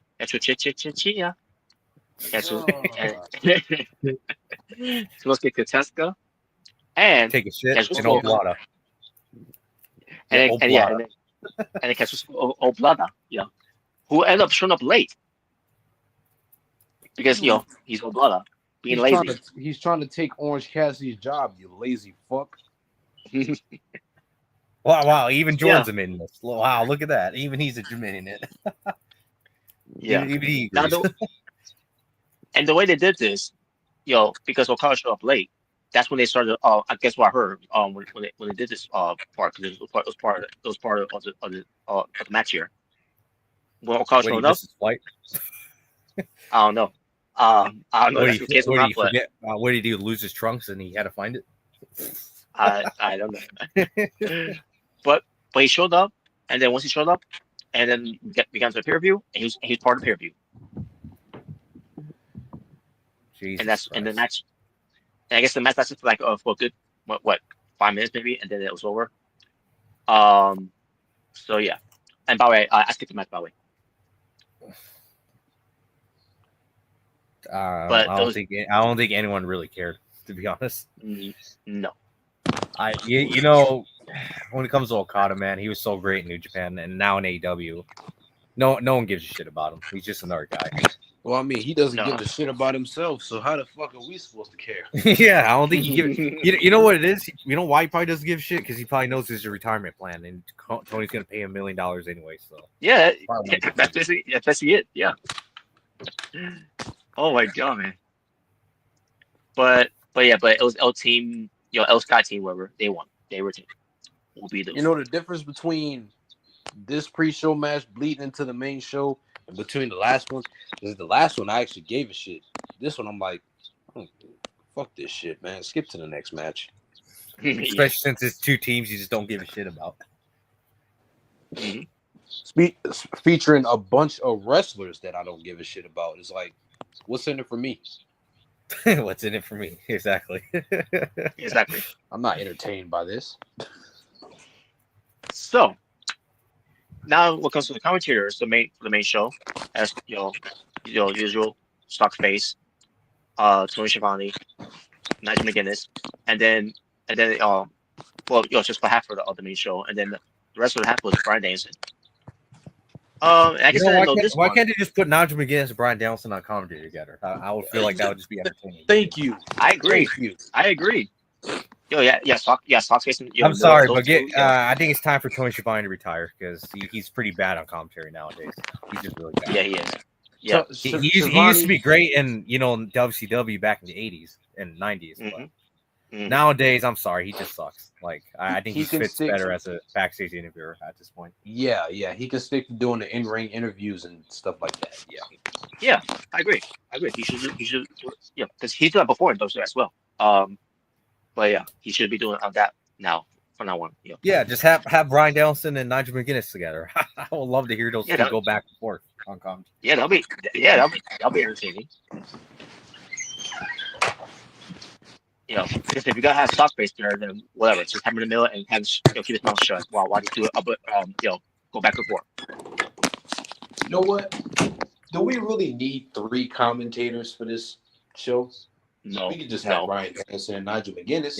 Speaker 1: Kateska,
Speaker 4: go.
Speaker 1: and
Speaker 4: Take a shit in
Speaker 1: Kazuchika,
Speaker 4: Oblada.
Speaker 1: and yeah, and Kazuchika Oblada, who ended up showing up late because he's Oblada being lazy.
Speaker 5: He's trying to take Orange Cassidy's job, you lazy fuck.
Speaker 4: Wow! Even
Speaker 1: Yeah.
Speaker 4: Jordan's admitting this. Wow! Look at that. Even he's admitting it.
Speaker 1: Yeah.
Speaker 4: Even he
Speaker 1: Now
Speaker 4: agrees.
Speaker 1: and the way they did this, because Okada showed up late, that's when they started. I guess what I heard. When they did this part, because it was part of the match here. When Okada
Speaker 4: What, he
Speaker 1: showed up,
Speaker 4: missed his flight?
Speaker 1: I don't know. I don't know
Speaker 4: What
Speaker 1: if
Speaker 4: did
Speaker 1: that's the case or
Speaker 4: he
Speaker 1: not, but
Speaker 4: forget? What did he do? Lose his trunks and he had to find it?
Speaker 1: I don't know. but he showed up, and then once he showed up, and then we got to the pay-per-view, and he was part of the pay-per-view,
Speaker 4: Jesus
Speaker 1: and the
Speaker 4: Christ.
Speaker 1: match. And I guess the match lasted for like for a good what 5 minutes maybe, and then it was over. So yeah, and by the way, I skipped the match by the way. But
Speaker 4: I don't think anyone really cared, to be honest.
Speaker 1: No.
Speaker 4: When it comes to Okada, man, he was so great in New Japan, and now in AEW, no one gives a shit about him. He's just another guy.
Speaker 5: Well, I mean, he doesn't
Speaker 1: No.
Speaker 5: give a shit about himself, so how the fuck are we supposed to care?
Speaker 4: Yeah, I don't think he gives. You know what it is? You know why he probably doesn't give a shit? Because he probably knows it's a retirement plan, and Tony's gonna pay him $1 million anyway. So
Speaker 1: Yeah, that's basically it. Yeah. Oh my god, man. But it was L team, L Sky team, whatever they won. They retained. Will be those.
Speaker 5: You know the difference between this pre-show match bleeding into the main show and between the last one is the last one I actually gave a shit. This one I'm like, fuck this shit, man. Skip to the next match.
Speaker 4: especially since it's two teams you just don't give a shit about.
Speaker 5: Featuring a bunch of wrestlers that I don't give a shit about. It's like, what's in it for me?
Speaker 4: What's in it for me? Exactly.
Speaker 1: Exactly.
Speaker 5: I'm not entertained by this.
Speaker 1: So now, what comes to the commentators, the main show, as usual, stock face, Tony Schiavone, Nigel McGuinness, and then just for half of the main show, and then the rest of the half was Bryan Danielson. I guess I didn't know this
Speaker 4: why
Speaker 1: one.
Speaker 4: can't they just put Nigel McGuinness and Brian Danielson on commentary together? I would feel like that would just be entertaining.
Speaker 5: Thank you.
Speaker 1: I agree.
Speaker 5: Thank you.
Speaker 1: I agree. Stock face.
Speaker 4: I'm sorry, but I think it's time for Tony Schiavone to retire because he's pretty bad on commentary nowadays. He's just really bad.
Speaker 1: Yeah, he is. Yeah,
Speaker 4: he used to be great in WCW back in the 80s and 90s. But nowadays, I'm sorry, he just sucks. Like I think he fits better as a backstage interviewer at this point.
Speaker 5: Yeah, he can stick to doing the in-ring interviews and stuff like that.
Speaker 1: Yeah, I agree. He should. Yeah, because he's done it before in those as well. But yeah, he should be doing that now from now on.
Speaker 4: Yeah, just have Brian Danielson and Nigel McGuinness together. I would love to hear those two go back and forth on commentary.
Speaker 1: Yeah, that'll be entertaining. Because if you gotta have stock space there, then whatever, just have him in the middle and have keep his mouth shut while you do it. But go back and forth.
Speaker 5: You know what? Do we really need 3 commentators for this show?
Speaker 1: No,
Speaker 5: we could just have Brian Danielson and Nigel McGuinness.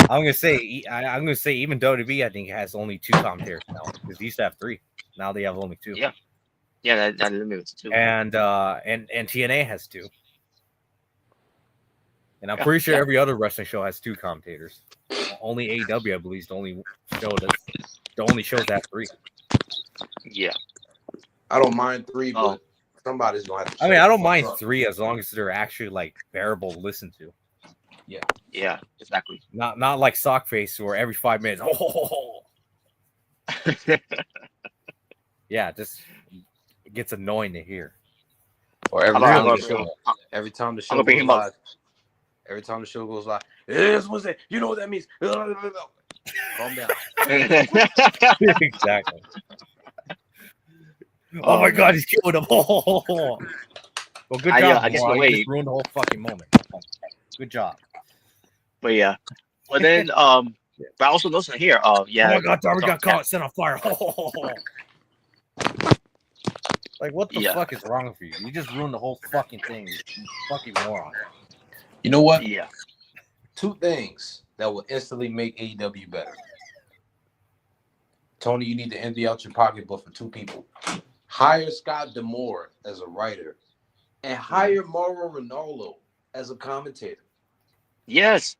Speaker 4: I'm gonna say even WWE I think has only 2 commentators now because they used to have 3. Now they have only 2.
Speaker 1: Yeah, that limits to 2.
Speaker 4: And TNA has 2. And I'm pretty sure every other wrestling show has 2 commentators. Only AEW, I believe, is the only show that have 3.
Speaker 1: Yeah,
Speaker 5: I don't mind 3, but somebody's gonna have to.
Speaker 4: I mean, I don't mind 3 as long as they're actually like bearable to listen to.
Speaker 1: Yeah, exactly.
Speaker 4: Not like Sockface where every 5 minutes. Yeah, just it gets annoying to hear.
Speaker 5: Or every time the show goes live. Every time the show goes live, it's Wednesday. You know what that means? Calm down.
Speaker 4: Exactly. Oh my God, he's killing him. Well, good job.
Speaker 1: I guess in a
Speaker 4: Moron. You
Speaker 1: way,
Speaker 4: just ruined the whole fucking moment. Good job.
Speaker 1: but yeah. But then but I also noticed here. Yeah.
Speaker 4: Oh my God, Darby got
Speaker 1: yeah,
Speaker 4: caught, set on fire. Like, what the
Speaker 1: Yeah.
Speaker 4: fuck is wrong with you? You just ruined the whole fucking thing. You fucking moron.
Speaker 5: You know what?
Speaker 1: Yeah.
Speaker 5: 2 things that will instantly make AEW better. Tony, you need to empty out your pocketbook for 2 people. Hire Scott D'Amore as a writer, and hire Mauro Ranallo as a commentator.
Speaker 1: Yes.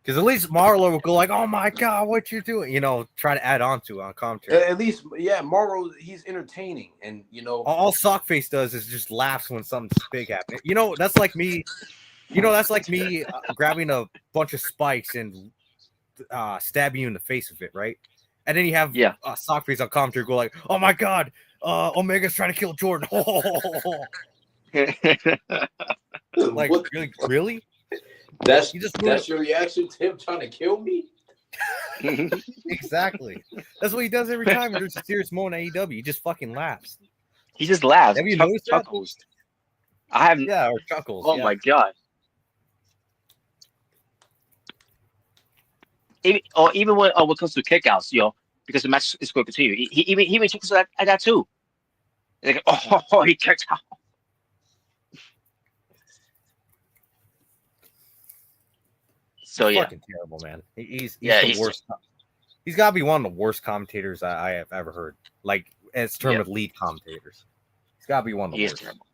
Speaker 4: Because at least Marlo will go like, "Oh my God, what you doing?" You know, try to add on to it on commentary.
Speaker 5: At least, yeah, Mauro, he's entertaining, and
Speaker 4: All Sockface does is just laughs when something big happens. You know, that's like me. You know, that's like me grabbing a bunch of spikes and stabbing you in the face with it, right? And then you have Sockface on commentary go like, "Oh my God, Omega's trying to kill Jordan." Like,
Speaker 5: What?
Speaker 4: really?
Speaker 5: That's
Speaker 4: You just
Speaker 5: your reaction to him trying to kill me?
Speaker 4: Exactly. That's what he does every time there's a serious moment in AEW. He just fucking laughs.
Speaker 1: He just laughs.
Speaker 4: Have you noticed that?
Speaker 1: Chuckles. I haven't.
Speaker 4: Yeah, or chuckles.
Speaker 1: Oh
Speaker 4: yeah.
Speaker 1: my God. Even when it comes to kickouts, because the match is going to continue. He even chuckles at that too. Like, oh, he kicked out. So yeah,
Speaker 4: Fucking terrible, man. He's
Speaker 1: he's
Speaker 4: worst. He's got to be one of the worst commentators I have ever heard. Like, as term of lead commentators, he's got to be one of the worst.
Speaker 1: Terrible.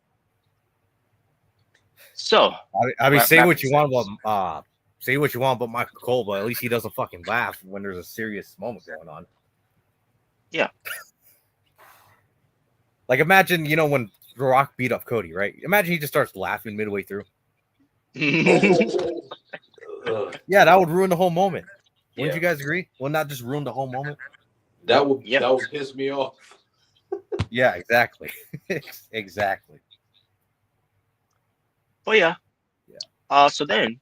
Speaker 1: So
Speaker 4: I mean, say what you want about Michael Cole, but at least he doesn't fucking laugh when there's a serious moment going on.
Speaker 1: Yeah.
Speaker 4: Like, imagine, when The Rock beat up Cody, right? Imagine he just starts laughing midway through. Yeah, that would ruin the whole moment. Wouldn't you guys agree? Wouldn't that just ruin the whole moment?
Speaker 5: That would piss me off.
Speaker 4: Yeah, exactly. Exactly.
Speaker 1: But yeah. So then,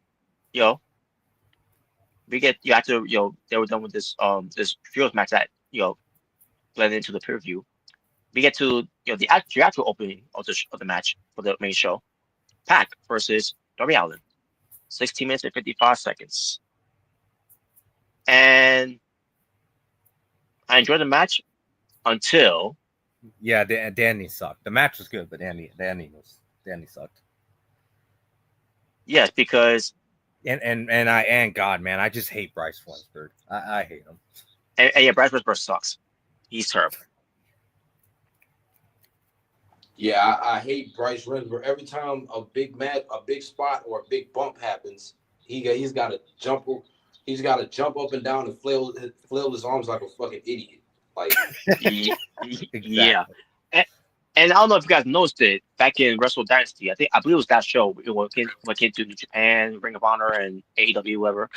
Speaker 1: we get after they were done with this field match that blended into the pay-per-view. We get to the actual opening of the match for the main show. Pac versus Darby Allin. 16 minutes and 55 seconds. And I enjoyed the match until
Speaker 4: Danny sucked. The match was good, but Danny sucked.
Speaker 1: Yes, because
Speaker 4: and God, man, I just hate Bryce Wensberg. I hate him.
Speaker 1: And Bryce Wensberg sucks. He's terrible.
Speaker 5: Yeah, I hate Bryce Wensberg. Every time a big spot or a big bump happens, he's got to jump. He's got to jump up and down and flail his arms like a fucking idiot. Like,
Speaker 4: exactly.
Speaker 1: Yeah. And I don't know if you guys noticed it back in Wrestle Dynasty. I believe it was that show when it came to New Japan, Ring of Honor, and AEW, whatever.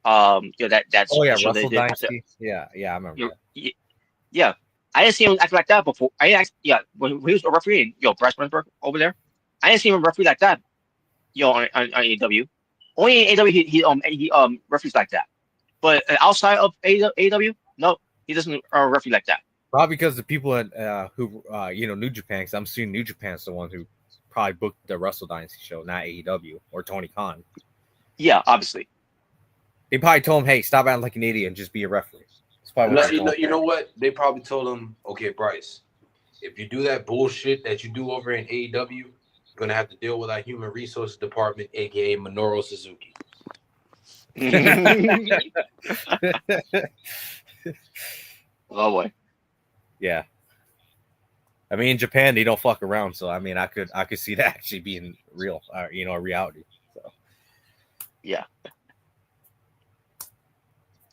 Speaker 1: That's
Speaker 4: Wrestle Dynasty. Yeah, I remember that.
Speaker 1: Yeah. I didn't see him act like that before. When he was a referee, Bryce Wensberg over there, I didn't see him referee like that. On AEW. Only in AEW he referees like that. But outside of AEW, no, he doesn't referee like that.
Speaker 4: Probably because the people who New Japan, because I'm assuming New Japan's the one who probably booked the Wrestle Dynasty show, not AEW or Tony Khan.
Speaker 1: Yeah, obviously.
Speaker 4: They probably told him, "Hey, stop acting like an idiot and just be a referee."
Speaker 5: You know what? They probably told him, "Okay, Bryce, if you do that bullshit that you do over in AEW, you're gonna have to deal with our human resources department, aka Minoru Suzuki."
Speaker 1: Oh boy.
Speaker 4: Yeah. I mean, in Japan they don't fuck around, so I mean, I could see that actually being real, a reality. So.
Speaker 1: Yeah.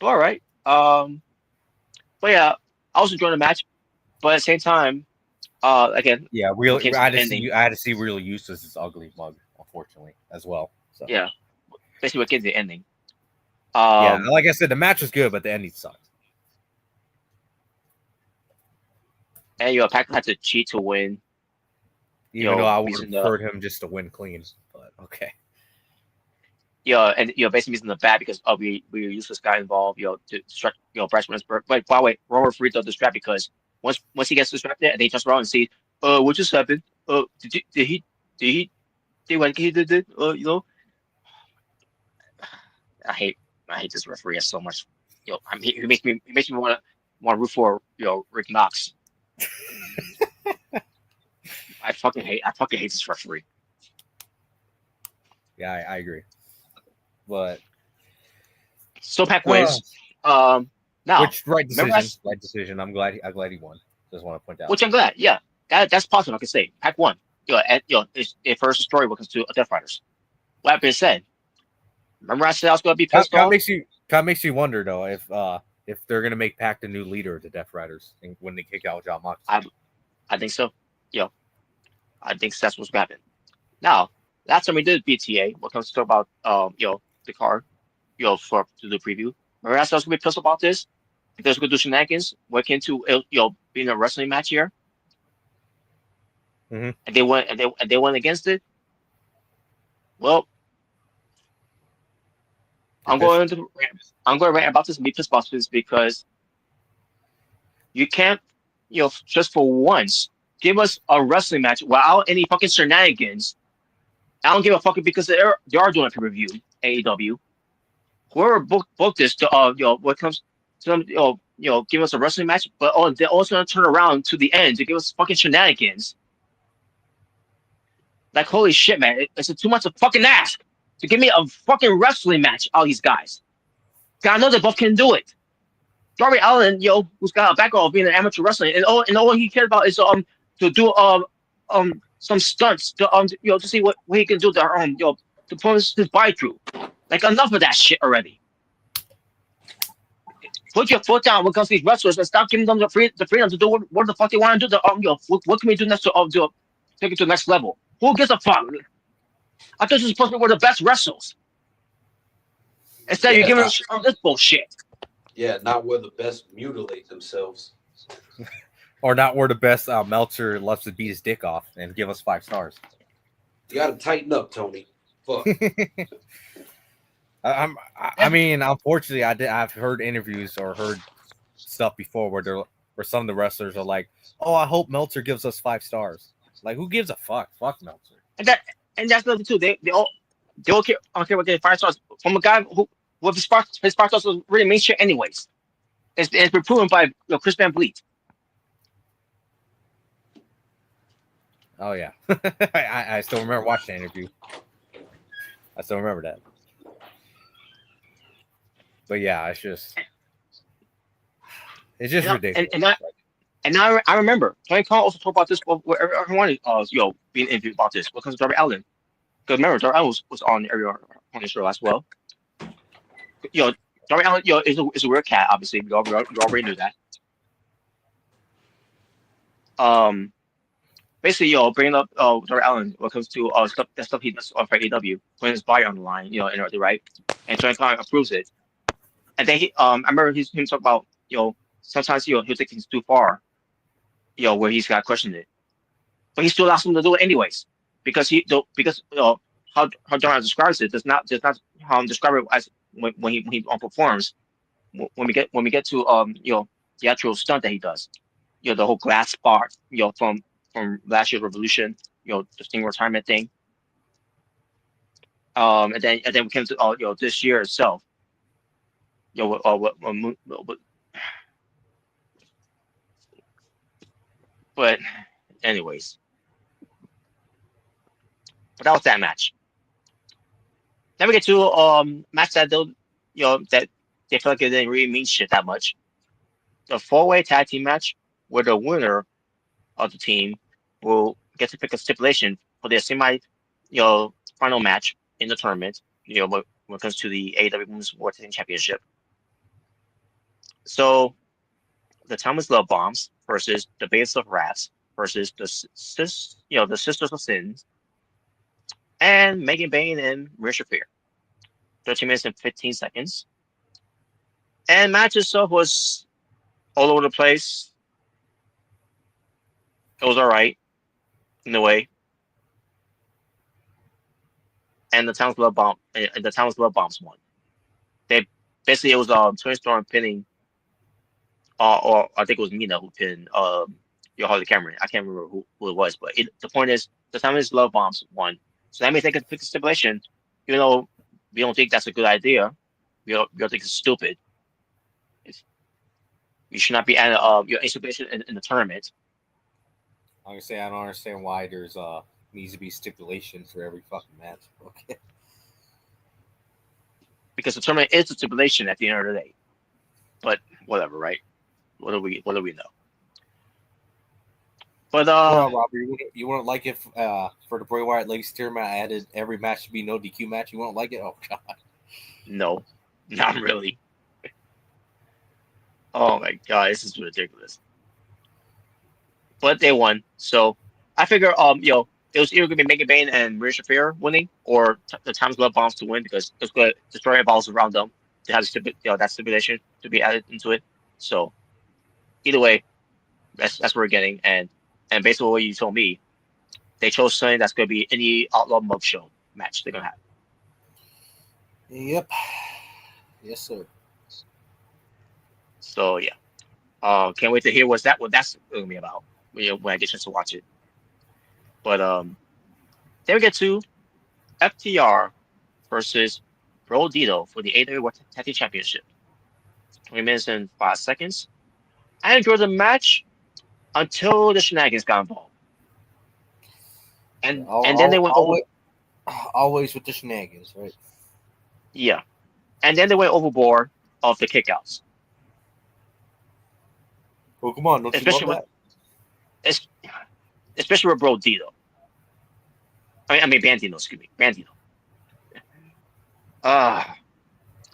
Speaker 1: All right. But yeah, I was enjoying the match, but at the same time, again.
Speaker 4: Yeah, really, I had to see Real Useless's ugly mug, unfortunately, as well. So.
Speaker 1: Yeah, basically what gets the ending.
Speaker 4: Yeah, like I said, the match was good, but the ending sucked.
Speaker 1: And Pac had to cheat to win.
Speaker 4: Even though I would have preferred him just to win clean, but okay.
Speaker 1: Yeah, and basically he's in the bad because we Useless got involved, to distract Bryce Wensberg. But by the way, Roman referee does distract because once he gets distracted and they just around and see, what just happened? Did did what he did, you know, I hate this referee so much. You know, he makes me want to root for Rick Knox. I fucking hate this referee.
Speaker 4: Yeah, I agree. But
Speaker 1: So Pac wins. Now
Speaker 4: which right
Speaker 1: remember
Speaker 4: decision? Right decision. I'm glad he won. Just want to point out.
Speaker 1: which I'm glad. Yeah, that's positive. I can say Pac won. It first story when it comes to Death Riders. That being said, remember I said I was going to be pissed off.
Speaker 4: Makes you wonder though if they're gonna make Pac the new leader of the Death Riders when they kick out John Moxley.
Speaker 1: I think so. I think that's what's going to happen. Now, last time we did BTA, what comes to talk about the card, for to the preview. Remember I said I was going to be pissed about this. If there's going to do shenanigans, when it came to being a wrestling match here,
Speaker 4: Mm-hmm.
Speaker 1: and they went against it. Well, I'm going to rant about this and be pissed about this because you can't, just for once, give us a wrestling match without any fucking shenanigans. I don't give a fuck because they are doing a pay-per-view, AEW. Whoever booked this to what comes to them, give us a wrestling match, but they're also gonna turn around to the end to give us fucking shenanigans. Like holy shit, man! It's too much to fucking ask to give me a fucking wrestling match. All these guys, I know they both can do it. Darby Allin, who's got a background of being an amateur wrestler, and all he cared about is to do some stunts to see what he can do to put his body through. Like enough of that shit already. Put your foot down when it comes to these wrestlers and stop giving them the freedom to do what the fuck they want to do. What can we do next to take it to the next level? Who gives a fuck? I thought you're supposed to be one of the best wrestlers. Instead, you're giving us this bullshit.
Speaker 6: Yeah, not where the best mutilate themselves.
Speaker 4: Or not where the best Meltzer loves to beat his dick off and give us 5 stars.
Speaker 6: You got to tighten up, Tony. Fuck.
Speaker 4: I mean, unfortunately, I've heard interviews or heard stuff before where some of the wrestlers are like, "Oh, I hope Meltzer gives us 5 stars." Like, who gives a fuck? Fuck Meltzer.
Speaker 1: And that's another too. They all care. I don't care about getting 5 stars from a guy who with his spark stars was really main shit anyways. It's been proven by Chris Van Vliet.
Speaker 4: Oh yeah, I still remember watching the interview. I still remember that. But yeah, it's just ridiculous.
Speaker 1: And now I remember Tony Khan also talked about this where everyone being interviewed about this because of Darby Allin. Because remember Darby Allin was on Ariel Helwani show as well. Darby Allin is a weird cat. Obviously, you already knew that. Basically, bringing up Darby Allin when it comes to stuff he does for AEW, putting his body on the line, right? And Tony Khan approves it. And then I remember him talk about, sometimes he'll take things too far, where he's got to question it, but he still allows him to do it anyways, because how John describes it does not describe it as when he performs. When we get to the actual stunt that he does, the whole glass spot, from last year's Revolution, the Sting retirement thing, and then we came to this year itself. But anyways, but that was that match. Then we get to match that that they feel like it didn't really mean shit that much. The 4-way tag team match where the winner of the team will get to pick a stipulation for their final match in the tournament. When it comes to the AEW Women's World Tag Team Championship. So the Thomas Love Bombs versus the Base of Wraths versus the Sisters of Sins and Megan Bayne and Rhea Shafir. 13 minutes and 15 seconds. And match itself was all over the place. It was alright in a way. And the Thomas Love Bombs won. It was Tony Storm pinning, or I think it was Mina who pinned Harley Cameron. I can't remember who it was, but the point is the time is Love Bombs won. So that means they can pick a stipulation, even though we don't think that's a good idea. We don't think it's stupid. It's, you should not be adding your stipulation in the tournament
Speaker 4: I'm gonna say I don't understand why there's needs to be stipulations for every fucking match. Okay.
Speaker 1: because the tournament is a stipulation at the end of the day. But whatever, right? What do we know? But
Speaker 4: Well, Robert, you wouldn't like if for the Bray Wyatt Ladies Tournament I added every match to be no DQ match. You wouldn't like it? Oh god.
Speaker 1: no, not really. Oh my god, this is ridiculous. But they won, so I figure it was either gonna be Megan Bain and Marisha Fair winning, or the Times Love Bombs to win because it's gonna destroy balls around them to have that stipulation to be added into it. So either way, that's what we're getting, and based on what you told me, they chose something that's gonna be any Outlaw Mug Show match they're gonna have.
Speaker 4: Yep. Yes, sir.
Speaker 1: So yeah, can't wait to hear what that's gonna be about when I get a chance to watch it. But then we get to FTR versus Bro Dito for the AEW World Tag Team Championship. 20 minutes and 5 seconds. I enjoyed the match until the shenanigans got involved, and then they went over.
Speaker 4: Always with the shenanigans, right?
Speaker 1: Yeah, and then they went overboard of the kickouts,
Speaker 4: Well, come on, don't you
Speaker 1: especially
Speaker 4: love
Speaker 1: with
Speaker 4: that?
Speaker 1: es- especially with Bro Dito. I mean Bandito, excuse me, Bandito. I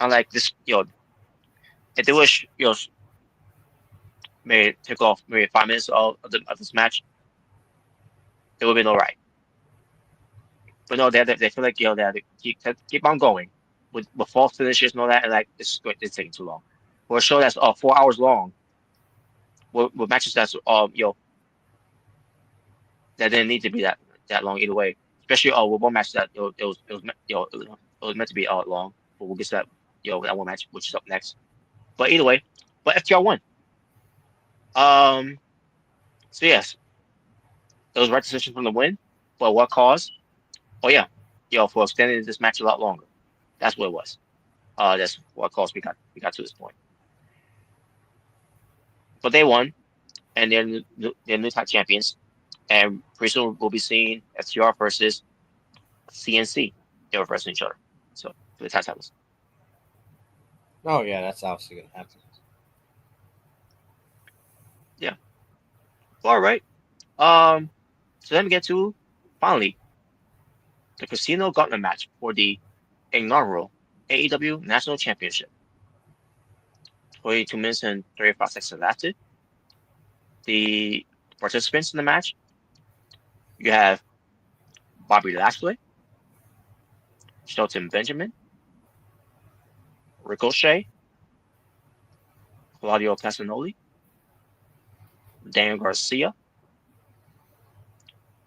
Speaker 1: like this. If they wish, maybe take off maybe 5 minutes of this match, it would have been all right. But no, they feel like they have to keep on going with false finishes and all that, and like it's taking too long. For a show that's 4 hours long, with matches that's that didn't need to be that long either way. Especially with one match that it was meant to be long, but we'll get to that that one match which is up next. But either way, but FTR won. Um, so yes, it was right decision from the win, but what cause? Oh yeah, for extending this match a lot longer. That's what it was. That's what caused we got to this point. But they won, and they're new tag champions, and pretty soon we'll be seeing FTR versus CNC. They were versing each other. So for the tag titles.
Speaker 4: Oh yeah, that's obviously gonna happen.
Speaker 1: Yeah. All right. Um. So then we get to finally the Casino Gauntlet match for the inaugural AEW National Championship. 22 minutes and 35 seconds lasted. The participants in the match, you have Bobby Lashley, Shelton Benjamin, Ricochet, Claudio Castagnoli, Daniel Garcia,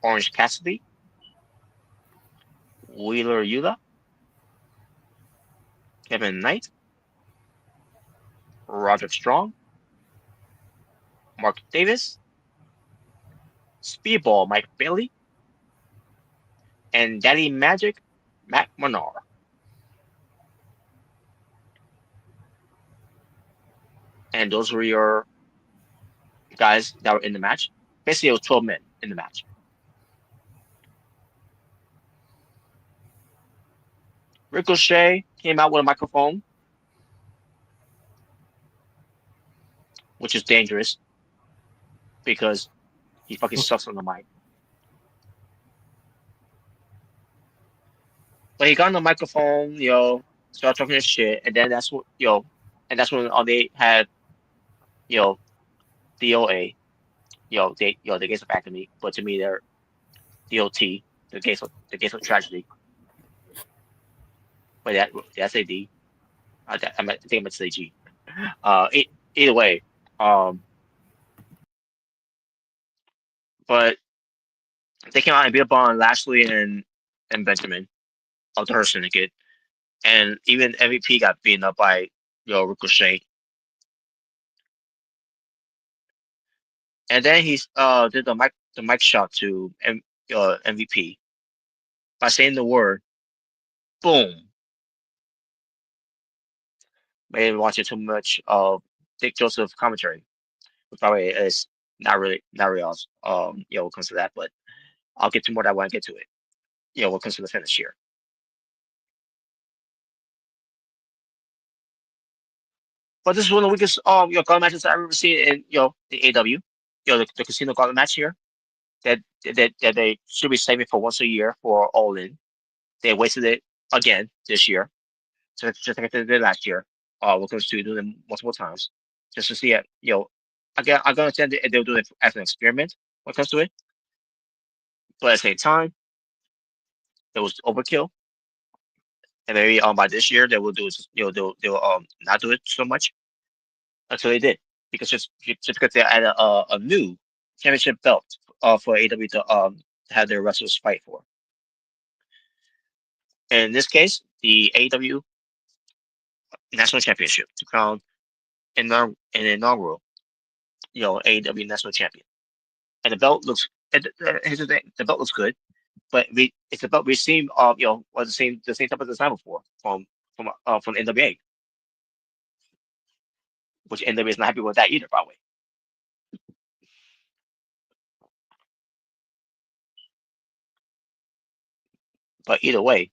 Speaker 1: Orange Cassidy, Wheeler Yuta, Kevin Knight, Roderick Strong, Mark Davis, Speedball Mike Bailey, and Daddy Magic Matt Menard. And those were your guys that were in the match. Basically, it was 12 men in the match. Ricochet came out with a microphone, which is dangerous because he fucking sucks on the mic. But he got on the microphone, started talking his shit, and then that's when they had, DOA, the Gates of Agony, but to me they're DOT, the Gates of Tragedy. But did I say D? I think I meant to say G. Either way, um, but they came out and beat up on Lashley and Benjamin of the Hurt Syndicate, and even MVP got beaten up by Ricochet. And then he's did the mic shot to MVP by saying the word boom. Maybe watching too much of Dick Joseph commentary, which probably is not really awesome, when it comes to that, but I'll get to more of that when I get to it. When it comes to the finish here. But this is one of the weakest gauntlet matches I've ever seen in the AEW. The casino gauntlet match here that they should be saving for once a year for All In. They wasted it again this year. So just like they did last year. We're going to do them multiple times just to see it. Again, I'm going to understand they'll do it as an experiment when it comes to it. But at the same time, it was overkill. And maybe by this year they will do it. They'll not do it so much until they did, because just because they added a new championship belt for AEW to have their wrestlers fight for. And in this case, the AEW National Championship to crown an inaugural AEW National Champion. And the belt looks here's the thing, the belt looks good, but it's a belt we've seen was the same type of design before from NWA, which NWA is not happy with that either, by the way. But either way.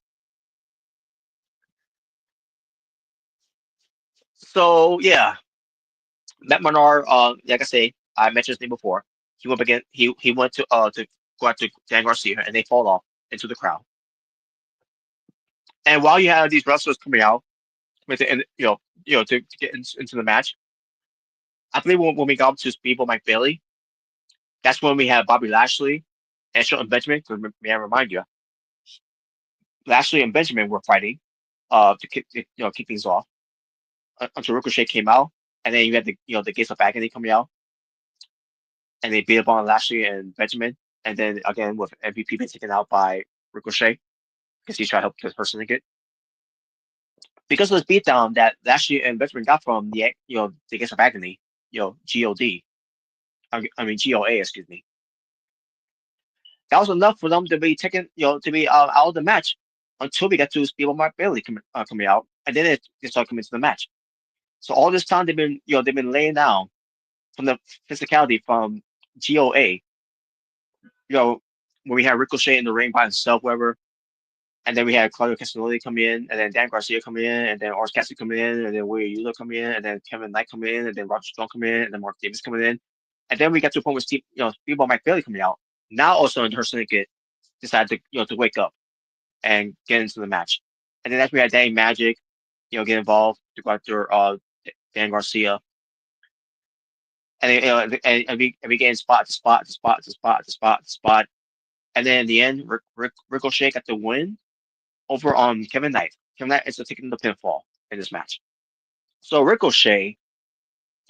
Speaker 1: So yeah, Matt Menard, like I say, I mentioned his name before. He went again. He went to go after Dan Garcia, and they fall off into the crowd. And while you have these wrestlers coming out with the, and, to get into the match, I believe when we got up to Speedball Mike Bailey, that's when we had Bobby Lashley and Shelton Benjamin. Because may I remind you, Lashley and Benjamin were fighting, keep things off until Ricochet came out, and then you had the Gates of Agony coming out, and they beat up on Lashley and Benjamin, and then again with MVP being taken out by Ricochet because he's trying to help the person to get. Because of this beatdown that Lashley and Benjamin got from the Gates of Agony, GOD, I mean GOA, excuse me. That was enough for them to be taken, to be out of the match until we get to Speedball Mark Bailey coming out, and then they start coming to the match. So all this time they've been laying down from the physicality from GOA, where we had Ricochet in the ring by himself, whatever, and then we had Claudio Castagnoli come in, and then Dan Garcia come in, and then Orange Cassidy come in, and then Willie Yulo come in, and then Kevin Knight come in, and then Roger Strong come in, and then Mark Davis coming in, and then we got to a point with Speedball Mike Bailey coming out. Now all of a sudden her syndicate decided to wake up and get into the match, and then after we had Danny Magic, get involved to go after Dan Garcia, and then, and we get in spot to spot to spot to spot to spot to spot, and then in the end, Ricochet got the win over on Kevin Knight. Kevin Knight is taking the pinfall in this match. So Ricochet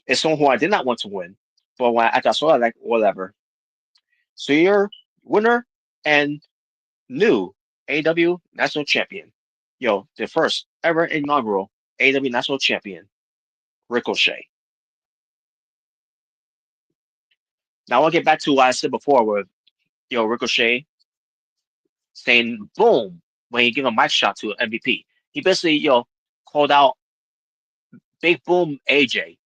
Speaker 1: is someone who I did not want to win, but after I saw it, like whatever. So you're winner and new AEW National Champion. The first ever inaugural AEW National Champion, Ricochet. Now I'll get back to what I said before with Ricochet saying boom when he gave a mic shot to MVP. He basically called out Big Boom AJ.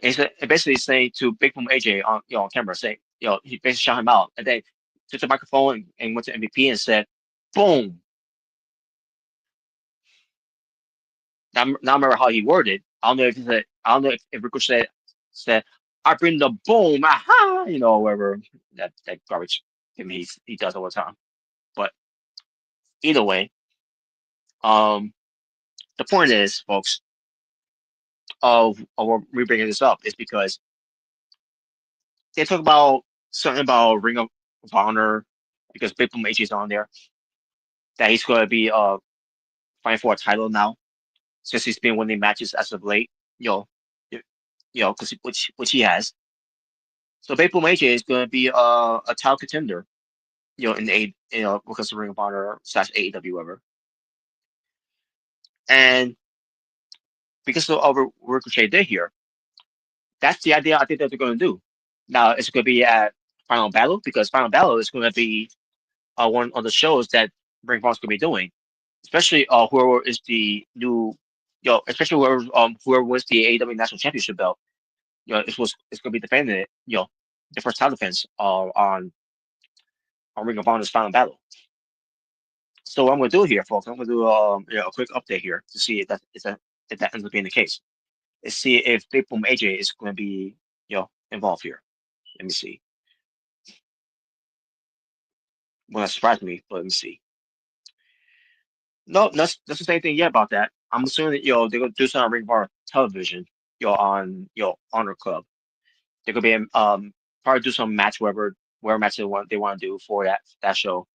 Speaker 1: He's basically saying to Big Boom AJ on camera, saying he basically shot him out, and then took the microphone and went to MVP and said, "Boom." Now I remember how he worded. I don't know if he said. I don't know if Ricochet said, "I bring the boom, aha," whatever that garbage he does all the time. But either way, the point is, folks, of me bringing this up is because they talk about something about Ring of Honor because Big Boom H is on there, that he's going to be fighting for a title now since he's been winning matches as of late. Because which he has. So Big Boom H is going to be a title contender, in because of Ring of Honor / AEW whatever. And because of what Ricochet did here, That's the idea I think that they're going to do. Now it's going to be at Final Battle because Final Battle is going to be one of the shows that Ring of Honor's going to be doing, especially whoever is the new, especially whoever wins the AEW National Championship belt. It's going to be defending it. The first title defense on Ring of Honor's Final Battle. So what I'm going to do here, folks, I'm going to do a quick update here to see if that ends up being the case. Let's see if Big Boom AJ is going to be involved here. Let me see. Well, that surprised me, but let me see. No, that's the same thing yet about that. I'm assuming that they're gonna do something on Ring of Honor television, on Honor Club. They're gonna be probably do some match wherever match they want to do for that show.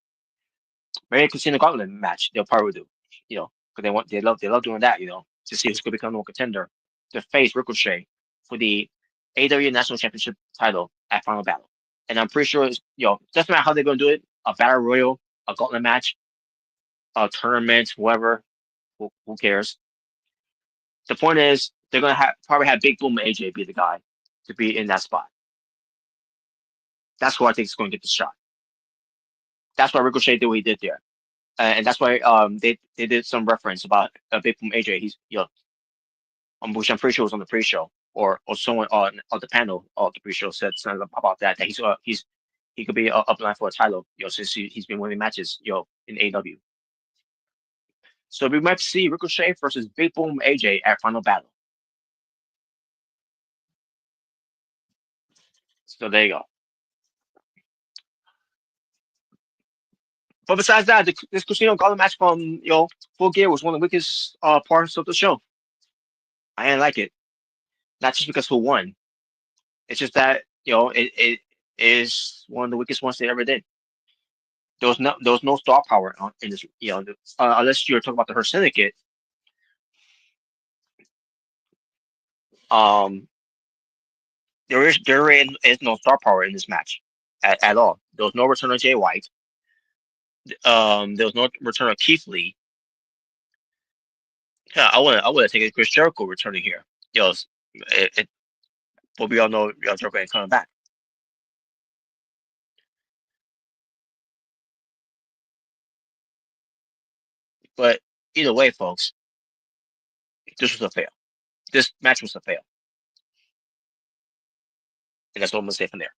Speaker 1: Maybe a Casino Gauntlet match they'll probably do, because they love doing that, to see who's gonna become the contender to face Ricochet for the AEW National Championship title at Final Battle. And I'm pretty sure doesn't matter how they're gonna do it, a battle royal, a gauntlet match, a tournament, whatever. Who cares? The point is, they're gonna probably have Big Boom AJ be the guy to be in that spot. That's who I think is going to get the shot. That's why Ricochet did what he did there, and that's why they did some reference about Big Boom AJ. He's which I'm pretty sure was on the pre-show or someone on the panel of the pre-show said something about that he could be up line for a title, since he's been winning matches, in AEW. So we might see Ricochet versus Big Boom AJ at Final Battle. So there you go. But besides that, this Casino Gauntlet match from Full Gear was one of the weakest parts of the show. I didn't like it. Not just because who won. It's just that it is one of the weakest ones they ever did. There was no star power in this. Unless you're talking about the Hurt Syndicate. There is no star power in this match at all. There was no return of Jay White. There was no return of Keith Lee. Yeah, I want to take Chris Jericho returning here. But we all know Jericho ain't coming back. But either way, folks, this was a fail. This match was a fail, and that's what I'm gonna say from there.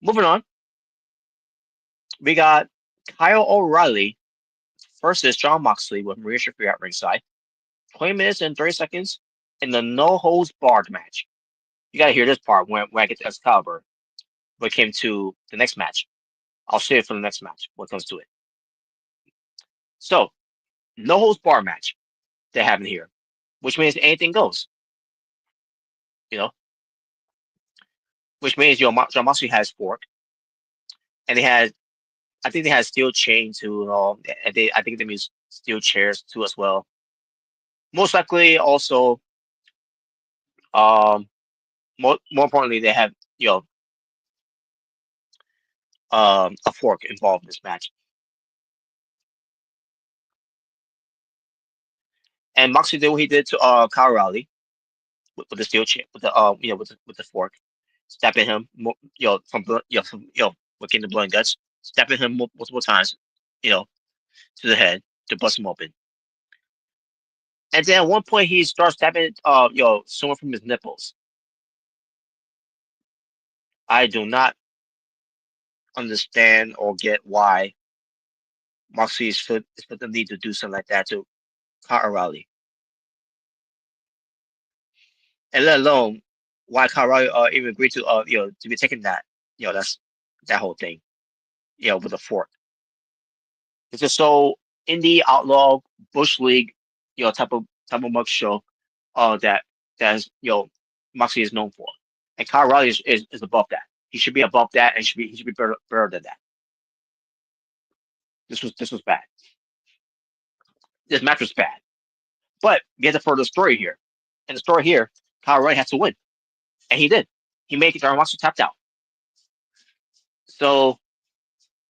Speaker 1: Moving on, we got Kyle O'Reilly versus Jon Moxley with Maria Shafir at ringside. 20 minutes and 30 seconds in the no holds barred match. You gotta hear this part when I get to Excalibur. When it came to the next match, I'll save it for the next match when it comes to it. So, no holds barred match they have in here, which means anything goes. Which means Jon Moxley has fork, and I think they had steel chain too, and I think they use steel chairs too as well. Most likely, also, more importantly, they have a fork involved in this match. And Moxley did what he did to Kyle O'Reilly with the steel chair, with the fork, stabbing him, from looking the blood and guts, stabbing him multiple times, to the head to bust him open. And then at one point he starts stabbing someone from his nipples. I do not understand or get why Moxley is felt the need to do something like that to Kyle O'Reilly. And let alone why Kyle O'Reilly even agreed to to be taking that, that's that whole thing, with a fork. It's just so indie outlaw bush league, type of mug show, that's Moxley is known for, and Kyle O'Reilly is above that. He should be above that, and he should be better than that. This was bad. This match was bad, but we have the further story here, and the story here, Kyle O'Reilly has to win, and he did. He made it. Moxley tapped out. So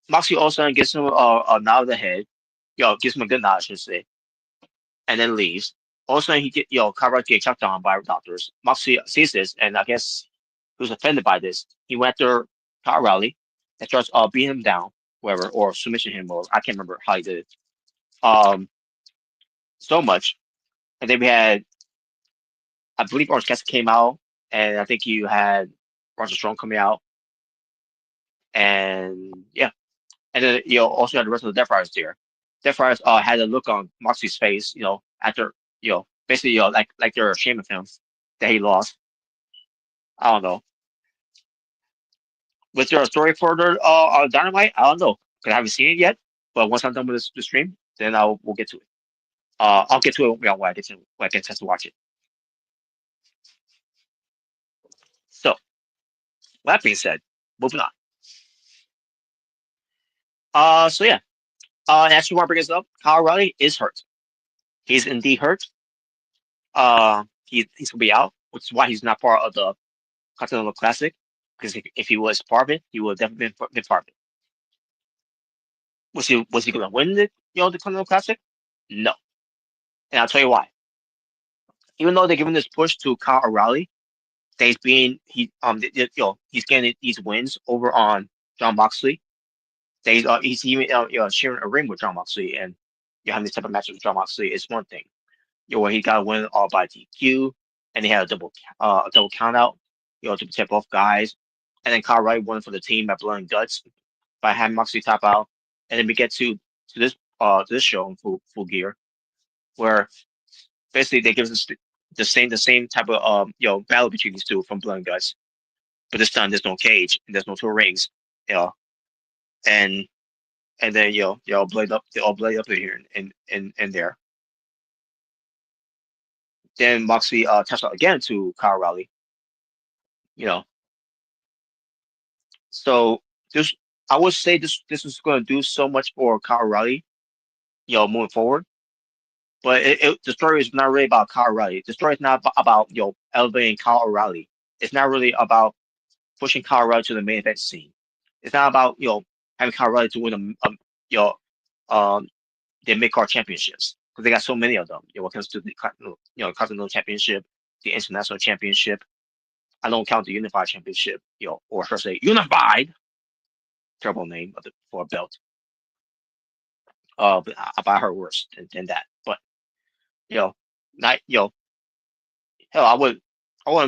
Speaker 1: Moxley also gives him a nod of the head, gives him a good nod, I should say, and then leaves. All of a sudden, Kyle O'Reilly get chopped down by doctors. Moxley sees this, and I guess he was offended by this. He went after Kyle O'Reilly and starts beating him down, whatever, or submission him, or I can't remember how he did it. So much, and then we had, I believe, Orange Cassidy came out, and I think you had Roger Strong coming out, and yeah, and then also had the rest of the Death Riders there. Death Riders had a look on Moxley's face, after basically like they're ashamed of him that he lost. I don't know. Was there a story further on Dynamite? I don't know because I haven't seen it yet. But once I'm done with the stream, then we'll get to it. I'll get to it when I get a chance to watch it. So, that being said, moving on. So yeah. And actually, want to bring this up. Kyle O'Reilly is hurt. He's indeed hurt. He's gonna be out, which is why he's not part of the Continental Classic. Because if he was part of it, he would have definitely been part of it. Was he gonna win the Continental Classic? No. And I'll tell you why. Even though they're giving this push to Kyle O'Reilly, that he's getting these wins over on Jon Moxley. That he's even sharing a ring with Jon Moxley, and having this type of matches with Jon Moxley is one thing. Where he got a win all by DQ, and they had a double count out, to protect both guys, and then Kyle O'Reilly won for the team by blood and guts by having Moxley tap out, and then we get to this show in full gear, where basically they give us the same type of battle between these two from blood and guts, but this time there's no cage and there's no two rings, and then they all blade up in here and there. Then Moxley taps out again to Kyle O'Reilly. So this, I would say this is going to do so much for Kyle O'Reilly, moving forward. But the story is not really about Kyle O'Reilly. The story is not about elevating Kyle O'Reilly. It's not really about pushing Kyle O'Reilly to the main event scene. It's not about having Kyle O'Reilly to win the mid card championships because they got so many of them. When it comes to the Continental Championship, the International Championship. I don't count the Unified Championship, or should I say Unified. Terrible name for a belt. But I heard worse than that. But not hell, I wouldn't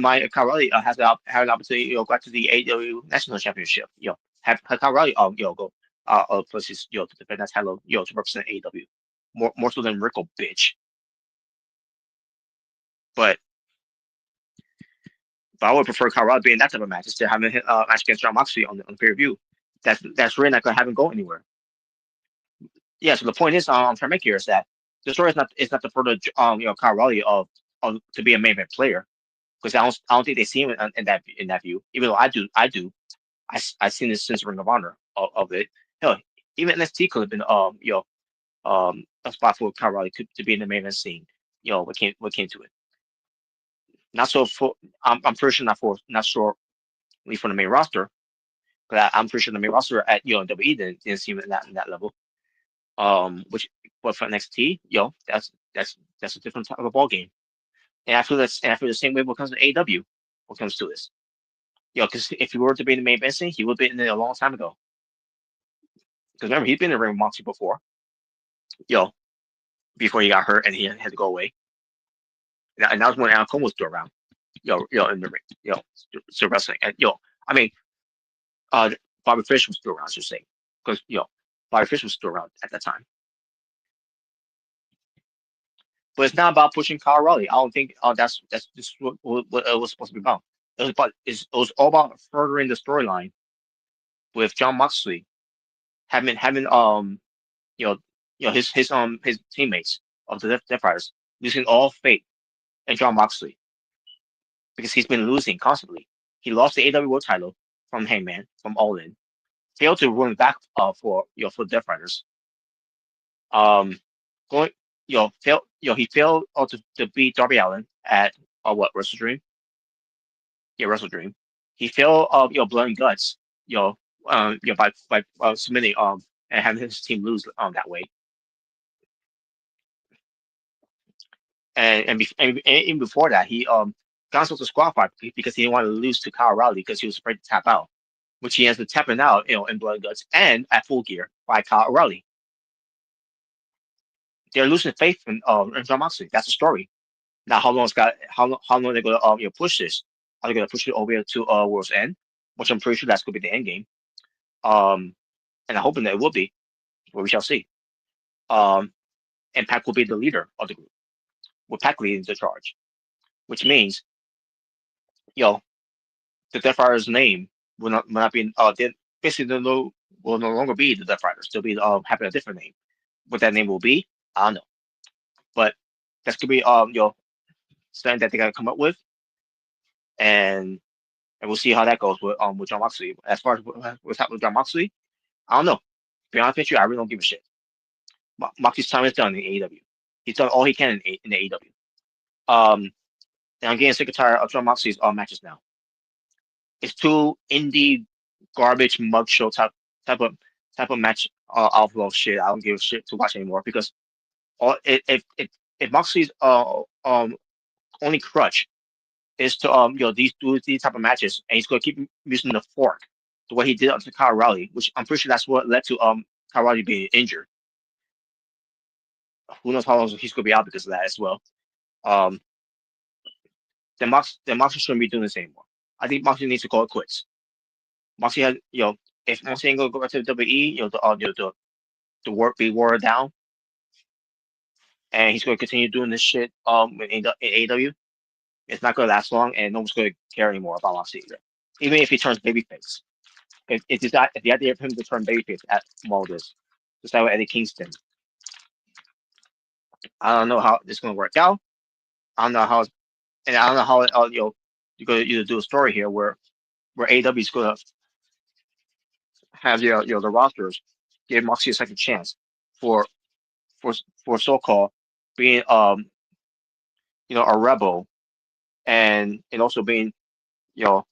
Speaker 1: mind if Kyle O'Reilly has have an opportunity, go back to the AEW National Championship. Have Kyle O'Reilly go places to defend that title, to represent AEW more so than Rico bitch. But I would prefer Kyle O'Reilly being that type of match instead of having a match against Jon Moxley on pay-per-view. That's really not going to have him go anywhere. Yeah, so the point is, I'm trying to make here is that the story is not to further Kyle O'Reilly of to be a main event player, because I don't think they see him in that view. Even though I do. I've seen this since Ring of Honor of it. Hell, even NXT could have been a spot for Kyle O'Reilly to be in the main event scene. What came to it. Not so for I'm pretty sure not sure for the main roster, but I'm pretty sure the main roster at WWE didn't see him in that level. But for NXT, that's a different type of ball game. And I feel the same way when it comes to AEW, when it comes to this. Because if he were to be in the main event scene, he would have been in it a long time ago. Because remember, he'd been in the ring with Moxley before. Before he got hurt and he had to go away. And that was when Adam Cole was still around. In the ring. Still wrestling. And I mean, Bobby Fish was still around, I should say, because Bobby Fish was still around at that time. But it's not about pushing Kyle O'Reilly. I don't think that's just what it was supposed to be about. It was all about furthering the storyline with Jon Moxley having his teammates of the Death Riders losing all faith in Jon Moxley because he's been losing constantly. He lost the AEW World Title from Hangman from All In, failed to run back for the Death Riders. Going he failed to beat Darby Allin at Wrestle Dream. Yeah, Wrestle Dream. He failed Blood and Guts, by submitting and having his team lose that way. and even before that, he got himself disqualified because he didn't want to lose to Kyle O'Reilly because he was afraid to tap out, which he ends up tapping out, in Blood and Guts and at Full Gear by Kyle O'Reilly. They're losing faith in Jon Moxley. That's the story. Now, how long they're gonna push this? Are they gonna push it over to World's End, which I'm pretty sure that's gonna be the end game. Um, and I'm hoping that it will be, but we shall see. Um, and Pac will be the leader of the group, with Pac leading the charge, which means, you know, the Death Riders' name will not be basically will no longer be the Death Riders. They'll be having a different name. What that name will be, I don't know, but that's gonna be something that they gotta come up with, and we'll see how that goes with Jon Moxley. As far as what's happening with Jon Moxley, I don't know. To be honest with you, I really don't give a shit. Moxley's time is done in AEW. He's done all he can in the AEW. And I'm getting sick and tired of Jon Moxley's matches now. It's too indie garbage mug show type of type of match outflow shit. I don't give a shit to watch anymore because all if Moxley's only crutch is to these type of matches, and he's gonna keep using the fork the way he did to Kyle O'Reilly, which I'm pretty sure that's what led to Kyle O'Reilly being injured. Who knows how long he's gonna be out because of that as well. Um, then Moxley shouldn't be doing this anymore. I think Moxley needs to call it quits. Moxley has if Moxley ain't gonna go back to the WWE, the work be wore down, and he's gonna continue doing this shit in AEW. It's not gonna last long, and no one's gonna care anymore about Moxley either. Even if he turns babyface. If the idea of him to turn babyface at Aldis, just like with Eddie Kingston, I don't know how this is gonna work out. I don't know how, and I don't know how you're gonna either do a story here where AEW is gonna have the rosters give Moxley a second chance for for so-called being a rebel and also being you know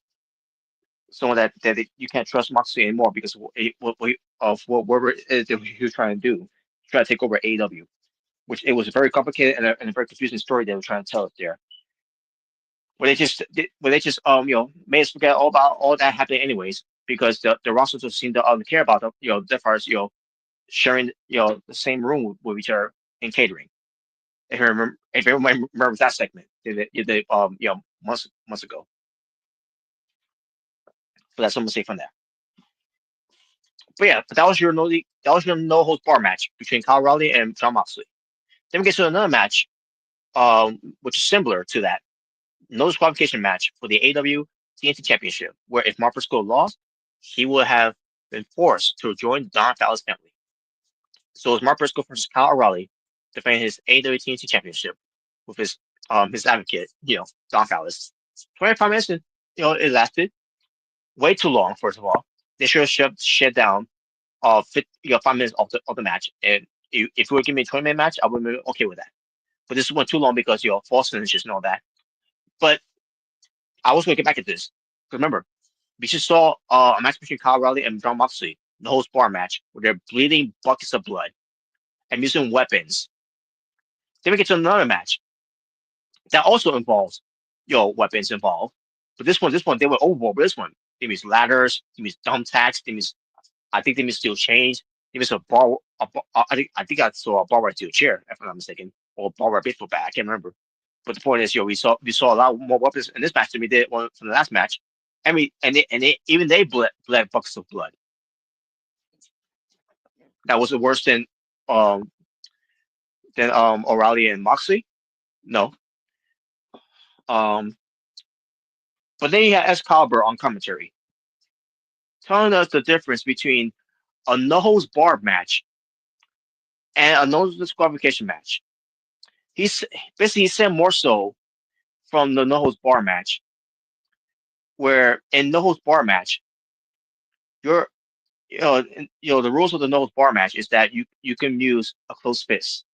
Speaker 1: someone that you can't trust Moxley anymore because of whatever it is that he was trying to do, try to take over AEW, which it was a very complicated and a very confusing story they were trying to tell us there. Where they just made us forget all about all that happening anyways because the rosters don't seem to care about Death Hearts sharing the same room with each other in catering. If everyone remembers that segment, they months ago. But that's what I'm gonna say from there. But yeah, but that was your no holds bar match between Kyle O'Reilly and Jon Moxley. Then we get to another match, which is similar to that no disqualification match for the AEW TNT Championship, where if Mark Briscoe lost, he would have been forced to join the Don Callis family. So it's Mark Briscoe versus Kyle O'Reilly defending his AEW TNT Championship with his advocate, Don Callis. 25 minutes, it lasted way too long. First of all, they should have shut down 5 minutes of the match. And if you were giving me a 20-minute match, I would be okay with that. But this went too long because false finishes and all that. But I was going to get back at this. Remember, we just saw a match between Kyle O'Reilly and Jon Moxley, the whole spar match, where they're bleeding buckets of blood and using weapons. Then we get to another match that also involves, weapons involved. But this one, they were overboard. But this one, they use ladders, they use thumbtacks, I think they use steel chains, they use a bar. I think I saw a bar right to a chair, if I'm not mistaken, or a bar right baseball bat. I can't remember. But the point is, we saw a lot more weapons in this match than we did from the last match, and even they bled buckets of blood. That was worse than O'Reilly and Moxley. No. Um, but then you had Excalibur on commentary, telling us the difference between a no holds barred match and a no disqualification match. He's basically he said more so from the no holds bar match, where in no holds bar match, you're the rules of the no holds bar match is that you can use a closed fist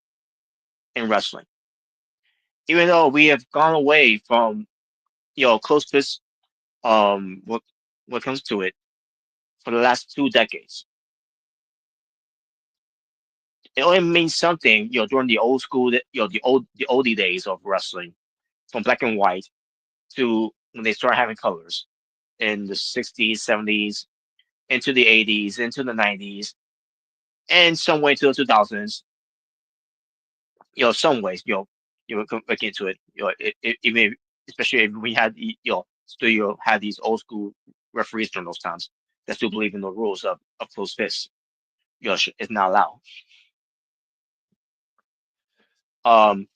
Speaker 1: in wrestling. Even though we have gone away from closed fist, what comes to it for the last 2 decades. It only means something, during the old school, the oldie days of wrestling, from black and white to when they start having colors in the 60s, 70s, into the 80s, into the 90s, and some way to the 2000s. Some ways, can look into it. Even especially if we had studio had these old school referees during those times that still believe in the rules of closed fists. It's not allowed. Um,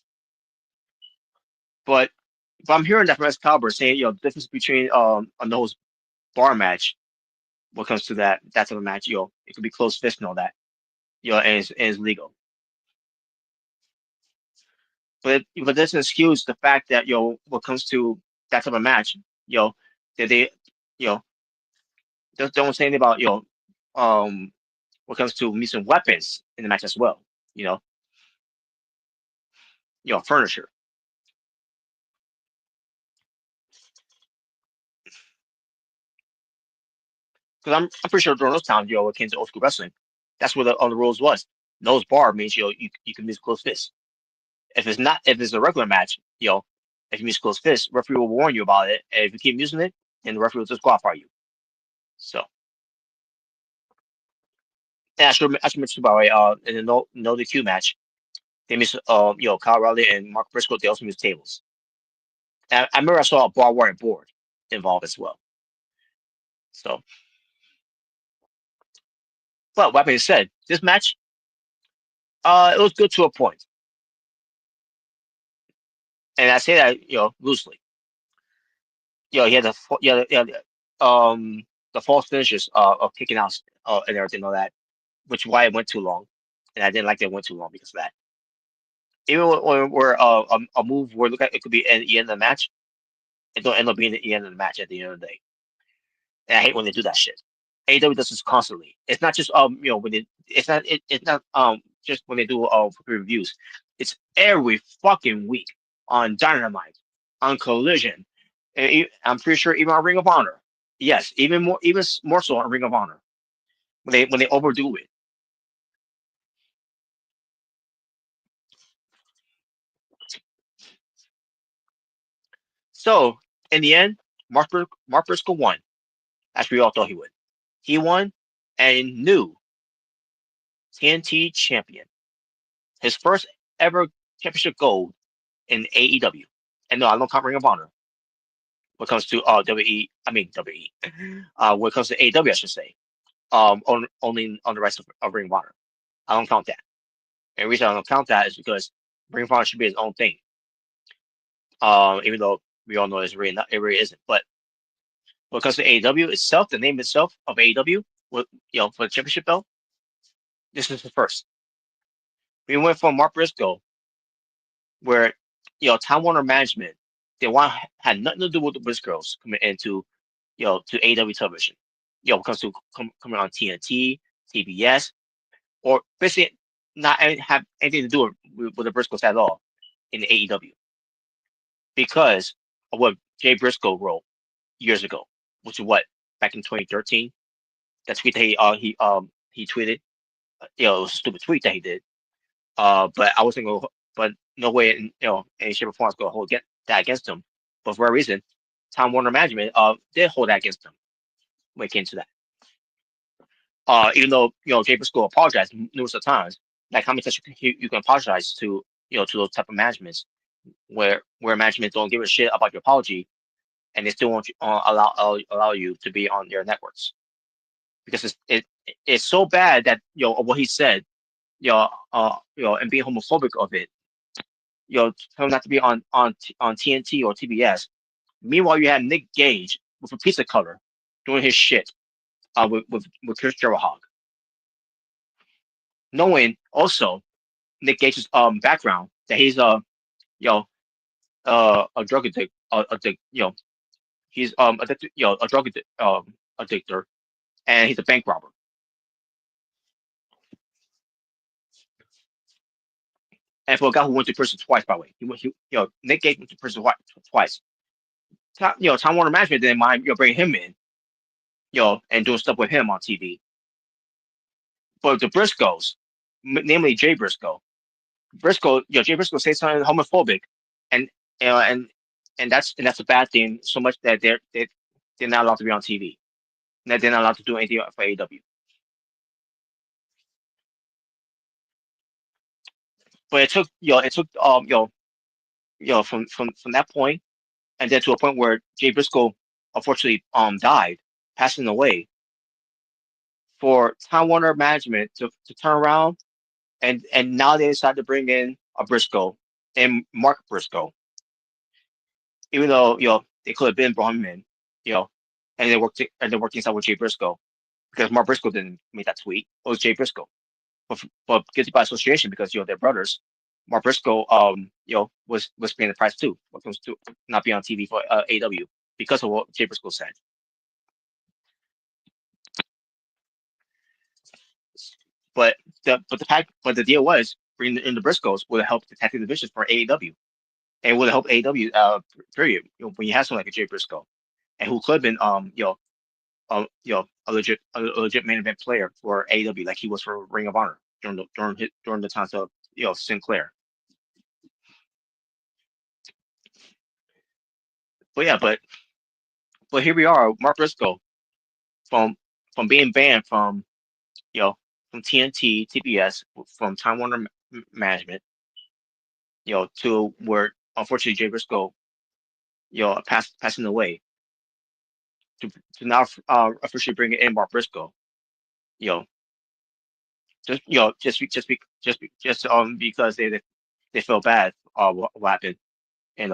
Speaker 1: but if I'm hearing that from Excalibur saying, the difference between a nose bar match, when it comes to that type of match, it could be closed fist and all that, and it's legal. But this excuse the fact that when it comes to that type of match, that they don't say anything about when it comes to using weapons in the match as well. You know, furniture. Because I'm pretty sure during those times, when it came to old school wrestling, that's what all the rules was. Nose bar means you can use closed fists. If it's a regular match, if you use closed fists, referee will warn you about it. And if you keep using it, then the referee will disqualify you. So, and I should mention by the way, in the no DQ match, they missed Kyle Riley and Mark Briscoe. They also used tables. And I remember I saw a barbed wire board involved as well. So, but that being said, this match, it was good to a point, and I say that loosely. He had the false finishes of kicking out and everything all that, which is why it went too long, and I didn't like that it went too long because of that. Even where a move where look like it could be at the end of the match, it don't end up being the end of the match at the end of the day. And I hate when they do that shit. AEW does this constantly. It's not just when it's not just when they do reviews. It's every fucking week on Dynamite, on Collision. And I'm pretty sure even on Ring of Honor. Yes, even more so on Ring of Honor when they overdo it. So in the end, Mark Briscoe won, as we all thought he would. He won and new TNT champion, his first ever championship gold in AEW. And no, I don't count Ring of Honor. When it comes to WWE, when it comes to AEW, I should say, only on the rest of Ring of Honor. I don't count that. And the reason I don't count that is because Ring of Honor should be its own thing. Even though we all know it really isn't. But when it comes to AEW itself, the name itself of AEW, for the championship belt, this is the first. We went from Mark Briscoe, where Time Warner Management, had nothing to do with the Briscoes coming into to AEW television. When it comes to coming on TNT, TBS, or basically not have anything to do with the Briscoes at all in AEW, because of what Jay Briscoe wrote years ago, which is what, back in 2013. That tweet that he tweeted, it was a stupid tweet that he did. But I wasn't going. But no way in any shape or form I was going to hold that against him. But for a reason, Time Warner Management did hold that against him when it came to that. Even though Jay Briscoe apologized numerous of times, like how many times you can apologize to to those type of managements where management don't give a shit about your apology, and they still won't allow you to be on their networks, because it's so bad that what he said, and being homophobic of it, tell him not to be on TNT or TBS. Meanwhile, you had Nick Gage with a pizza cutter doing his shit with Chris Jericho, knowing also Nick Gage's background, that he's a drug addict, he's addicted, a drug addictor, and he's a bank robber. And for a guy who went to prison twice, by the way, Nick Gage went to prison twice. Time Warner Management didn't mind bringing him in, and doing stuff with him on TV. But the Briscoes, namely Jay Briscoe. Jay Briscoe says something homophobic, and you know, and that's a bad thing. So much that they're not allowed to be on TV. That they're not allowed to do anything for AEW. But it took from that point, and then to a point where Jay Briscoe unfortunately died, passing away, for Time Warner management to turn around, and now they decided to bring in a Briscoe and Mark Briscoe, even though they could have been brought him in, you know, and they worked inside with Jay Briscoe, because Mark Briscoe didn't make that tweet. It was Jay Briscoe, but guilty by association, because they're brothers. Mark Briscoe was paying the price too when it comes to not being on TV for AW, because of what Jay Briscoe said. But the deal was bringing in the Briscoes would help the tag team divisions for AEW, and would help AEW period. When you have someone like a Jay Briscoe, and who could have been a legit main event player for AEW, like he was for Ring of Honor during the times of Sinclair. But yeah, but here we are, Mark Briscoe, from being banned from TNT, TBS, from Time Warner management, to where unfortunately Jay Briscoe, passing away, to now officially bring in Mark Briscoe, you know, because they felt bad what happened, and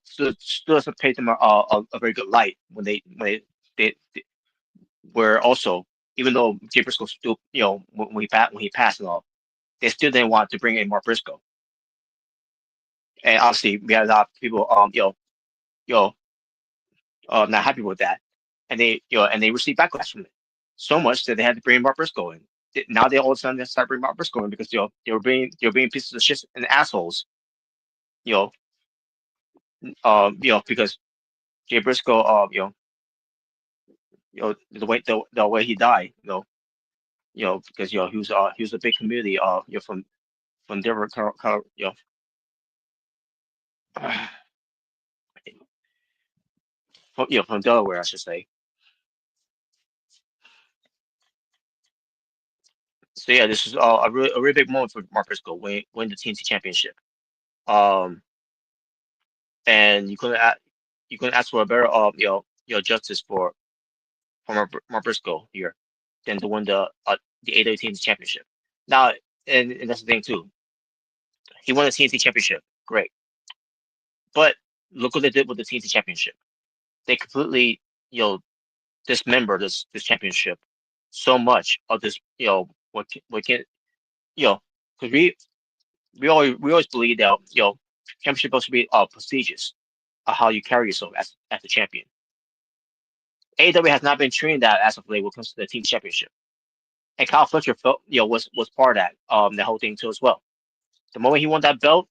Speaker 1: still doesn't paint them a very good light when they were also, even though Jay Briscoe still, when he passed and all, they still didn't want to bring in Mark Briscoe. And obviously we had a lot of people you know not happy with that, and they received backlash from it, so much that they had to bring Mark Briscoe in. Now they all of a sudden start bringing Mark Briscoe in, because they were being pieces of shit and assholes, you know because Jay Briscoe, the way he died, because he was a big community, from Denver, from Delaware, I should say. So yeah, this is a really big moment for Mark Briscoe, win the TNT Championship. Um, and you couldn't ask for a better justice for Mark Briscoe here than to win the AEW TNT Championship. Now, and that's the thing too. He won the TNT Championship, great, but look what they did with the TNT Championship. They completely dismember this championship so much of this. What can because we always believe that championship supposed to be prestigious, how you carry yourself as the champion. AEW has not been treating that as of late when it comes to the team championship, and Kyle Fletcher felt was part of that the whole thing too as well. The moment he won that belt,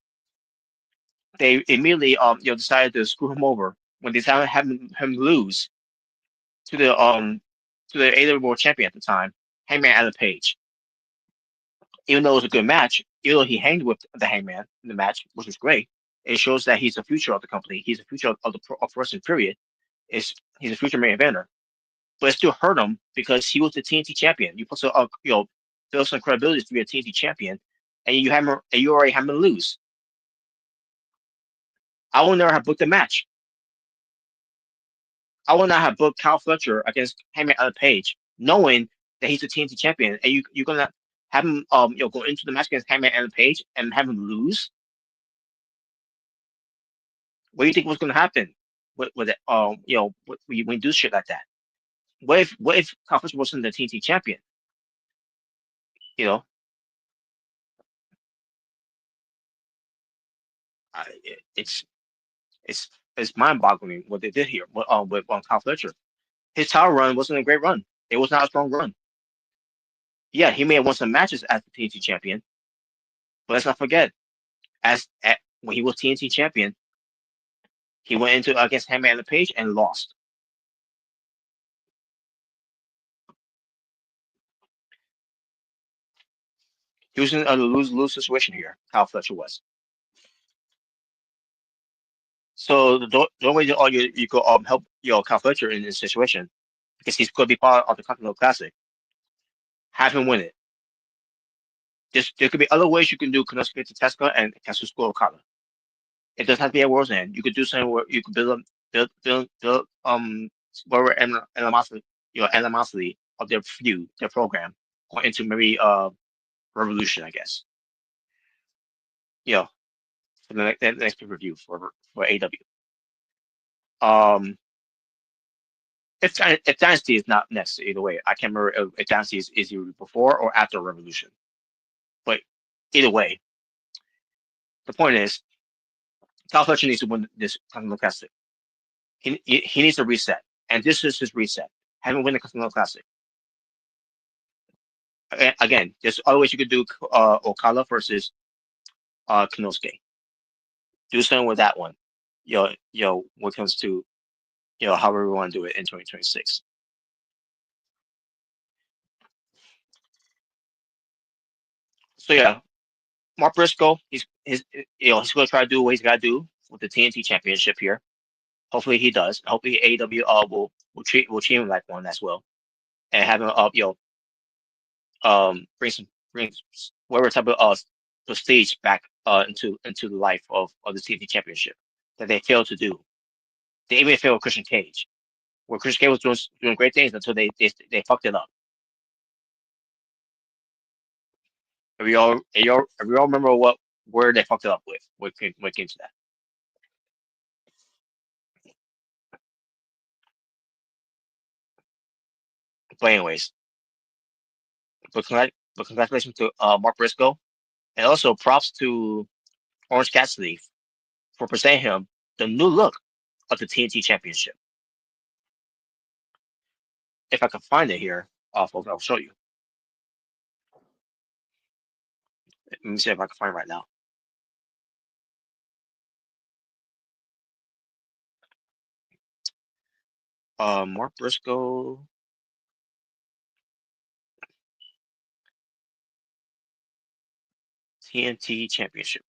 Speaker 1: they immediately decided to screw him over when they decided to have him lose to the AEW World Champion at the time, Hangman Adam Page. Even though it was a good match, even though he hanged with the Hangman in the match, which was great, it shows that he's the future of the company. He's the future of the wrestling period. He's a future main eventer, but it still hurt him because he was the TNT champion. You put some build some credibility to be a TNT champion, and you already have him lose. I will never have booked a match. I will not have booked Kyle Fletcher against Hangman Adam Page, knowing that he's the TNT champion, and you're gonna have him go into the match against Hangman Adam Page and have him lose. What do you think was gonna happen with it? When you do shit like that? What if Kyle Fletcher wasn't the TNT champion? You know, I, it's it's mind-boggling what they did here with Kyle Fletcher. His title run wasn't a great run. It was not a strong run. Yeah, he may have won some matches as the TNT champion, but let's not forget, when he was TNT champion, he went into against Hangman Page and lost. He was in a lose-lose situation here. Kyle Fletcher was. So the only way you could help Kyle Fletcher in this situation because he's going to be part of the Continental Classic. Have him win it. There could be other ways you can do Konosuke Tezuka and Kazuchika Okada. It doesn't have to be at World's End. You could do something where you could build whatever animosity animosity of their feud, their program, going into maybe Revolution, I guess. For the next pay-per-view for AEW. If Dynasty is not next, either way, I can't remember if Dynasty is either before or after Revolution. But either way, the point is, Kyle Fletcher needs to win this Continental Classic. He needs to reset, and this is his reset. Have him win the Continental Classic. Again, there's other ways you could do Okada versus Konosuke. Do something with that one. When it comes to however we want to do it in 2026. So yeah, Mark Briscoe, he's going to try to do what he's got to do with the TNT Championship here. Hopefully he does. Hopefully AEW will treat him like one as well, and have him bring whatever type of prestige back into the life of the TNT Championship that they failed to do. They even failed with Christian Cage, where Christian Cage was doing great things until they fucked it up. If we all remember where they fucked it up with when it came to that. But anyways, but congratulations to Mark Briscoe, and also props to Orange Cassidy for presenting him the new look of the TNT Championship. If I can find it here, folks, I'll show you. Let me see if I can find it right now. Mark Briscoe. TNT Championship.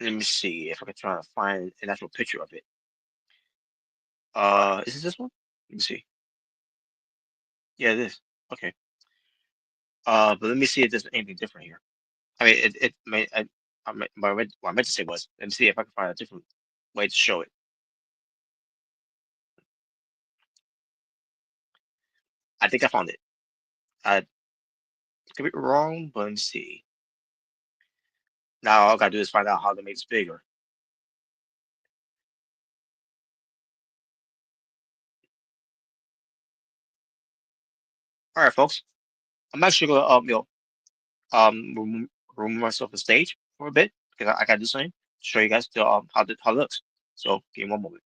Speaker 1: Let me see if I can try to find an actual picture of it. Is it this one? Let me see. Yeah, it is. Okay. But let me see if there's anything different here. I mean, it may. What I meant to say was, let me see if I can find a different way to show it. I think I found it. I could be wrong, but let me see. Now all I gotta do is find out how to make this bigger. All right, folks. I'm actually gonna remove myself the stage for a bit because I gotta do something to show you guys how it looks. So give me one moment.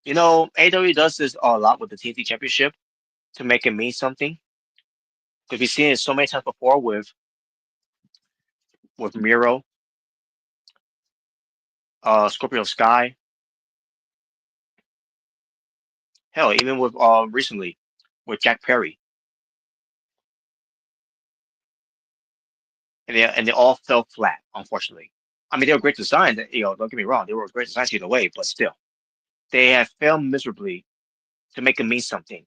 Speaker 1: AEW does this a lot with the TNT Championship to make it mean something. Because we've seen it so many times before with Miro, Scorpio Sky. Hell, even with recently with Jack Perry. and they all fell flat, unfortunately. I mean, they were great designs. Don't get me wrong, they were great designs either way, but still, they have failed miserably to make it mean something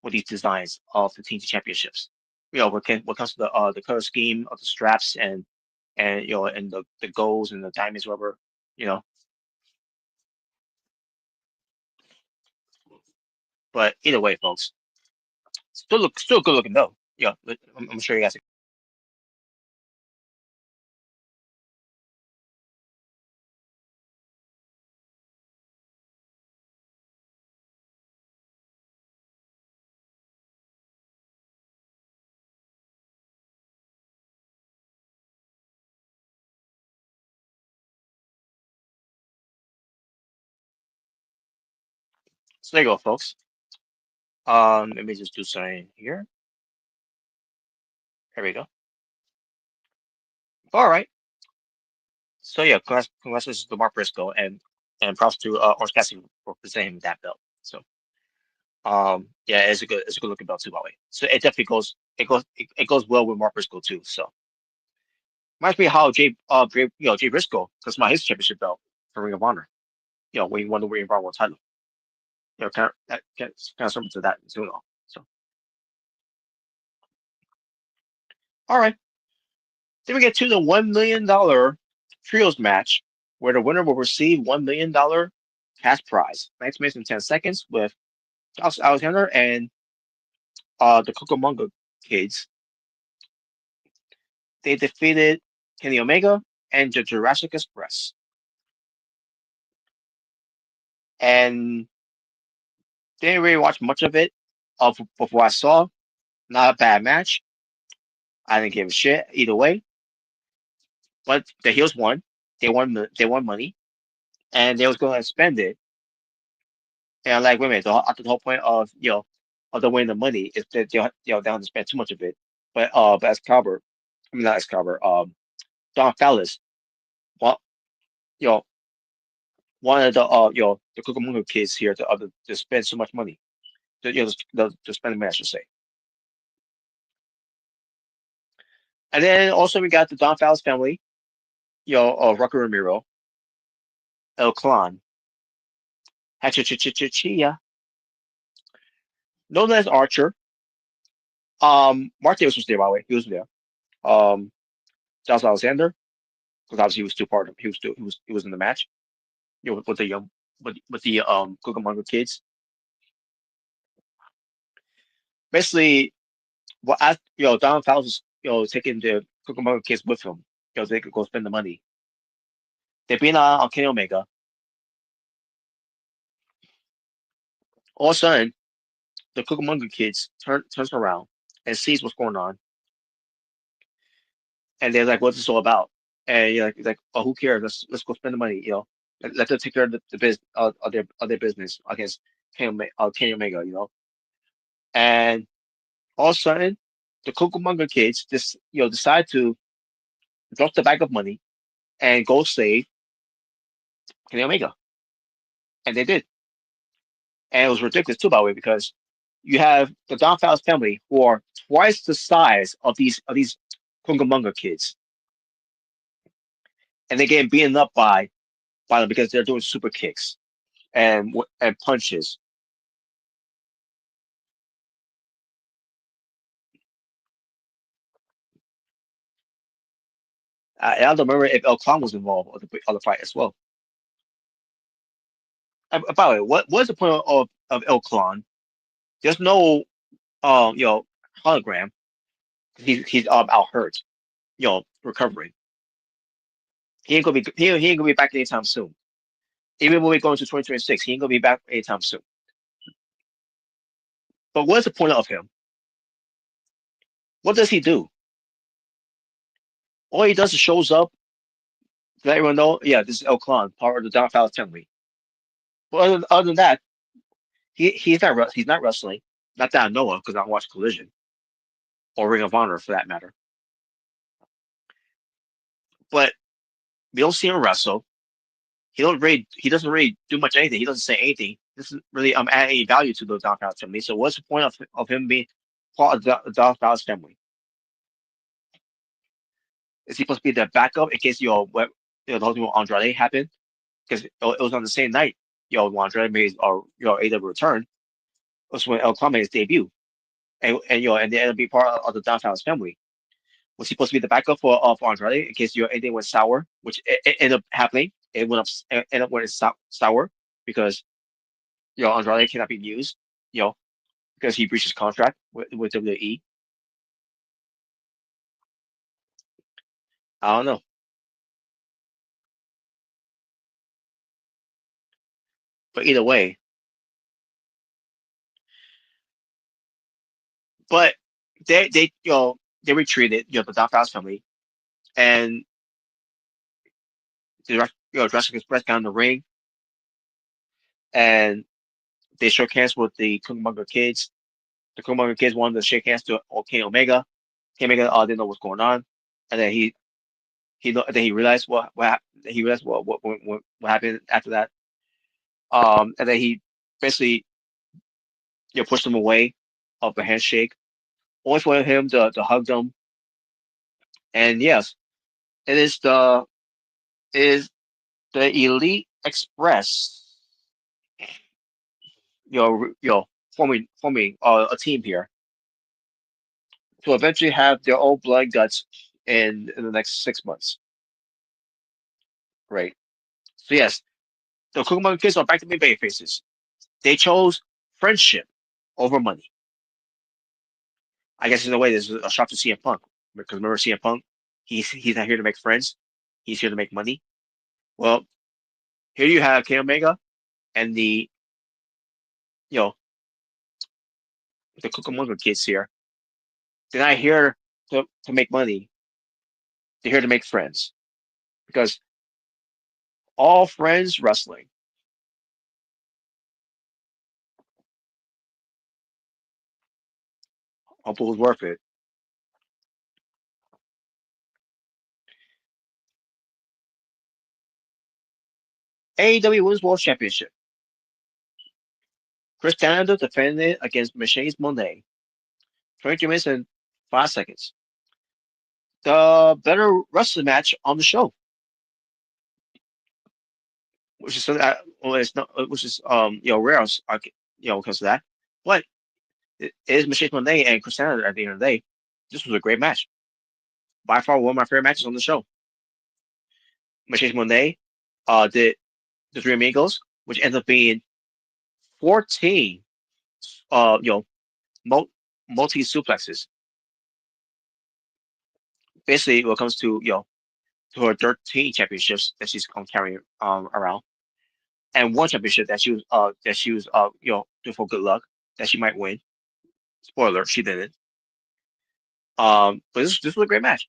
Speaker 1: with these designs of the TNT championships. What comes to the color scheme of the straps and the golds and the diamonds, whatever. You know, but either way, folks, still good looking though. I'm sure you guys. So there you go, folks. Let me just do something here. There we go. All right. So yeah, congratulations to Mark Briscoe and props to Orange Cassidy for presenting him that belt. So yeah, it's a good looking belt too, by the way. So it definitely it goes well with Mark Briscoe too. So reminds me of how Jay Briscoe took my his championship belt for Ring of Honor. When he won the Ring of Honor World title. Kind of similar to that too. So all right, then we get to the $1 million trios match, where the winner will receive $1 million cash prize. 9 minutes and 10 seconds with Josh Alexander and the Cucamonga kids. They defeated Kenny Omega and the Jurassic Express. And didn't really watch much of it of what I saw. Not a bad match. I didn't give a shit either way. But the heels won. They won money, and they was going to spend it. And I'm like, wait a minute. The whole point of of the winning the money is that they don't have to spend too much of it. But Excalibur, I mean not Excalibur. Don Callis, well, you know, one of the Cucamonga kids here to spend so much money. To spend money, I should say. And then also we got the Don Callis family. Rocky Ramiro, El Clan, Hachachachachia, known as Archer. Mark Davis was there, by the way. He was there. Josh Alexander, because obviously he was still part of. He was in the match. With the with the Cucamonga kids. Basically, Don Fowles was taking the Cucamonga kids with him because they could go spend the money. They've been on Kenny Omega. All of a sudden, the Cucamonga kids turns around and sees what's going on, and they're like, "What's this all about?" And he's like, "Oh, who cares? Let's go spend the money. Let them take care of the business of their business against Kenny Omega. And all of a sudden, the Cucamonga kids just decide to drop the bag of money and go save Kenny Omega, and they did. And it was ridiculous too, by the way, because you have the Don Fowles family who are twice the size of these Cucamonga kids, and they're getting beaten up by them because they're doing super kicks and punches. And I don't remember if El Clan was involved on the fight as well. By the way, what's the point of El Clan? There's no hologram. He's out hurt, recovering. He ain't gonna be back anytime soon. Even when we go into 2026, he ain't gonna be back anytime soon. But what's the point of him? What does he do? All he does is shows up, let everyone know, yeah, this is El Clan, part of the Don Fowles family. But other than that, he's not wrestling. Not that I know of, because I don't watch Collision or Ring of Honor for that matter. But we don't see him wrestle. He doesn't really do much anything. He doesn't say anything. This isn't really add any value to the Don Fowles family. So what's the point of him being part of the Don Fowles family? is he supposed to be the backup in case the whole thing with Andrade happened? Because it was on the same night when Andrade made AEW return. It was when El Club made his debut, and they ended up being part of the Downtown's family. Was he supposed to be the backup for Andrade in case anything went sour, which it ended up happening. It ended up sour because Andrade cannot be used, because he breached his contract with WWE. I don't know, but either way, but they retreated, the Downtown's family, and the Jurassic Express got in the ring, and they shook hands with the Kungmaga kids. The Kungmaga kids wanted to shake hands to Kenny Omega. Kenny Omega didn't know what's going on, and then then he realized he realized what happened after that. And then he basically pushed them away of the handshake, only for him to hug them. And yes, it is the Elite Express, forming a team here to eventually have their own blood guts in the next 6 months, right? So yes, the Kukuman kids are back to being baby faces. They chose friendship over money. I guess in a way, this is a shock to CM Punk, because remember CM Punk, he's not here to make friends, he's here to make money. Well, here you have Kenny Omega and you know the Kukuman kids here. They're not here to make money. They're here to make friends, because all friends wrestling. Hope it was worth it. AEW Women's World Championship. Chris Canada defended against Mercedes Monet. 23 minutes and 5 seconds. The better wrestling match on the show, which is something well, it's not, which is rare, because of that. But it is Mercedes Monet and Chris Canada at the end of the day. This was a great match. By far, one of my favorite matches on the show. Mercedes Monet did the Three Amigos, which ends up being 14 multi suplexes. Basically, when it comes to her 13 championships that she's carrying around, and one championship that she was doing for good luck that she might win. Spoiler, she didn't. But this was a great match,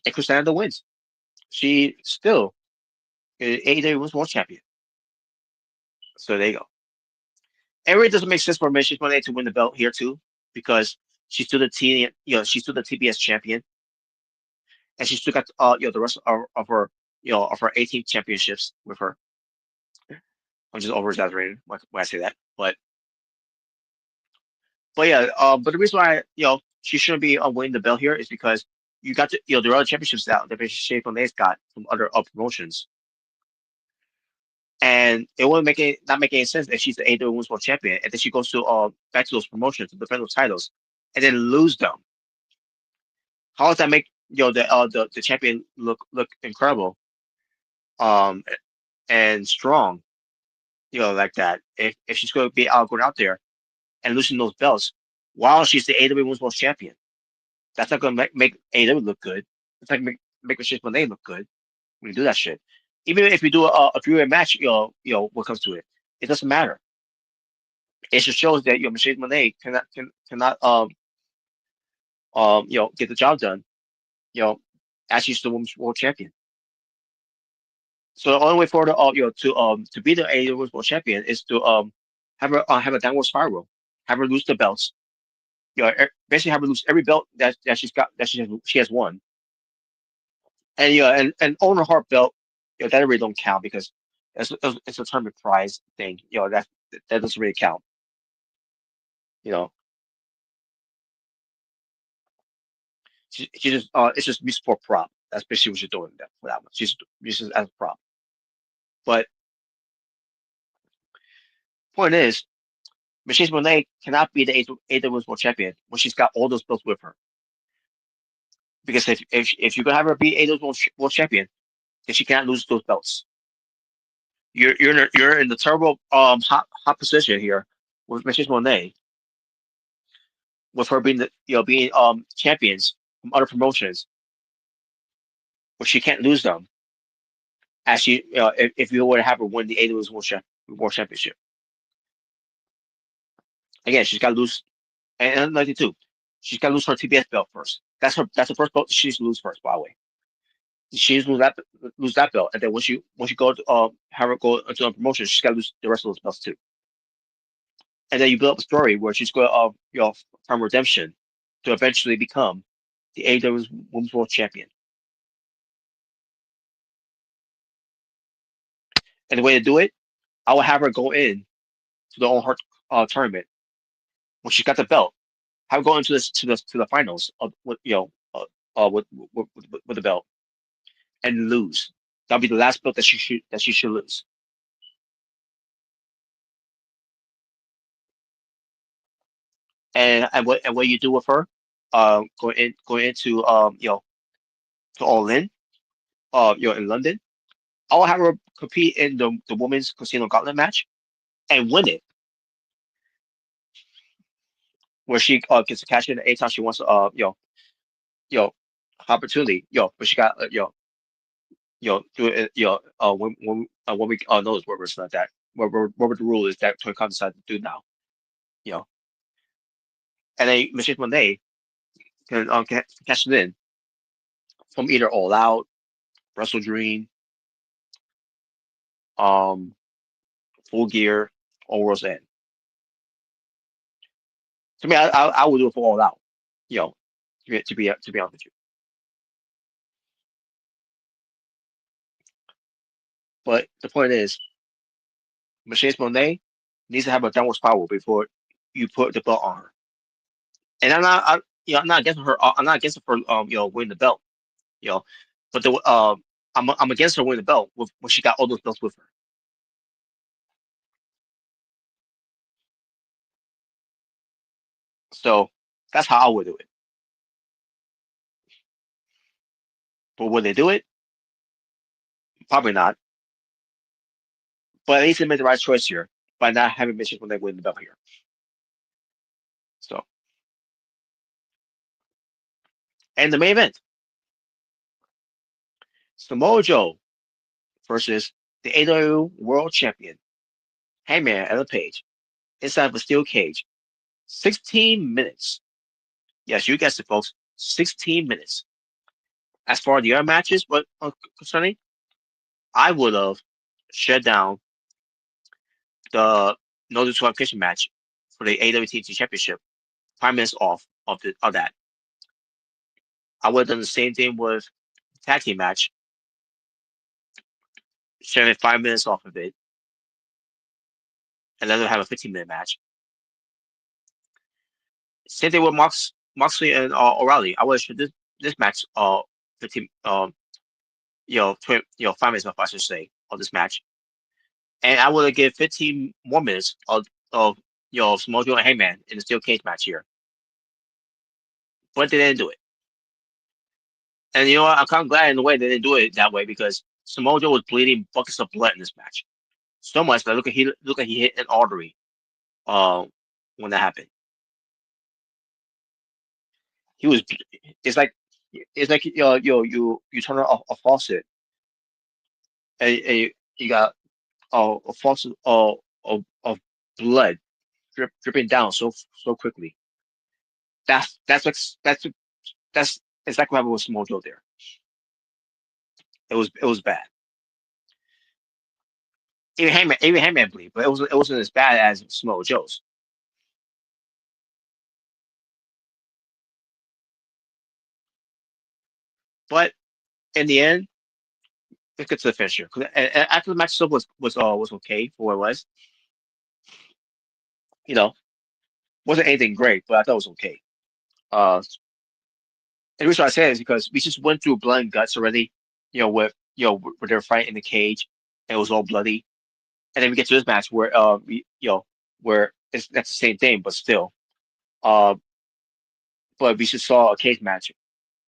Speaker 1: and Chris Canada wins. She still is AEW Women's World Champion. So there you go. And it really doesn't make sense for Miss Monet to win the belt here too, because she's still the TBS champion, and she still got the rest of her 18 championships with her. I'm just over exaggerating when I say that, but yeah, but the reason why she shouldn't be winning the belt here is because you got there are other championships that Shane Monet's got from other promotions, and it wouldn't not make any sense if she's the AEW Women's World Champion and then she goes to back to those promotions to defend those titles and then lose them. How does that make the champion look incredible, um, and strong, like that? If she's going to be going out there and losing those belts while she's the AEW Women's World Champion, that's not going to make AEW look good. It's not going to make Michelle Monet look good when you do that shit. Even if we do a three-way match, what comes to it, it doesn't matter. It just shows that Michelle Monet cannot get the job done, as she's the Women's World Champion. So the only way for her to be the AEW Women's World Champion is to have her have a downward spiral, have her lose the belts, basically have her lose every belt that she's got that she has won, and and own her heart belt, that really don't count because it's a tournament prize thing, that doesn't really count, you know. She just it's just used for prop. That's basically what she's doing that for that one. She's used as a prop. But point is, Mercedes Monet cannot be the AEW World Champion when she's got all those belts with her. Because if you're gonna have her be AEW World Champion, then she cannot lose those belts. You're in the terrible hot position here with Mercedes Monet, with her being being champions from other promotions, but she can't lose them. As she if you were to have her win the AEW World Championship, again she's got to lose. And another thing too, she's got to lose her TBS belt first. That's the first belt she needs to lose first. By the way, she needs to lose that belt, and then once you go to, have her go into a promotion, she's got to lose the rest of those belts too. And then you build up a story where she's going to from redemption to eventually become the AEW Women's World Champion. And the way to do it, I will have her go in to the Own Heart tournament when she got the belt. Have her go into this to the finals of with with the belt and lose. That'll be the last belt that she should lose. And what you do with her, going into to All In, in London, I'll have her compete in the women's Casino Gauntlet match and win it, where she gets to cash in anytime she wants. You know, opportunity. But she got do it. When we knows what it's not that. What the rule is that Tony Khan decided to do now. You know, and then Michelle Monet can cash it in from either All Out, Wrestle Dream, um, Full Gear, or World's End. To me, I would do it for All Out. You know, to be honest with you. But the point is, Mercedes Monet needs to have a downward spiral before you put the belt on her. And I'm not against her. I'm not against her for winning the belt. You know, but I'm against her winning the belt when she got all those belts with her. So that's how I would do it. But would they do it? Probably not. But at least they made the right choice here by not having Mercedes Monet win the belt here. So, and the main event, Samoa Joe versus the AEW World Champion, Hangman Adam Page, inside of a steel cage. 16 minutes. Yes, you guessed it, folks. 16 minutes. As far as the other matches, what concerning, I would have shut down the no disqualification match for the AWTT Championship 5 minutes off of that. I would have done the same thing with the tag team match, shaving 5 minutes off of it, and let them have a 15-minute match. Same thing with Moxley and O'Reilly. I would have shut this match 15 5 minutes off, I should say, of this match. And I would have given 15 more minutes of Samoa Joe and Hangman in the steel cage match here. But they didn't do it. And you know what? I'm kind of glad in a way they didn't do it that way, because Samoa Joe was bleeding buckets of blood in this match. So much that look like he hit an artery when that happened. He was it's like you turn on a faucet, and you got a faucet of blood dripping down so quickly. That's exactly what happened with Samoa Joe there. It was bad. Even Hangman bleed, but it wasn't as bad as Samoa Joe's. But in the end, it gets to the finisher. And after the match itself was okay for what it was. You know, wasn't anything great, but I thought it was okay. Uh, And the reason I say is because we just went through blood and guts already. With where they're fighting in the cage, and it was all bloody. And then we get to this match where where that's the same thing, but still. Uh, but we just saw a cage match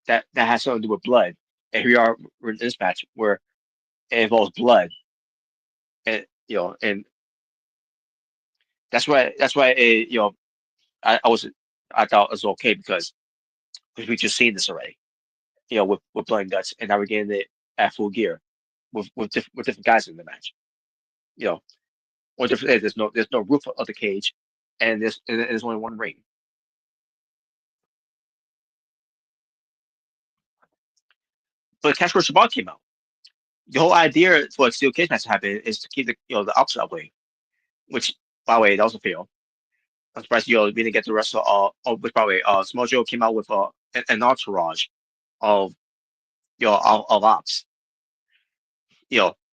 Speaker 1: that has something to do with blood, and here we are in this match where it involves blood, and and that's why I was I thought it was okay because we just seen this already, with blood and guts, and now we're getting it at Full Gear with different guys in the match. You know, One difference is there's no roof of the cage, and there's only one ring. But Casper Shabbat came out. The whole idea for a steel cage match to happen is to keep the outside way, which by the way that was a fail. I'm surprised we didn't get the rest of which by the way Small Joe came out with an entourage of of ops.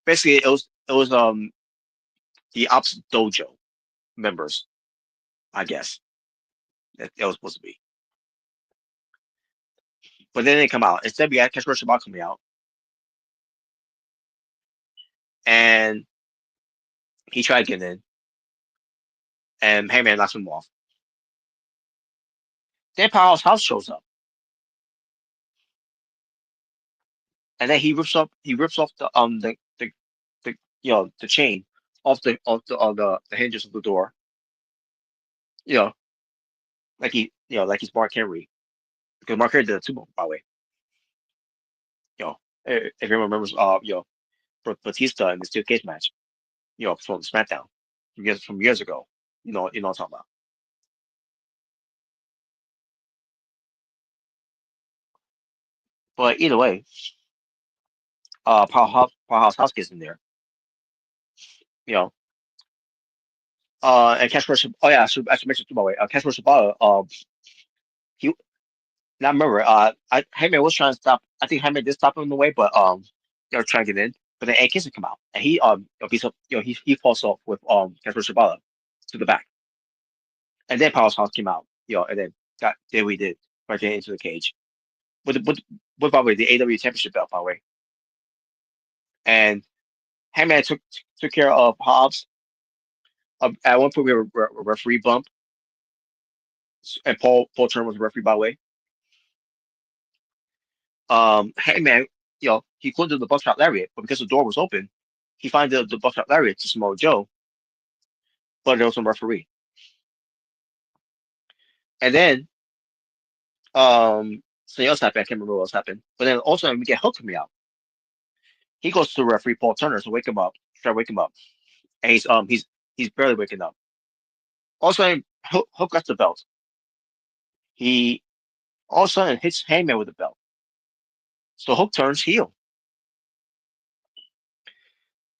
Speaker 1: Basically it was the ops dojo members, I guess that was supposed to be. But then they come out. Instead we had Casper Shabbat coming out, and he tried getting in, and Heyman knocks him off. Then Powerhouse House shows up, and then he rips off the chain off the hinges of the door. You know, like he's Mark Henry, because Mark Henry did that too, by the way. If everyone remembers, Batista in the steel cage match, from SmackDown from years ago. What I'm talking about. But either way, Powerhouse House gets in there. You know, and Cash Rush. Oh yeah, I should mention too, by the way. Cash Rush Sabata. He Now remember. Heyman was trying to stop. I think Heyman did stop him in the way, but they were trying to get in. But then Kiss come out, and he beats up. He falls off with Cash Rush Sabata to the back, and then Powerhouse came out. And then then we did right there into the cage with by the way the AEW Championship belt, by the way. And Heyman took care of Hobbs. At one point we were a referee bump, and Paul Turner was a referee, by the way. Hangman, he couldn't do the buckshot lariat, but because the door was open, he found the buckshot lariat to Samoa Joe, but there was some referee. And then something else happened. I can't remember what else happened. But then also we get Hook coming out. He goes to referee Paul Turner to wake him up, try to wake him up, and he's barely waking up. Also, Hook got the belt. He all of a sudden hits Hangman with the belt. So Hook turns heel.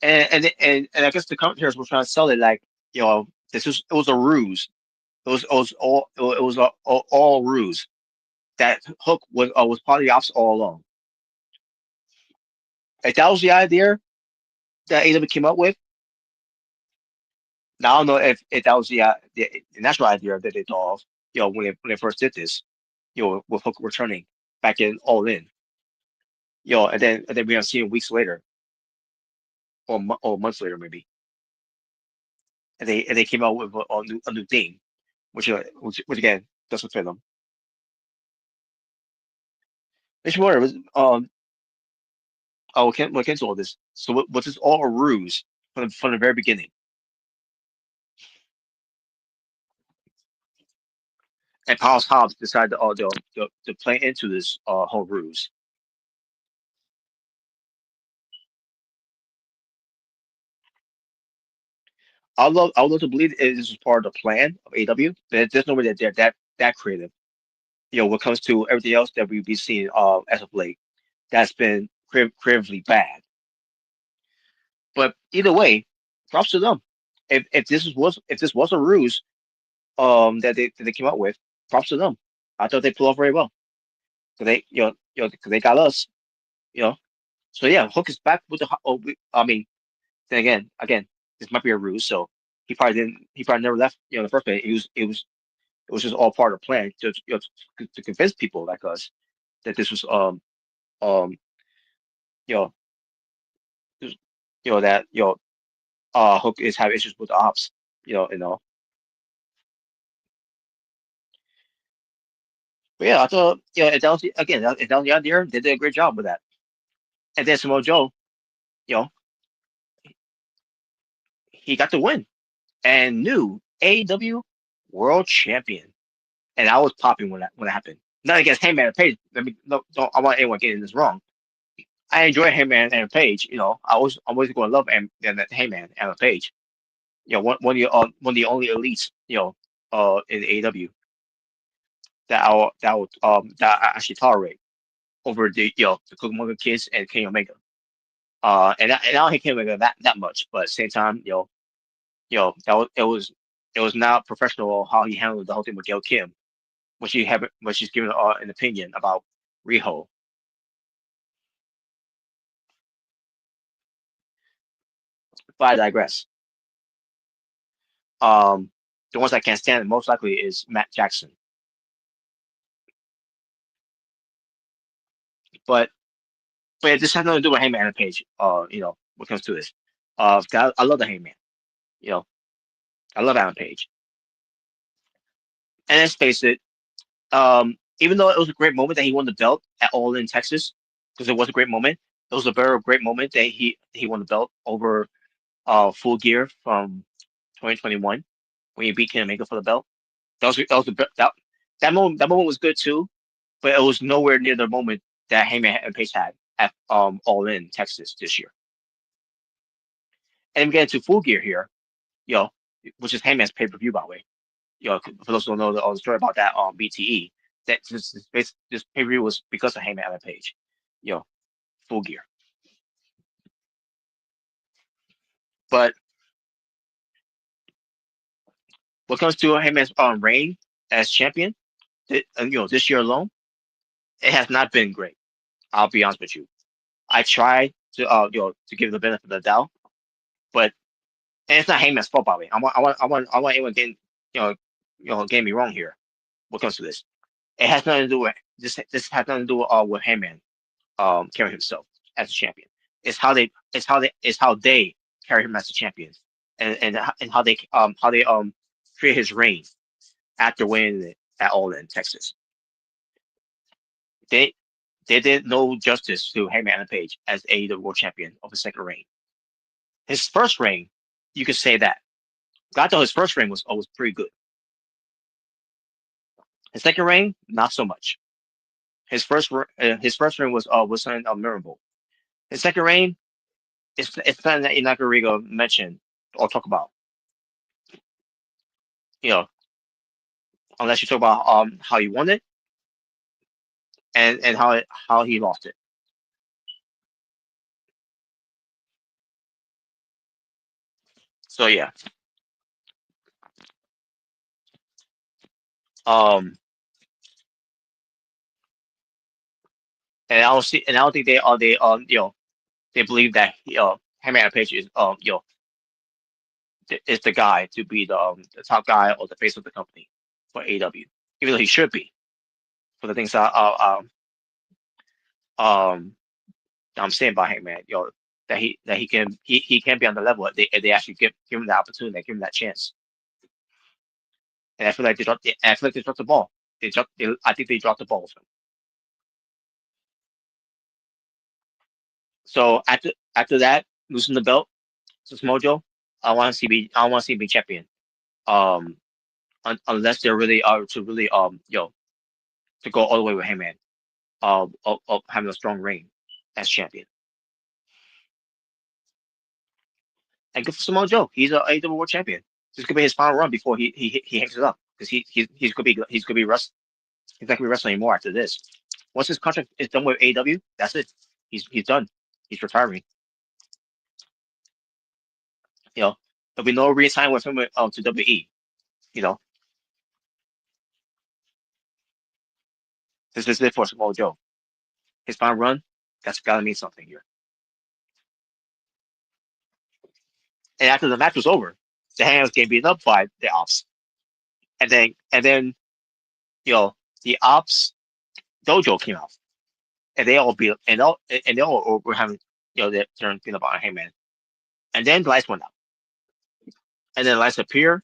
Speaker 1: And I guess the commentators were trying to sell it like, it was a ruse. It was all ruse. That Hook was part of the ops all along. If that was the idea that AEW came up with, now I don't know if that was the natural idea that they thought of, when they first did this, with Hook returning back in All In, and then we are seeing weeks later, or months later maybe, and they came out with a new thing, which again doesn't fit them. It's more was we'll cancel all this. So was this all a ruse from the very beginning? And Paul's Hobbs decided to play into this whole ruse. I would love to believe this was part of the plan of AW. There's no way that they're that creative. When it comes to everything else that we've been seeing as of late, that's been creatively bad. But either way, props to them. If this was a ruse, that they came up with, props to them. I thought they pulled off very well. So they got us. You know. So yeah, Hook is back with the. I mean, then again, this might be a ruse. So he probably didn't. He probably never left. In the first place, it was just all part of the plan to convince people like us that this was you know this- that Hook is having issues with the ops, But yeah, I thought Adelante again, Adelante out there, they did a great job with that. And then Samoa Joe, you know, he got the win and new AEW World Champion. And I was popping when that happened. Not against Heyman and Page. No, don't I want anyone getting this wrong. I enjoy Heyman and Page. I'm always going to love Heyman and Page. One of the only elites, in AEW that I actually tolerate over the Kumaga Kids and Kenny Omega. And I don't hate Kenny Omega that much, but at the same time, it was not professional how he handled the whole thing with Gail Kim, when she's giving an opinion about Riho. But I digress. The ones I can't stand most likely is Matt Jackson. But this has nothing to do with Heyman and Page. When it comes to this, I love the Heyman. You know, I love Adam Page. And let's face it, even though it was a great moment that he won the belt at All In Texas, because it was a great moment, it was a very great moment that he won the belt over Full Gear from 2021 when he beat Kenny Omega for the belt. That moment was good too, but it was nowhere near the moment that Heyman and Pace had at All In Texas this year. And we get into Full Gear here, you know, which is Heyman's pay-per-view, by the way. For those who don't know the story about that on BTE, that this pay-per-view was because of Heyman and Page, Full Gear. But when it comes to Heyman's reign as champion, this year alone, it has not been great. I'll be honest with you. I tried to give the benefit of the doubt, but and it's not Heyman's fault, by the way. I want anyone getting getting me wrong here. When it comes to this, it has nothing to do with this. This has nothing to do with Heyman carrying himself as a champion. It's how they carry him as a champion, and how they create his reign after winning it at All In Texas. They they did no justice to Hangman Page as AEW World Champion of the second reign. His first reign, you could say that. I thought his first reign was always pretty good. His second reign, not so much. His first reign was something memorable. His second reign, it's something that you're not gonna really mention or talk about. You know, unless you talk about how he won it and how he lost it. So yeah. Um and I don't think they believe that Hangman Page is is the guy to be the top guy or the face of the company for AEW, even though he should be for the things I'm saying about Hangman, that he can be on the level if they actually give him the opportunity, give him that chance. And I feel like they dropped the ball. I think they dropped the ball with him. So after that, losing the belt to Mojo, I want to see him be champion. Um, unless they're really to really to go all the way with Hangman, of having a strong reign as champion. And good for Samoa Joe. He's a AEW World Champion. This could be his final run before he hangs it up, because he's gonna be wrestling. He's not gonna be wrestling anymore after this. Once his contract is done with AEW, that's it. He's done. He's retiring. There'll be no re-sign with him to WWE. You know, this is it for Samoa Joe. His final run, that's gotta mean something here. And after the match was over, the Hangman's getting beaten up by the Ops, and then the Ops dojo came out. and they all be and they all were having their turn about Hangman, and then the lights went out, and then the lights appear,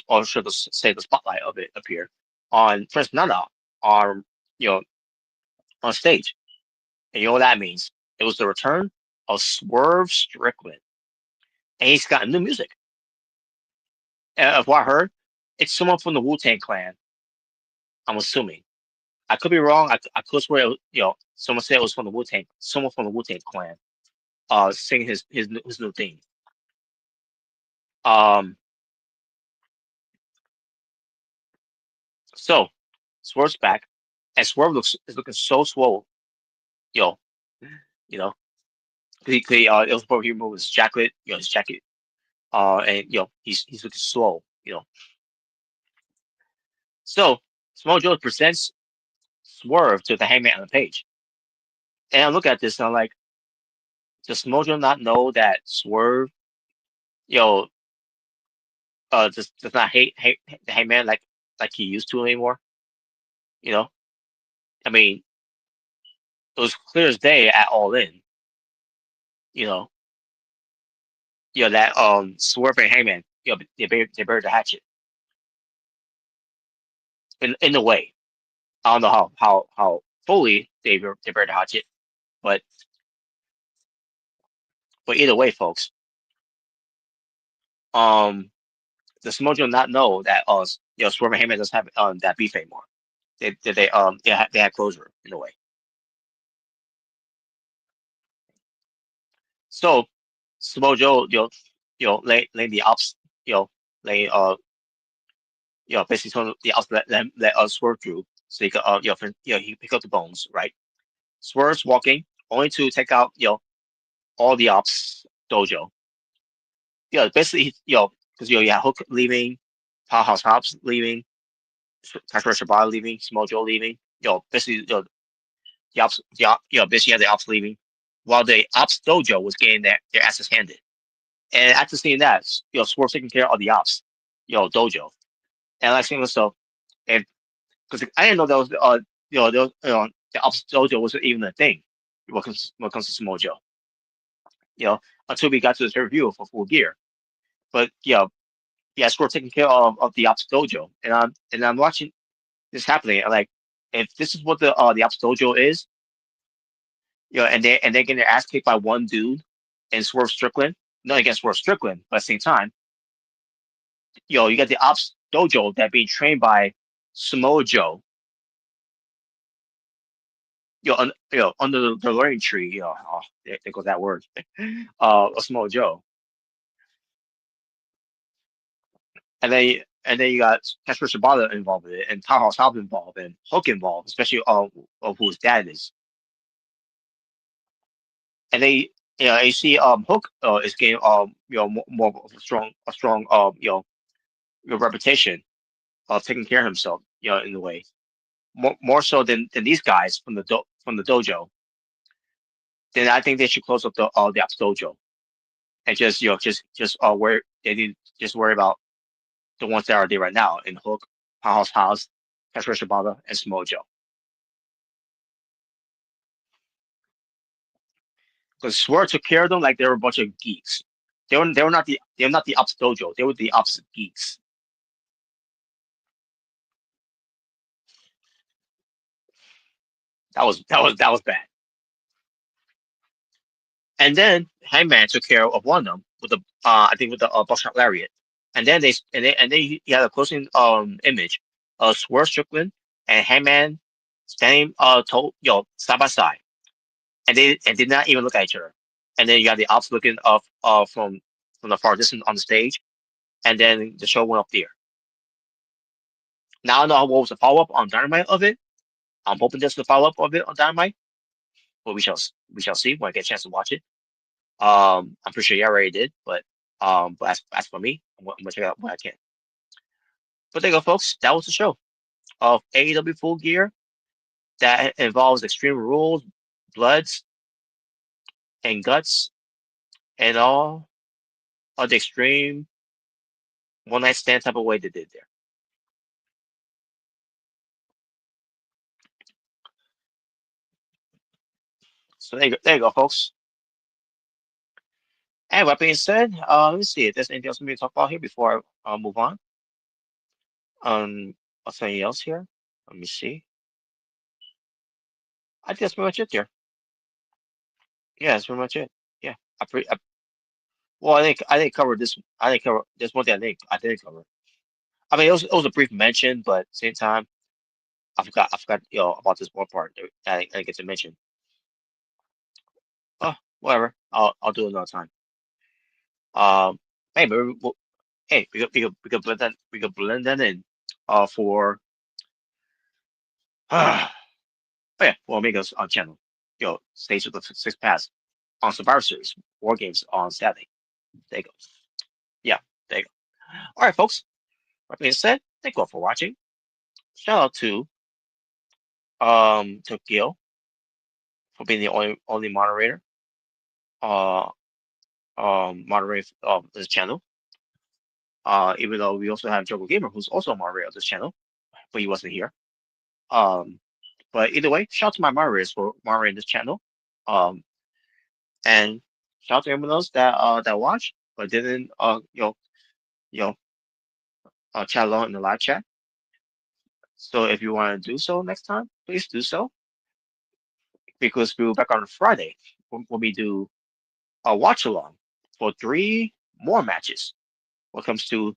Speaker 1: or should I say the spotlight of it appear on Prince Nana on you know on stage, and you know what that means? It was the return of Swerve Strickland, and he's got new music. Of what I heard, it's someone from the Wu-Tang Clan. I'm assuming. I could be wrong. I could swear, someone said it was from the Wu-Tang, someone from the Wu-Tang Clan, singing his new theme. Um, so Swerve's back, and Swerve is looking so swole, yo, you know, it was before he removed his jacket, and he's looking swole. So Samoa Joe presents Swerve to the Hangman on the page, and I look at this and I'm like, does Samoa Joe not know that Swerve, you know, does not hate the Hangman like he used to anymore? You know, I mean, it was clear as day at All In. You know, that Swerve and Hangman, they buried the hatchet in a way. I don't know how fully they buried the hatchet, but either way, folks, does Samoa Joe not know that Swerve and Hangman doesn't have that beef anymore? They had closure in a way. So Samoa Joe, laying the ops, laying basically telling the ops let Swerve through so he could he pick up the bones, right? Swerve's walking only to take out all the ops dojo. Basically because you had Hook leaving, Powerhouse Hobbs leaving, Takara Shibata leaving, Samoa Joe leaving. Basically the ops basically had the ops leaving, while the ops dojo was getting their asses handed. And after seeing that, Swerve taking care of the ops, dojo, and like saying myself, and because I didn't know that was the ops dojo was even a thing when it comes to Samoa Joe, until we got to this review for Full Gear. But Swerve taking care of the ops dojo, and I'm watching this happening. And like, if this is what the ops dojo is, and they're getting their ass kicked by one dude and Swerve Strickland, not against Swerve Strickland, but at the same time, you got the ops dojo that being trained by Samoa Joe, under the learning tree, there goes that word, Samoa Joe, and then you got Tetsuya Shibata involved in it, and Powerhouse Hobbs involved, and Hook involved, especially of who his dad is, and they, and you see Hook is getting more of a strong reputation of taking care of himself, in a way, more so than these guys from the dojo. Then I think they should close up the ops dojo and just where they need just worry about the ones that are there right now in Hook, Powerhouse House, Tetsuya Shibata, and Samoa Joe. Because Swerve took care of them like they were a bunch of geeks. They were not the ops dojo. They were the ops geeks. That was bad. And then Hangman took care of one of them with the I think with the buckshot lariat. And then he had a closing image of Swerve Strickland and Hangman standing side by side, and they did not even look at each other. And then you got the ops looking up from the far distance on the stage, and then the show went up there. Now I don't know what was the follow up on Dynamite of it. I'm hoping there's the follow up of it on Dynamite, but we shall see when I get a chance to watch it. I'm pretty sure you already did, but as for me, I'm gonna check out what I can. But there you go, folks. That was the show of AEW Full Gear that involves Extreme Rules, Bloods, and Guts, and all of the extreme one night stand type of way they did there. So there you go, folks. And with that being said, let me see if there's anything else for me to talk about here before I move on. What's anything else here? Let me see. I think that's pretty much it there. Yeah, that's pretty much it. Yeah, well, I didn't cover this. I didn't cover this one thing. I didn't cover. I mean, it was a brief mention, but at the same time, I forgot about this one part that I didn't get to mention. Oh, whatever. I'll do it another time. Um, hey, maybe hey, we could blend that in. For oh yeah, for Omega's channel. Stage of the Six Pass on Survivor Series War Games on Saturday. There you go. Yeah, there you go. All right, folks. That being said, thank you all for watching. Shout out to Gil for being the only moderator. Uh, moderator of this channel. Even though we also have Jogo Gamer, who's also a moderator of this channel, but he wasn't here. Um, but either way, shout out to my moderators for moderating this channel. And shout out to everyone else that watched but didn't you know chat along in the live chat. So if you want to do so next time, please do so because we'll be back on Friday when we do a watch along for 3 more matches. When it comes to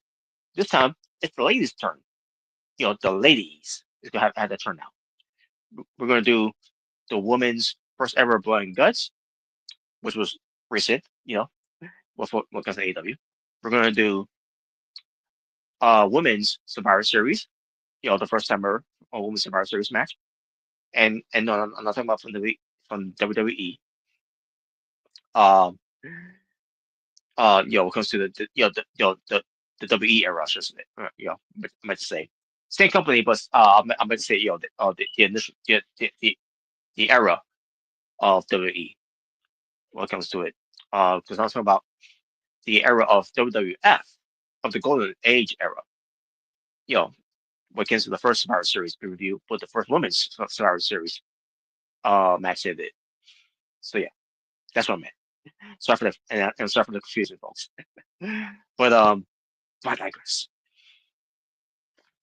Speaker 1: this time, it's the ladies' turn. The ladies is gonna have that turn now. We're gonna do the women's first ever Blood and Guts, which was recent. What comes to AEW. We're gonna do women's Survivor Series. The first time ever a women's Survivor Series match. And no, I'm not talking about from WWE. Um, when it comes to the WE era, just I meant to say same company, but I meant to say the initial the era of WE when it comes to it. Because I'm talking about the era of WWF of the Golden Age era. When it comes to the first Survivor Series review, but the first women's Survivor Series match they did. So yeah, that's what I meant. Sorry for the and sorry for the confusion, folks. But I digress.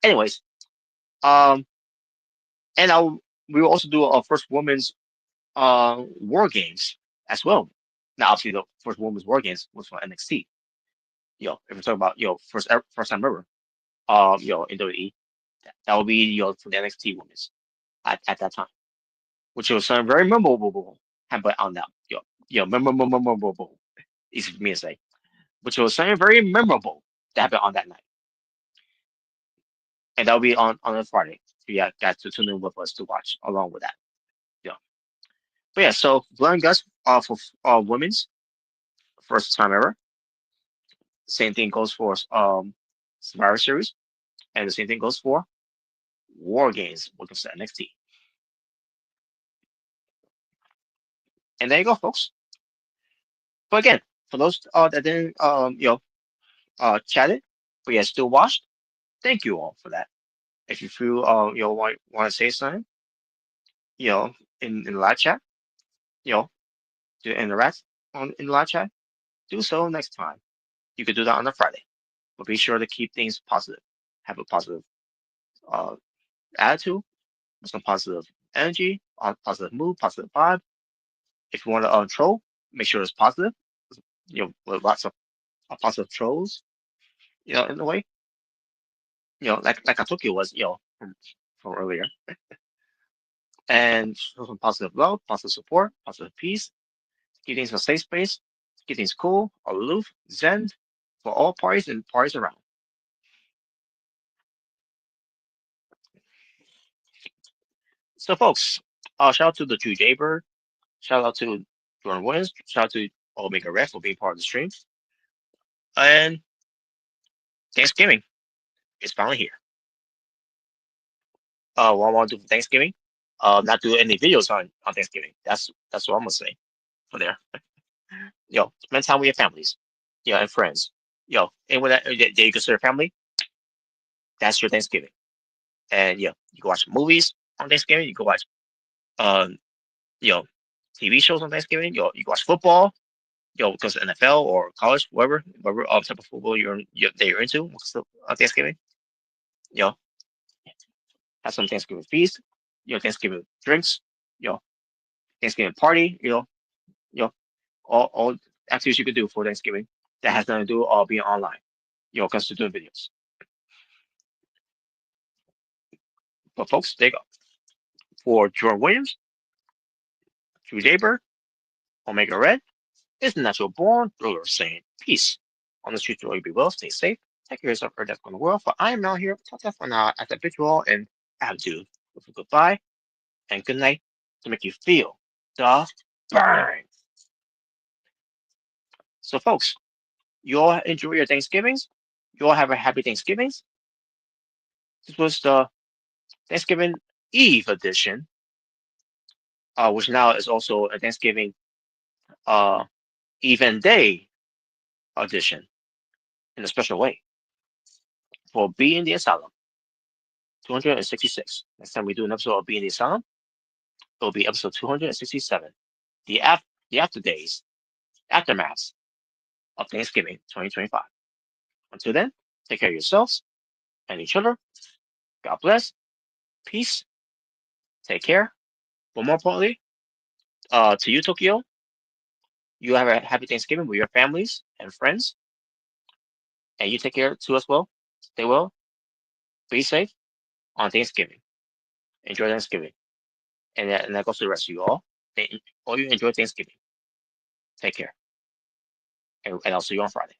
Speaker 1: Anyways, um, and we will also do our first women's war games as well. Now, obviously, the first women's war games was for NXT. If we're talking about first time ever, in WWE, that will be for the NXT women's at that time, which was something very memorable. But on that, memorable. Easy for me to say, which was something very memorable that happened on that night. And that'll be on a Friday. So yeah, guys, to tune in with us to watch along with that. Yeah. But yeah, so Blood and Guts for women's first time ever. Same thing goes for Survivor Series, and the same thing goes for War Games when it comes to NXT. And there you go, folks. But again, for those that didn't chat it, but yeah, still watched, thank you all for that. If you feel want to say something, in the live chat, to interact in the live chat, do so next time. You could do that on a Friday, but be sure to keep things positive. Have a positive uh, attitude, some positive energy, positive mood, positive vibe. If you want to troll, make sure it's positive. With lots of positive trolls. In a way. Like Atoki was, from earlier. And show some positive love, positive support, positive peace. Keep things a safe space. Keep things cool, aloof, zen for all parties and parties around. So, folks, shout out to the True Jaybird. Shout out to Jordan Williams. Shout out to Omega Red for being part of the stream. And Thanksgiving is finally here. What I want to do for Thanksgiving, not do any videos on Thanksgiving. That's what I'm gonna say for there. Spend time with your families, and friends. Anyone that you consider family, that's your Thanksgiving. And you can watch movies on Thanksgiving. You can watch, um, you know, TV shows on Thanksgiving. You watch football. Because NFL or college, whatever type of football that you're into on Thanksgiving. You know, have some Thanksgiving feast. Thanksgiving drinks. Thanksgiving party. All activities you could do for Thanksgiving that has nothing to do with being online. Because to doing videos. But folks, there you go. For Jordan Williams, Drew Jaber, Omega Red, is the natural born thriller saying peace. On the streets, you be well, stay safe, take care of yourself, death on the world. For I am out here, talk for now at the visual and attitude with a goodbye and good night to make you feel the burn. So, folks, you all enjoy your Thanksgivings. You all have a happy Thanksgivings. This was the Thanksgiving Eve edition, which now is also a Thanksgiving even day edition in a special way for Being the Asylum 266. Next time we do an episode of Being the Asylum, it will be episode 267, the after days, aftermaths of Thanksgiving 2025. Until then, take care of yourselves and each other. God bless. Peace. Take care. But more importantly, to you, Tokyo, you have a happy Thanksgiving with your families and friends. And you take care too as well. Stay well. Be safe on Thanksgiving. Enjoy Thanksgiving. And that goes to the rest of you all. All you enjoy Thanksgiving. Take care. And I'll see you on Friday.